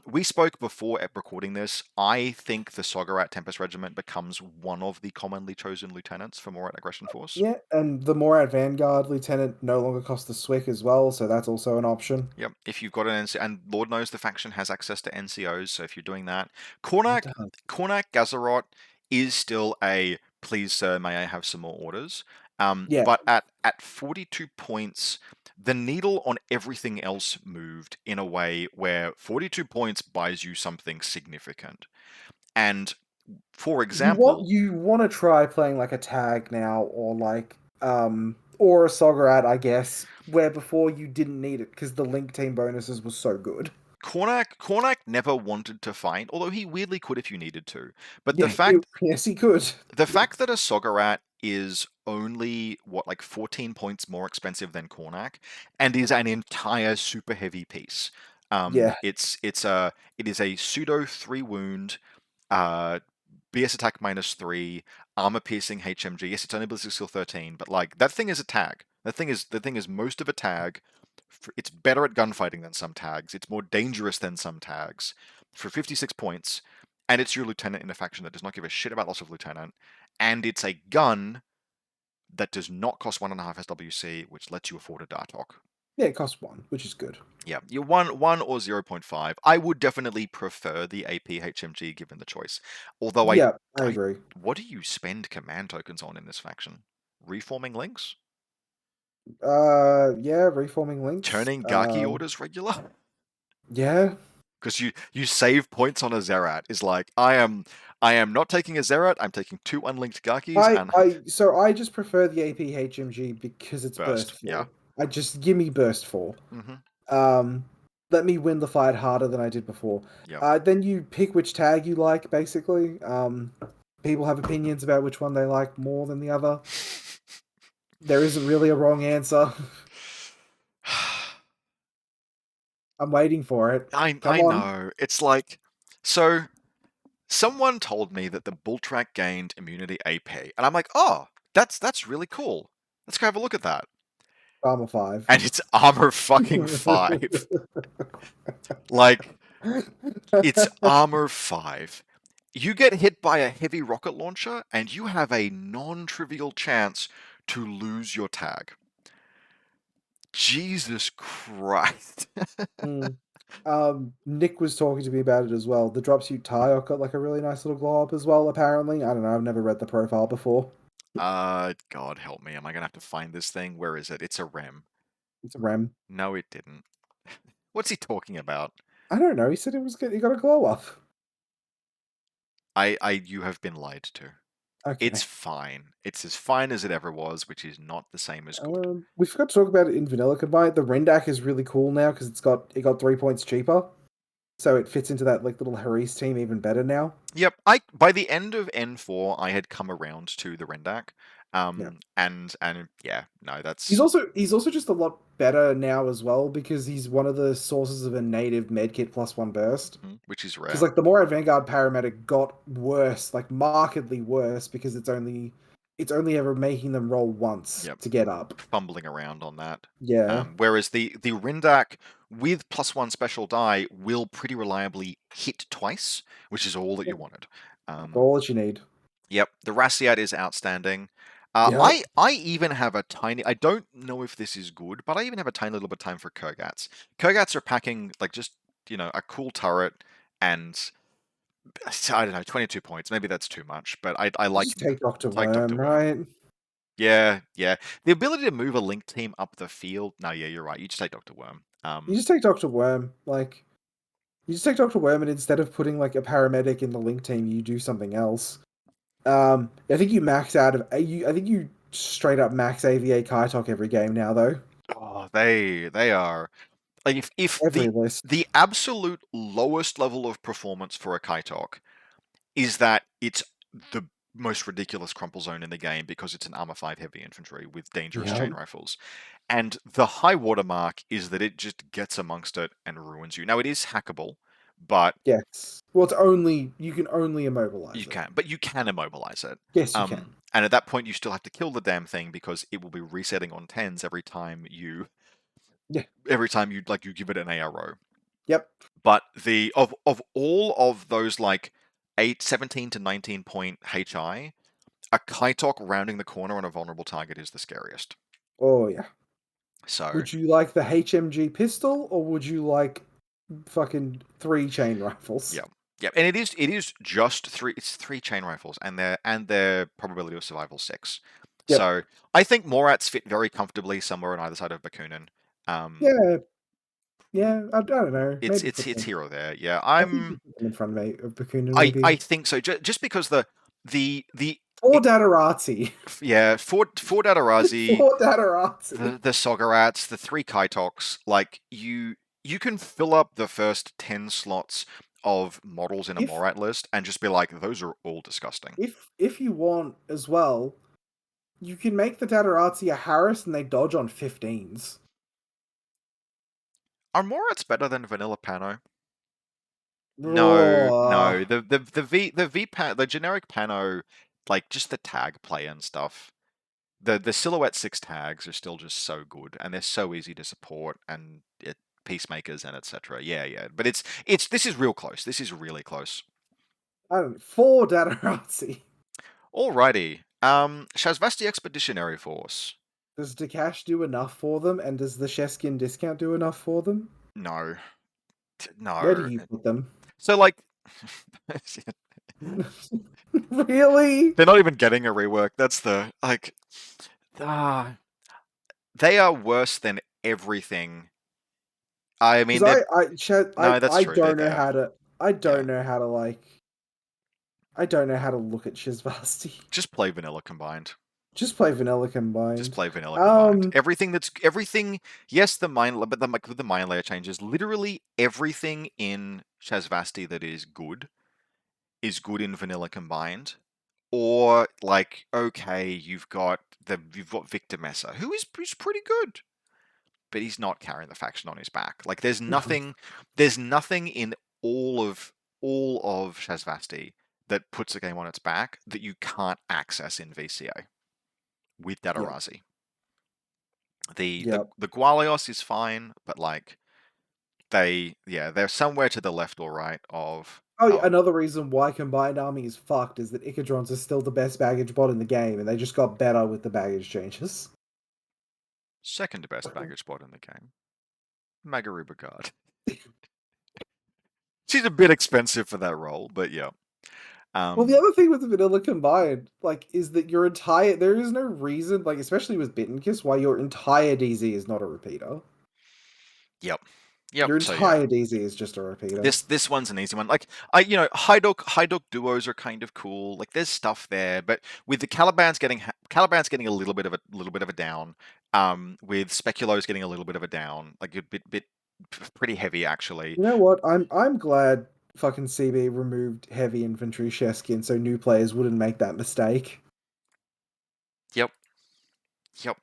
A: We spoke before at recording this. I think the Sogarat Tempest Regiment becomes one of the commonly chosen lieutenants for Morat Aggression Force.
B: yeah, and the Morad Vanguard Lieutenant no longer costs the Swick as well, so that's also an option.
A: Yep. If you've got an NCO, and Lord knows the faction has access to NCOs, so if you're doing that,
B: It
A: Kornak,
B: does.
A: Kornak Gazarot is still a please, sir, may I have some more orders?
B: Yeah,
A: But at 42 points, the needle on everything else moved in a way where 42 points buys you something significant. And for example,
B: you want to try playing like a tag now, or like or a Sogarat, I guess, where before you didn't need it because the link team bonuses were so good.
A: Kornak never wanted to fight, although he weirdly could if you needed to. But
B: Yeah, yes, he could.
A: the fact that a Sogarat is only what like 14 points more expensive than Kornak and is an entire super heavy piece.
B: Yeah,
A: It is a pseudo 3 wound BS attack -3, armor piercing HMG. Yes, it's only ballistic skill 13, but like that thing is a tag. The thing is most of a tag. It's better at gunfighting than some tags. It's more dangerous than some tags. For 56 points, and it's your lieutenant in a faction that does not give a shit about loss of lieutenant, and it's a gun that does not cost 1.5 SWC, which lets you afford a Dartok.
B: Yeah, it costs 1, which is good.
A: Yeah, you one or 0.5. I would definitely prefer the AP HMG given the choice. Although
B: Yeah, I agree.
A: what do you spend command tokens on in this faction? Reforming links?
B: Yeah, reforming links.
A: Turning Gaki orders regular?
B: Yeah.
A: Because you save points on a Zerat is like I am not taking a Zerat, I'm taking 2 unlinked Gakis and
B: I just prefer the AP HMG because it's
A: burst.
B: burst
A: Yeah.
B: 4. I just give me burst 4.
A: Mm-hmm.
B: Um, let me win the fight harder than I did before.
A: Yep.
B: Then you pick which tag you like, basically. People have opinions about which one they like more than the other. There isn't really a wrong answer. I'm waiting for it. Come
A: I
B: on.
A: know. It's like so someone told me that the bull track gained immunity AP, and I'm like, oh, that's really cool. Let's go have a look at that.
B: Armor 5.
A: And it's armor fucking 5. Like, it's armor 5. You get hit by a heavy rocket launcher, and you have a non-trivial chance to lose your tag. Jesus Christ.
B: Mm. Nick was talking to me about it as well. The dropsuit tie got like a really nice little glow up as well, apparently. I don't know, I've never read the profile before.
A: God help me. Am I gonna have to find this thing? Where is it? It's a rem.
B: It's a rem.
A: No, it didn't. What's he talking about?
B: I don't know, he said it was good. He got a glow up.
A: You have been lied to. It's
B: Okay.
A: fine. It's as fine as it ever was, which is not the same as good.
B: We forgot to talk about it in vanilla combined. The Rendak is really cool now because it got 3 points cheaper. So it fits into that like little Haris team even better now.
A: Yep, by the end of N4, I had come around to the Rendak.
B: Yeah.
A: And yeah, no,
B: He's
A: that's
B: also he's also just a lot better now as well because he's one of the sources of a native medkit +1 burst.
A: which is
B: Because
A: rare.
B: like the more Vanguard paramedic got worse, like markedly worse, because it's only ever making them roll once
A: Yep,
B: to get up.
A: fumbling around on that.
B: Yeah.
A: Whereas the Rendak with +1 special die will pretty reliably hit twice, which is all that you
B: Yep.
A: wanted.
B: All that you need.
A: Yep, the Rassiat is outstanding.
B: Yep.
A: I even have a tiny. I don't know if this is good, but I even have a tiny little bit of time for Kurgats. Kurgats are packing like just a cool turret and I don't know 22 points. Maybe that's too much, but I
B: You
A: like
B: just take Doctor
A: like Doctor
B: Worm,
A: Worm.
B: right?
A: Yeah, yeah. The ability to move a link team up the field. No, yeah, you're right. You just take Doctor Worm.
B: You just take Doctor Worm. Like you just take Doctor Worm, and instead of putting like a paramedic in the link team, you do something else. I think you max out of you. I think you straight up max AVA Kaitok every game now, though.
A: Oh, they are like if
B: Every list.
A: the absolute lowest level of performance for a Kaitok is that it's the most ridiculous crumple zone in the game because it's an armor 5 heavy infantry with dangerous
B: Yeah.
A: chain rifles. And the high watermark is that it just gets amongst it and ruins you. Now it is hackable, but
B: Yes. Well, you can only immobilize it.
A: you can immobilize it.
B: Yes, you can.
A: And at that point you still have to kill the damn thing because it will be resetting on 10s
B: Yeah.
A: every time you give it an ARO.
B: Yep.
A: But the of all of those like 17 to 19 point HI, a Kaitok rounding the corner on a vulnerable target is the scariest.
B: Oh yeah.
A: So,
B: Would you like the HMG pistol or would you like fucking 3 chain rifles?
A: yeah. Yeah, and it is just three chain rifles and their probability of survival 6.
B: Yep.
A: So, I think Morats fit very comfortably somewhere on either side of Bakunin. Um,
B: Yeah. Yeah. I don't know.
A: it's
B: Maybe
A: it's
B: put
A: it's
B: them.
A: hero there. Yeah,
B: I think you put them in front of me of Bakunin
A: I
B: maybe.
A: think so. Just because the
B: Or Datarazzi.
A: yeah, Ford Adarazi,
B: Or Datarazzi.
A: the Soggarats, the 3 Kaitoks, like you can fill up the first 10 slots of models in a
B: If
A: Morat list and just be like, those are all disgusting.
B: if you want as well, you can make the Datarazzi a Harris and they dodge on 15s.
A: Are Morats better than Vanilla Pano? No,
B: Oh,
A: no. The generic Pano, like just the tag play and stuff. The Silhouette 6 tags are still just so good, and they're so easy to support and peacemakers and etc. Yeah, yeah. But it's this is real close. This is really close.
B: I don't know, 4 Datarazzi.
A: Alrighty. Shazvasti Expeditionary Force.
B: Does Dakash do enough for them, and does the Sheskin discount do enough for them?
A: No.
B: Where do
A: No.
B: you put them?
A: So like
B: Really?
A: they're not even getting a rework. That's the like ah they are worse than everything. I mean
B: Because
A: they're
B: I
A: no, that's
B: I
A: true. They're
B: don't know
A: there.
B: how to I
A: Yeah.
B: don't know how to I don't know how to look at Shizvasti.
A: Just play vanilla combined.
B: Just play vanilla
A: Just
B: combined.
A: play vanilla combined.
B: Um,
A: Everything. Yes, the mine, but with the mine layer changes, literally everything in Shazvasti that is good in vanilla combined. Or like, okay, you've got Victor Mesa, who's pretty good, but he's not carrying the faction on his back. Like, there's nothing in all of Shazvasti that puts a game on its back that you can't access in VCA with
B: yep,
A: Datarazi. The
B: yep.
A: Gwalios is fine, but like they're somewhere to the left or right of
B: Oh, yeah, another reason why Combined Army is fucked is that Ikadrons is still the best baggage bot in the game, and they just got better with the baggage changes.
A: second best baggage spot in the game. Magaruba Guard. She's a bit expensive for that role, but yeah.
B: Well, the
A: Um,
B: other thing with the vanilla combined, is that there is no reason, especially with Bittenkiss, why your entire DZ is not a repeater.
A: yep,
B: Your
A: So yeah,
B: entire DZ is just a repeater.
A: this one's an easy one. Like High Dog duos are kind of cool. Like there's stuff there, but with the Caliban's getting a little bit of a down. With Speculo's getting a little bit of a down. Like a bit pretty heavy actually.
B: You know what? I'm glad fucking CB removed heavy infantry Sheskin so new players wouldn't make that mistake.
A: Yep, yep.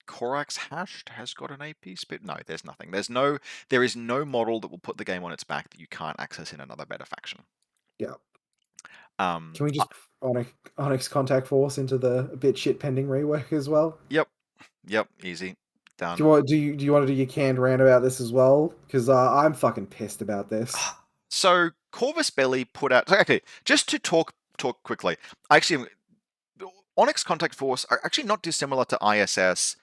A: Korax Hashed has got an AP spit. No, there's nothing. There is no model that will put the game on its back that you can't access in another better faction.
B: Yeah.
A: Um,
B: Can we just Onyx Contact Force into the bit shit pending rework as well?
A: yep, easy,
B: Do
A: done.
B: you want do you want to do your canned rant about this as well? Because I'm fucking pissed about this.
A: So Corvus Belly put out. Okay, just to talk quickly. Actually, Onyx Contact Force are actually not dissimilar to ISS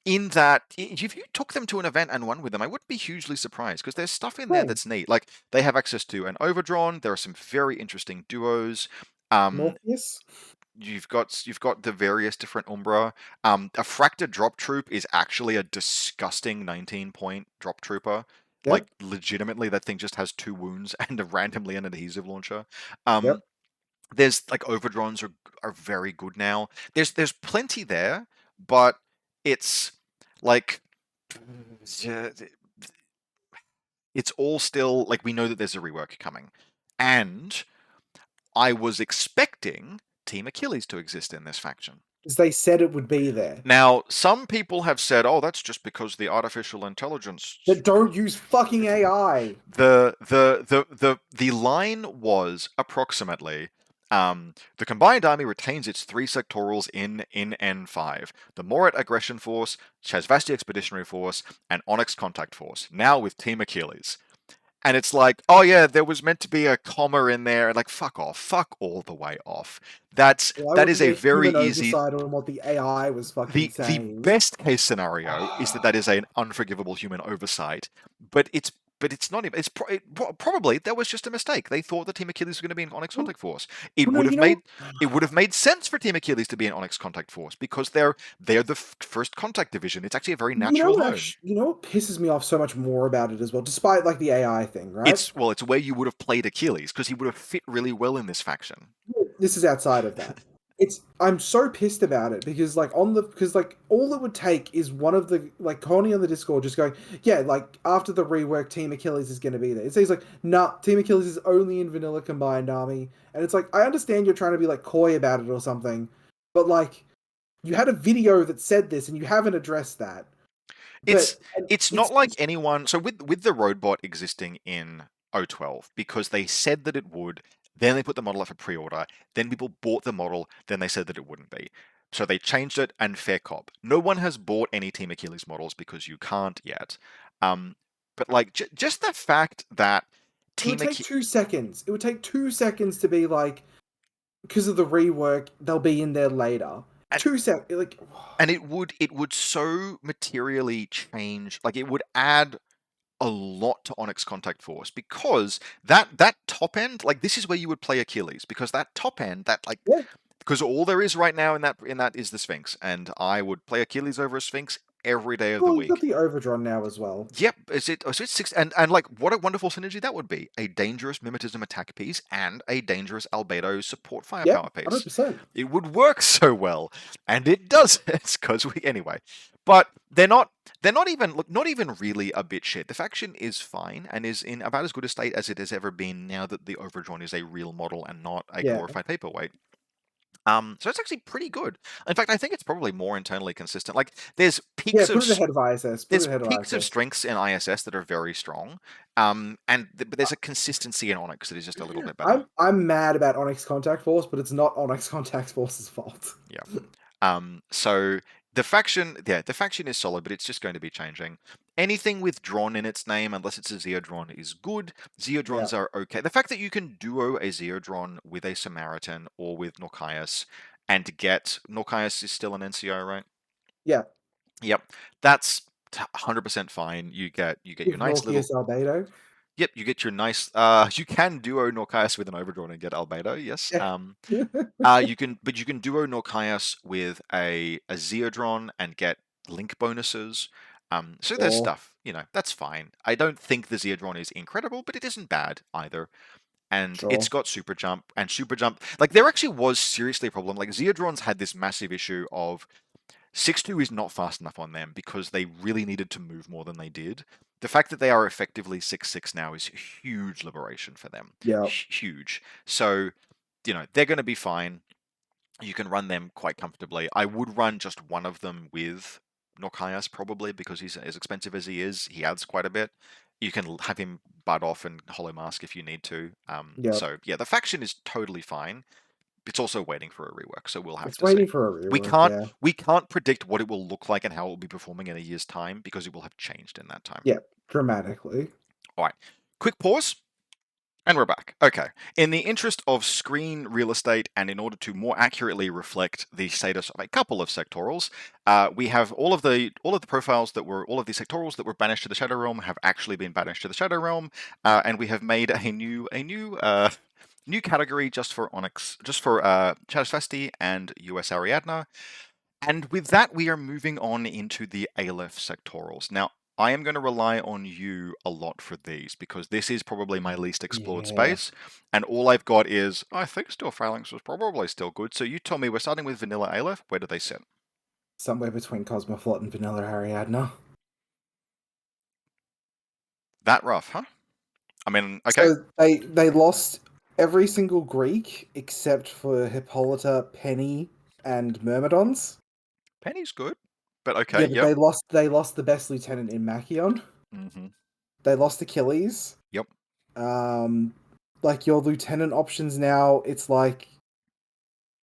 A: in that if you took them to an event and won with them, I wouldn't be hugely surprised because there's stuff in there
B: Same.
A: that's neat. Like they have access to an Overdrawn. There are some very interesting duos. Um,
B: Morpheus?
A: you've got the various different Umbra. A Fractor Drop Troop is actually a disgusting 19-point drop trooper. Like
B: Yep.
A: legitimately, that thing just has 2 wounds and randomly an adhesive launcher.
B: Yep.
A: There's like Overdrawns are very good now. There's plenty there, but it's like it's all still like we know that there's a rework coming, and I was expecting Team Achilles to exist in this faction.
B: Because they said it would be there.
A: Now, some people have said, "Oh, that's just because the artificial intelligence."
B: That don't use fucking AI.
A: The line was approximately. The combined army retains its 3 sectorals in N5: the Morat Aggression Force, Shazvasti Expeditionary Force, and Onyx Contact Force. Now with Team Achilles. And it's like, oh yeah, there was meant to be a comma in there. Like, fuck off, fuck all the way off.
B: Why
A: That
B: wasn't
A: is a
B: there
A: very
B: human
A: easy.
B: oversight on what the AI was fucking
A: The
B: saying?
A: best case scenario is that is an unforgivable human oversight, but it's not even. Probably that was just a mistake. They thought that Team Achilles was going to be an Onyx
B: Well,
A: Contact Force.
B: no, you know what?
A: It would have made sense for Team Achilles to be an Onyx Contact Force because they're the first contact division. It's actually a very natural home.
B: You know what pisses me off so much more about it as well, despite the AI thing, right?
A: It's where you would have played Achilles because he would have fit really well in this faction.
B: This is outside of that. I'm so pissed about it because all it would take is one of the Connie on the Discord just going, yeah, after the rework, Team Achilles is gonna be there. It's like, nah, Team Achilles is only in vanilla combined army. And it's like, I understand you're trying to be coy about it or something, but you had a video that said this and you haven't addressed that.
A: It's
B: But
A: it's not
B: it's
A: like
B: just
A: anyone. So with the robot existing in 012 because they said that it would. Then they put the model up for pre-order. Then people bought the model. Then they said that it wouldn't be. So they changed it, and fair cop. No one has bought any Team Achilles models because you can't yet. Um, but like just the fact that
B: It would
A: Team
B: take
A: Achilles
B: 2 seconds. It would take 2 seconds to be like, because of the rework, they'll be in there later.
A: and
B: 2 seconds, like,
A: it would so materially change. Like it would add a lot to Onyx Contact Force because that top end, like this is where you would play Achilles because that top end, that like
B: yeah.
A: because all there is right now in that is the Sphinx, and I would play Achilles over a Sphinx every day of the
B: Well, you've got
A: week.
B: the Overdrawn now as well.
A: Yep, is it? So it's six, and like what a wonderful synergy that would be. A dangerous mimetism attack piece and a dangerous albedo support
B: Yeah,
A: firepower piece.
B: 100%.
A: It would work so well, and it does. It's because we anyway. But they're not. They're not even look. Not even really a bit shit. The faction is fine and is in about as good a state as it has ever been now that the Overdrawn is a real model and not a
B: Yeah.
A: glorified paperweight. So it's actually pretty good. In fact, I think it's probably more internally consistent. Like there's
B: Yeah,
A: peaks of
B: put it ahead of ISS. Put it
A: there's
B: ahead of
A: peaks of
B: ISS.
A: strengths in ISS that are very strong, but there's a consistency in Onyx that is just a little bit better.
B: I'm mad about Onyx Contact Force, but it's not Onyx Contact Force's fault.
A: Yeah. So the faction is solid, but it's just going to be changing. Anything with drawn in its name, unless it's a Zeodron, is good.
B: Yeah.
A: Zeodrons are okay. The fact that you can duo a Zeodron with a Samaritan or with Norkias and get Norkias is still an NCO, right?
B: Yeah.
A: Yep, that's 100% fine. You get your
B: With
A: nice little.
B: Norkius Albedo.
A: Yep, you get your nice. You can duo Norkias with an Overdrawn and get Albedo. Yes.
B: Yeah.
A: But you can duo Norkias with a Zeodron and get link bonuses. So there's
B: Sure.
A: stuff. That's fine. I don't think the Zeodron is incredible, but it isn't bad either. And it's
B: Sure.
A: got super jump and super jump. Like there actually was seriously a problem. Like Zeodrons had this massive issue of 6-2 is not fast enough on them because they really needed to move more than they did. The fact that they are effectively 6-6 now is huge liberation for them.
B: Yeah.
A: Huge. So, they're going to be fine. You can run them quite comfortably. I would run just one of them with Norkias probably because he's as expensive as he is. He adds quite a bit. You can have him bud off and hollow mask if you need to.
B: Yeah.
A: So yeah, the faction is totally fine. It's also waiting for a rework, so we'll have
B: It's
A: to see.
B: waiting for a
A: We
B: rework,
A: can't
B: yeah.
A: we can't predict what it will look like and how it will be performing in a year's time because it will have changed in that time.
B: Yeah. Dramatically.
A: All right, quick pause, and we're back. Okay, in the interest of screen real estate and in order to more accurately reflect the status of a couple of sectorals, we have all of the profiles that were all of the sectorals that were banished to the Shadow Realm have actually been banished to the Shadow Realm, and we have made a new category just for Onyx, just for Shadow's Fasti and US Ariadna. And with that, we are moving on into the Aleph sectorals. Now, I am going to rely on you a lot for these because this is probably my least explored
B: Yeah.
A: space. And all I've got is, I think still Phalanx was probably still good. So you tell me, we're starting with Vanilla Aleph. Where do they sit?
B: Somewhere between Cosmoflot and Vanilla Ariadna.
A: That rough, huh? I mean, okay.
B: So they lost every single Greek except for Hippolyta, Penny, and Myrmidons.
A: Penny's good. But okay,
B: Yeah, but
A: yep.
B: they lost the best lieutenant in Machion.
A: Mm-hmm.
B: They lost Achilles.
A: Yep.
B: Um, like your lieutenant options now, it's like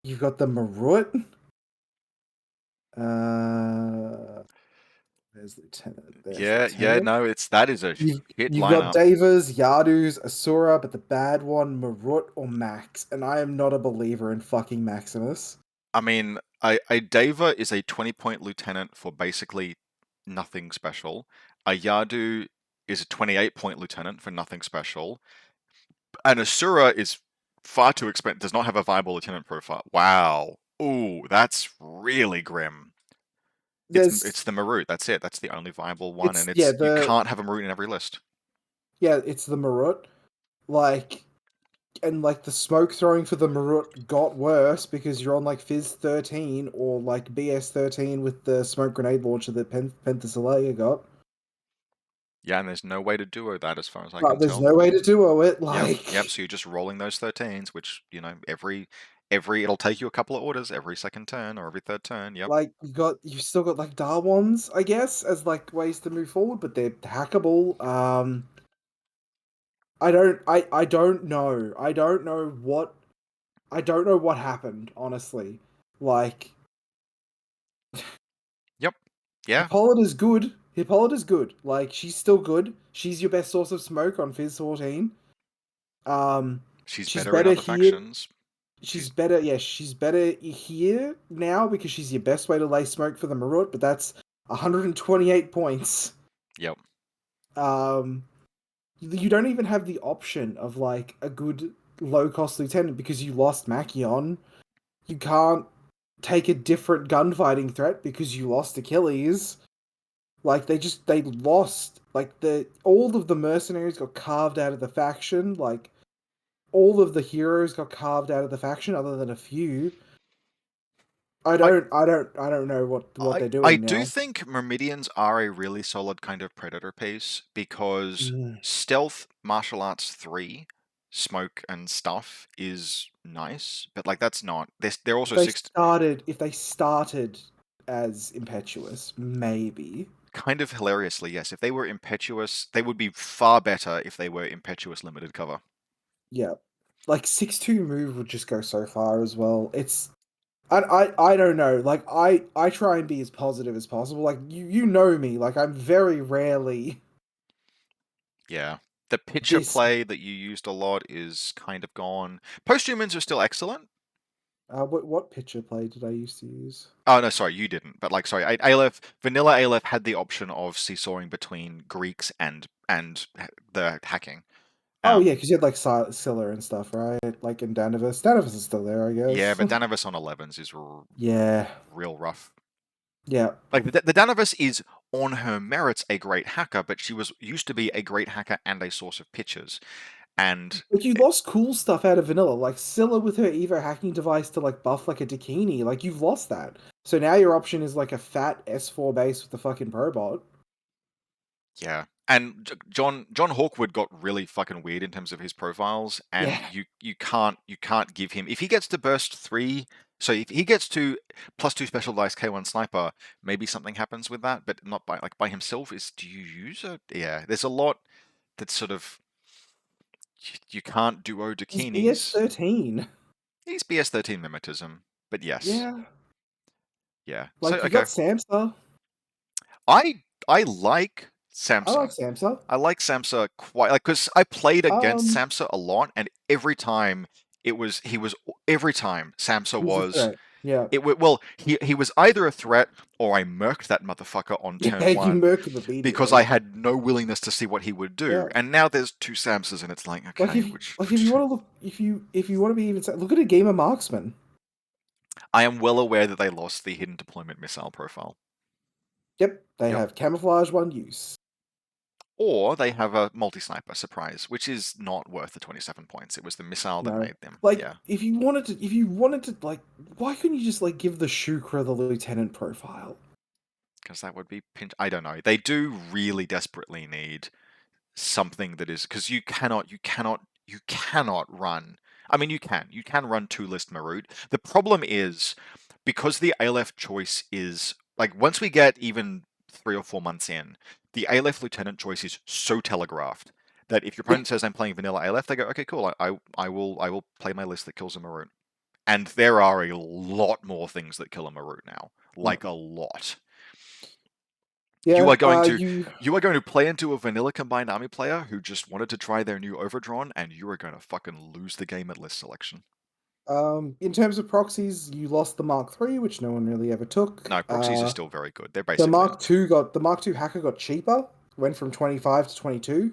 B: you've got the Marut. There's lieutenant. There's
A: Yeah,
B: lieutenant.
A: no, that is a
B: You've
A: hit
B: you've got
A: lineup.
B: Davas, Yardus, Asura, but the bad one, Marut or Max, and I am not a believer in fucking Maximus.
A: I mean, a Deva is a 20-point lieutenant for basically nothing special. A Yadu is a 28-point lieutenant for nothing special. And Asura is far too expensive, does not have a viable lieutenant profile. Wow. Ooh, that's really grim.
B: There's
A: It's the Marut, that's it. That's the only viable one,
B: it's
A: and
B: yeah
A: you
B: the
A: can't have a Marut in every list.
B: yeah it's the Marut, like and like the smoke throwing for the Marut got worse because you're on like Fizz 13 or like BS 13 with the smoke grenade launcher that Penthesilea got.
A: Yeah, and there's no way to duo that as far as I
B: But
A: can
B: there's
A: tell.
B: no way to duo it.
A: Yep.
B: Like
A: So you're just rolling those 13s, which, every it'll take you a couple of orders every second turn or every third turn. Yep.
B: like you still got like Darwans, I guess, as like ways to move forward, but they're hackable. I don't know. I don't know what happened, honestly. Like,
A: Yep. Yeah.
B: Hippolyta's good. Hippolyta's good. Like, she's still good. She's your best source of smoke on Fizz 14. Um,
A: She's
B: she's
A: better in
B: better
A: other
B: here.
A: factions.
B: She's
A: She's
B: better, yeah, she's better here now because she's your best way to lay smoke for the Marut, but that's 128 points.
A: yep.
B: Um, you don't even have the option of like a good low cost lieutenant because you lost Machion. You can't take a different gunfighting threat because you lost Achilles. Like they lost like the all of the mercenaries got carved out of the faction. Like all of the heroes got carved out of the faction, other than a few.
A: I
B: I don't know what
A: I
B: they're
A: I
B: doing
A: do
B: now.
A: think Myrmidians are a really solid kind of predator piece because
B: Mm.
A: stealth martial arts 3 smoke and stuff is nice, but like that's not they're also six
B: If they started as impetuous, maybe.
A: kind of hilariously, yes. If they were impetuous, they would be far better if they were impetuous limited cover.
B: Yeah. Like 6-2 move would just go so far as well. I don't know. Like I try and be as positive as possible. Like you know me. Like I'm very rarely
A: Yeah. The picture
B: this
A: play that you used a lot is kind of gone. Posthumans are still excellent.
B: what picture play did I used to use?
A: Oh no, sorry, you didn't. But like, sorry, Aleph, vanilla Aleph had the option of seesawing between Greeks and the hacking.
B: Oh
A: Um,
B: yeah, because you had like Scylla and stuff, right? Like in Danavis. Danavis is still there, I
A: yeah,
B: guess.
A: but Danavis on 11s is
B: Yeah.
A: real rough.
B: Yeah.
A: Like the Danavis is on her merits a great hacker, but she was used to be a great hacker and a source of pitches. And
B: But you lost cool stuff out of vanilla, like Scylla with her Evo hacking device to like buff like a Dakini. Like you've lost that. So now your option is like a fat S4 base with the fucking Probot.
A: yeah, and John Hawkwood got really fucking weird in terms of his profiles, and
B: Yeah.
A: you can't give him if he gets to burst 3. So if he gets to +2 special dice K1 sniper, maybe something happens with that, but not by himself. Is do you use a yeah? There's a lot that sort of you can't duo
B: He's
A: Dakinis.
B: BS13.
A: He's BS13 mimetism, but yes,
B: Yeah.
A: yeah. So
B: Like you
A: okay,
B: got Samsa.
A: I like
B: I like
A: Samsa.
B: Samsa.
A: I like Samsa quite like because I played against
B: Um,
A: Samsa a lot, and every time every time Samsa
B: he was a
A: was
B: threat. Yeah.
A: well he was either a threat or I murked that motherfucker on
B: Yeah,
A: turn
B: you
A: 1
B: murked him
A: because I
B: immediately.
A: had no willingness to see what he would do,
B: Yeah.
A: and now there's two Samsas, and it's like okay,
B: Like if you want to look if you want to be even look at a game of marksman.
A: I am well aware that they lost the hidden deployment missile profile.
B: Yep, they
A: Yep.
B: have camouflage one use.
A: Or they have a multi-sniper surprise, which is not worth the 27 points. It was the missile that
B: No.
A: made them.
B: Like
A: Yeah.
B: if you wanted to like why couldn't you just like give the Shukra the lieutenant profile?
A: Because that would be pinch. I don't know. They do really desperately need something that is because you cannot run. I mean, you can run two list Marut. The problem is because the Aleph choice is like once we get even 3 or 4 months in, the Aleph lieutenant choice is so telegraphed that if your
B: Yeah.
A: opponent says I'm playing vanilla Aleph, they go, okay, cool. I will play my list that kills a Marut. And there are a lot more things that kill a Marut now,
B: Yeah.
A: like a lot. You
B: Yeah,
A: are going to
B: you
A: you are going to play into a vanilla combined army player who just wanted to try their new overdrawn, and you are going to fucking lose the game at list selection.
B: in terms of proxies, you lost the Mark III, which no one really ever took.
A: No, proxies are still very good. They're basically
B: The Mark II hacker got cheaper, went from 25 to 22.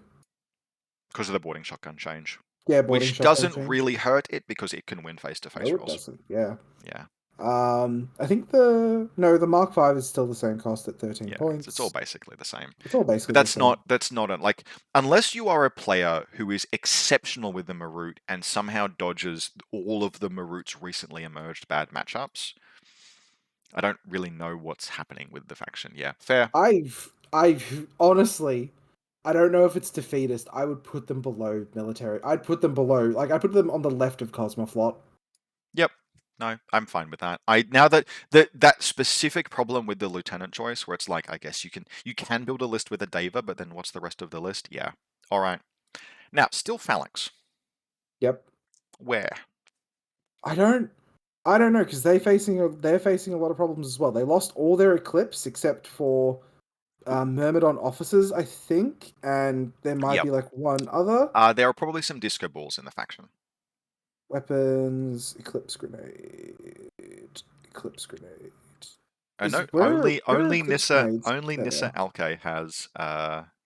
A: because of the boarding shotgun change,
B: Yeah, boarding
A: which
B: shotgun
A: doesn't
B: change.
A: really hurt it because it can win face to face
B: No, it
A: rolls.
B: doesn't. Yeah.
A: Yeah,
B: I think the Mark V is still the same cost at 13
A: yeah, it's all
B: points.
A: basically the same.
B: It's all
A: But
B: basically the
A: that's
B: same.
A: not like unless you are a player who is exceptional with the Marut and somehow dodges all of the Marut's recently emerged bad matchups. I don't really know what's happening with the faction. Yeah, fair.
B: I've honestly, I don't know if it's defeatist. I would put them below military. I'd put them below, like I put them on the left of Cosmoflot.
A: Yep. No, I'm fine with that. I now that specific problem with the lieutenant choice, where it's like, I guess you can build a list with a Deva, but then what's the rest of the list? Yeah. All right. Now, still Phalanx.
B: Yep.
A: Where?
B: I don't I don't know because they're facing a lot of problems as well. They lost all their Eclipse except for Myrmidon officers, I think, and there might
A: Yep.
B: be like one other
A: There are probably some disco balls in the faction.
B: weapons. Eclipse grenade. Is
A: No,
B: where are Eclipse grenades?
A: only
B: There they
A: Nissa
B: are.
A: Alke has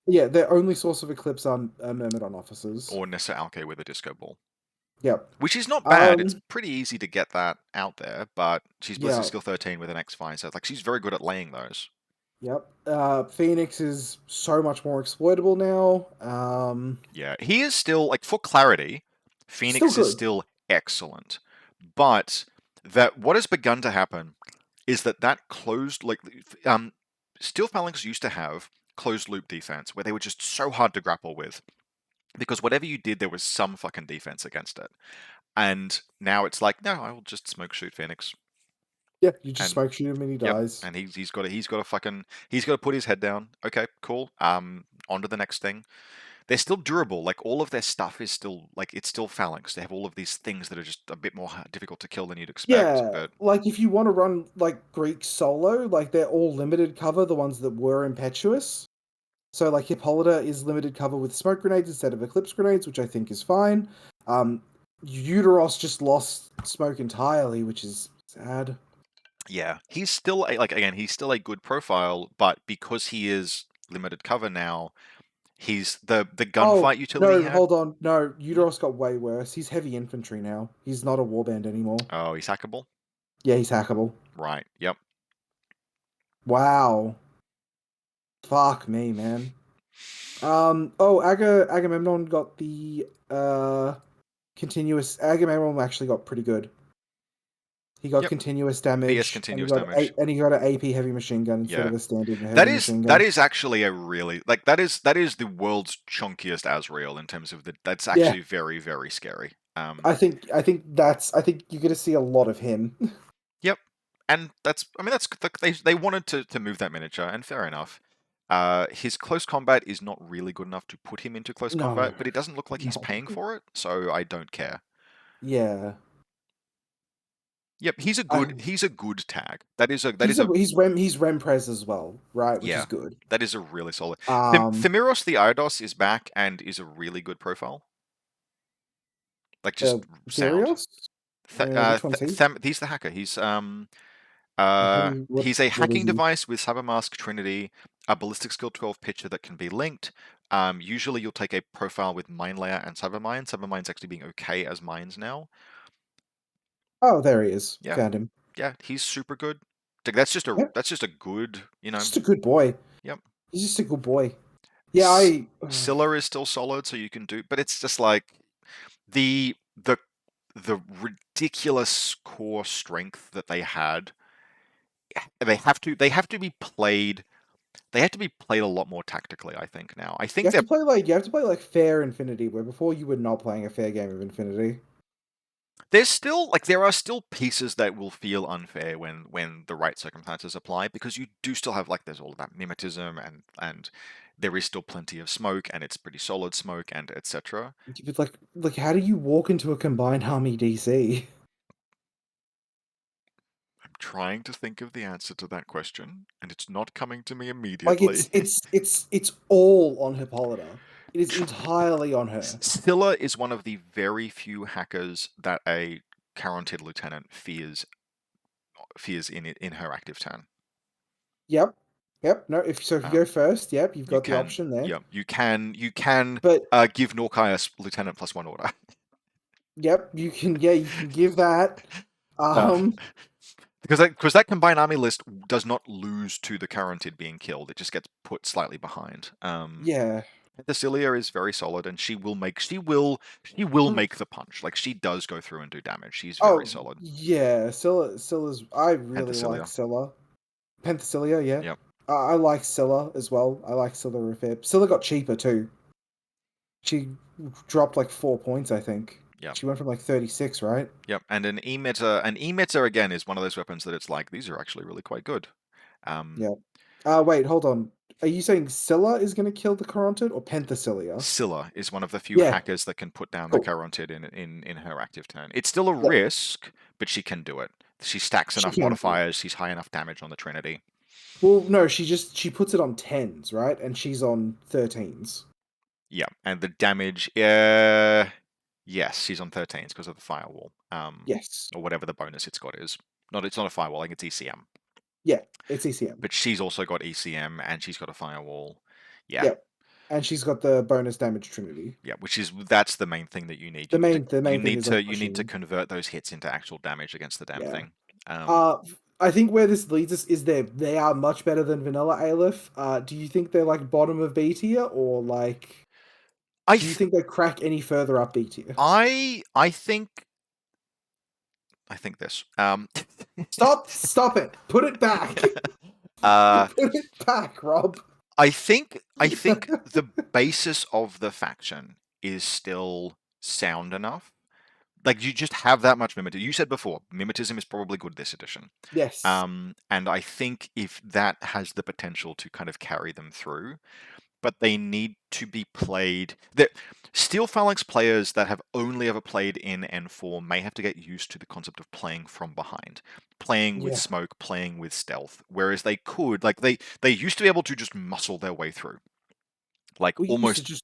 B: Yeah, their only source of Eclipse are Myrmidon officers.
A: or Nissa Alke with a disco ball.
B: Yep.
A: Which is not bad. It's
B: Um.
A: pretty easy to get that out there, but she's Blizzard
B: Yeah.
A: skill 13 with an X5, so like she's very good at laying those.
B: Yep. Phoenix is so much more exploitable now.
A: Yeah, he is still like for clarity,
B: Still
A: Phoenix is
B: good.
A: still excellent, but that what has begun to happen is that closed um Steel Phalanx used to have closed loop defense where they were just so hard to grapple with because whatever you did there was some fucking defense against it. And now it's like, no, I will just smoke shoot Phoenix.
B: Yeah, you just
A: And
B: smoke shoot him and he
A: yep,
B: dies.
A: and he's got to fucking he's got to put his head down. Okay, cool. On to the next thing. They're still durable. Like all of their stuff is still like it's still Phalanx. They have all of these things that are just a bit more difficult to kill than you'd expect.
B: Yeah,
A: But
B: like if you want to run like Greek solo, like they're all limited cover, the ones that were impetuous. So like Hippolyta is limited cover with smoke grenades instead of eclipse grenades, which I think is fine. Um, Uteros just lost smoke entirely, which is sad.
A: yeah, he's still like again, he's still a good profile, but because he is limited cover now, he's the
B: Oh
A: gunfight utility he
B: no,
A: had.
B: hold on, no,
A: Yeah.
B: Uteros got way worse. He's heavy infantry now. He's not a warband anymore.
A: Oh, he's hackable.
B: Yeah, he's hackable.
A: Right. Yep.
B: Wow. Fuck me, man. Oh, Agamemnon got the continuous. Agamemnon actually got pretty good. He got
A: Yep.
B: continuous
A: PS
B: damage, and he
A: continuous
B: got
A: damage.
B: an AP heavy machine gun instead
A: Yeah.
B: of a standard heavy machine
A: That
B: gun.
A: is actually a really like that is the world's chunkiest Asriel in terms of the that's
B: Yeah,
A: actually very very scary.
B: I think you're gonna see a lot of him.
A: Yep, and that's I mean that's they wanted to move that miniature, and fair enough. His close combat is not really good enough to put him into close
B: No,
A: combat, but it doesn't look like he's
B: no.
A: paying for it, so I don't care.
B: Yeah,
A: Yep,
B: I,
A: he's a good tag. That
B: he's
A: is
B: a
A: a
B: he's Remprez as well, right? Which is
A: yeah,
B: good.
A: that is a really solid.
B: Um,
A: Themiros the Iodos is back and is a really good profile. Like just sound.
B: Therios. Which one's he?
A: He's the hacker.
B: What
A: He's a
B: what is
A: hacking
B: he?
A: device with Cybermask Trinity, a ballistic skill 12 pitcher that can be linked. Usually you'll take a profile with Mine Layer and Cybermine. Cybermine's actually being okay as mines now.
B: Oh, there he is.
A: Yeah,
B: Found him.
A: yeah, he's super good. Like
B: Yep,
A: that's just a good,
B: just a good boy.
A: yep.
B: He's just a good boy. Yeah, I.
A: Scylla is still solid, so you can do, but it's just like the the the ridiculous core strength that they had. They have to be played. They have to be played a lot more tactically. I think now. I
B: You
A: think
B: have to
A: they're
B: play like you have to play like fair Infinity, where before you were not playing a fair game of Infinity.
A: there's still like there are still pieces that will feel unfair when the right circumstances apply because you do still have like there's all of that mimetism and there is still plenty of smoke and it's pretty solid smoke and etc.
B: But like, how do you walk into a combined army DC?
A: I'm trying to think of the answer to that question and it's not coming to me
B: Like
A: immediately.
B: it's all on Hippolyta. It is entirely on her.
A: Scylla is one of the very few hackers that a Caronted lieutenant fears in her active turn.
B: Yep, yep. No, if you
A: Um,
B: go first, yep, you've
A: you
B: got the
A: can,
B: option there.
A: yeah, you can
B: But
A: give Norkai a lieutenant plus one order.
B: yep, you can give that.
A: Uh,
B: Um,
A: because that combined army list does not lose to the Caronted being killed; it just gets put slightly behind.
B: yeah.
A: Thecilia is very solid, and she will make the punch. Like she does go through and do damage. She's very
B: Oh
A: solid.
B: yeah, Scylla's. I really like
A: Penthecilia,
B: Scylla. Penthecilia, yeah.
A: yep,
B: I like Scylla as well. I like Scylla a fair. Scylla got cheaper too. She dropped like 4 points, I think.
A: yep.
B: She went from like 36, right?
A: Yep, and an emitter again is one of those weapons that it's like these are actually really quite good. Um,
B: Yeah. Wait, hold on. Are you saying Scylla is going to kill the Caronted or Penthesilea?
A: Scylla is one of the few
B: Yeah,
A: hackers that can put down the
B: cool.
A: Caronted in her active turn. It's still a
B: Yep,
A: risk, but she can do it. She stacks
B: she
A: enough
B: can do it.
A: modifiers, she's high enough damage on the Trinity.
B: Well, no, she puts it on 10s, right? And she's on 13s.
A: Yeah, and the damage, yes, she's on 13s because of the firewall,
B: Yes.
A: or whatever the bonus it's got is. Not, it's not a firewall, I think it's ECM.
B: Yeah, it's ECM.
A: But she's also got ECM and she's got a firewall. Yeah,
B: Yep. And she's got the bonus damage Trinity.
A: yeah, that's the main thing that you need.
B: The main thing is like
A: You need to
B: pushing.
A: convert those hits into actual damage against the damn
B: Yeah.
A: thing.
B: Uh, I think where this leads us is they are much better than vanilla Aleph. Do you think they're like bottom of B tier, or like
A: I
B: do you
A: th
B: think they crack any further up B tier?
A: I think this.
B: Stop it! Put it back!
A: uh,
B: Put it back, Rob.
A: I think the basis of the faction is still sound enough. Like you just have that much mimetism. You said before, mimetism is probably good this edition.
B: Yes.
A: And I think if that has the potential to kind of carry them through, but they need to be played. Steel Phalanx players that have only ever played in N4 may have to get used to the concept of playing from behind, playing with
B: Yeah.
A: smoke, playing with stealth, whereas they could, like they used to be able to just muscle their way through, like
B: Well,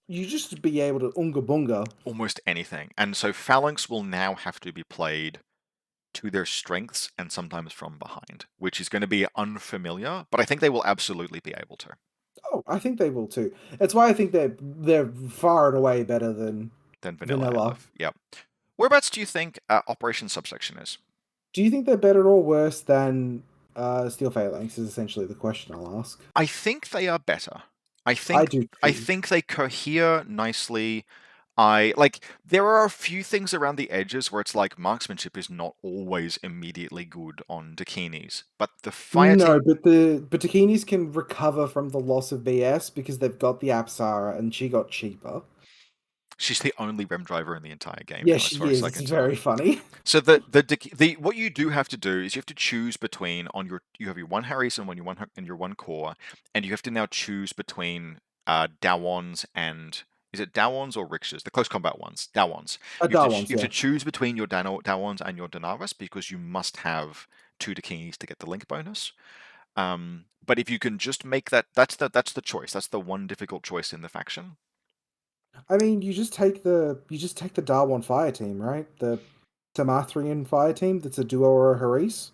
B: you just to be able to unga bunga.
A: almost anything. And so Phalanx will now have to be played to their strengths and sometimes from behind, which is going to be unfamiliar, but I think they will absolutely be able to.
B: Oh, I think they will too. That's why I think they're far and away better than
A: Than Vanilla
B: vanilla.
A: Aleph. Yep. Whereabouts do you think Operation Subsection is?
B: Do you think they're better or worse than Steel Phalanx? Is essentially the question I'll ask.
A: I think they are better.
B: I do
A: I
B: too.
A: think they cohere nicely. I like there are a few things around the edges where it's like marksmanship is not always immediately good on Dakinis, but the fire
B: No,
A: team.
B: but the Takinis can recover from the loss of BS because they've got the Apsara and she got cheaper.
A: She's the only rem driver in the entire game
B: Yeah,
A: now, as
B: she
A: far as
B: is.
A: I
B: It's
A: can tell.
B: very funny.
A: So the what you do have to do is you have to choose between on your you have your one Harries and your one core, and you have to now choose between Dawons and is it Dawons or Rickshaws? The close combat ones, Dawons.
B: Darwin's,
A: You have to
B: yeah.
A: choose between your Dawons and your Danavis because you must have two Dakinis to get the link bonus. But if you can just make that's the choice. That's the one difficult choice in the faction.
B: I mean, you just take the Darwin fire team, right? The Tamathrian fire team that's a duo or a Haris.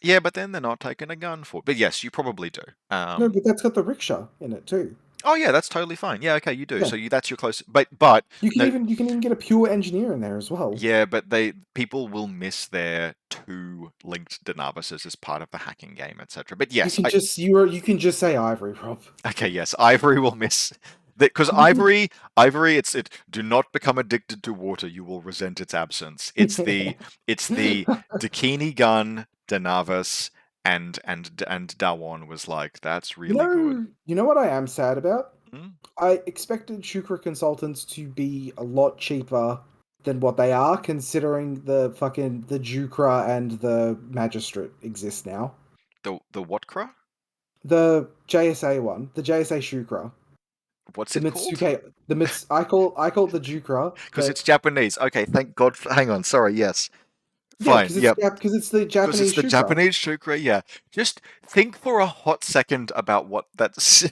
A: Yeah, but then they're not taking a gun for it. But yes, you probably do.
B: No, but that's got the rickshaw in it too.
A: Oh yeah, that's totally fine. Yeah, okay, you do.
B: Yeah.
A: So that's your close. But no,
B: You can even get a pure engineer in there as well.
A: yeah, but people will miss their two linked Danavises as part of the hacking game, etc. But yes,
B: You can just say Ivory, Rob.
A: okay, yes, Ivory will miss that because Ivory, it. Do not become addicted to water. You will resent its absence. It's the Dakini gun Danavis and Dawon was like that's really good.
B: You know what I am sad about?
A: Hmm?
B: I expected Shukra consultants to be a lot cheaper than what they are, considering the Jukra and the Magistrate exist now.
A: The Watkra?
B: The JSA one, the JSA Shukra,
A: What's
B: the
A: it called?
B: Mitsuke, I call it the Jukra,
A: Because it's
B: but
A: Japanese. Okay, thank God. Hang on. Sorry. Yes.
B: yeah,
A: Fine. Yep.
B: because it's the
A: Because it's
B: Japanese
A: the
B: Shukra.
A: Japanese shukra. Yeah. Just think for a hot second about what that's.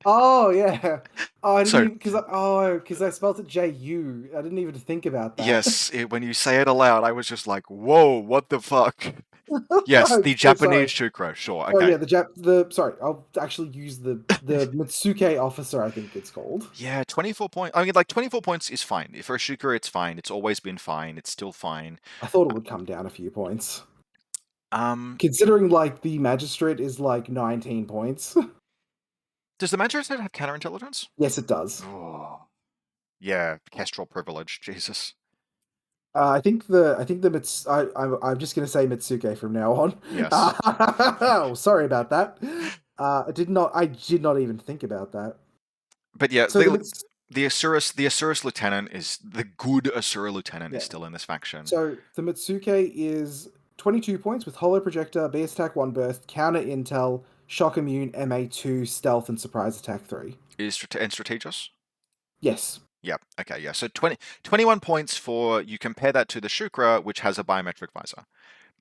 B: Oh yeah. Oh, I didn't
A: So
B: even because I spelled it JU. I didn't even think about that.
A: yes, when you say it aloud, I was just like, "Whoa, what the fuck?" Yes,
B: I'm
A: the
B: so sorry.
A: Japanese shukra. Sure.
B: Oh
A: Okay.
B: yeah, sorry, I'll actually use the Mitsuke officer, I think it's called.
A: Yeah, 24 points. I mean, like 24 points is fine. For a shukra, it's fine. It's always been fine. It's still fine.
B: I thought it would come down a few points.
A: Um,
B: Considering like the magistrate is like 19 points.
A: does the Magistrate have counterintelligence?
B: Yes, it does.
A: Oh, yeah, Kestrel privilege. Jesus.
B: I think the I'm just gonna say Mitsuke from now on.
A: Yes.
B: Oh, sorry about that. I did not even think about that.
A: But yeah,
B: So the Mits
A: the Asurus lieutenant is the good Asura lieutenant is
B: yeah.
A: still in this faction.
B: So the Mitsuke is 22 points with Holo Projector, Base Attack 1 Burst, Counter Intel, shock immune, MA2, stealth, and surprise attack 3.
A: And Strategos?
B: Yes.
A: Yep. Okay, yeah. So 21 points for, you compare that to the Shukra, which has a biometric visor,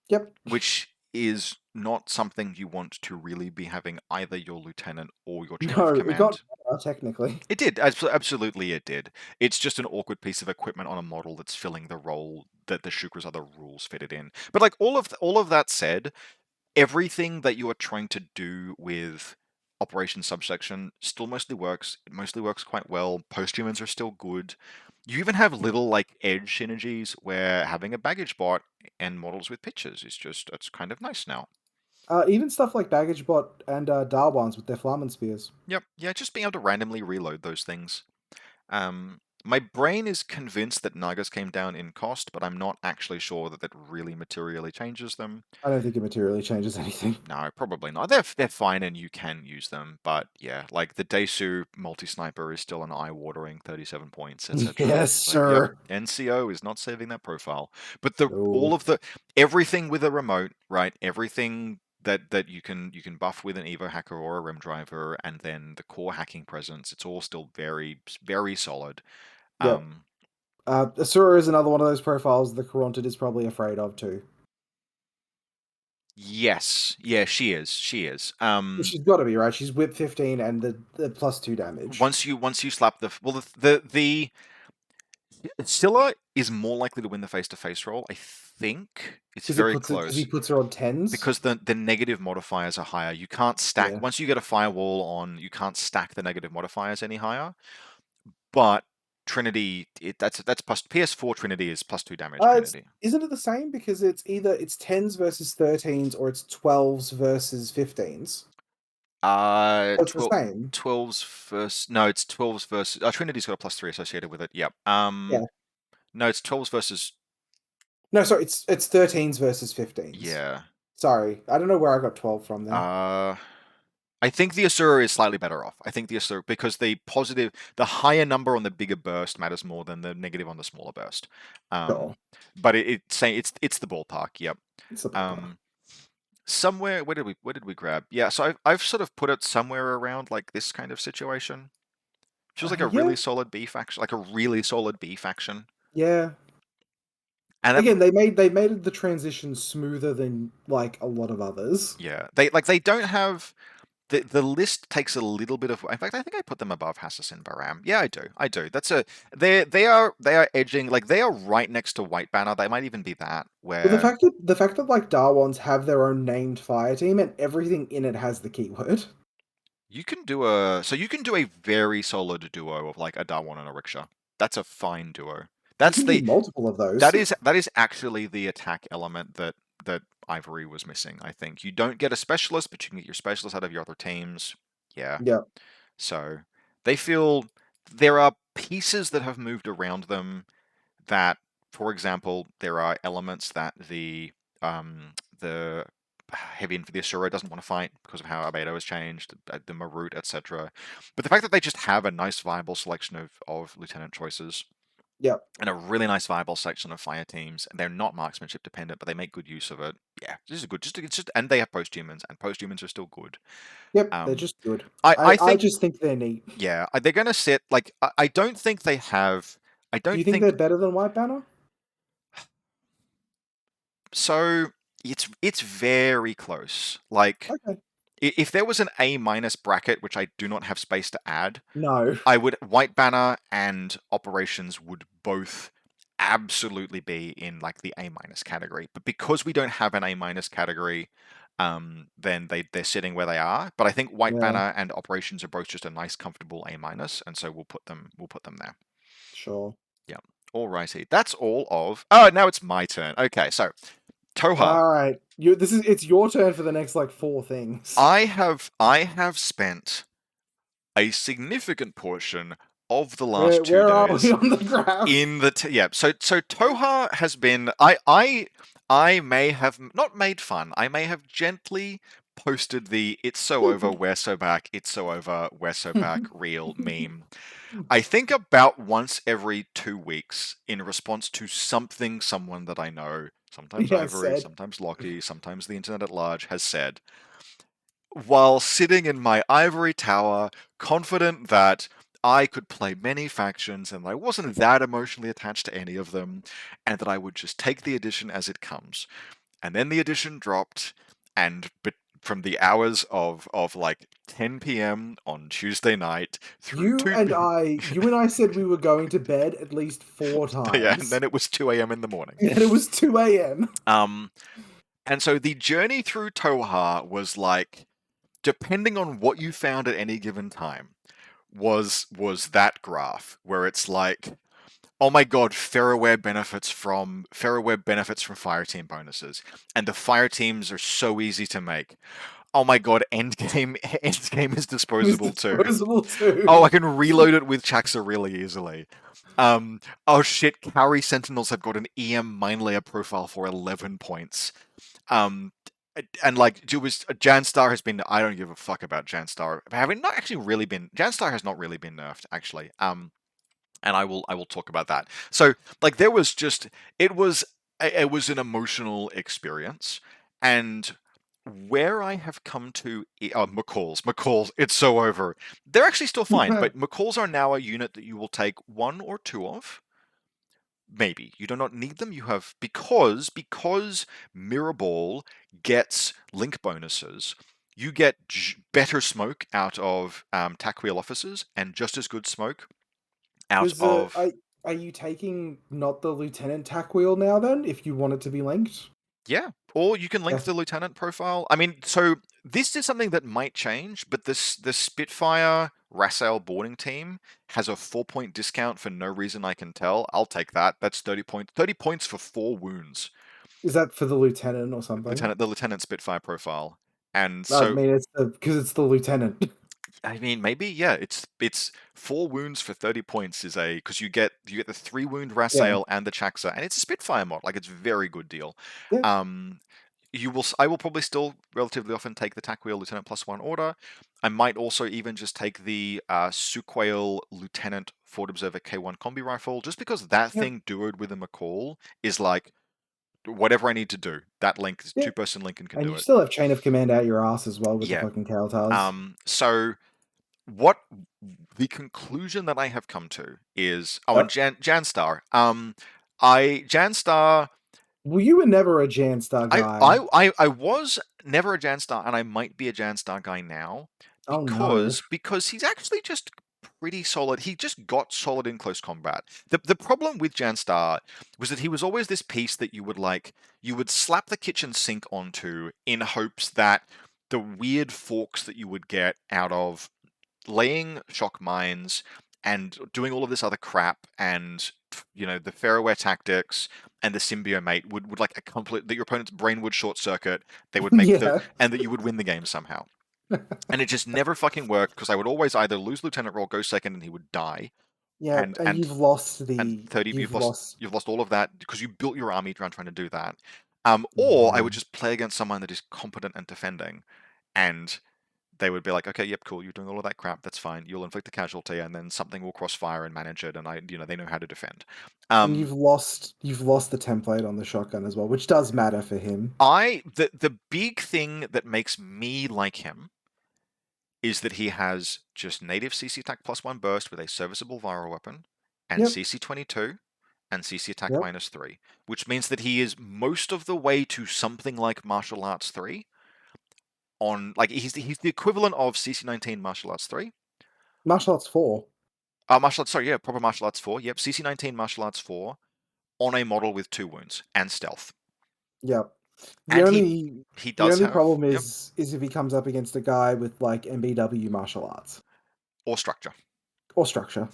B: Yep.
A: which is not something you want to really be having either your lieutenant or your chain of
B: No, it got
A: command.
B: better, technically.
A: It did. Absolutely it did. It's just an awkward piece of equipment on a model that's filling the role that the Shukra's other rules fitted in. But like all of that said, everything that you are trying to do with Operation Subsection still mostly works. It mostly works quite well. Posthumans are still good. You even have little like edge synergies where having a baggage bot and models with pitches is just, it's kind of nice now.
B: Even stuff like baggage bot and Darwans with their Flamen spears.
A: Yep. Yeah, just being able to randomly reload those things. My brain is convinced that Nagas came down in cost, but I'm not actually sure that that really materially changes them.
B: I don't think it materially changes anything.
A: No, probably not. They're fine and you can use them, but yeah, like the Desu multi-sniper is still an eye-watering 37 points, etc.
B: Yes,
A: It's like, yep,
B: sir.
A: NCO is not saving that profile. But
B: No.
A: everything with a remote, right? Everything that you can buff with an Evo hacker or a rim driver, and then the core hacking presence, it's all still very, very solid.
B: Yep.
A: Um,
B: Asura is another one of those profiles the Caronted is probably afraid of too.
A: yes, yeah, she is. She is.
B: She's got to be, right? She's whip 15 and the +2 damage.
A: Once you slap the Scylla is more likely to win the face-to-face roll. I think it's very
B: Because he
A: close
B: puts her on 10s.
A: because the negative modifiers are higher. You can't stack
B: Yeah.
A: once you get a firewall on. You can't stack the negative modifiers any higher. But Trinity, that's plus PS4 Trinity is +2 damage Trinity.
B: Isn't it the same? Because it's either it's 10s versus 13s or it's 12s versus 15s. Oh, it's the
A: 12,
B: same.
A: 12's versus no, it's 12's versus Trinity's got a +3 associated with it. Yep.
B: Yeah.
A: No, it's 12's versus
B: No, sorry, it's 13s versus 15s.
A: yeah.
B: Sorry. I don't know where I got 12 from there.
A: Uh, I think the Asura is slightly better off. I think the Asura, because the higher number on the bigger burst matters more than the negative on the smaller burst.
B: Sure.
A: But it's the ballpark. Yep.
B: It's the ballpark.
A: Somewhere where did we grab? Yeah, so I've sort of put it somewhere around like this kind of situation. Feels like a
B: Yeah.
A: really solid B faction, like a really solid B faction.
B: Yeah.
A: And
B: Again, they made the transition smoother than like a lot of others.
A: yeah, they don't have the list takes a little bit of. In fact, I think I put them above Hassus and Baram. Yeah, I do. I do. That's a they are edging, like they are right next to White Banner. They might even be that
B: But
A: where
B: the fact that like Darwans have their own named fire team and everything in it has the keyword.
A: you can do a very solid duo of like a Darwan and a Rickshaw. That's a fine duo.
B: You
A: That's
B: can do
A: the
B: multiple of those.
A: that is actually the attack element that Ivory was missing. I think you don't get a specialist, but you can get your specialist out of your other teams. Yeah.
B: Yeah.
A: So they feel there are pieces that have moved around them that, for example, there are elements that the heavy infantry Asura doesn't want to fight because of how Abedo has changed, the Marut, etc. But the fact that they just have a nice viable selection of lieutenant choices
B: Yeah.
A: and a really nice viable section of fire teams, and they're not marksmanship dependent, but they make good use of it. Yeah, this is good. And they have posthumans, and posthumans are still good.
B: Yep. They're
A: Um,
B: just good.
A: I
B: I
A: think
B: just think they're neat.
A: yeah, they're going to sit like I don't think they have. I
B: Do
A: don't
B: you think they're
A: think
B: better than White Banner?
A: so. It's very close. Like
B: Okay.
A: if there was an A minus bracket, which I do not have space to add,
B: No.
A: I would White Banner and Operations would both absolutely be in like the A minus category. But because we don't have an A minus category, then they're sitting where they are. But I think White
B: Yeah.
A: Banner and Operations are both just a nice, comfortable A minus, and so we'll put them there.
B: Sure.
A: Yeah. Alrighty. That's all of. Oh, now it's my turn. Okay, so Tohaa.
B: All right. It's your turn for the next like 4 things.
A: I have spent a significant portion of the last two
B: Where are we
A: days
B: on the graph?
A: in the yeah. So Tohaa has been. I may have not made fun. I may have gently posted the "It's so over, we're so back. It's so over, we're so back" real meme. I think about once every 2 weeks in response to something someone that I know, sometimes
B: Yeah,
A: Ivory,
B: said.
A: sometimes Lockie, sometimes the internet at large, has said. while sitting in my ivory tower, confident that I could play many factions and I wasn't that emotionally attached to any of them, and that I would just take the edition as it comes. And then the edition dropped, and from the hours of like 10 p.m. on Tuesday night through 2
B: You and I said we were going to bed at least 4
A: yeah, and
B: times,
A: then it was 2 a.m. in the morning.
B: and it was 2 a.m.
A: Um, and so the journey through Tohaa was like, depending on what you found at any given time, was that graph where it's like, oh my god, Ferroware benefits from fire team bonuses, and the fire teams are so easy to make. Oh my god, endgame is
B: It was
A: disposable too.
B: disposable
A: Oh, I
B: too.
A: can reload it with Chaxa really easily. Oh shit, Carry Sentinels have got an EM mine layer profile for 11 points. Um, and like it was Janstar has been. I don't give a fuck about Janstar. Having not actually really been Janstar has not really been nerfed actually. And I will talk about that. So like there was just it was an emotional experience, and where I have come to McCalls, it's so over. They're actually still fine, but McCalls are now a unit that you will take one or two of. Maybe you do not need them. You have because Mirror Ball gets link bonuses. You get better smoke out of tack wheel officers and just as good smoke out
B: Does
A: of
B: are you taking not the lieutenant tack wheel now then, if you want it to be linked?
A: yeah. Or you can link
B: Yes.
A: the lieutenant profile. I mean, so this is something that might change, but the Spitfire Rassail boarding team has a 4-point discount for no reason I can tell. I'll take that. That's 30 points. 30 points for 4 wounds.
B: Is that for the lieutenant or something?
A: The Lieutenant Spitfire profile. And
B: I
A: so
B: mean, it's because it's the lieutenant.
A: I mean, maybe yeah. It's 4 wounds for 30 points is a because you get the 3 wound
B: Yeah,
A: Rassail and the Chaxa, and it's a Spitfire mod. Like it's a very good deal.
B: yeah,
A: Um, I will probably still relatively often take the Tack Wheel Lieutenant +1 order. I might also even just take the Suquail Lieutenant Fort Observer K1 combi rifle, just because that
B: yeah,
A: thing duoed with a McCall is like whatever I need to do. That link,
B: yeah.
A: two-person Lincoln can
B: And
A: do
B: you
A: it.
B: still have chain of command out your ass as well with the
A: Yeah.
B: fucking Kalatars.
A: So what the conclusion that I have come to is and
B: Yep.
A: Janstar. Janstar.
B: Well, you were never a Janstar
A: I
B: guy.
A: I I I was never a Janstar, and I might be a Janstar guy now
B: Oh no.
A: because he's actually just pretty solid. He just got solid in close combat. The problem with Janstar was that he was always this piece that you would slap the kitchen sink onto in hopes that the weird forks that you would get out of laying shock mines and doing all of this other crap and the Fairware tactics and the Symbiomate would like accomplish that your opponent's brain would short circuit, they would make the
B: Yeah.
A: and that you would win the game somehow. And it just never fucking worked because I would always either lose Lieutenant Roll, go second, and he would die,
B: Yeah,
A: and
B: and
A: and
B: you've
A: and 30
B: you've lost.
A: you've lost all of that because you built your army around trying to do that. Or I
B: Yeah.
A: would just play against someone that is competent and defending, and they would be like, okay, yep, cool, you're doing all of that crap, that's fine. You'll inflict a casualty, and then something will crossfire and manage it, and they know how to defend.
B: And
A: Um,
B: you've lost the template on the shotgun as well, which does matter for him.
A: the big thing that makes me like him is that he has just native CC attack +1 burst with a serviceable viral weapon, and
B: Yep.
A: CC 22, and CC attack
B: Yep.
A: -3, which means that he is most of the way to something like martial arts 3. On like he's the equivalent of CC 19 martial arts 3.
B: Martial arts 4.
A: Martial arts, sorry, yeah, proper martial arts 4. Yep, CC 19 martial arts 4 on a model with 2 wounds and stealth.
B: Yep. The
A: And he
B: only
A: he
B: the
A: does
B: only
A: have,
B: problem
A: yep,
B: is if he comes up against a guy with like MBW martial arts
A: or structure.
B: or structure.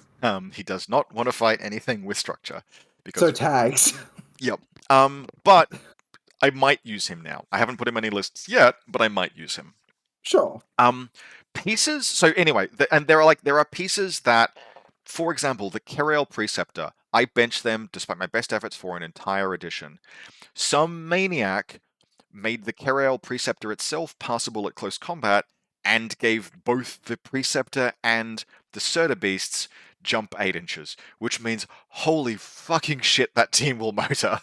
A: He does not want to fight anything with structure
B: So
A: because,
B: tags.
A: yep. But I might use him now. I haven't put him in any lists yet, but I might use him.
B: Sure.
A: Um, Pieces. So anyway, and there are pieces that, for example, the Kerail Preceptor. I benched them despite my best efforts for an entire edition. Some maniac made the Kerail Preceptor itself passable at close combat and gave both the Preceptor and the Surtur Beasts jump 8 inches, which means holy fucking shit, that team will motor.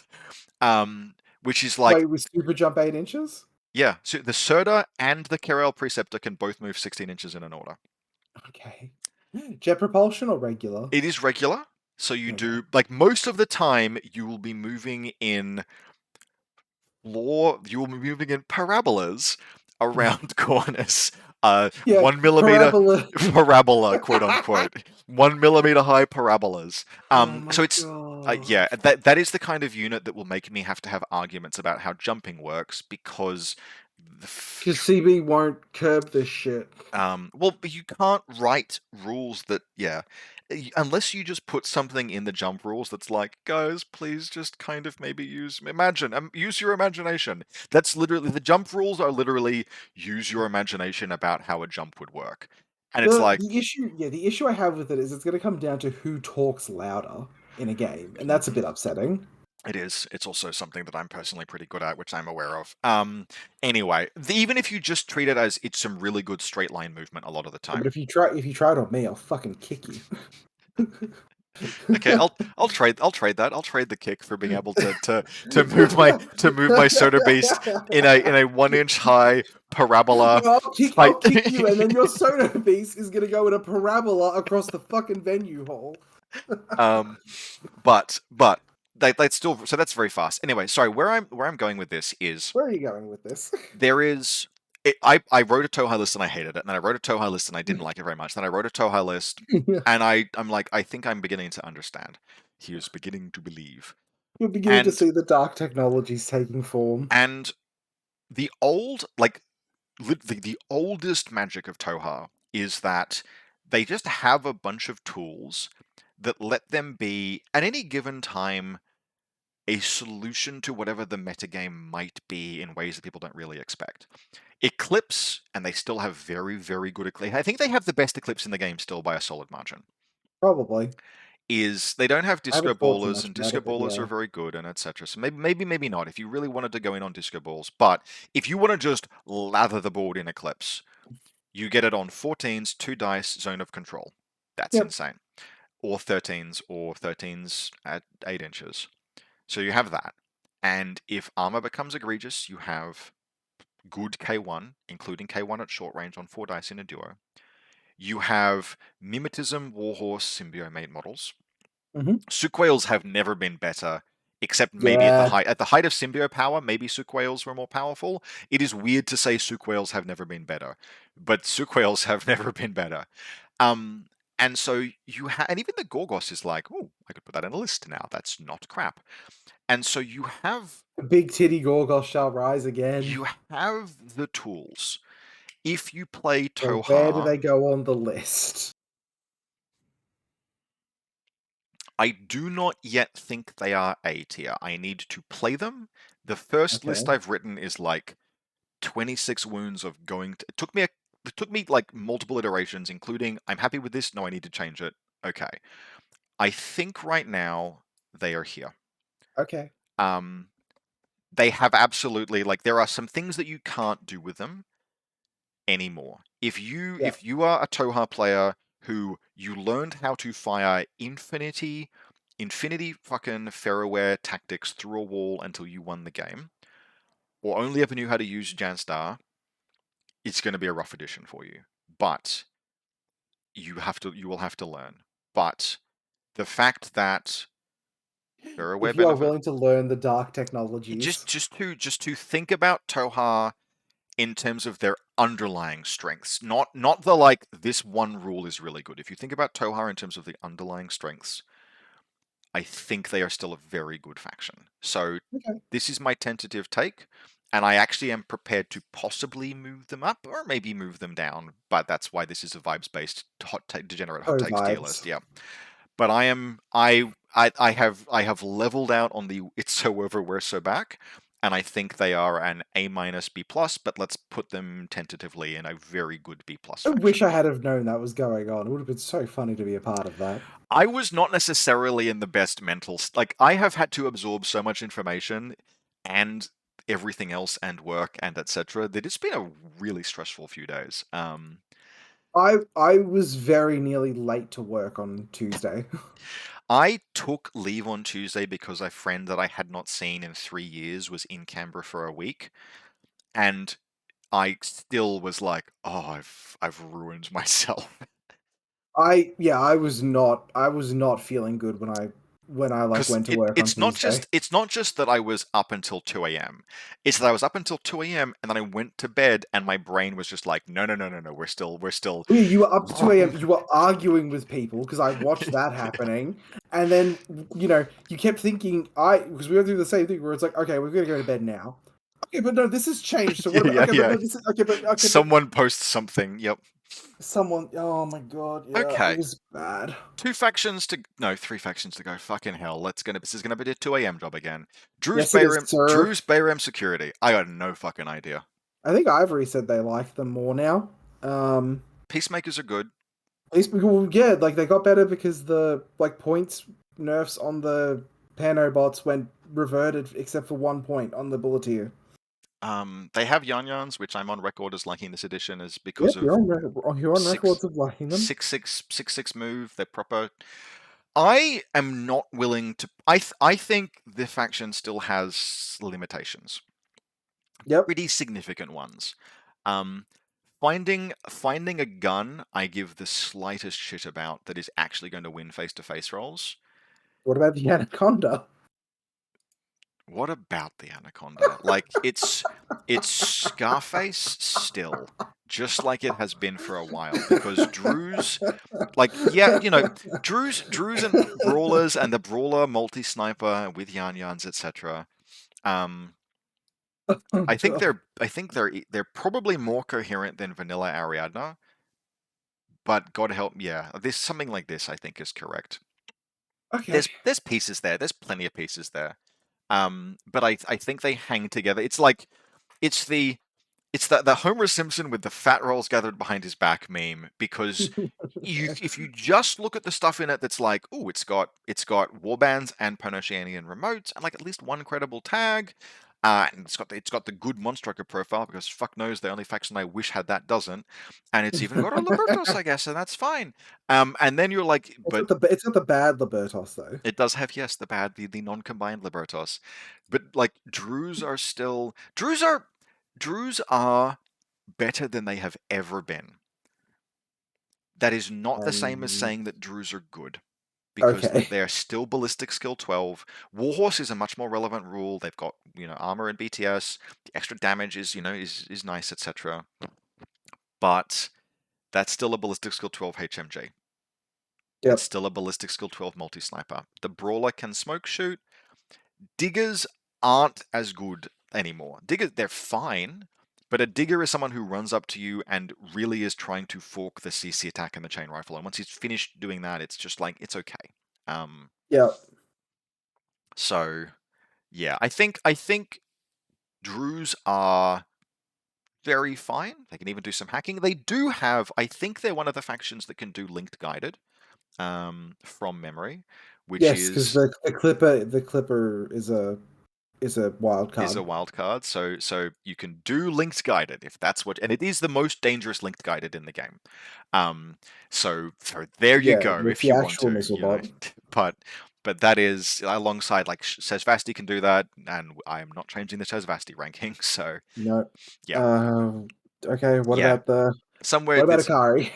A: Which is like
B: Wait, with super jump 8 inches?
A: Yeah, so the Surda and the Kerel Preceptor can both move 16 inches in an order.
B: Okay. Jet propulsion or regular?
A: It is regular, so you
B: Okay.
A: do, like, most of the time you will be moving in you will be moving in parabolas around corners.
B: Yeah,
A: 1 millimeter
B: parabola.
A: parabola, quote unquote, 1 millimeter high parabolas.
B: Oh
A: So
B: my
A: it's yeah,
B: god.
A: that is the kind of unit that will make me have to have arguments about how jumping works because
B: Because CB won't curb this shit.
A: well, but you can't write rules that, yeah, unless you just put something in the jump rules that's like, guys, please just kind of maybe use your imagination. That's literally, the jump rules are literally use your imagination about how a jump would work. And it's
B: The
A: like,
B: the issue, yeah, the issue I have with it is it's going to come down to who talks louder in a game, and that's a bit upsetting.
A: it is. It's also something that I'm personally pretty good at, which I'm aware of. Anyway, even if you just treat it as it's some really good straight line movement a lot of the
B: Yeah, but
A: time.
B: if you try it on me, I'll fucking kick you.
A: Okay, I'll trade that. I'll trade the kick for being able to move my soda beast in a 1 inch high parabola
B: No, I'll
A: height.
B: kick you, and then your soda beast is gonna go in a parabola across the fucking venue hall.
A: um, but they still, so that's very fast. Anyway, sorry, where I'm going with this is
B: Where are you going with this?
A: there is. I wrote a Tohaa list and I hated it, and then I wrote a Tohaa list and I didn't like it very much. Then I wrote a Tohaa list and I'm like, I think I'm beginning to understand. He is beginning to believe.
B: You're beginning to
A: And
B: see the dark technologies taking form.
A: and the old, like, the oldest magic of Tohaa is that they just have a bunch of tools that let them be at any given time a solution to whatever the metagame might be in ways that people don't really expect. Eclipse, and they still have very, very good Eclipse. I think they have the best Eclipse in the game still by a solid margin.
B: Probably.
A: Is they don't have
B: I
A: disco
B: haven't thought too
A: ballers,
B: much
A: and
B: about
A: disco
B: it, but
A: ballers are
B: yeah.
A: very good, and etc. So maybe not. If you really wanted to go in on disco balls, but if you want to just lather the board in Eclipse, you get it on 14s, 2 dice, zone of control. That's
B: Yep.
A: insane. Or 13s at 8 inches. So you have that. And if armor becomes egregious, you have good K1, including K1 at short range on 4 dice in a duo. You have Mimetism, Warhorse, Symbiomate models.
B: Hmm.
A: Suquales have never been better, except maybe at the
B: Yeah.
A: height of Symbio power. Maybe Suquales were more powerful. It is weird to say Suquales have never been better, but Suquales have never been better. Um, and so and even the Gorgos is like, oh, I could put that in a list now. That's not crap. And so
B: Big titty Gorgosh shall rise again.
A: you have the tools. If you play
B: So where do
A: Tohaa,
B: they go on the list?
A: I do not yet think they are A tier. I need to play them. The first list
B: Okay.
A: I've written is like 26 wounds of going to, it took me like multiple iterations, including I'm happy with this, no, I need to change it. Okay. I think right now they are here.
B: Okay.
A: Um they have absolutely, like, there are some things that you can't do with them anymore.
B: Yeah.
A: If you are a Tohaa player who you learned how to fire infinity fucking Ferroware tactics through a wall until you won the game, or only ever knew how to use Janstar, it's going to be a rough edition for you. But you will have to learn. But the fact that Ferroware
B: If you are
A: benefit,
B: willing to learn the dark technologies.
A: just to think about Tohaa in terms of their underlying strengths, not the, like, this one rule is really good. If you think about Tohaa in terms of the underlying strengths, I think they are still a very good faction. So
B: Okay.
A: this is my tentative take, and I actually am prepared to possibly move them up or maybe move them down. But that's why this is a vibes-based degenerate hot
B: Oh,
A: takes tier list.
B: vibes.
A: Yeah, but I have leveled out on the it's so over we're so back, and I think they are an A minus B plus, but let's put them tentatively in a very good B plus
B: I wish
A: faction.
B: I had have known that was going on. It would have been so funny to be a part of that.
A: I was not necessarily in the best like, I have had to absorb so much information and everything else and work and etc. that it's been a really stressful few days.
B: I was very nearly late to work on Tuesday.
A: I took leave on Tuesday because a friend that I had not seen in 3 years was in Canberra for a week, and I still was like, oh, I've ruined myself.
B: I was not feeling good when I like
A: Because
B: went to work on Tuesday.
A: it's not just that I was up until 2 a.m. It's that I was up until 2 a.m. and then I went to bed and my brain was just like, no, no, no, no, no, we're still
B: Oh, yeah, you were up to 2 a.m.
A: wrong.
B: You were arguing with people because I watched that happening, and then you kept thinking because we went through the same thing where it's like, okay, we're gonna go to bed now. Okay, but no, this has changed. So what
A: Yeah,
B: about?
A: yeah,
B: Okay, but
A: yeah.
B: no, this is okay, but
A: Someone posts something. Yep.
B: someone. Oh my god, yeah, it
A: Okay.
B: was bad.
A: Three factions to go. Fucking hell. This is gonna be the 2 a.m. job again.
B: Yes, it is, sir.
A: Drew's Bayram security. I got no fucking idea.
B: I think Ivory said they like them more now.
A: Peacemakers are good.
B: At least, well, yeah, like they got better because the like points nerfs on the Panobots went reverted, except for 1 point on the Bulletier.
A: They have Yan-Yans, which I'm on record as liking this edition, is because
B: Yep,
A: of
B: you're on
A: six
B: records of liking them.
A: six six six six move. They're proper. I am not willing to. I think the faction still has limitations,
B: Yep.
A: pretty significant ones. Um, finding a gun I give the slightest shit about that is actually going to win face-to-face rolls.
B: What about the Anaconda?
A: What about the Anaconda? Like it's Scarface still, just like it has been for a while. Because Drew's like yeah, Drew's and brawlers and the brawler multi-sniper with Yan-Yans, etc. Um,
B: Oh, God.
A: I think they're probably more coherent than vanilla Ariadna, but God help, yeah, this something like this I think is correct.
B: Okay.
A: There's pieces there. There's plenty of pieces there. But I think they hang together. It's like it's the Homer Simpson with the fat rolls gathered behind his back meme because if you just look at the stuff in it that's like, oh, it's got warbands and PanOceania remotes and like at least one credible tag. And it's got the good Monstrucker profile because fuck knows the only faction I wish had that doesn't, and it's even got a Libertos, I guess, and that's fine. And then you're like, but
B: It's not the bad Libertos though.
A: it does have, yes, the non-combined Libertos, but like Drues are better than they have ever been. That is not the same as
B: Um,
A: saying that Drues are good, because
B: okay.
A: they are still ballistic skill 12. Warhorse is a much more relevant rule. They've got armor and BTS. The extra damage is nice, etc. But that's still a ballistic skill 12 HMG. It's
B: Yep.
A: still a ballistic skill 12 multi-sniper. The brawler can smoke shoot. Diggers aren't as good anymore. Diggers, they're fine, but a digger is someone who runs up to you and really is trying to fork the CC attack and the chain rifle. And once he's finished doing that, it's just like, it's okay.
B: Yep.
A: So yeah, I think Drues are very fine. They can even do some hacking. They do have, I think they're one of the factions that can do linked guided, from memory, which
B: Yes, because the Clipper is a wild
A: is a
B: card.
A: wild card. So you can do linked guided if that's what, and it is the most dangerous linked guided in the game. So there you
B: Yeah,
A: go
B: with
A: if
B: the
A: you want
B: actual
A: to,
B: missile bot.
A: but that is alongside like Sesvasti can do that, and I am not changing the Sesvasti ranking. So
B: No.
A: yeah,
B: Uh, okay.
A: yeah, somewhere
B: What about
A: it's
B: Akari?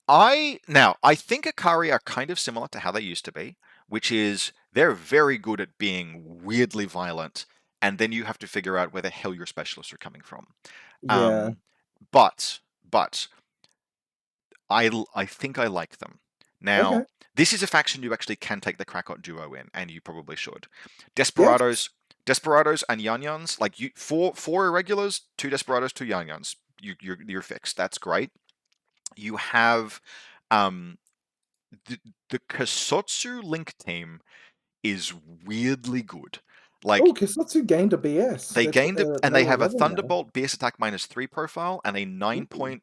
A: I think Akari are kind of similar to how they used to be, which is they're very good at being weirdly violent, and then you have to figure out where the hell your specialists are coming from.
B: Yeah.
A: Um, but I think I like them. Now,
B: Okay.
A: this is a faction you actually can take the Krakot duo in, and you probably should.
B: Yeah.
A: Desperados and Yan-Yans, like four irregulars, two Desperados, two Yan-Yans. You're fixed. That's great. You have um the, the Kasotsu Link team is weirdly good.
B: Oh,
A: Like
B: Kisatsu gained a BS.
A: they
B: They're
A: gained it, and they
B: level
A: have a
B: 11 now.
A: Thunderbolt BS attack -3 profile and a 9
B: Ooh.
A: point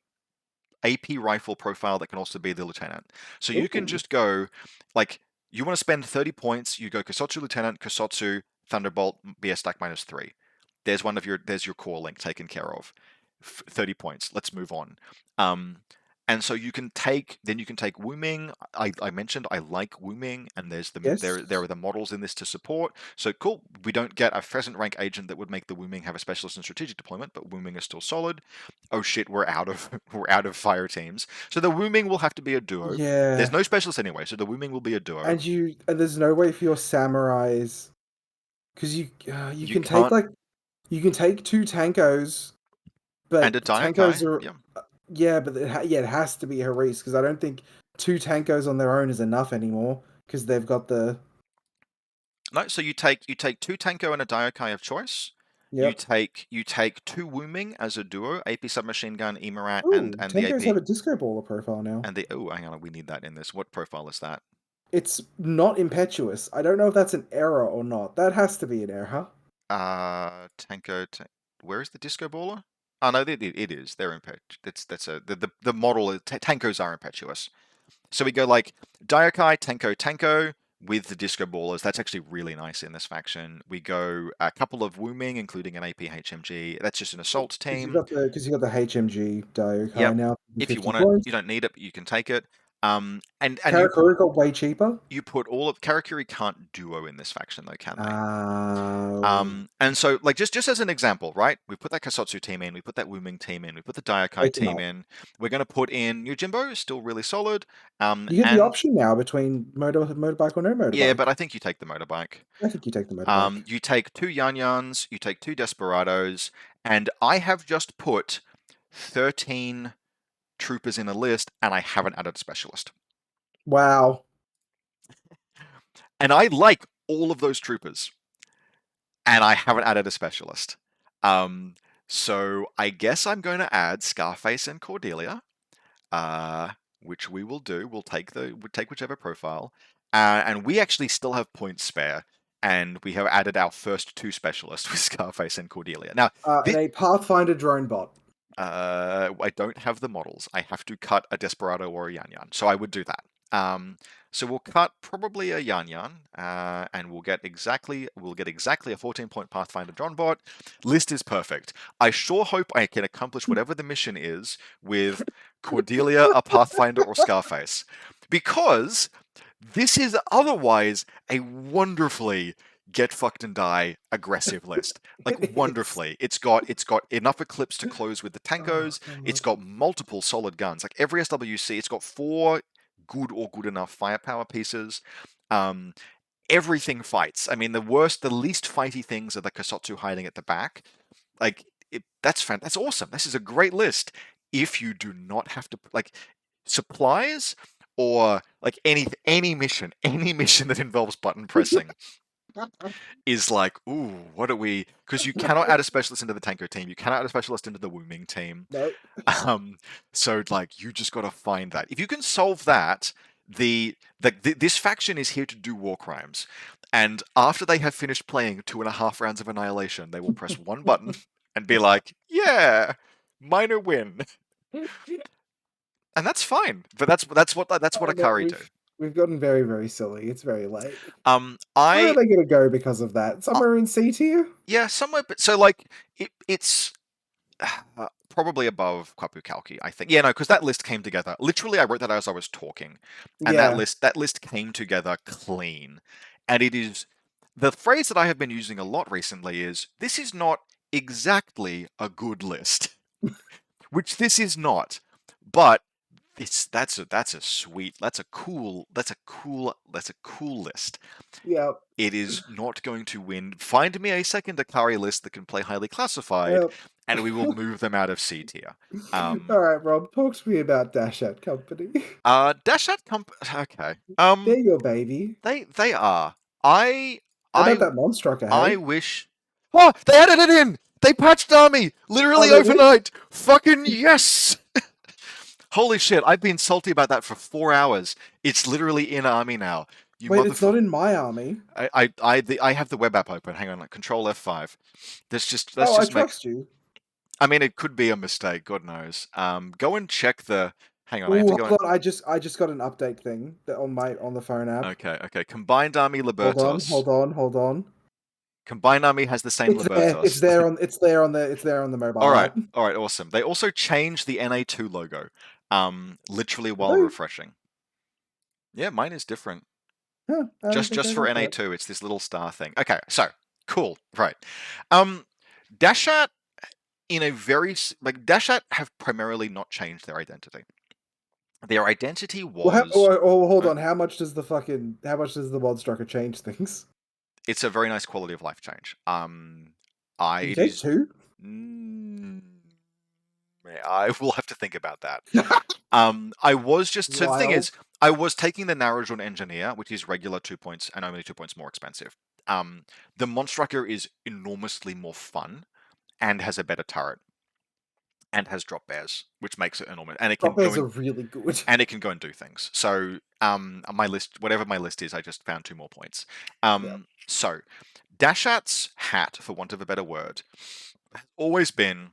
A: AP rifle profile that can also be the lieutenant. So you can
B: Ooh.
A: just go like you want to spend 30 points, you go Kasotsu lieutenant, Kasotsu Thunderbolt BS attack -3. There's your core link taken care of. 30 points. Let's move on. Um, And so you can take Wooming. I mentioned I like Wooming, and there
B: Yes.
A: are the models in this to support. So cool. We don't get a pheasant rank agent that would make the Wooming have a specialist in strategic deployment, but Wooming is still solid. Oh shit, we're out of we're out of fire teams. So the Wooming will have to be a duo. There's
B: Yeah.
A: no specialist anyway, so the Wooming will be a duo.
B: And there's no way for your samurais because you
A: You
B: can take
A: can't
B: like you can take two tankos,
A: and a
B: but tankos
A: Daiokai.
B: are
A: Yeah.
B: yeah, but it has to be Haris because I don't think two tankos on their own is enough anymore because they've got the
A: No, so you take two Tanko and a Daiokai of choice. You
B: yep.
A: take two Wooming as a duo, AP submachine gun, Emarat, and
B: Ooh,
A: and the
B: tankos have
A: AP
B: a disco baller profile now.
A: and the oh, hang on, we need that in this. What profile is that?
B: It's not impetuous. I don't know if that's an error or not. That has to be an error.
A: Tanko. Where is the disco baller? Oh no, it is. They're impetuous. The model is Tankos are impetuous. So we go like Daiokai, Tanko with the disco ballers. That's actually really nice in this faction. We go a couple of Wooming, including an AP HMG. That's just an assault team.
B: Because you got the HMG
A: Yep.
B: Daiokai now,
A: If you
B: 50
A: want it,
B: points.
A: you don't need it, but you can take it. And
B: Karakuri got way cheaper.
A: you put all of Karakuri can't duo in this faction though, can they?
B: Oh,
A: And so like just as an example, right? We put that Kasotsu team in, we put that Wooming team in, we put the
B: way
A: Daiokai
B: too
A: team
B: much.
A: in. We're going to put in Yojimbo, still really solid.
B: You get the
A: And
B: option now between motorbike or no
A: yeah, but
B: motorbike.
A: I think you take the motorbike.
B: I think you take the motorbike.
A: You take two Yan Yans, you take two Desperados, and I have just put 13 troopers in a list, and I haven't added a specialist.
B: Wow.
A: And I like all of those troopers, and I haven't added a specialist. Um, so I guess I'm going to add Scarface and Cordelia, which we will do. We'll take whichever profile, and we actually still have points spare, and we have added our first two specialists with Scarface and Cordelia. Now,
B: And
A: this,
B: a Pathfinder drone bot.
A: I don't have the models. I have to cut a Desperado or a Yan Yan, so I would do that. So we'll cut probably a Yan Yan, and we'll get exactly a 14-point Pathfinder drone bot. List is perfect. I sure hope I can accomplish whatever the mission is with Cordelia, a Pathfinder, or Scarface, because this is otherwise a wonderfully get fucked and die aggressive list. Like
B: It is.
A: wonderfully. It's got enough Eclipse to close with the
B: Oh
A: Tankos. It's
B: god.
A: got multiple solid guns. Like every SWC, it's got 4 good or good enough firepower pieces. Um, Everything fights. I mean, the least fighty things are the Kasotsu hiding at the back. Like that's awesome. This is a great list. If you do not have to like supplies or like any mission, any mission that involves button pressing is like, ooh, what are we? Because you cannot add a specialist into the Tanko team. You cannot add a specialist into the Wooming team.
B: No.
A: Um, so like you just got to find that. If you can solve that, this faction is here to do war crimes. And after they have finished playing 2.5 rounds of Annihilation, they will press one button and be like, yeah, minor win. And that's fine. But that's what
B: Oh no,
A: Akari do.
B: we've gotten very, very silly. It's very late. Where are
A: I
B: they gonna go because of that? Somewhere in C tier?
A: Yeah, somewhere. But so like it's probably above Kwapu Kalki, I think. Yeah, no, because that list came together. Literally, I wrote that as I was talking, and that
B: Yeah.
A: list came together clean. And it is the phrase that I have been using a lot recently is this is not exactly a good list, which this is not, but that's a cool list.
B: Yeah.
A: It is not going to win. Find me a second Akari list that can play highly classified,
B: Yep.
A: and we will move them out of C tier.
B: All right, Rob, talk to me about Dash Out Company.
A: Dashat Comp. Okay.
B: They're your baby.
A: They are. I
B: How
A: I
B: about that monstrucker,
A: I
B: hey?
A: wish. Oh, they added it in. They patched Army
B: Oh,
A: literally
B: they did?
A: overnight. Fucking yes. Holy shit! I've been salty about that for 4 hours. It's literally in Army now. You
B: Wait, it's
A: motherfucker.
B: not in my army.
A: I have the web app open. Hang on, like Control F5. Let's
B: Oh, I
A: just make.
B: trust you.
A: I mean, it could be a mistake. God knows. Go and check the. Hang on, I have to
B: Oh,
A: go
B: hold
A: and.
B: on. I just got an update thing on the phone app.
A: Okay. Combined Army Libertos.
B: Hold on.
A: Combined Army has the same
B: It's there. It's
A: Libertos.
B: there on. It's there on the. It's there on the
A: All
B: mobile
A: right,
B: app.
A: all right, awesome. They also changed the NA2 logo. Literally while
B: Although,
A: refreshing. Yeah, mine is different.
B: huh, I don't think
A: Just
B: I
A: for
B: got that.
A: NA2, it's this little star thing. Okay, so cool, right. Um, Dashat in a very like Dashat have primarily not changed their identity. Their identity
B: Well,
A: was
B: hold
A: uh,
B: on. How much does the mod structure change things?
A: it's a very nice quality of life change. I
B: You
A: it
B: take
A: is.
B: two.
A: Mm, I will have to think about that. I was just so the thing is,
B: Wild.
A: I was taking the Narrowdrawn Engineer, which is regular 2 points and only 2 points more expensive. The Monstrucker is enormously more fun and has a better turret and has drop bears, which makes it enormous. And it can
B: Drop
A: go
B: bears are
A: in
B: really good.
A: and it can go and do things. So my list, whatever my list is, I just found 2 more points.
B: Yeah.
A: So Dashat's hat, for want of a better word, has always been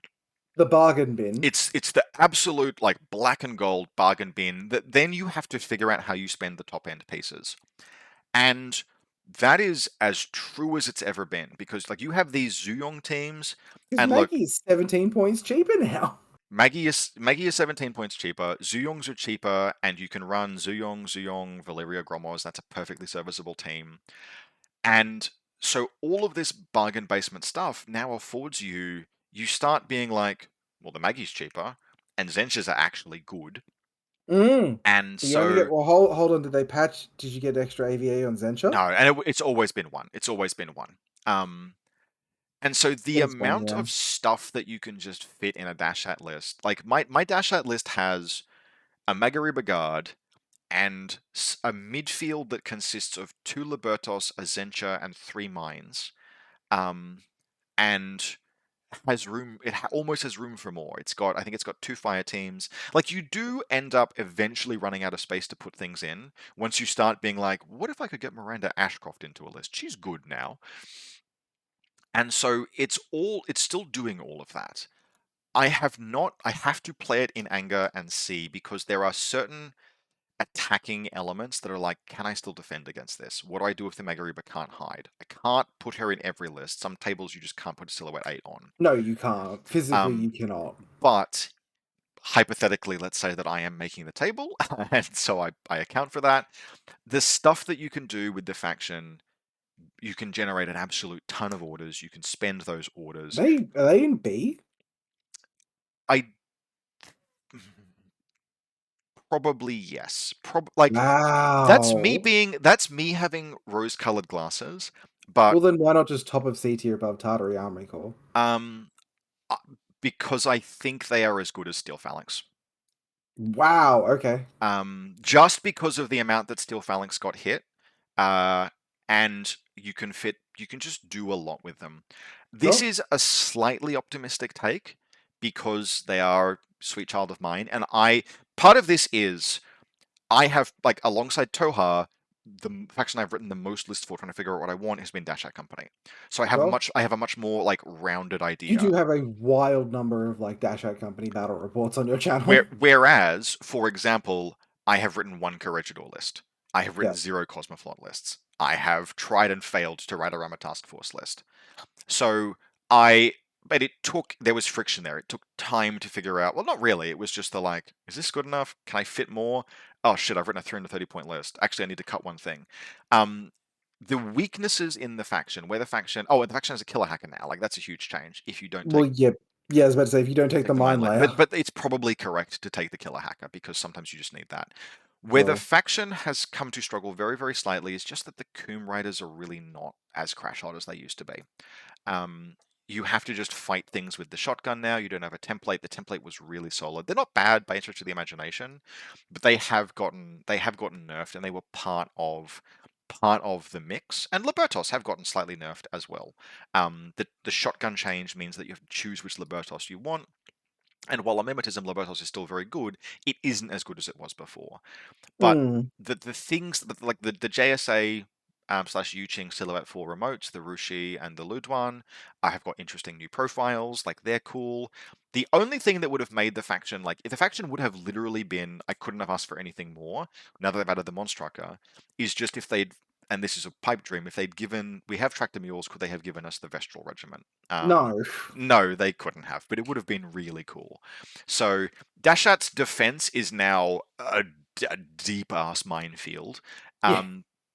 B: The bargain bin.
A: it's the absolute like black and gold bargain bin that then you have to figure out how you spend the top end pieces. And that is as true as it's ever been because like you have these Zuyong teams
B: Because
A: and look,
B: Maggie is 17 points cheaper now.
A: Maggie is 17 points cheaper, Zuyongs are cheaper, and you can run Zuyong, Valeria Gromos, that's a perfectly serviceable team. And so all of this bargain basement stuff now affords you start being like, well, the Maggie's cheaper, and Zenchas are actually good.
B: Mm.
A: And
B: But you only get
A: so
B: hold on. Did they patch? Did you get extra AVA on Zensha?
A: no, and it's always been one. It's always been one. Um, and so the
B: It is one,
A: amount
B: yeah.
A: of stuff that you can just fit in a dash at list, like my dash at list has a Magariba guard and a midfield that consists of 2 Libertos, a Zencha, and 3 mines. Um, and has room. Almost has room for more. I think it's got 2 fire teams. Like you do end up eventually running out of space to put things in once you start being like, what if I could get Miranda Ashcroft into a list? She's good now. And so it's still doing all of that. I have not. I have to play it in anger and see because there are certain attacking elements that are like, can I still defend against this? What do I do if the Magariba can't hide? I can't put her in every list. Some tables you just can't put a silhouette 8 on.
B: No, you can't. Physically,
A: Um,
B: you cannot.
A: but hypothetically, let's say that I am making the table, and so I account for that. The stuff that you can do with the faction, you can generate an absolute ton of orders. You can spend those orders.
B: Are they in B?
A: I probably yes. Like
B: Wow.
A: that's me having rose-colored glasses, but
B: Well, then why not just top of C tier above Tartary Armory Core?
A: um, uh, because I think they are as good as Steel Phalanx.
B: Wow. Okay.
A: Just because of the amount that Steel Phalanx got hit, uh, and you can just do a lot with them. This
B: Sure.
A: is a slightly optimistic take because they are sweet child of mine, and part of this is I have like alongside Tohaa, the faction I've written the most list for trying to figure out what I want has been Dashat Company. So
B: Sure.
A: I have a much more like rounded
B: You
A: idea.
B: do have a wild number of like Dash Out Company battle reports on your channel.
A: Whereas, for example, I have written one Corregidor list. I have written
B: Yeah.
A: 0 Cosmoflot lists. I have tried and failed to write a Rama Task Force list. So I, but there was friction there. It took time to figure out. Well, not really. It was just the like, is this good enough? Can I fit more? Oh shit, I've written a 330 point list. Actually, I need to cut one thing. Um, the weaknesses in the faction, where the faction, and the faction has a killer hacker now. Like that's a huge change if you don't
B: Well,
A: take
B: yeah. Yeah, I was about to say if you don't take the
A: the mine
B: mine
A: layer.
B: layer.
A: But it's probably correct to take the killer hacker because sometimes you just need that. Where the
B: Sure.
A: faction has come to struggle very, very slightly is just that the Coom Riders are really not as crash hot as they used to be. Um, you have to just fight things with the shotgun now. You don't have a template. The template was really solid. They're not bad by any stretch of the imagination, but they have gotten nerfed, and they were part of the mix. And Libertos have gotten slightly nerfed as well. The shotgun change means that you have to choose which Libertos you want. And while Mimetism Libertos is still very good, it isn't as good as it was before. But
B: Hmm.
A: the things like the JSA slash Yuching Silhouette 4 remotes, the Rushi and the Luduan, I have got interesting new profiles, like they're cool. The only thing that would have made the faction, like if the faction would have literally been, I couldn't have asked for anything more, now that they've added the Monstrucker, is just if they'd and this is a pipe dream, if they'd given, we have tractor mules, could they have given us the Vestral Regiment?
B: No.
A: No, they couldn't have, but it would have been really cool. So Dashat's defense is now a deep ass minefield.
B: Yeah.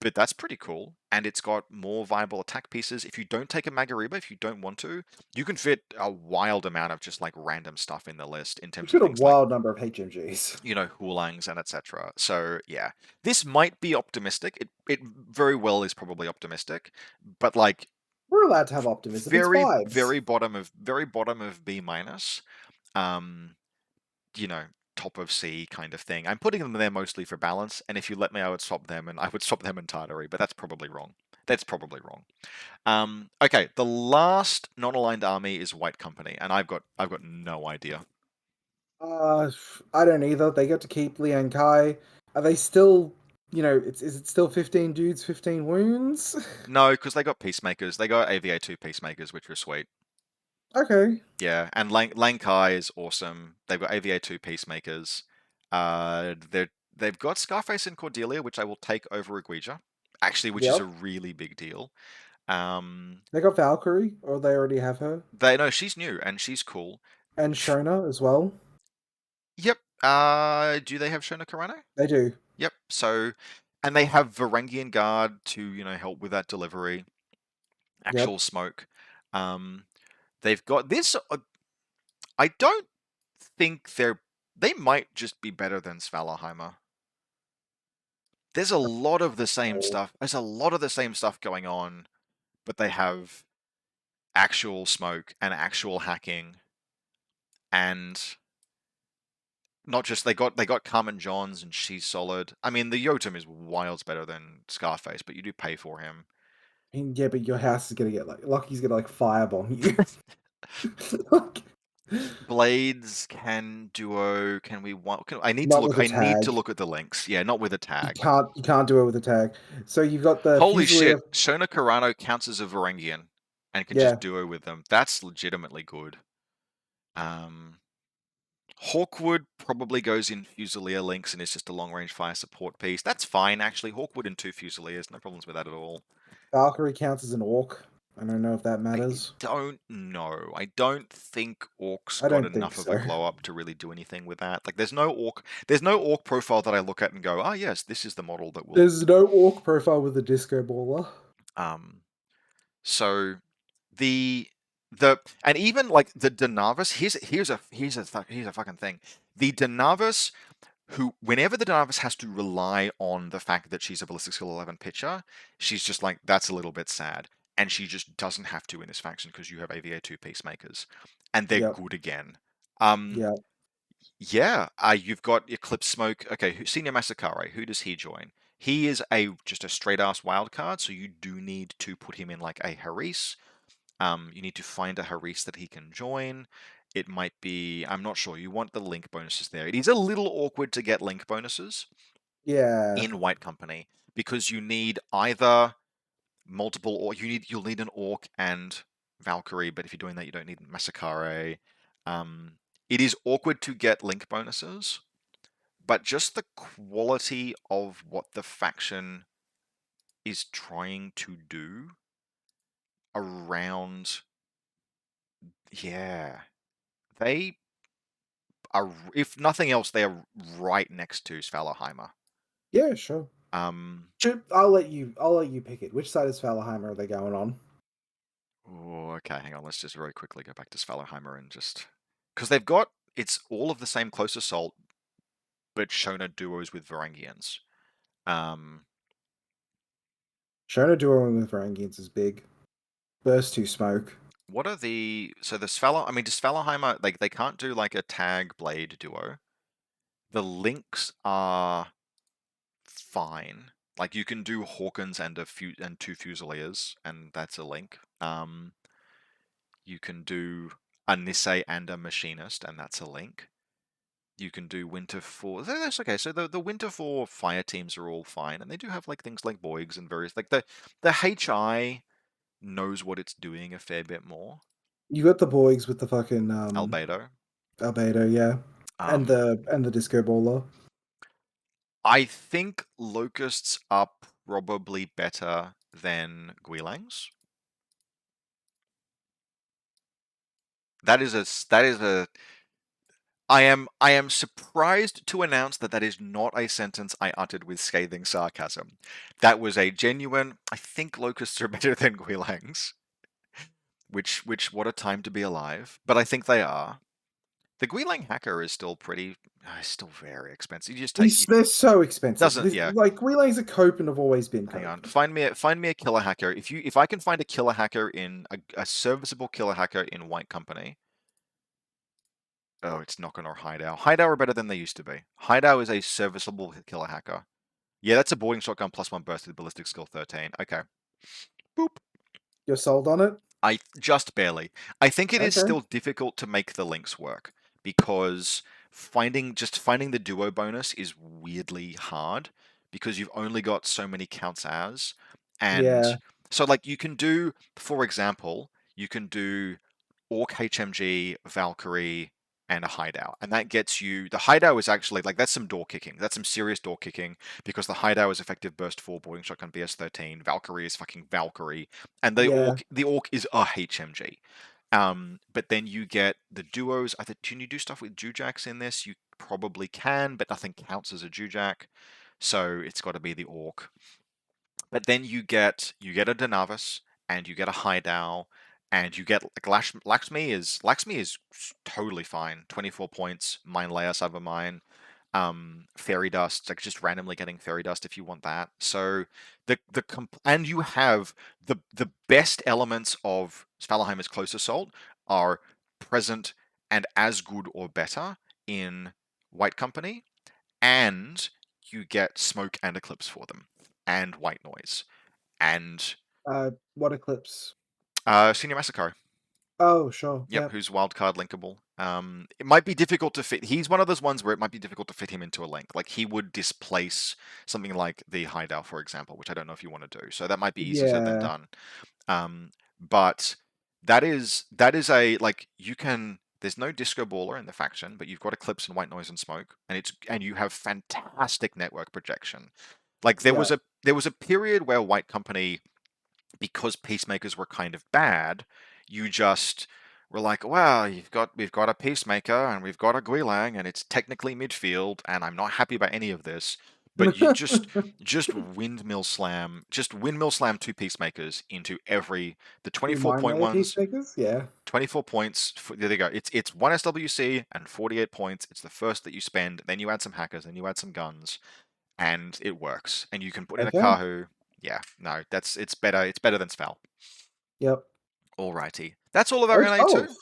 A: But that's pretty cool, and it's got more viable attack pieces. If you don't take a Magariba, if you don't want to, you can fit a wild amount of just like random stuff in the list in
B: We've
A: terms of
B: got a
A: things like,
B: wild number of HMGs.
A: you know, Hulangs and etc. So yeah, this might be optimistic. It very well is probably optimistic, but like
B: We're allowed to have optimism. It's
A: very
B: vibes.
A: very bottom of B minus. Um, you know, top of C kind of thing. I'm putting them there mostly for balance, and if you let me, I would swap them, and I would swap them in Tartary, but that's probably wrong. That's probably wrong. Okay, the last non-aligned army is White Company, and I've got no idea.
B: Uh, I don't either. They get to keep Liang Kai. Are they still, is it still 15 dudes, 15 wounds?
A: No, because they got peacemakers. They got AVA2 peacemakers, which are sweet.
B: Okay.
A: Yeah, and Lang Kai is awesome. They've got AVA2 peacemakers. They've got Scarface and Cordelia, which I will take over Aguija, actually, which is a
B: Yep.
A: really big deal. Um,
B: They got Valkyrie, or they already have her.
A: they no, she's new and she's cool.
B: And Shona as well.
A: Yep. Do they have Shona Carano?
B: They do.
A: Yep. So, and they have Varangian Guard to, you know, help with that delivery. Actual
B: Yep.
A: smoke. Um, they've got this. I don't think they might just be better than Svalaheimer. There's a lot of the same
B: Oh,
A: stuff. There's a lot of the same stuff going on, but they have actual smoke and actual hacking, and not just they got Carmen Johns and she's solid. I mean, the Yotum is wilds better than Scarface, but you do pay for him.
B: yeah, but your house is gonna get like Lucky's gonna like firebomb you. Like,
A: Blades can duo. Can we want? I need to
B: not
A: look.
B: with a
A: I need to
B: tag.
A: look at the links. Yeah, not with a tag.
B: You can't do it with a tag. So you've got the
A: Holy
B: Fusilier.
A: shit! Shona Carano counts as a Varangian and can just
B: Yeah,
A: duo with them. That's legitimately good. Um, Hawkwood probably goes in Fusilier links and is just a long range fire support piece. That's fine actually. Hawkwood and two Fusiliers, no problems with that at all.
B: Valkyrie counts as an orc. I don't know if that
A: I
B: matters.
A: don't know. I don't think Orcs
B: I
A: got
B: don't think
A: enough of a
B: so.
A: glow up to really do anything with that. Like there's no Orc profile that I look at and go, "Ah, yes, this is the model that will."
B: There's no orc profile with a disco baller.
A: Um, so the and even like the Denarvis, here's a fucking thing. The Denarvis who, whenever the Denarvis has to rely on the fact that she's a ballistic skill 11 pitcher, she's just like, that's a little bit sad. And she just doesn't have to in this faction because you have AVA2 peacemakers. And they're
B: Yep,
A: good again. Um,
B: yep.
A: yeah, you've got Eclipse Smoke. Okay, Senior Masakare, who does he join? He is just a straight ass wild card, so you do need to put him in like a Haris. You need to find a Haris that he can join. It might be, I'm not sure, you want the link bonuses there. It is a little awkward to get link bonuses
B: Yeah.
A: in White Company because you need either multiple, or you'll need an Orc and Valkyrie, but if you're doing that, you don't need Massacre. Um, it is awkward to get link bonuses, but just the quality of what the faction is trying to do around, yeah, they are, if nothing else, they are right next to Svalaheimer.
B: Yeah, sure.
A: Um,
B: I'll let you pick it. Which side of Svalaheimer are they going on?
A: oh, okay, hang on. Let's just very quickly go back to Svalaheimer and just because they've got it's all of the same close assault, but Shona duos with Varangians. Um,
B: Shona duoing with Varangians is big. Burst 2 smoke.
A: what are the Svala? I mean, does Svalaheimer like they can't do like a tag blade duo? The links are fine. Like you can do Hawkins and and two Fusiliers, and that's a link. You can do a Nisei and a Machinist, and that's a link. You can do Winter 4. That's okay. So the Winter 4 fire teams are all fine, and they do have like things like Boigs and various like the HI knows what it's doing a fair bit more.
B: You got the boys with the fucking
A: Albedo.
B: Albedo, yeah.
A: Um,
B: And the disco baller.
A: I think Locusts are probably better than Guilang's. That is a I am surprised to announce that that is not a sentence I uttered with scathing sarcasm. That was a genuine, I think locusts are better than Guilang's. Which what a time to be alive. But I think they are. The Guilang Hacker is still still very expensive. You just take,
B: They're so expensive.
A: doesn't, yeah.
B: Like Relang's a cope and have always been
A: Hang
B: cope.
A: on, find me a killer hacker. If I can find a killer hacker in a serviceable killer hacker in White Company. Oh, it's Knocker or Hideout. Hideout are better than they used to be. Hideout is a serviceable killer hacker. Yeah, that's a boarding shotgun +1 burst with ballistic skill 13. Okay. Boop.
B: You're sold on it?
A: I just barely. I think it is
B: Okay.
A: still difficult to make the links work because finding the duo bonus is weirdly hard because you've only got so many counts as, and
B: Yeah.
A: so like you can do, for example, you can do Orc HMG, Valkyrie, and a Hideout. And that gets you, the Hideout is actually, like, that's some door kicking. That's some serious door kicking because the Hideout is effective burst 4, boarding shotgun BS13, Valkyrie is fucking Valkyrie, and
B: Yeah.
A: The Orc is a HMG. But then you get the duos. Can you do stuff with Jujaks in this? You probably can, but nothing counts as a Jujak. So it's got to be the Orc. But then you get a Denavus and you get a Hideout and you get like Laxmi is totally fine. 24 points, Mine Layer, Cyber Mine, Fairy Dust, like just randomly getting Fairy Dust if you want that. So and you have the best elements of Svalheim's Close Assault are present and as good or better in White Company, and you get Smoke and Eclipse for them, and White Noise, and
B: What Eclipse?
A: Senior Massacre.
B: Oh, sure.
A: Yep,
B: Yeah.
A: who's wildcard linkable. It might be difficult to fit. He's one of those ones where it might be difficult to fit him into a link. Like he would displace something like the Hideout, for example, which I don't know if you want to do. So that might be easier said than
B: Yeah.
A: done. But that is a like you can. There's no disco baller in the faction, but you've got Eclipse and White Noise and Smoke, and you have fantastic network projection. Like
B: Yeah.
A: there was a period where White Company, because peacemakers were kind of bad, you just were like, well, we've got a peacemaker and we've got a Guilang and it's technically midfield and I'm not happy about any of this. But you just windmill slam two peacemakers into the
B: Two
A: 24
B: Mine
A: point
B: Layer
A: ones.
B: Peacemakers? Yeah.
A: 24 points. There you go. It's one SWC and 48 points. It's the first that you spend. Then you add some hackers. Then you add some guns, and it works. And you can put in a
B: Okay.
A: Kahu. Yeah, no, it's better. It's better than Sval.
B: Yep.
A: Alrighty. That's all of our
B: Oh,
A: NA2.
B: 12.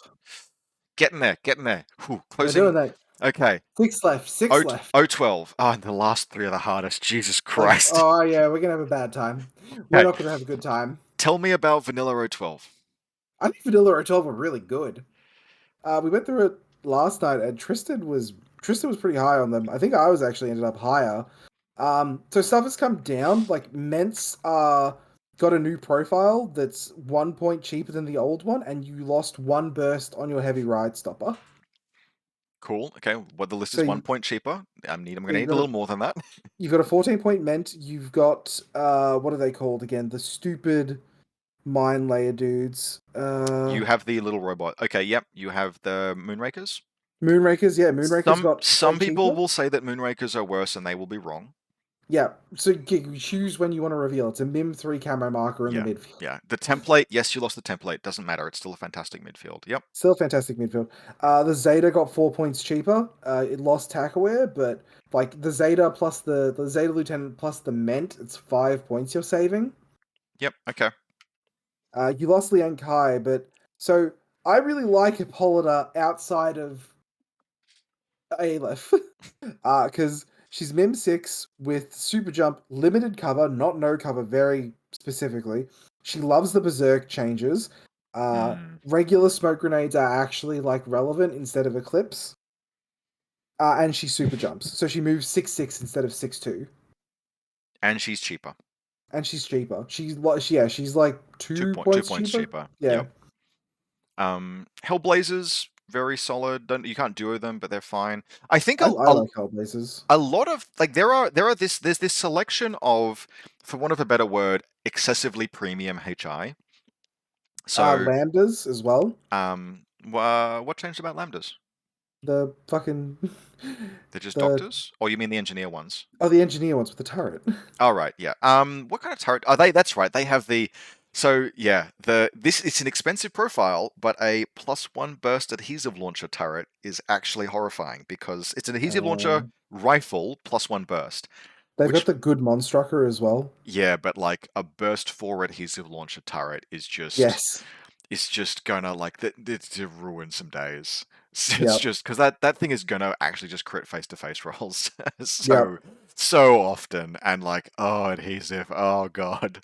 A: Getting there, getting there. Whew,
B: We're doing
A: closing.
B: that.
A: Okay.
B: 6 left. 6 left.
A: 12. Oh, and the last three are the hardest. Jesus
B: Like,
A: Christ.
B: oh yeah, we're gonna have a bad time. We're
A: Okay.
B: not gonna have a good time.
A: Tell me about Vanilla 012.
B: I think Vanilla or 12 are really good. We went through it last night, and Tristan was pretty high on them. I think I was actually ended up higher. So stuff has come down. Like Ments got a new profile that's 1 point cheaper than the old one, and you lost 1 burst on your heavy ride stopper.
A: Cool. Okay. Well, the list
B: So
A: is 1 point cheaper. I'm gonna
B: you've
A: need a
B: got
A: little more than that.
B: a 14 point Ment. You've got what are they called again? The stupid mine layer dudes.
A: You have the little robot. Okay. Yep. You have the Moonrakers.
B: Moonrakers. Yeah, Moonrakers got 1
A: Some
B: point
A: people
B: cheaper.
A: will say that Moonrakers are worse, and they will be wrong.
B: Yeah, so you choose when you want to reveal. It's a Mim 3 camo marker in the
A: Yeah.
B: midfield.
A: Yeah. The template. Yes, you lost the template. Doesn't matter. It's still a fantastic midfield. Yep.
B: Still a fantastic midfield. The Zeta got 4 points cheaper. It lost Tackaware, but like the Zeta plus the Zeta Lieutenant plus the Ment, it's 5 points you're saving.
A: Yep. Okay.
B: You lost Liang Kai, but so I really like Hippolyta outside of Aleph. Because she's Mim 6 with super jump, limited cover, not no cover, very specifically. She loves the berserk changes.
A: Hmm.
B: Regular smoke grenades are actually like relevant instead of Eclipse. And she super jumps. So she moves 6-6 instead of 6-2.
A: And she's cheaper.
B: And she's cheaper. She's like 2
A: 2
B: points
A: points
B: cheaper.
A: cheaper.
B: Yeah.
A: Yep. Hellblazers. very solid. Don't you can't duo them, but they're fine. I think
B: I like hull bases.
A: a lot of like there's this selection of, for want of a better word, excessively premium HI. So
B: Lambdas as well.
A: what changed about lambdas?
B: The fucking
A: They're just
B: the
A: doctors, or you mean the engineer ones?
B: the engineer ones with the turret.
A: All right, yeah. What kind of turret are they? That's right. They have the. So yeah, this it's an expensive profile, but a +1 burst adhesive launcher turret is actually horrifying because it's an adhesive launcher
B: Uh,
A: rifle +1 burst,
B: they've got
A: which
B: the good Monstrucker as well.
A: yeah, but like a burst 4 adhesive launcher turret is just
B: Yes.
A: it's just gonna like it's to ruin some days. It's
B: Yep.
A: just because that thing is gonna actually just crit face to face rolls
B: Yep.
A: so often, and like, oh, adhesive, oh god.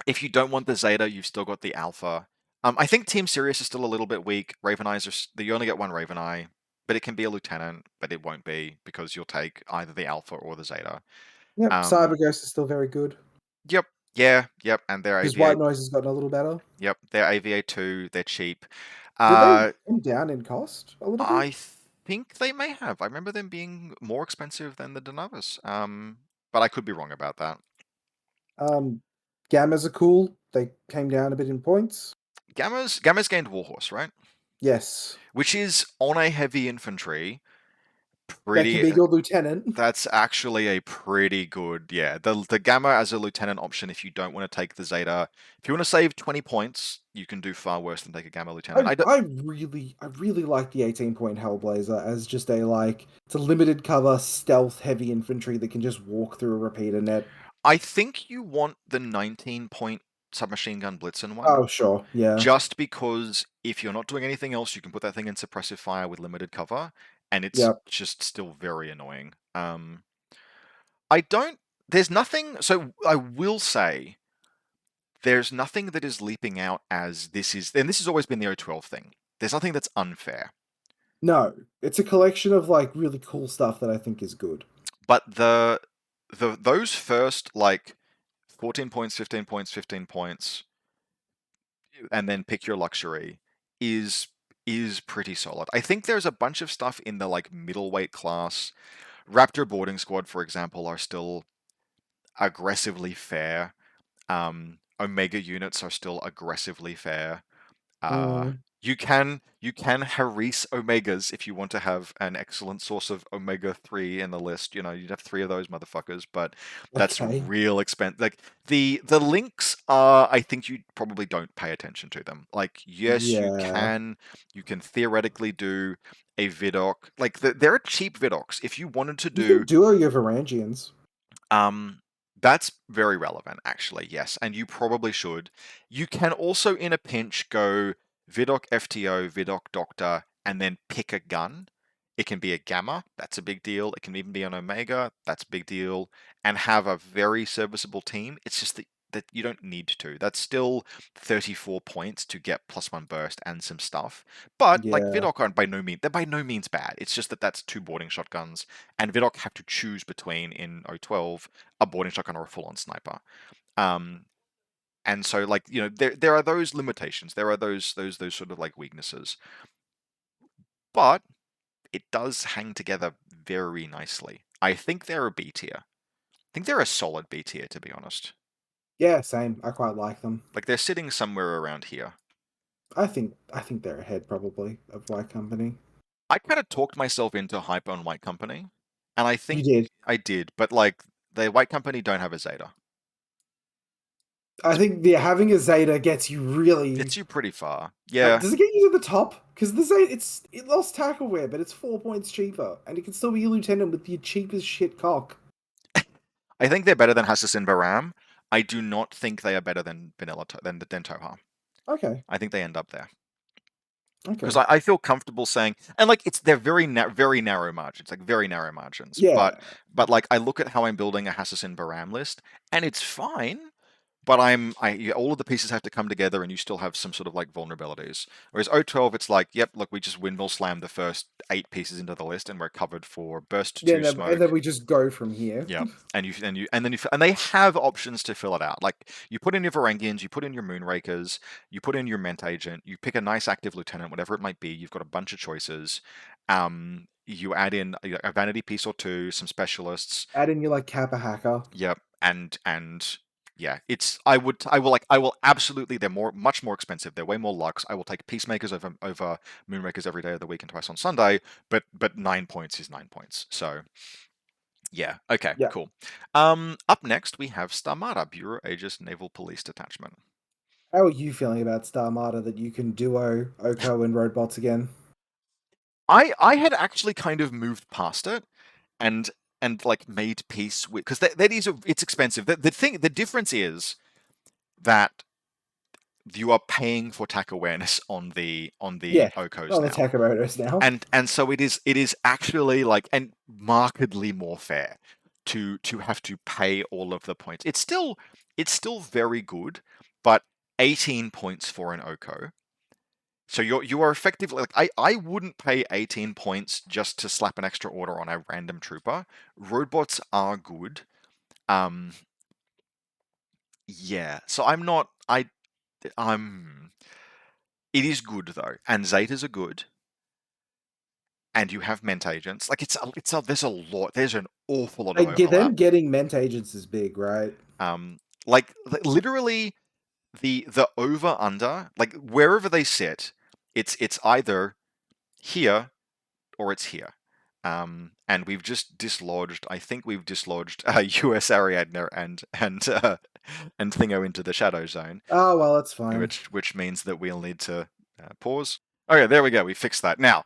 A: If you don't want the Zeta, you've still got the Alpha. I think Team Sirius is still a little bit weak. Raven Eyes you only get one Raven Eye, but it can be a lieutenant, but it won't be because you'll take either the Alpha or the Zeta.
B: Yep.
A: Um,
B: Cyber Ghost is still very good
A: yep, yeah, yep, and they're
B: because White
A: AVA.
B: Noise has gotten a little better.
A: Yep, they're AVA 2. They're cheap.
B: Did they
A: Uh,
B: come down in cost a little bit?
A: I think they may have. I remember them being more expensive than the Denavas. But I could be wrong about that.
B: Um, Gammas are cool. They came down a bit in points.
A: Gamma's gained Warhorse, right?
B: Yes.
A: Which is on a heavy infantry.
B: That can
A: Pretty.
B: be your lieutenant.
A: That's actually a pretty good. Yeah, the Gamma as a lieutenant option if you don't want to take the Zeta. If you want to save 20 points, you can do far worse than take a Gamma lieutenant.
B: I really like the 18-point Hellblazer as just a like it's a limited cover stealth heavy infantry that can just walk through a repeater net.
A: I think you want the 19-point submachine gun Blitzen one.
B: Oh sure, yeah,
A: Just because if you're not doing anything else, you can put that thing in suppressive fire with limited cover, and it's
B: yep.
A: just still very annoying. I don't. There's nothing. So I will say there's nothing that is leaping out as this is, and this has always been the O12 thing. There's nothing that's unfair,
B: No, it's a collection of like really cool stuff that I think is good.
A: but those first like 14 points, 15 points, 15 points, and then pick your luxury is is pretty solid. I think there's a bunch of stuff in the like middleweight class. Raptor boarding squad, for example, are still aggressively fair. Omega units are still aggressively fair. Uh,
B: Mm,
A: you can harass omegas if you want to have an excellent source of omega 3 in the list. You know, you'd have 3 of those motherfuckers, but that's
B: okay,
A: real expensive. Like the links are, I think you probably don't pay attention to them. Like, yes,
B: yeah,
A: you can theoretically do a Vidoc. Like there are cheap Vidocs. If you wanted to
B: you can
A: do
B: duo your Varangians.
A: um, that's very relevant, actually, yes, and you probably should. You can also, in a pinch, go Vidoc FTO, Vidoc Doctor, and then pick a gun. It can be a Gamma, that's a big deal. It can even be an Omega, that's a big deal, and have a very serviceable team. It's just that you don't need to. That's still 34 points to get +1 burst and some stuff. But like
B: Yeah,
A: Vidoc aren't by no means they're by no means bad. It's just that that's 2 boarding shotguns, and Vidoc have to choose between in O12 a boarding shotgun or a full-on sniper. Um, and so like there are those limitations. There are those sort of like weaknesses, but it does hang together very nicely. I think they're a B tier. I think they're a solid B tier, to be honest.
B: yeah, same. I quite like them.
A: Like they're sitting somewhere around here.
B: I think they're ahead probably of Y Company.
A: I kind of talked myself into hype on White Company, and I
B: You
A: think
B: did.
A: I did, but like the White Company don't have a Zeta.
B: I think the having a Zeta gets you really.
A: Gets you pretty far. Yeah,
B: Does it get you to the top? Because the Zeta, it lost tackle wear, but it's 4 points cheaper, and it can still be a lieutenant with your cheapest shit cock.
A: I think they're better than Hassassin Baram. I do not think they are better than than Tohaa.
B: Okay,
A: I think they end up there because
B: okay,
A: I feel comfortable saying, and like they're very narrow margins, like very narrow margins. But
B: yeah,
A: like I look at how I'm building a Hassassin Baram list, and it's fine. but all of the pieces have to come together, and you still have some sort of like vulnerabilities. Whereas O12, it's like, yep, look, we just windmill slam the first 8 pieces into the list, and we're covered for burst
B: Yeah,
A: two
B: and then
A: smoke.
B: we just go from here.
A: Yeah, and they have options to fill it out. Like you put in your Varangians, you put in your Moonrakers, you put in your Ment Agent, you pick a nice active lieutenant, whatever it might be. You've got a bunch of choices. You add in a vanity piece or two, some specialists.
B: Add in your like Kappa hacker.
A: Yep, and yeah, I will absolutely. They're much more expensive. They're way more lux. I will take Peacemakers over Moonrakers every day of the week and twice on Sunday. But 9 points is 9 points. So yeah, okay,
B: Yeah.
A: cool. Up next we have Starmada, Bureau Aegis Naval Police Detachment.
B: How are you feeling about Starmada that you can duo Oko and Roadbots again?
A: I had actually kind of moved past it and like made peace with because it's expensive. The difference is that you are paying for attack awareness on the
B: Yeah.
A: Okos
B: On the
A: now.
B: Takamotos now.
A: And so it is actually like and markedly more fair to have to pay all of the points. It's still very good, but 18 points for an Oko. So you are effectively like I wouldn't pay 18 points just to slap an extra order on a random trooper. Robots are good. Um yeah. So I'm it is good though. And Zetas are good. And you have ment agents. Like there's a lot. There's an awful lot of
B: Like, them
A: overlap.
B: getting Ment Agents is big, right?
A: Um, like literally the over under like wherever they sit, it's either here or it's here. And we've just dislodged. I think we've dislodged US Ariadna and Thingo into the shadow zone,
B: Oh, well, that's fine.
A: which means that we'll need to pause. Okay, there we go. We fixed that. Now,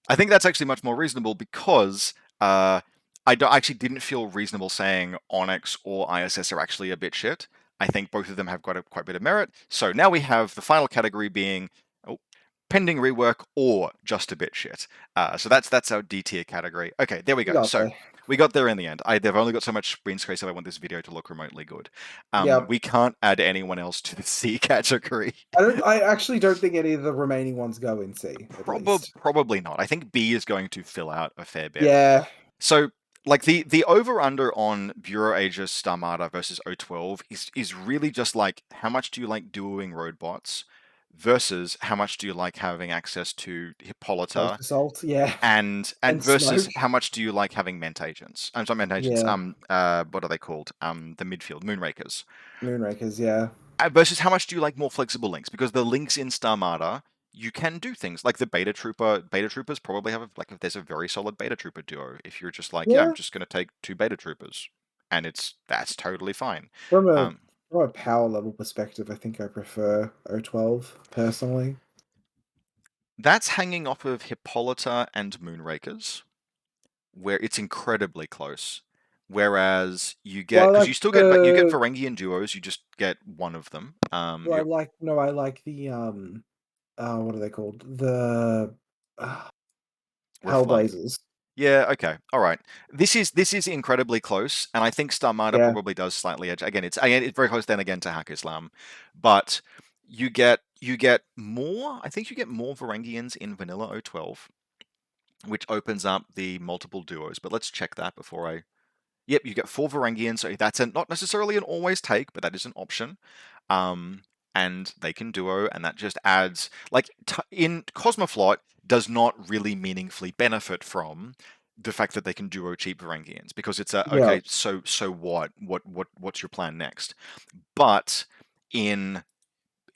A: I think that's actually much more reasonable because actually didn't feel reasonable saying Onyx or ISS are actually a bit shit. I think both of them have got quite a bit of merit. So now we have the final category being oh, pending rework or just a bit shit. So that's our D tier category. Okay, there we
B: We
A: go.
B: got
A: So
B: there.
A: we got there in the end. They've only got so much screen space if I want this video to look remotely good.
B: Yep.
A: We can't add anyone else to the C category.
B: I actually don't think any of the remaining ones go in C, at least.
A: Probably not. I think B is going to fill out a fair bit.
B: Yeah.
A: So, like the over under on Bureau Aegis Starmada versus O12 is really just like how much do you like duoing roadbots versus how much do you like having access to
B: Close
A: Hippolyta
B: assault, yeah.
A: and
B: And
A: versus
B: smoke.
A: how much do you like having ment agents? I'm sorry, ment agents.
B: Yeah.
A: What are they called? The midfield Moonrakers.
B: Moonrakers, yeah.
A: Versus how much do you like more flexible links? Because the links in Starmada, you can do things like the beta trooper. Beta troopers probably have like if there's a very solid beta trooper duo. If you're just like, yeah, I'm
B: Yeah.
A: just going to take 2 beta troopers, and that's totally fine.
B: From a
A: Um,
B: from a power level perspective, I think I prefer O12 personally.
A: that's hanging off of Hippolyta and Moonrakers, where it's incredibly close. Whereas you get
B: Well, I
A: because
B: like
A: you get
B: the
A: Varangian duos, you just get one of them.
B: well, I like no, I like the what are they called? The uh,
A: Riftline.
B: Hellblazers.
A: Yeah, okay. All right. This is incredibly close, and I think Starmada
B: Yeah.
A: probably does slightly edge. Again, it's very close then again to Haqqislam, but you get more. I think you get more Varangians in Vanilla O12, which opens up the multiple duos. But let's check that before I. Yep, you get 4 Varangians, so that's not necessarily an always take, but that is an option. Um, and they can duo, and that just adds like in Cosmoflot does not really meaningfully benefit from the fact that they can duo cheap Varangians because it's a
B: Yeah.
A: okay, so what's your plan next? But in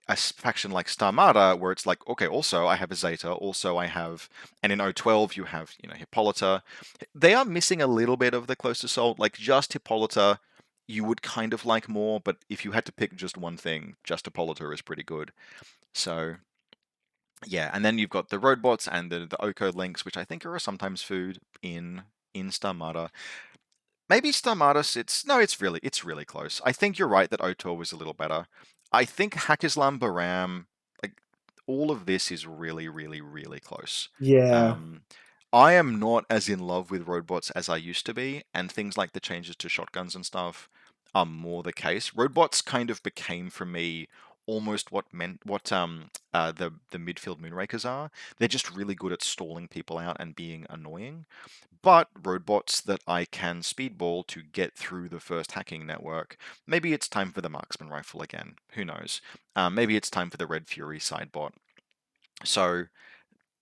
A: a faction like Starmada, where it's like, okay, also I have a Zeta, also I have, and in O12 you have, Hippolyta. They are missing a little bit of the close assault, like just Hippolyta. You would kind of like more, but if you had to pick just one thing, just Hippolyta is pretty good. So yeah, and then you've got the roadbots and the Oko links, which I think are sometimes food in Starmada. Maybe Starmatis, it's really close. I think you're right that Otor was a little better. I think Haqqislam Baram, like all of this is really, really, really close.
B: Yeah.
A: Um, I am not as in love with roadbots as I used to be, and things like the changes to shotguns and stuff. are more the case. Robots kind of became for me almost what the midfield Moonrakers are. They're just really good at stalling people out and being annoying. But robots that I can speedball to get through the first hacking network, maybe it's time for the marksman rifle again. Who knows? Maybe it's time for the Red Fury sidebot. So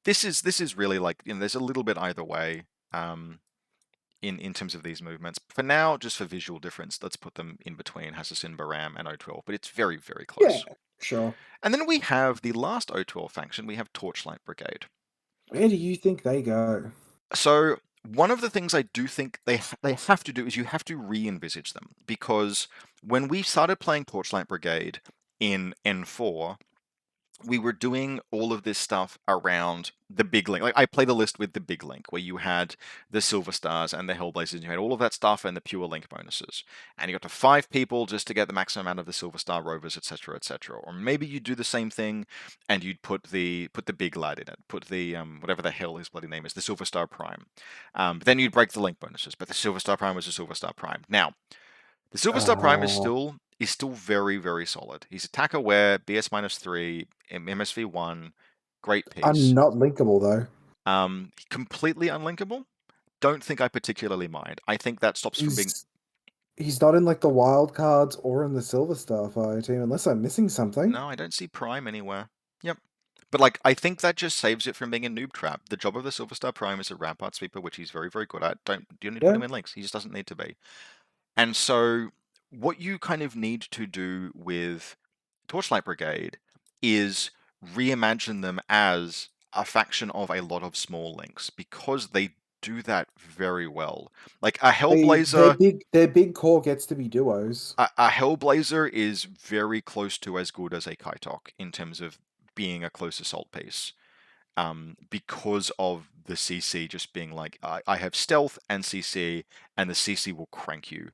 A: this is really like, there's a little bit either way. In terms of these movements. For now, just for visual difference, let's put them in between Hassassin, Baram, and O12, but it's very, very
B: Yeah,
A: close.
B: sure.
A: And then we have the last O12 faction, we have Torchlight Brigade.
B: Where do you think they go?
A: So one of the things I do think they have to do is you have to re-envisage them, because when we started playing Torchlight Brigade in N4, we were doing all of this stuff around the big link. Like, I played a list with the big link where you had the Silver Stars and the Hellblazers, and you had all of that stuff and the pure link bonuses. And you got to 5 people just to get the maximum out of the Silver Star Rovers, etc., etc. Or maybe you do the same thing and you'd put the big lad in it, put the whatever the hell his bloody name is, the Silver Star Prime. But then you'd break the link bonuses, but the Silver Star Prime was a Silver Star Prime. Now, the Silver Star Prime is still very, very solid. He's attack aware, BS -3, MSV1, great
B: I'm
A: piece.
B: not linkable though.
A: Completely unlinkable. Don't think I particularly mind. I think that stops from being.
B: He's he's not in like the wild cards or in the Silver Star fire team unless I'm missing something.
A: No, I don't see Prime anywhere. Yep. But like, I think that just saves it from being a noob trap. The job of the Silver Star Prime is a rampart sweeper, which he's very, very good at. You don't need to put
B: Yeah.
A: him in links. He just doesn't need to be. And so, what you kind of need to do with Torchlight Brigade is reimagine them as a faction of a lot of small links, because they do that very well. Like a
B: Their
A: Hellblazer,
B: big core gets to be duos.
A: a Hellblazer is very close to as good as a Kaitok in terms of being a close assault piece. Because of the CC just being like, I have stealth and CC, and the CC will crank you.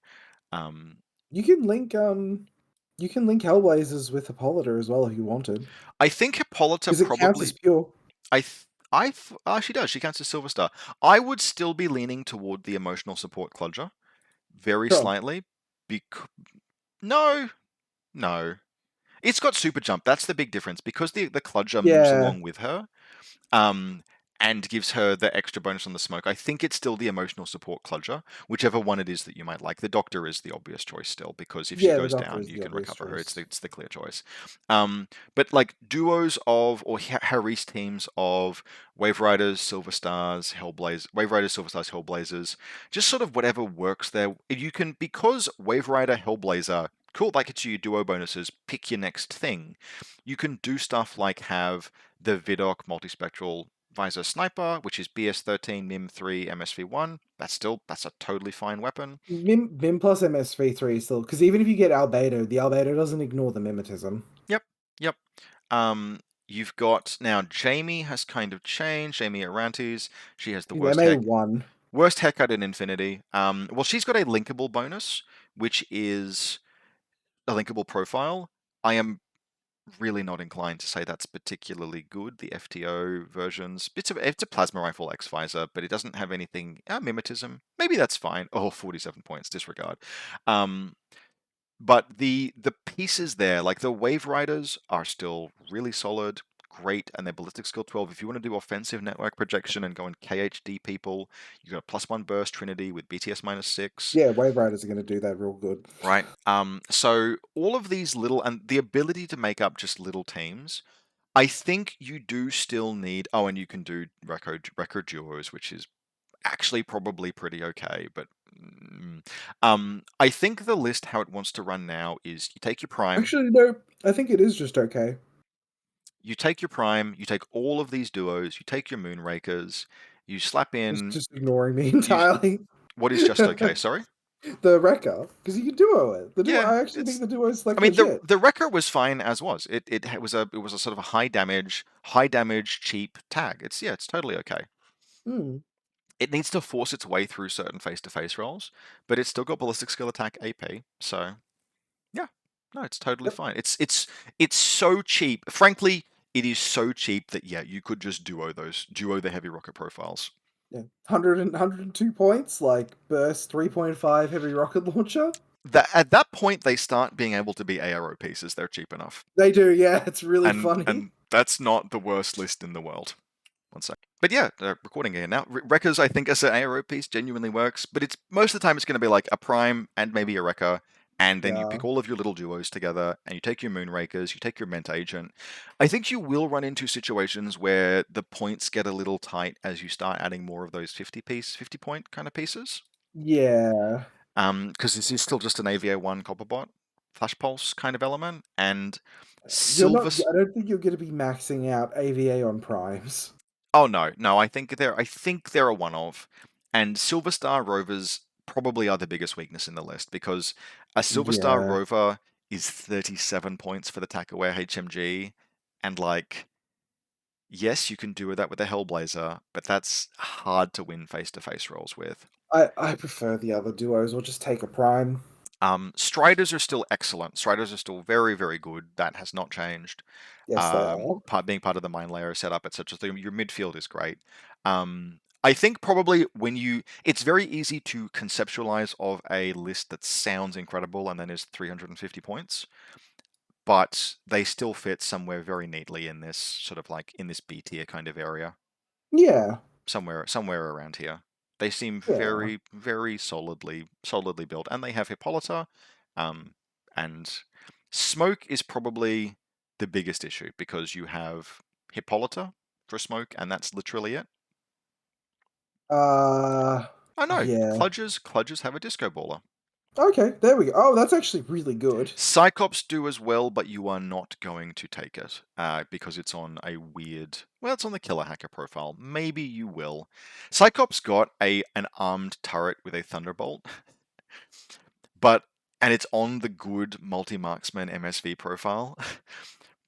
A: Um,
B: You can link Hellblazers with Hippolyta as well if you wanted.
A: I think Hippolyta
B: Because it counts as
A: probably.
B: pure.
A: She does. She counts as Silver Star. I would still be leaning toward the emotional support Clodger, very
B: Sure.
A: slightly. Bec- no, no. It's got super jump. That's the big difference, because the Clodger moves
B: Yeah.
A: along with her. Um, and gives her the extra bonus on the smoke. I think it's still the emotional support Clodger, whichever one it is that you might like. The Doctor is the obvious choice still, because if she
B: Yeah, the
A: goes
B: Doctor
A: down,
B: is
A: you
B: the
A: can
B: obvious
A: recover her.
B: choice.
A: It's the clear choice. But like duos of, or Harry's teams of Wave Riders, Silver Stars, Hellblazers, Wave Riders, Silver Stars, Hellblazers, just sort of whatever works there. You can, because Wave Rider, Hellblazer, cool, that gets you your duo bonuses, pick your next thing. You can do stuff like have the Vidok multispectral visor sniper, which is BS13, MIM3, MSV1. That's a totally fine weapon.
B: Mim plus MSV3 still, because even if you get Albedo, the Albedo doesn't ignore the mimetism.
A: Yep, yep. You've got now Jamie has kind of changed. Jamie Arantes, she has the
B: She's MA1.
A: worst haircut in Infinity. Well, she's got a linkable bonus, which is a linkable profile. I am really not inclined to say that's particularly good. The FTO versions, it's a plasma rifle X visor, but it doesn't have anything. Mimetism, maybe that's fine. Oh, 47 points, disregard. But the pieces there, like the Wave Riders, are still really solid, great, and their ballistic skill 12. If you want to do offensive network projection and go and KHD people, you got a +1 burst Trinity with BTS -6.
B: Yeah, Wave Riders are going to do that real good.
A: Right. So all of these little, and the ability to make up just little teams, I think you do still need. Oh, and you can do record duos, which is actually probably pretty okay. But I think the list how it wants to run now is you take your prime,
B: Actually, no, I think it is just okay.
A: you take your prime, you take all of these duos, you take your moonrakers, you slap in.
B: Just ignoring me
A: You
B: entirely.
A: what is just okay? Sorry.
B: The Wrecker, because you can duo it. The duo,
A: Yeah,
B: I actually think
A: it's.
B: the duo is like
A: I mean, the
B: legit.
A: the wrecker was fine as was. It was a sort of a high damage cheap tag. It's totally okay.
B: Hmm.
A: It needs to force its way through certain face-to-face rolls, but it's still got ballistic skill attack AP. So yeah, no, it's totally
B: Yep.
A: fine. It's so cheap. Frankly, it is so cheap that yeah, you could just duo the heavy rocket profiles.
B: Yeah. 102 points, like burst 3.5 heavy rocket launcher.
A: That at that point they start being able to be ARO pieces. They're cheap enough,
B: They do, yeah. It's really
A: and
B: funny.
A: that's not the worst list in the world. One sec. But yeah, recording here now. Wreckers, I think, as an ARO piece genuinely works, but it's most of the time it's going to be like a Prime and maybe a Wrecker, and then you
B: Yeah.
A: pick all of your little duos together, and you take your Moonrakers, you take your Ment Agent. I think you will run into situations where the points get a little tight as you start adding more of those 50 point kind of pieces.
B: Yeah.
A: Because this is still just an AVA1 Copperbot Flash Pulse kind of element, and
B: You're
A: Silver.
B: not I don't think you're gonna be maxing out AVA on primes.
A: Oh no, I think they're a one-of, and Silver Star Rovers probably are the biggest weakness in the list because a Silver Star
B: Yeah.
A: Rover is 37 points for the TAC-aware HMG, and like, yes, you can do that with a Hellblazer, but that's hard to win face-to-face rolls with.
B: I prefer the other duos, or just take a prime.
A: Striders are still excellent. Striders are still very, very good. That has not changed.
B: Yes, they are.
A: Being part of the mine layer setup, etc. So your midfield is great. I think probably it's very easy to conceptualize of a list that sounds incredible and then is 350 points, but they still fit somewhere very neatly in this sort of like in this B tier kind of area,
B: Yeah.
A: somewhere around here. They seem
B: Yeah.
A: very, very solidly built, and they have Hippolyta, and smoke is probably the biggest issue because you have Hippolyta for smoke, and that's literally it.
B: Uh
A: Oh no,
B: yeah.
A: Kludges have a disco baller.
B: Okay, there we go. Oh, that's actually really good.
A: Cyclops do as well, but you are not going to take it because it's on a weird. Well, it's on the killer hacker profile. Maybe you will. Cyclops got an armed turret with a thunderbolt, but and it's on the good multi-marksman MSV profile.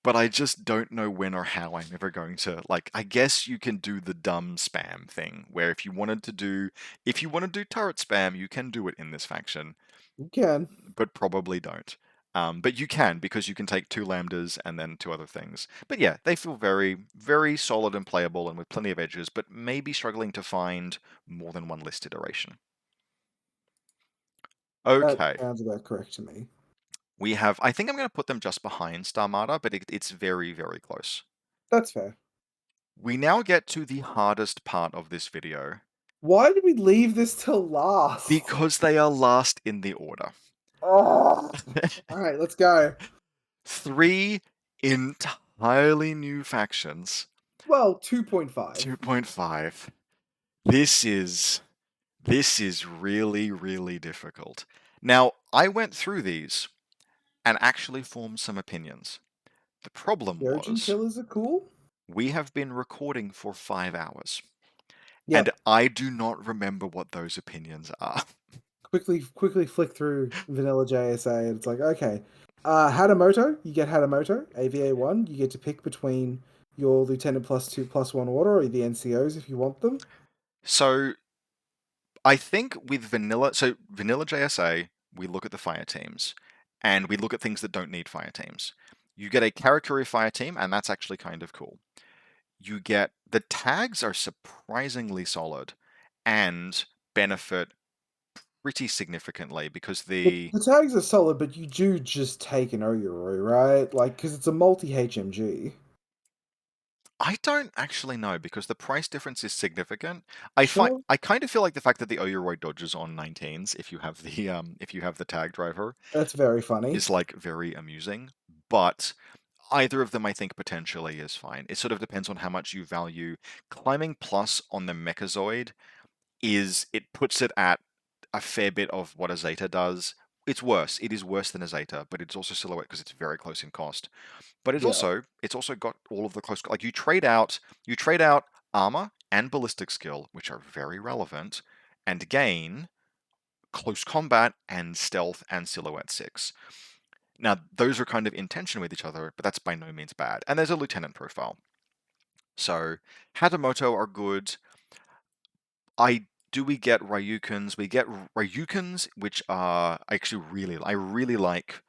A: But I just don't know when or how I'm ever going to like. I guess you can do the dumb spam thing, where if you want to do turret spam, you can do it in this faction,
B: You can.
A: but probably don't. But you can because you can take two lambdas and then two other things. But yeah, they feel very, very solid and playable and with plenty of edges, but maybe struggling to find more than one list iteration.
B: That
A: Okay,
B: sounds about correct to me.
A: we have. I think I'm going to put them just behind Starmada, but it's very, very close.
B: That's fair.
A: We now get to the hardest part of this video
B: Why did we leave this till last?
A: because they are last in the order.
B: Oh. Alright, let's go.
A: Three entirely new factions.
B: Well, 2.5.
A: 2.5. This is really, really difficult. Now, I went through these and actually formed some opinions. The problem
B: Virgin
A: was
B: killers are cool.
A: we have been recording for 5 hours, and
B: Yep.
A: I do not remember what those opinions are.
B: Quickly flick through vanilla JSA and it's like, okay. Hadamoto, you get Hadamoto, AVA1, you get to pick between your Lieutenant +2/+1 order or the NCOs if you want them.
A: So I think with vanilla JSA, we look at the fire teams, and we look at things that don't need fire teams. You get a Karakuri fire team, and that's actually kind of cool. You get the tags are surprisingly solid, and benefit pretty significantly because
B: The tags are solid, but you do just take an Oyuroi, right? Like, because it's a multi-HMG.
A: I don't actually know because the price difference is significant.
B: Sure,
A: I kind of feel like the fact that the Oyuroi dodges on 19s if you have the tag driver
B: that's very funny.
A: is like very amusing, but either of them I think potentially is fine. It sort of depends on how much you value climbing plus on the Mechazoid. It puts it at a fair bit of what a Zeta does. It's worse. It is worse than a Zeta, but it's also silhouette because it's very close in cost. But
B: Yeah.
A: it's also got all of the close, like you trade out armor and ballistic skill, which are very relevant, and gain close combat and stealth and silhouette 6. Now those are kind of in tension with each other, but that's by no means bad. And there's a lieutenant profile. So Hatamoto are good. We get Ryukens. We get Ryukens, which are I really like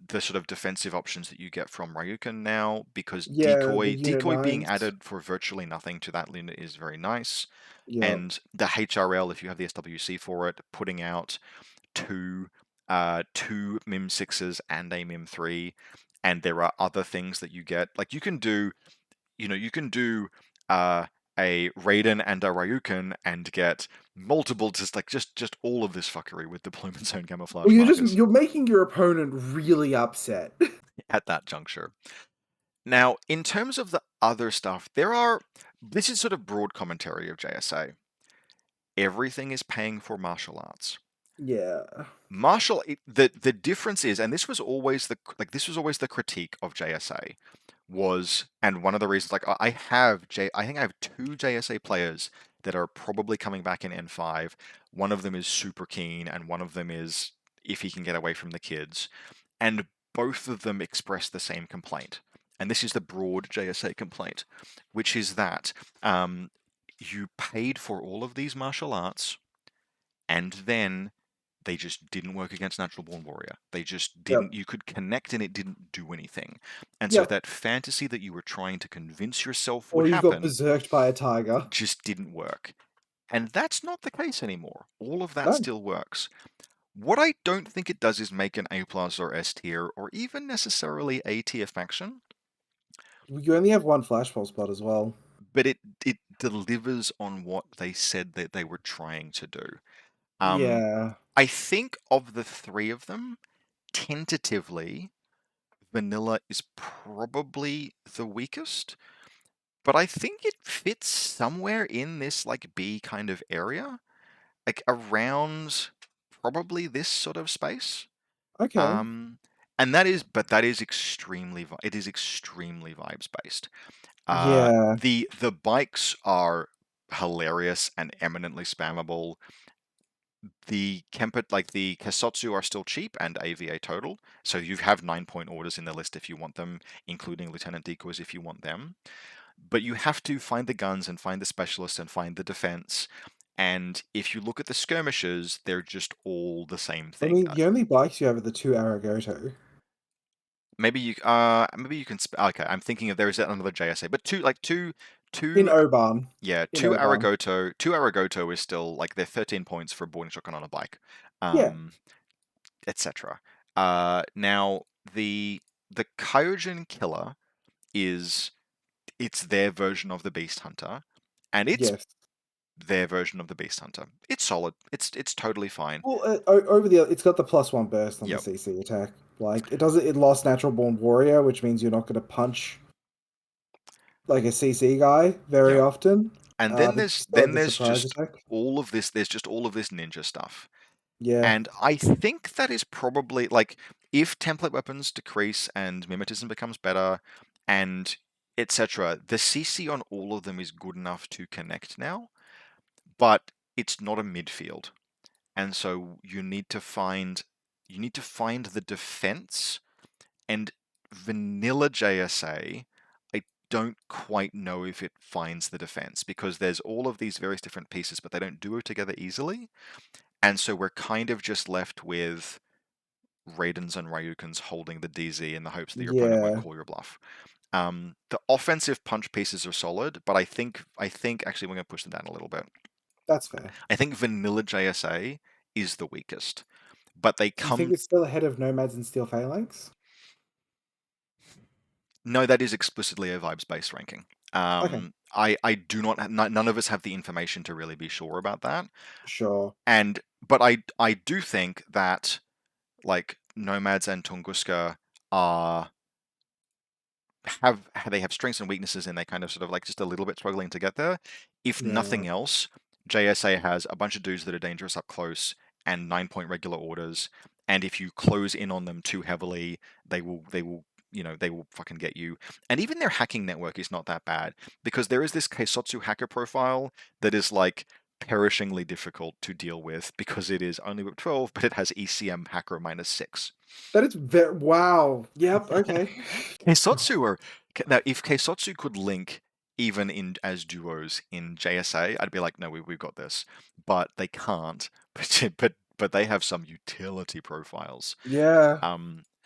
A: the sort of defensive options that you get from Ryuken now because
B: Yeah, the Unit
A: decoy being
B: 9s.
A: added for virtually nothing to that unit is very nice.
B: Yep.
A: And the HRL, if you have the SWC for it, putting out two two MIM 6s and a MIM 3, and there are other things that you get. Like you can do, you can do uh, a Raiden and a Ryukin and get multiple, just all of this fuckery with deployment zone
B: Well,
A: camouflage markers
B: you're making your opponent really upset.
A: at that juncture. Now, in terms of the other stuff, this is sort of broad commentary of JSA. Everything is paying for martial arts.
B: Yeah.
A: The difference is, and this was always the critique of JSA, and one of the reasons, like I think I have two JSA players that are probably coming back in N5. One of them is super keen, and one of them is if he can get away from the kids, and both of them express the same complaint. And this is the broad JSA complaint, which is that you paid for all of these martial arts, and then they just didn't work against Natural Born Warrior. They just didn't.
B: Yep.
A: You could connect and it didn't do anything. And so
B: Yep.
A: that fantasy that you were trying to convince yourself would
B: Or you got
A: happen
B: berserked by a tiger.
A: just didn't work. And that's not the case anymore. All of that
B: No.
A: still works. What I don't think it does is make an A plus or S tier or even necessarily A tier faction,
B: You only have one flashball spot as well.
A: but it delivers on what they said that they were trying to do. Um,
B: Yeah.
A: I think of the three of them, tentatively, vanilla is probably the weakest, but I think it fits somewhere in this like B kind of area, like around probably this sort of space.
B: Okay.
A: Um, and that is it is extremely vibes based.
B: Yeah.
A: The bikes are hilarious and eminently spammable. The Kempit, like the Kasotsu, are still cheap and AVA total, so you have 9-point orders in the list if you want them, including Lieutenant Decoys if you want them. But you have to find the guns and find the specialists and find the defense. And if you look at the skirmishes, they're just all the same
B: I
A: thing.
B: mean, the only bikes you have are the two Aragoto.
A: Maybe you can. Okay, I'm thinking of there is another JSA, but
B: In
A: two,
B: Oban.
A: yeah,
B: In Oban.
A: Two Aragoto is still like they're 13 points for a boarding shotgun on a bike.
B: Yeah.
A: Um, etc. Now the Kyojin Killer is it's their version of the Beast Hunter, and it's
B: Yes.
A: their version of the Beast Hunter. It's solid. It's totally fine.
B: Well, over it's got the +1 burst on the
A: Yep.
B: CC attack. Like, it doesn't, it lost Natural Born Warrior, which means you're not going to punch like a CC guy very
A: Yep.
B: often.
A: And
B: But you still have the surprise attack.
A: there's just all of this ninja stuff.
B: Yeah.
A: And I think that is probably like if template weapons decrease and mimetism becomes better and etc., the CC on all of them is good enough to connect now, but it's not a midfield. And so you need to find the defense, and vanilla JSA, I don't quite know if it finds the defense because there's all of these various different pieces, but they don't do it together easily. And so we're kind of just left with Raidens and Ryukins holding the DZ in the hopes that your opponent won't
B: Yeah.
A: call your bluff. The offensive punch pieces are solid, but I think actually we're going to push them down a little bit.
B: That's fair.
A: I think vanilla JSA is the weakest, but they
B: You think
A: come.
B: it's still ahead of Nomads and Steel Phalanx?
A: No, that is explicitly a vibes-based ranking.
B: Okay.
A: I do not. None of us have the information to really be sure about that.
B: Sure.
A: But I do think that like Nomads and Tunguska are they have strengths and weaknesses, and they kind of sort of like just a little bit struggling to get there. If
B: Yeah.
A: nothing else, JSA has a bunch of dudes that are dangerous up close and 9-point regular orders, and if you close in on them too heavily, they will they will fucking get you. And even their hacking network is not that bad because there is this Keisotsu hacker profile that is like perishingly difficult to deal with because it is only whip 12, but it has ECM hacker -6.
B: That is very, wow. Yep. Okay.
A: Keisotsu are now if Keisotsu could link even in as duos in JSA, I'd be like, no, we've got this. But they can't. But they have some utility profiles.
B: Yeah.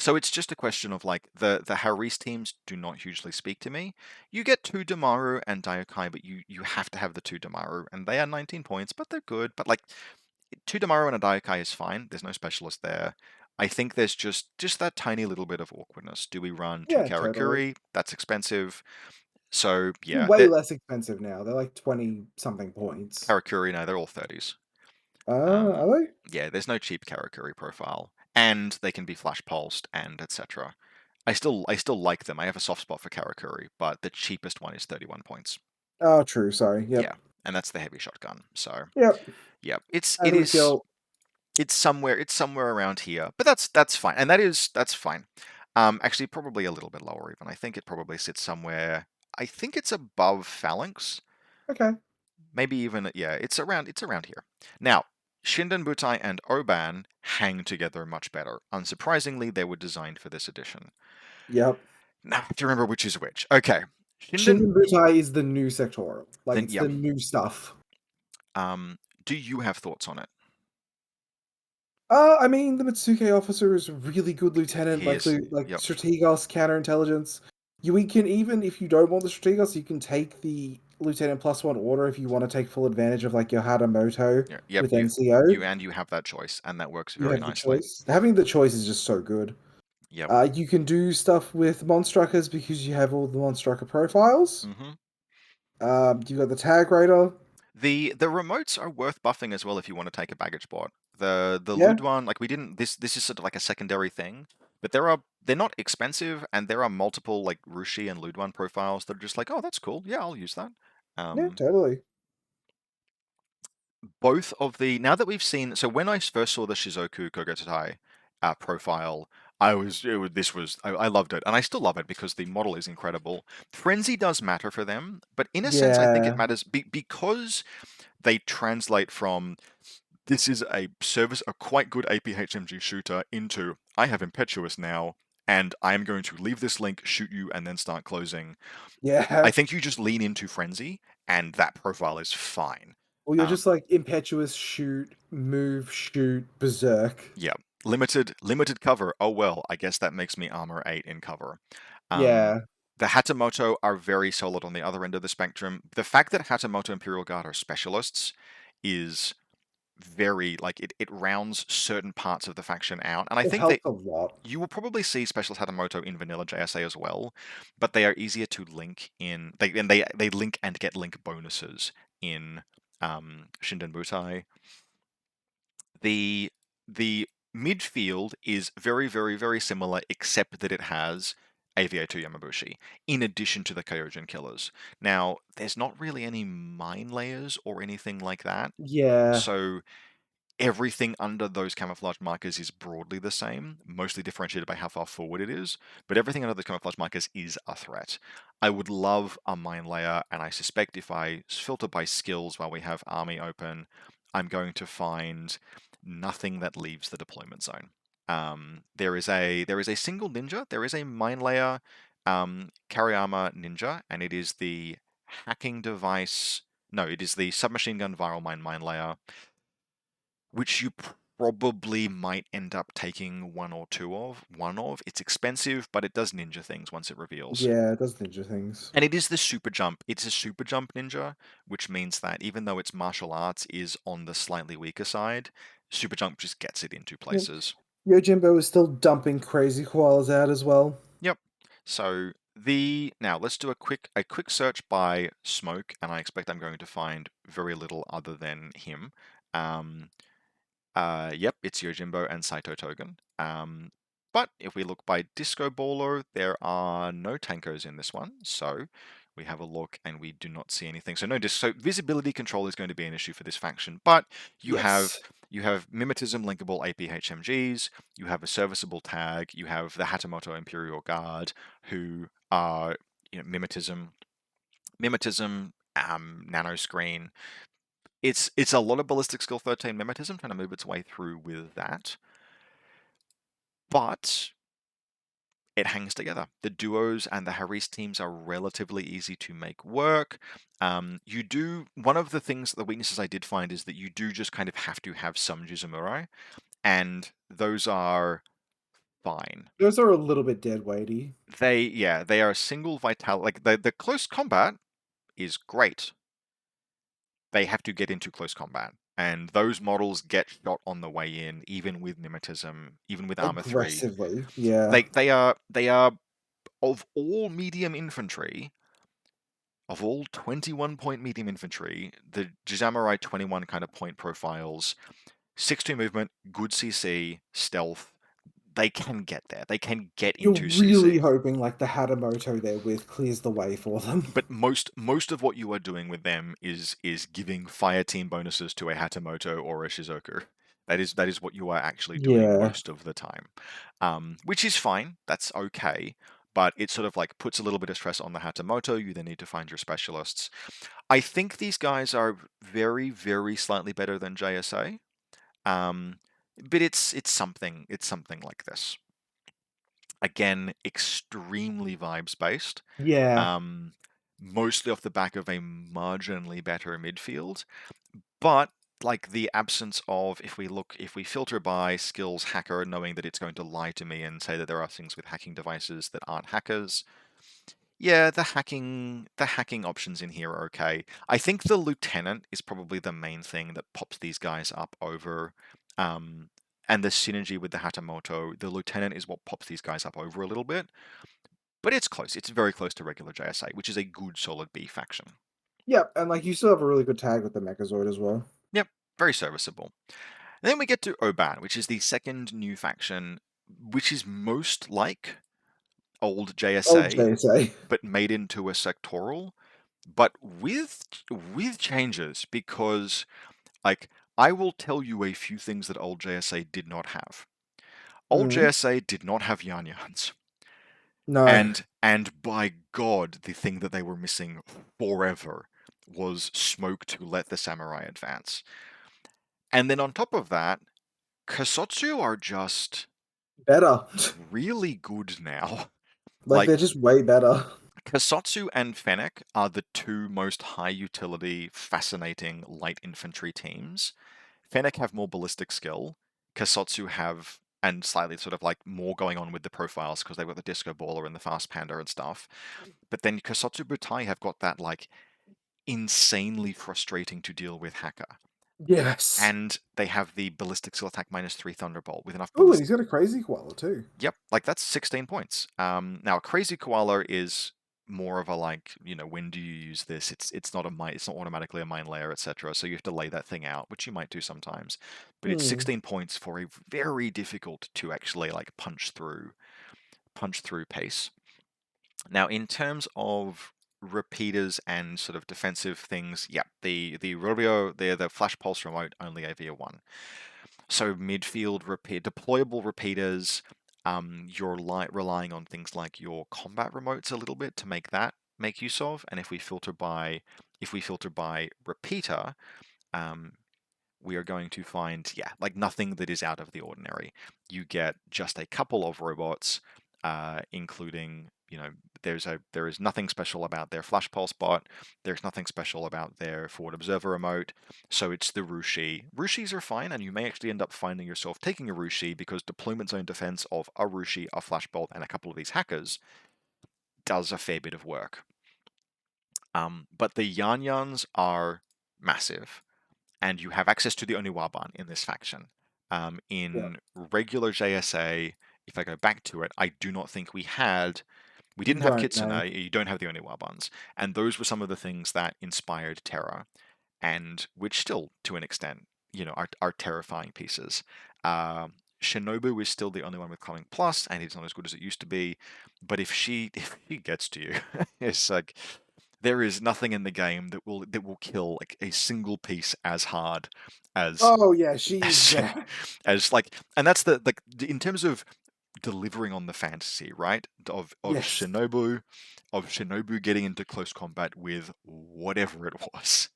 A: So it's just a question of like the Haris teams do not hugely speak to me. You get two Damaru and Daiokai, but you have to have the two Damaru, and they are 19 points, but they're good. But like Two Damaru and a Daikai is fine. There's no specialist there. I think there's just that tiny little bit of awkwardness. Do we run two
B: Yeah, totally.
A: Karakuri? That's expensive. So yeah,
B: Way
A: the
B: less expensive now. They're like 20 something points.
A: Karakuri, no, they're all 30s.
B: Are they?
A: Yeah, there's no cheap Karakuri profile, and they can be flash pulsed and etc. I still like them. I have a soft spot for Karakuri, but the cheapest one is 31 points.
B: Oh, true. Sorry. Yep.
A: Yeah, and that's the heavy shotgun. So
B: Yep.
A: yeah, it's
B: And
A: it
B: we
A: is
B: feel
A: it's somewhere around here, but that's fine, and that's fine. Actually, probably a little bit lower even. I think it probably sits somewhere. I think it's above Phalanx,
B: okay.
A: maybe even yeah. It's around here. Now, Shinden Butai and Oban hang together much better. Unsurprisingly, they were designed for this edition.
B: Yep.
A: Now, I have to remember which is which. Okay, Shinden.
B: Shinrin Butai is the new sectoral. Like
A: Then
B: it's
A: yeah.
B: the new stuff.
A: Do you have thoughts on it?
B: I mean, the Mitsuke officer is a really good lieutenant,
A: He
B: like
A: is.
B: the like
A: Yep.
B: Strategos counterintelligence. We can even if you don't want the Strategos, you can take the Lieutenant +1 order if you want to take full advantage of like your Hadamoto
A: Yeah. Yep.
B: with
A: You
B: NCO.
A: you have that choice, and that works
B: You
A: very
B: have the
A: nicely.
B: choice. Having the choice is just so good.
A: Yep.
B: You can do stuff with Monstruckers because you have all the Monstrucker profiles.
A: hmm
B: You got the Tag Raider.
A: The remotes are worth buffing as well if you want to take a baggage bot. The
B: Yeah,
A: lewd one, like we didn't. This is sort of like a secondary thing, but they're not expensive, and there are multiple like Rushi and lewd one profiles that are just like, oh, that's cool. Yeah, I'll use that.
B: yeah,
A: Um,
B: totally.
A: both of the now that we've seen. So when I first saw the Shizoku Kogetsutai profile, I loved it, and I still love it because the model is incredible. Frenzy does matter for them, but in a sense, I think it
B: Yeah,
A: matters because they translate from this is a quite good APHMG shooter into I have Impetuous now, and I am going to leave this link, shoot you, and then start closing. I
B: yeah.
A: think you just lean into Frenzy, and that profile is fine.
B: Well, you're
A: Um,
B: just like impetuous, shoot, move, shoot, berserk.
A: yeah, limited cover. Oh well, I guess that makes me armor 8 in cover. Um,
B: Yeah,
A: the Hatamoto are very solid on the other end of the spectrum. The fact that Hatamoto Imperial Guard are specialists is very like it rounds certain parts of the faction out, and I
B: it
A: think that
B: helps a lot.
A: you will probably see Specialist Hatamoto in vanilla JSA as well, but they are easier to link in. They link and get link bonuses in Shinden Butai. The midfield is very similar, except that it has AVA2 Yamabushi, in addition to the Kyojin killers. Now, there's not really any mine layers or anything like that,
B: Yeah,
A: so everything under those camouflage markers is broadly the same, mostly differentiated by how far forward it is, but everything under those camouflage markers is a threat. I would love a mine layer, and I suspect if I filter by skills while we have army open, I'm going to find nothing that leaves the deployment zone. There is a single ninja. There is a mine layer Kariyama ninja, and it is the hacking device. No, it is the submachine gun viral mine layer, which you probably might end up taking one or two of. One of. It's expensive, but it does ninja things once it reveals.
B: yeah, it does ninja things.
A: And it is the super jump. It's a super jump ninja, which means that even though its martial arts is on the slightly weaker side, super jump just gets it into
B: Yep.
A: places.
B: Yojimbo is still dumping crazy koalas out as well.
A: Yep. So the now let's do a quick search by smoke, and I expect I'm going to find very little other than him. Um, yep, it's Yojimbo and Saito Togen. But if we look by Disco Baller, there are no Tankos in this one. So we have a look and we do not see anything. So no so visibility control is going to be an issue for this faction. But you have
B: Yes.
A: you have Mimetism linkable APHMGs, you have a serviceable tag, you have the Hatamoto Imperial Guard, who are mimetism, nano screen, it's a lot of ballistic skill 13 mimetism trying to move its way through with that, but it hangs together. The duos and the Haris teams are relatively easy to make work. You do one of the things, the weaknesses I did find is that you do just kind of have to have some Jizumurai, and those are fine.
B: Those are a little bit dead weighty.
A: They are a single vital, like the close combat is great. They have to get into close combat. and those models get shot on the way in, even with mimetism, even with armor 3.
B: Aggressively, yeah.
A: They are of all medium infantry, of all 21 point medium infantry, the Jizamurai 21 kind of point profiles, 6-2 movement, good CC, stealth, they can get there. They can get
B: You're
A: into
B: really
A: CC.
B: hoping like the Hatamoto there with clears the way for them.
A: But most of what you are doing with them is giving fire team bonuses to a Hatamoto or a Shizoku. That is what you are actually doing
B: Yeah.
A: most of the time, which is fine. That's okay, but it sort of like puts a little bit of stress on the Hatamoto. You then need to find your specialists. I think these guys are very, very slightly better than JSA, but it's something. It's something like this. Again, extremely vibes based,
B: Yeah.
A: um, mostly off the back of a marginally better midfield. But like the absence of, if we filter by skills hacker, knowing that it's going to lie to me and say that there are things with hacking devices that aren't hackers. Yeah, the hacking options in here are okay. I think the lieutenant is probably the main thing that pops these guys up over, um, and the synergy with the Hatamoto. The lieutenant is what pops these guys up over a little bit. But it's close. It's very close to regular JSA, which is a good solid B faction.
B: Yep, and like you still have a really good tag with the Megazord as well.
A: Yep, very serviceable. And then we get to Oban, which is the second new faction, which is most like old
B: Old
A: JSA,
B: JSA.
A: but made into a sectoral, but with changes, because like I will tell you a few things that old JSA did not have. Old
B: Mm.
A: JSA did not have Yan Yans.
B: No.
A: And by God, the thing that they were missing forever was smoke to let the samurai advance. And then on top of that, Kasotsu are just
B: Better.
A: really good now.
B: Like they're
A: Like,
B: just way better.
A: Kasotsu and Fennec are the two most high utility, fascinating light infantry teams. Fennec have more ballistic skill. Kasotsu have, and slightly sort of like more going on with the profiles because they've got the Disco Baller and the Fast Panda and stuff. But then Kasotsu Butai have got that like insanely frustrating to deal with hacker.
B: Yes.
A: And they have the ballistic skill attack -3 Thunderbolt with enough
B: Oh, and
A: ballistic.
B: he's got a crazy koala too.
A: Yep, like that's 16 points. Now a crazy koala is more of a like, when do you use this? It's not a mine, it's not automatically a mine layer, etc. So you have to lay that thing out, which you might do sometimes. But it's
B: Hmm.
A: 16 points for a very difficult to actually like punch through pace. Now, in terms of repeaters and sort of defensive things, yeah, the Rubio, the Flash Pulse remote only AV1. So midfield deployable repeaters, you're relying on things like your combat remotes a little bit to make use of. And if we filter by repeater, um, we are going to find, yeah, like nothing that is out of the ordinary. You get just a couple of robots, including, there is nothing special about their flash pulse bot. There's nothing special about their forward observer remote. So it's the Rushi. Rushis are fine, and you may actually end up finding yourself taking a Rushi because deployment zone defense of a Rushi, a flashbolt, and a couple of these hackers does a fair bit of work. But the Yan Yans are massive, and you have access to the Oniwaban in this faction.
B: Yeah.
A: In regular JSA, if I go back to it, I do not think we
B: You
A: didn't have
B: don't
A: Kitsune,
B: know.
A: you don't have the Oniwabans, and those were some of the things that inspired Terra, and which still, to an extent, are terrifying pieces. Shinobu is still the only one with Calming Plus, and he's not as good as it used to be. But if she gets to you, it's like there is nothing in the game that will kill like a single piece as hard as
B: Oh yeah, she's
A: as
B: there.
A: as like, and that's the in terms of delivering on the fantasy, right? Of
B: Yes.
A: Shinobu getting into close combat with whatever it was.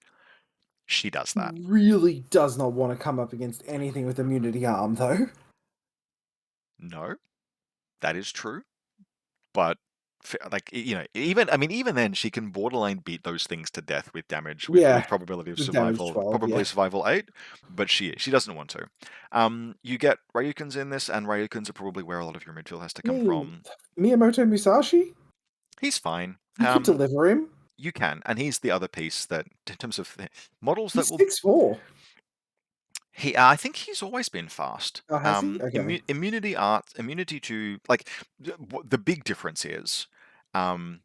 A: She does that.
B: Really does not want to come up against anything with immunity arm though.
A: No, that is true. But like, even, I mean, even then she can borderline beat those things to death with damage, with
B: Yeah.
A: probability of
B: With damage
A: survival,
B: 12,
A: probably
B: yeah.
A: survival 8, but she doesn't want to. You get Ryukens in this, and Ryukens are probably where a lot of your midfield has to
B: I
A: come
B: mean,
A: from.
B: Miyamoto Musashi?
A: He's fine.
B: You could deliver him.
A: You can, and he's the other piece that, in terms of models that
B: He's
A: will
B: 6'4".
A: I think he's always been fast.
B: Oh, has he? Okay.
A: Immunity art, immunity to like the big difference is, um,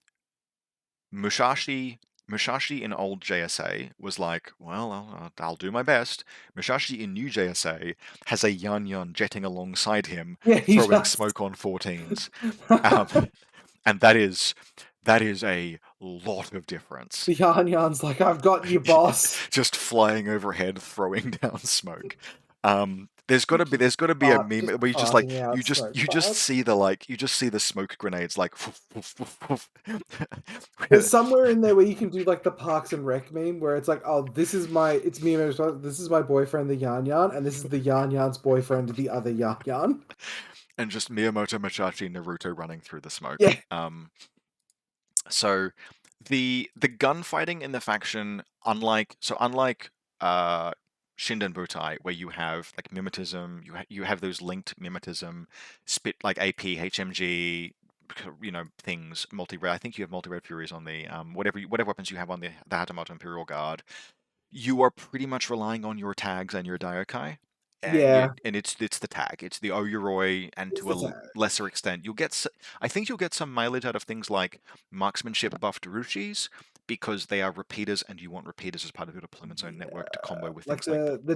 A: Musashi. Musashi in old JSA was like, well, I'll do my best. Musashi in new JSA has a Yan Yan jetting alongside him,
B: Yeah, he
A: throwing
B: does.
A: smoke on 14s, um, and that is a lot of difference.
B: The Yarn Yarn's like, I've got you, boss.
A: Just flying overhead, throwing down smoke. There's got to be a meme
B: Just
A: where you just like
B: farting out smoke
A: you just
B: farts.
A: see the smoke grenades like woof, woof, woof,
B: There's
A: woof.
B: somewhere in there where you can do like the Parks and Rec meme where it's like, oh, it's me and this is my boyfriend, the Yarn Yarn, and this is the Yarn Yarn's boyfriend, the other Yarn Yarn.
A: And just Miyamoto, Machachi, Naruto running through the smoke.
B: Yeah,
A: So the gunfighting in the faction, unlike uh, Shinden Butai, where you have like mimetism, you have those linked mimetism, spit like AP, HMG, things multi-red. I think you have multi-red furies on the whatever weapons you have on the Hatamoto Imperial Guard. You are pretty much relying on your tags and your Daiokai.
B: yeah,
A: And it's the tag. It's the Oyuroi, and
B: it's
A: to
B: the
A: a
B: tag.
A: lesser extent, I think you'll get some mileage out of things like marksmanship buff Darushis, because they are repeaters, and you want repeaters as part of your deployment zone network to combo with
B: Like
A: things like
B: the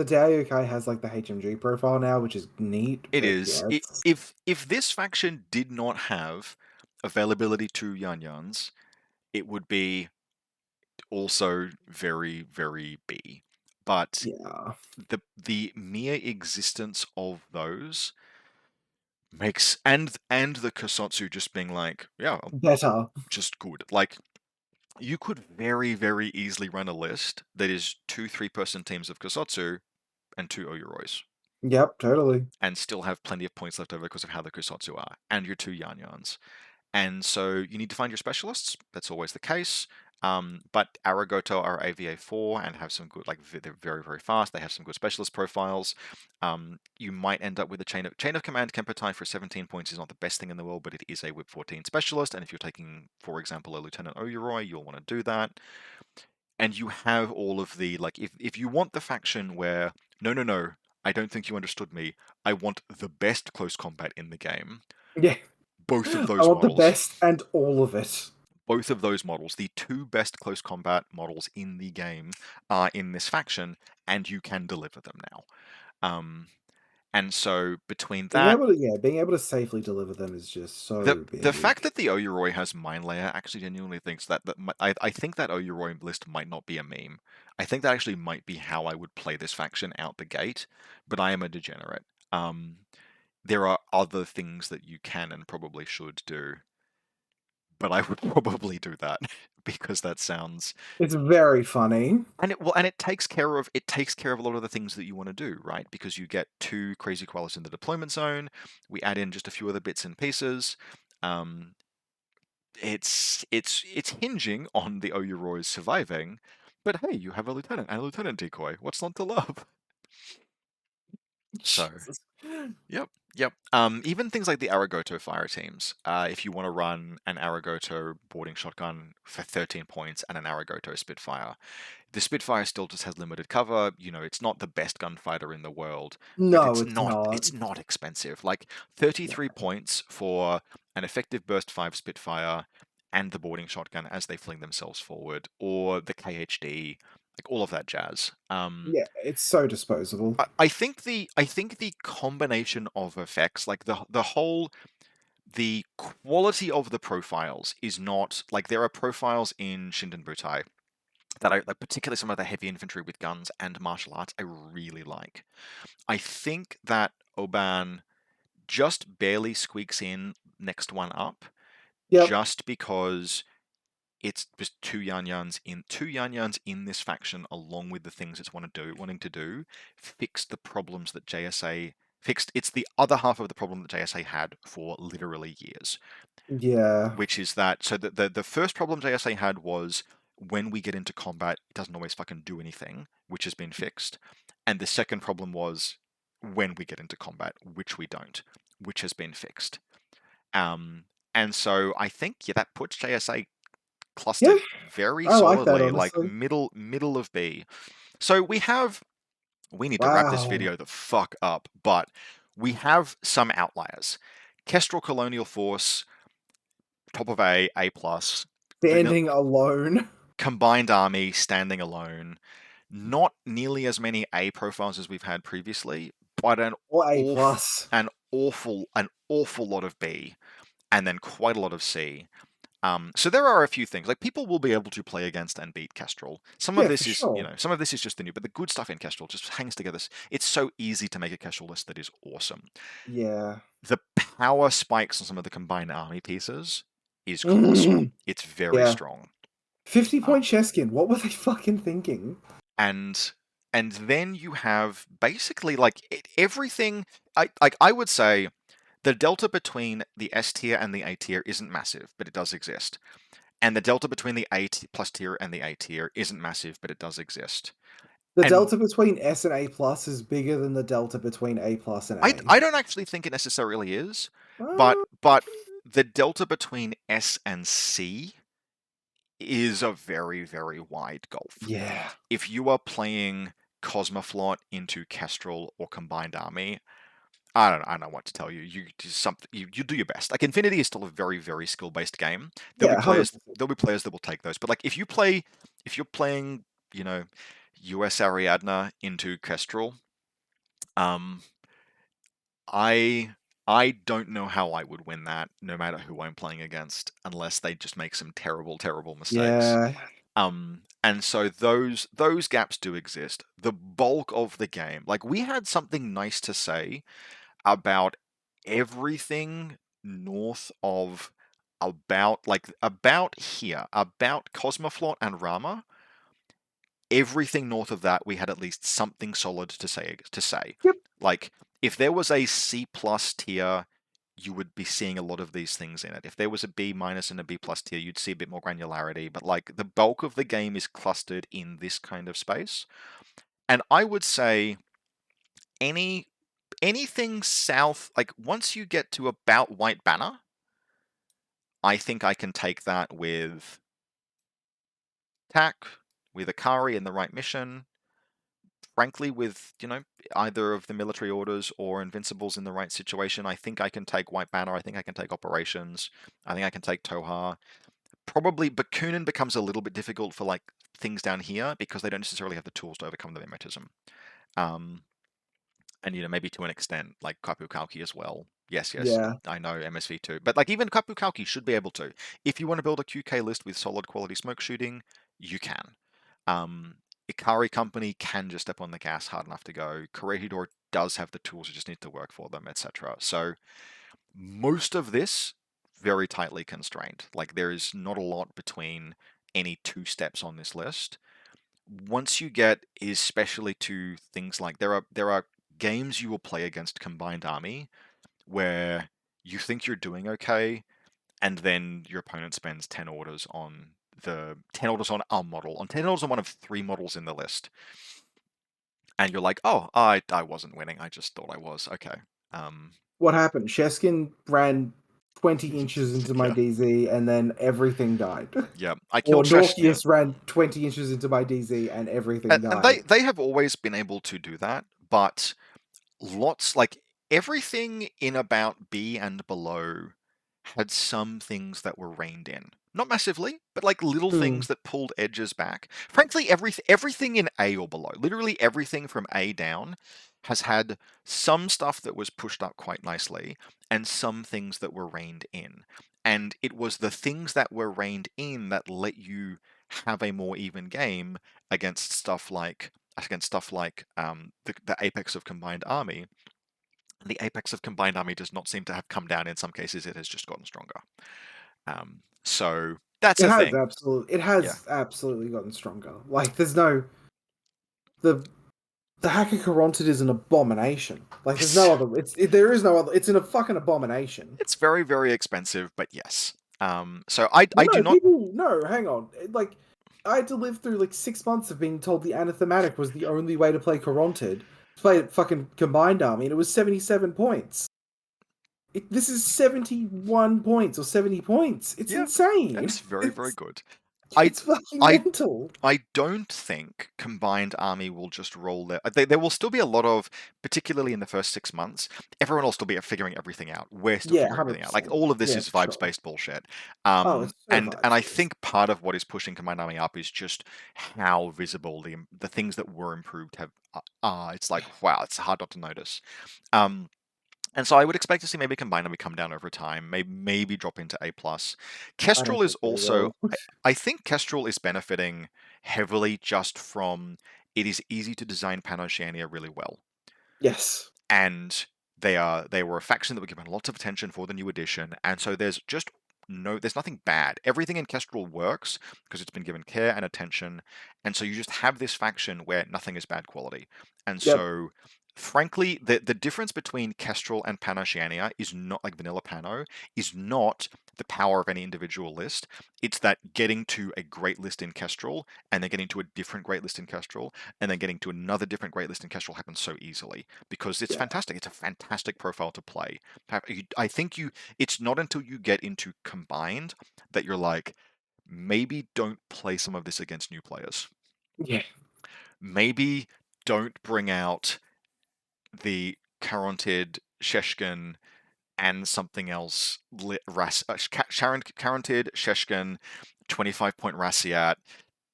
B: Daiokai has like the HMG profile now, which is neat,
A: it
B: but
A: is.
B: yes.
A: If this faction did not have availability to Yanyans, it would be also very, very B. But
B: Yeah.
A: the mere existence of those makes, and the Kusotsu just being like, yeah,
B: Better.
A: just good. Like, you could very, very easily run a list that is 2 3-person teams of Kusotsu and 2 Oyurois,
B: Yep, totally.
A: and still have plenty of points left over because of how the Kusotsu are, and your 2 Yanyans. And so you need to find your specialists. That's always the case. But Aragoto are AVA4 and have some good, like they're very, very fast. They have some good specialist profiles. You might end up with a chain of command. Kempotai for 17 points is not the best thing in the world, but it is a Whip 14 specialist. And if you're taking, for example, a Lieutenant Oyuroi, you'll want to do that. And you have all of the, like, if you want the faction where, no, no, no, I don't think you understood me. I want the best close combat in the game.
B: Yeah.
A: Both of
B: I
A: those
B: want the
A: models
B: best and all of it.
A: the two best close combat models in the game, are in this faction, and you can deliver them now. Um, and so between that,
B: Being able to safely deliver them is just
A: the
B: so
A: the fact
B: big.
A: that the Oyuroi has Mind Layer actually genuinely thinks I think that Oyuroi list might not be a meme. I think that actually might be how I would play this faction out the gate, but I am a degenerate. Um, there are other things that you can and probably should do, but I would probably do that because that sounds.
B: It's very funny.
A: And it takes care of a lot of the things that you want to do, right? Because you get 2 crazy koalas in the deployment zone. We add in just a few other bits and pieces. Um, it's hinging on the Oyurois surviving, but hey, you have a lieutenant and a lieutenant decoy. What's not to love? So,
B: Jesus.
A: yep, yep. Even things like the Aragoto fire teams. If you want to run an Aragoto boarding shotgun for 13 points and an Aragoto Spitfire, the Spitfire still just has limited cover. It's not the best gunfighter in the world, but
B: No,
A: it's
B: it's
A: not
B: not.
A: it's not expensive. Like
B: No.
A: 33 points for an effective burst 5 Spitfire and the boarding shotgun as they fling themselves forward, or the KHD, like all of that jazz.
B: Yeah, it's so disposable.
A: I think the combination of effects, like the quality of the profiles is not like, there are profiles in Shinden Butai that I like, particularly some of the heavy infantry with guns and martial arts I really like. I think that Oban just barely squeaks in next one up,
B: Yep.
A: just because it's just two Yan Yans in this faction, along with the things it's wanting to do, fixed the problems that JSA fixed. It's the other half of the problem that JSA had for literally years,
B: Yeah.
A: which is that, so the first problem JSA had was, when we get into combat, it doesn't always fucking do anything, which has been fixed. And the second problem was, when we get into combat, which we don't, which has been fixed. Um, and so I think, yeah, that puts JSA
B: Yeah,
A: clustered very
B: I like that
A: solidly, like
B: honestly.
A: middle of B. So we have we need to wrap this
B: Wow.
A: video the fuck up, but we have some outliers. Kestrel Colonial Force, top of A plus.
B: Standing alone.
A: Combined Army, standing alone. Not nearly as many A profiles as we've had previously, but
B: Or A plus.
A: an awful lot of B, and then quite a lot of C. So there are a few things like people will be able to play against and beat Kestrel. Some of
B: Yeah, for
A: this is,
B: sure.
A: some of this is just the new, but the good stuff in Kestrel just hangs together. It's so easy to make a Kestrel list that is awesome.
B: Yeah.
A: The power spikes on some of the combined army pieces is colossal. It's very
B: Yeah.
A: strong.
B: 50-point Cheskin. What were they fucking thinking?
A: And then you have basically like everything. I would say the delta between the S tier and the A tier isn't massive, but it does exist. And the delta between the plus tier and the A tier isn't massive, but it does exist.
B: The
A: And
B: delta between S and A plus is bigger than the delta between A plus and A.
A: I don't actually think it necessarily is,
B: Uh,
A: but the delta between S and C is a very, very wide gulf.
B: yeah.
A: If you are playing Cosmoflot into Kestrel or Combined Army, I don't know what to tell you. You do something. You do your best. Like Infinity is still a very, very skill-based game.
B: Yeah, 100%.
A: There'll be players that will take those. But like if you're playing, you know, US Ariadna into Kestrel, um, I I don't know how I would win that, no matter who I'm playing against, unless they just make some terrible, terrible mistakes.
B: Yeah.
A: And so those gaps do exist. The bulk of the game, like we had something nice to say about everything north of about here, about Cosmoflot and Rama. Everything north of that, we had at least something solid to say.
B: Yep.
A: Like if there was a C plus tier, you would be seeing a lot of these things in it. If there was a B minus and a B plus tier, you'd see a bit more granularity. But like the bulk of the game is clustered in this kind of space. And I would say any anything south, like once you get to about White Banner, I think I can take that with TAC, with Akari in the right mission. Frankly, with, either of the military orders or Invincibles in the right situation, I think I can take White Banner. I think I can take Operations. I think I can take Tohaa. Probably Bakunin becomes a little bit difficult for like things down here because they don't necessarily have the tools to overcome the mimetism. And maybe to an extent, like Kapu Kalki as well. Yes,
B: Yeah.
A: I know MSV2, but like even Kapu Kalki should be able to. If you want to build a QK list with solid quality smoke shooting, you can. Ikari Company can just step on the gas hard enough to go. Corregidor does have the tools, you just need to work for them, etc. So most of this very tightly constrained. Like there is not a lot between any two steps on this list. Once you get especially to things like there are games you will play against Combined Army where you think you're doing okay, and then your opponent spends 10 orders on 10 orders on a model, on 10 orders on one of 3 models in the list. And you're like, oh, I wasn't winning, I just thought I was. Okay.
B: What happened? Cheskin ran 20 inches into my
A: Yeah.
B: DZ and then everything died.
A: Yeah. I
B: Or
A: killed Shesh. Yeah.
B: Northeast ran 20 inches into my DZ and everything
A: And
B: died.
A: they have always been able to do that, but lots like everything in about B and below had some things that were reined in. Not massively, but like little
B: Hmm.
A: things that pulled edges back. Frankly, everything in A or below, literally everything from A down, has had some stuff that was pushed up quite nicely and some things that were reined in. And it was the things that were reined in that let you have a more even game against stuff like the apex of Combined Army. The apex of Combined Army does not seem to have come down. In some cases, it has just gotten stronger. So that's a thing.
B: It
A: Yeah,
B: has absolutely gotten stronger. Like there's no the Hacker Carontid is an abomination. Like there's
A: it's
B: no other there is no other it's in a fucking abomination.
A: it's very, very expensive, but yes. So
B: Well
A: I do
B: no,
A: not.
B: people no, hang on. Like I had to live through like 6 months of being told the anathematic was the only way to play Carontid. Play it fucking Combined Army and it was 77 points. This is 71 points or 70 points. It's
A: Yeah,
B: insane.
A: it's very, very
B: It's
A: good. I
B: It's fucking
A: I
B: mental.
A: I don't think Combined Army will just roll there will still be a lot of, particularly in the first 6 months, everyone will still be figuring everything out. We're still
B: Yeah,
A: figuring everything out. Like
B: 100%.
A: all of this
B: Yeah,
A: is
B: for sure.
A: vibes-based bullshit.
B: Oh, it's so
A: And I
B: vibes based.
A: think part of what is pushing Combined Army up is just how visible the things that were improved have are. It's like, wow, it's hard not to notice. Um, and so I would expect to see maybe Combined Army come down over time, maybe drop into A+.
B: I don't
A: Kestrel is
B: think they
A: also,
B: will.
A: I think Kestrel is benefiting heavily just from it is easy to design PanOceania really well.
B: Yes.
A: And they were a faction that were given lots of attention for the new edition, and so there's nothing bad. Everything in Kestrel works because it's been given care and attention, and so you just have this faction where nothing is bad quality. And
B: Yep.
A: so frankly, the difference between Kestrel and PanOceania is not like vanilla Pano, is not the power of any individual list. It's that getting to a great list in Kestrel and then getting to a different great list in Kestrel and then getting to another different great list in Kestrel happens so easily because it's
B: Yeah.
A: fantastic. It's a fantastic profile to play. I think it's not until you get into Combined that you're like, maybe don't play some of this against new players.
B: Yeah.
A: Maybe don't bring out the Caronted Sheshkin and something else. Caronted Sheshkin, 25-point Rassiat,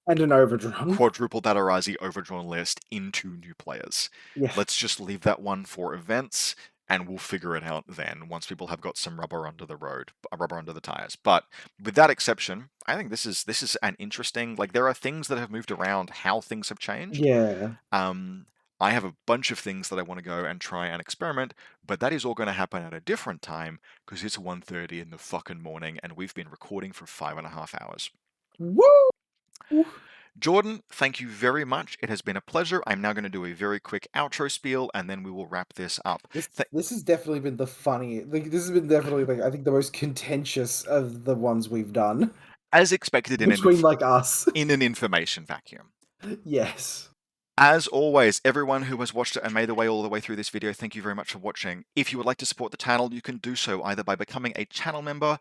B: And an overdrawn.
A: quadruple Datarazi overdrawn list into new players.
B: Yeah.
A: Let's just leave that one for events and we'll figure it out then once people have got some rubber under the road, rubber under the tires. But with that exception, I think this is an interesting, like there are things that have moved around how things have changed.
B: Yeah.
A: Um, I have a bunch of things that I want to go and try and experiment, but that is all going to happen at a different time because it's 1:30 in the fucking morning and we've been recording for 5.5 hours.
B: Woo!
A: Jordan, thank you very much. It has been a pleasure. I'm now going to do a very quick outro spiel and then we will wrap this up.
B: This has definitely been the funny. Like this has been definitely like I think the most contentious of the ones we've done
A: As expected
B: between like us.
A: in an information vacuum.
B: Yes.
A: As always, everyone who has watched it and made their way all the way through this video, thank you very much for watching. If you would like to support the channel, you can do so either by becoming a channel member,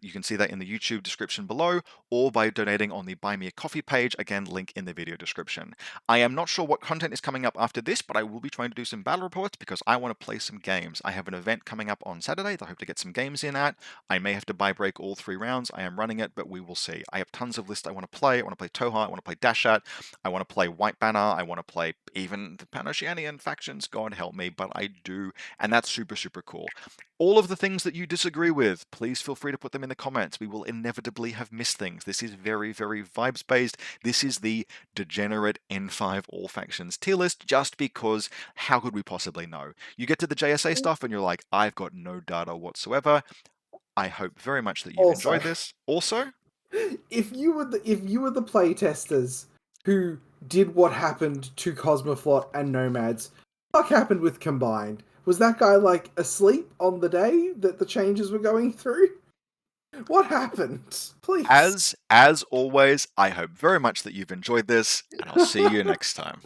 A: you can see that in the YouTube description below, or by donating on the Buy Me a Coffee page, again, link in the video description. I am not sure what content is coming up after this, but I will be trying to do some battle reports because I want to play some games. I have an event coming up on Saturday that I hope to get some games in at. I may have to buy break all 3 rounds. I am running it, but we will see. I have tons of lists I want to play. I want to play Tohaa, I want to play Dashat, I want to play White Banner, I want to play even the PanOceanian factions, God help me, but I do, and that's super, super cool. All of the things that you disagree with, please feel free to put them in the comments. We will inevitably have missed things. This is very, very vibes-based. This is the degenerate N5 all factions tier list, just because how could we possibly know? You get to the JSA stuff and you're like, I've got no data whatsoever. I hope very much that you've
B: Also,
A: enjoyed this. Also,
B: if you were the playtesters who did what happened to Cosmoflot and Nomads, what happened with Combined? Was that guy like asleep on the day that the changes were going through? What happened? Please.
A: as always, I hope very much that you've enjoyed this, and I'll see you next time.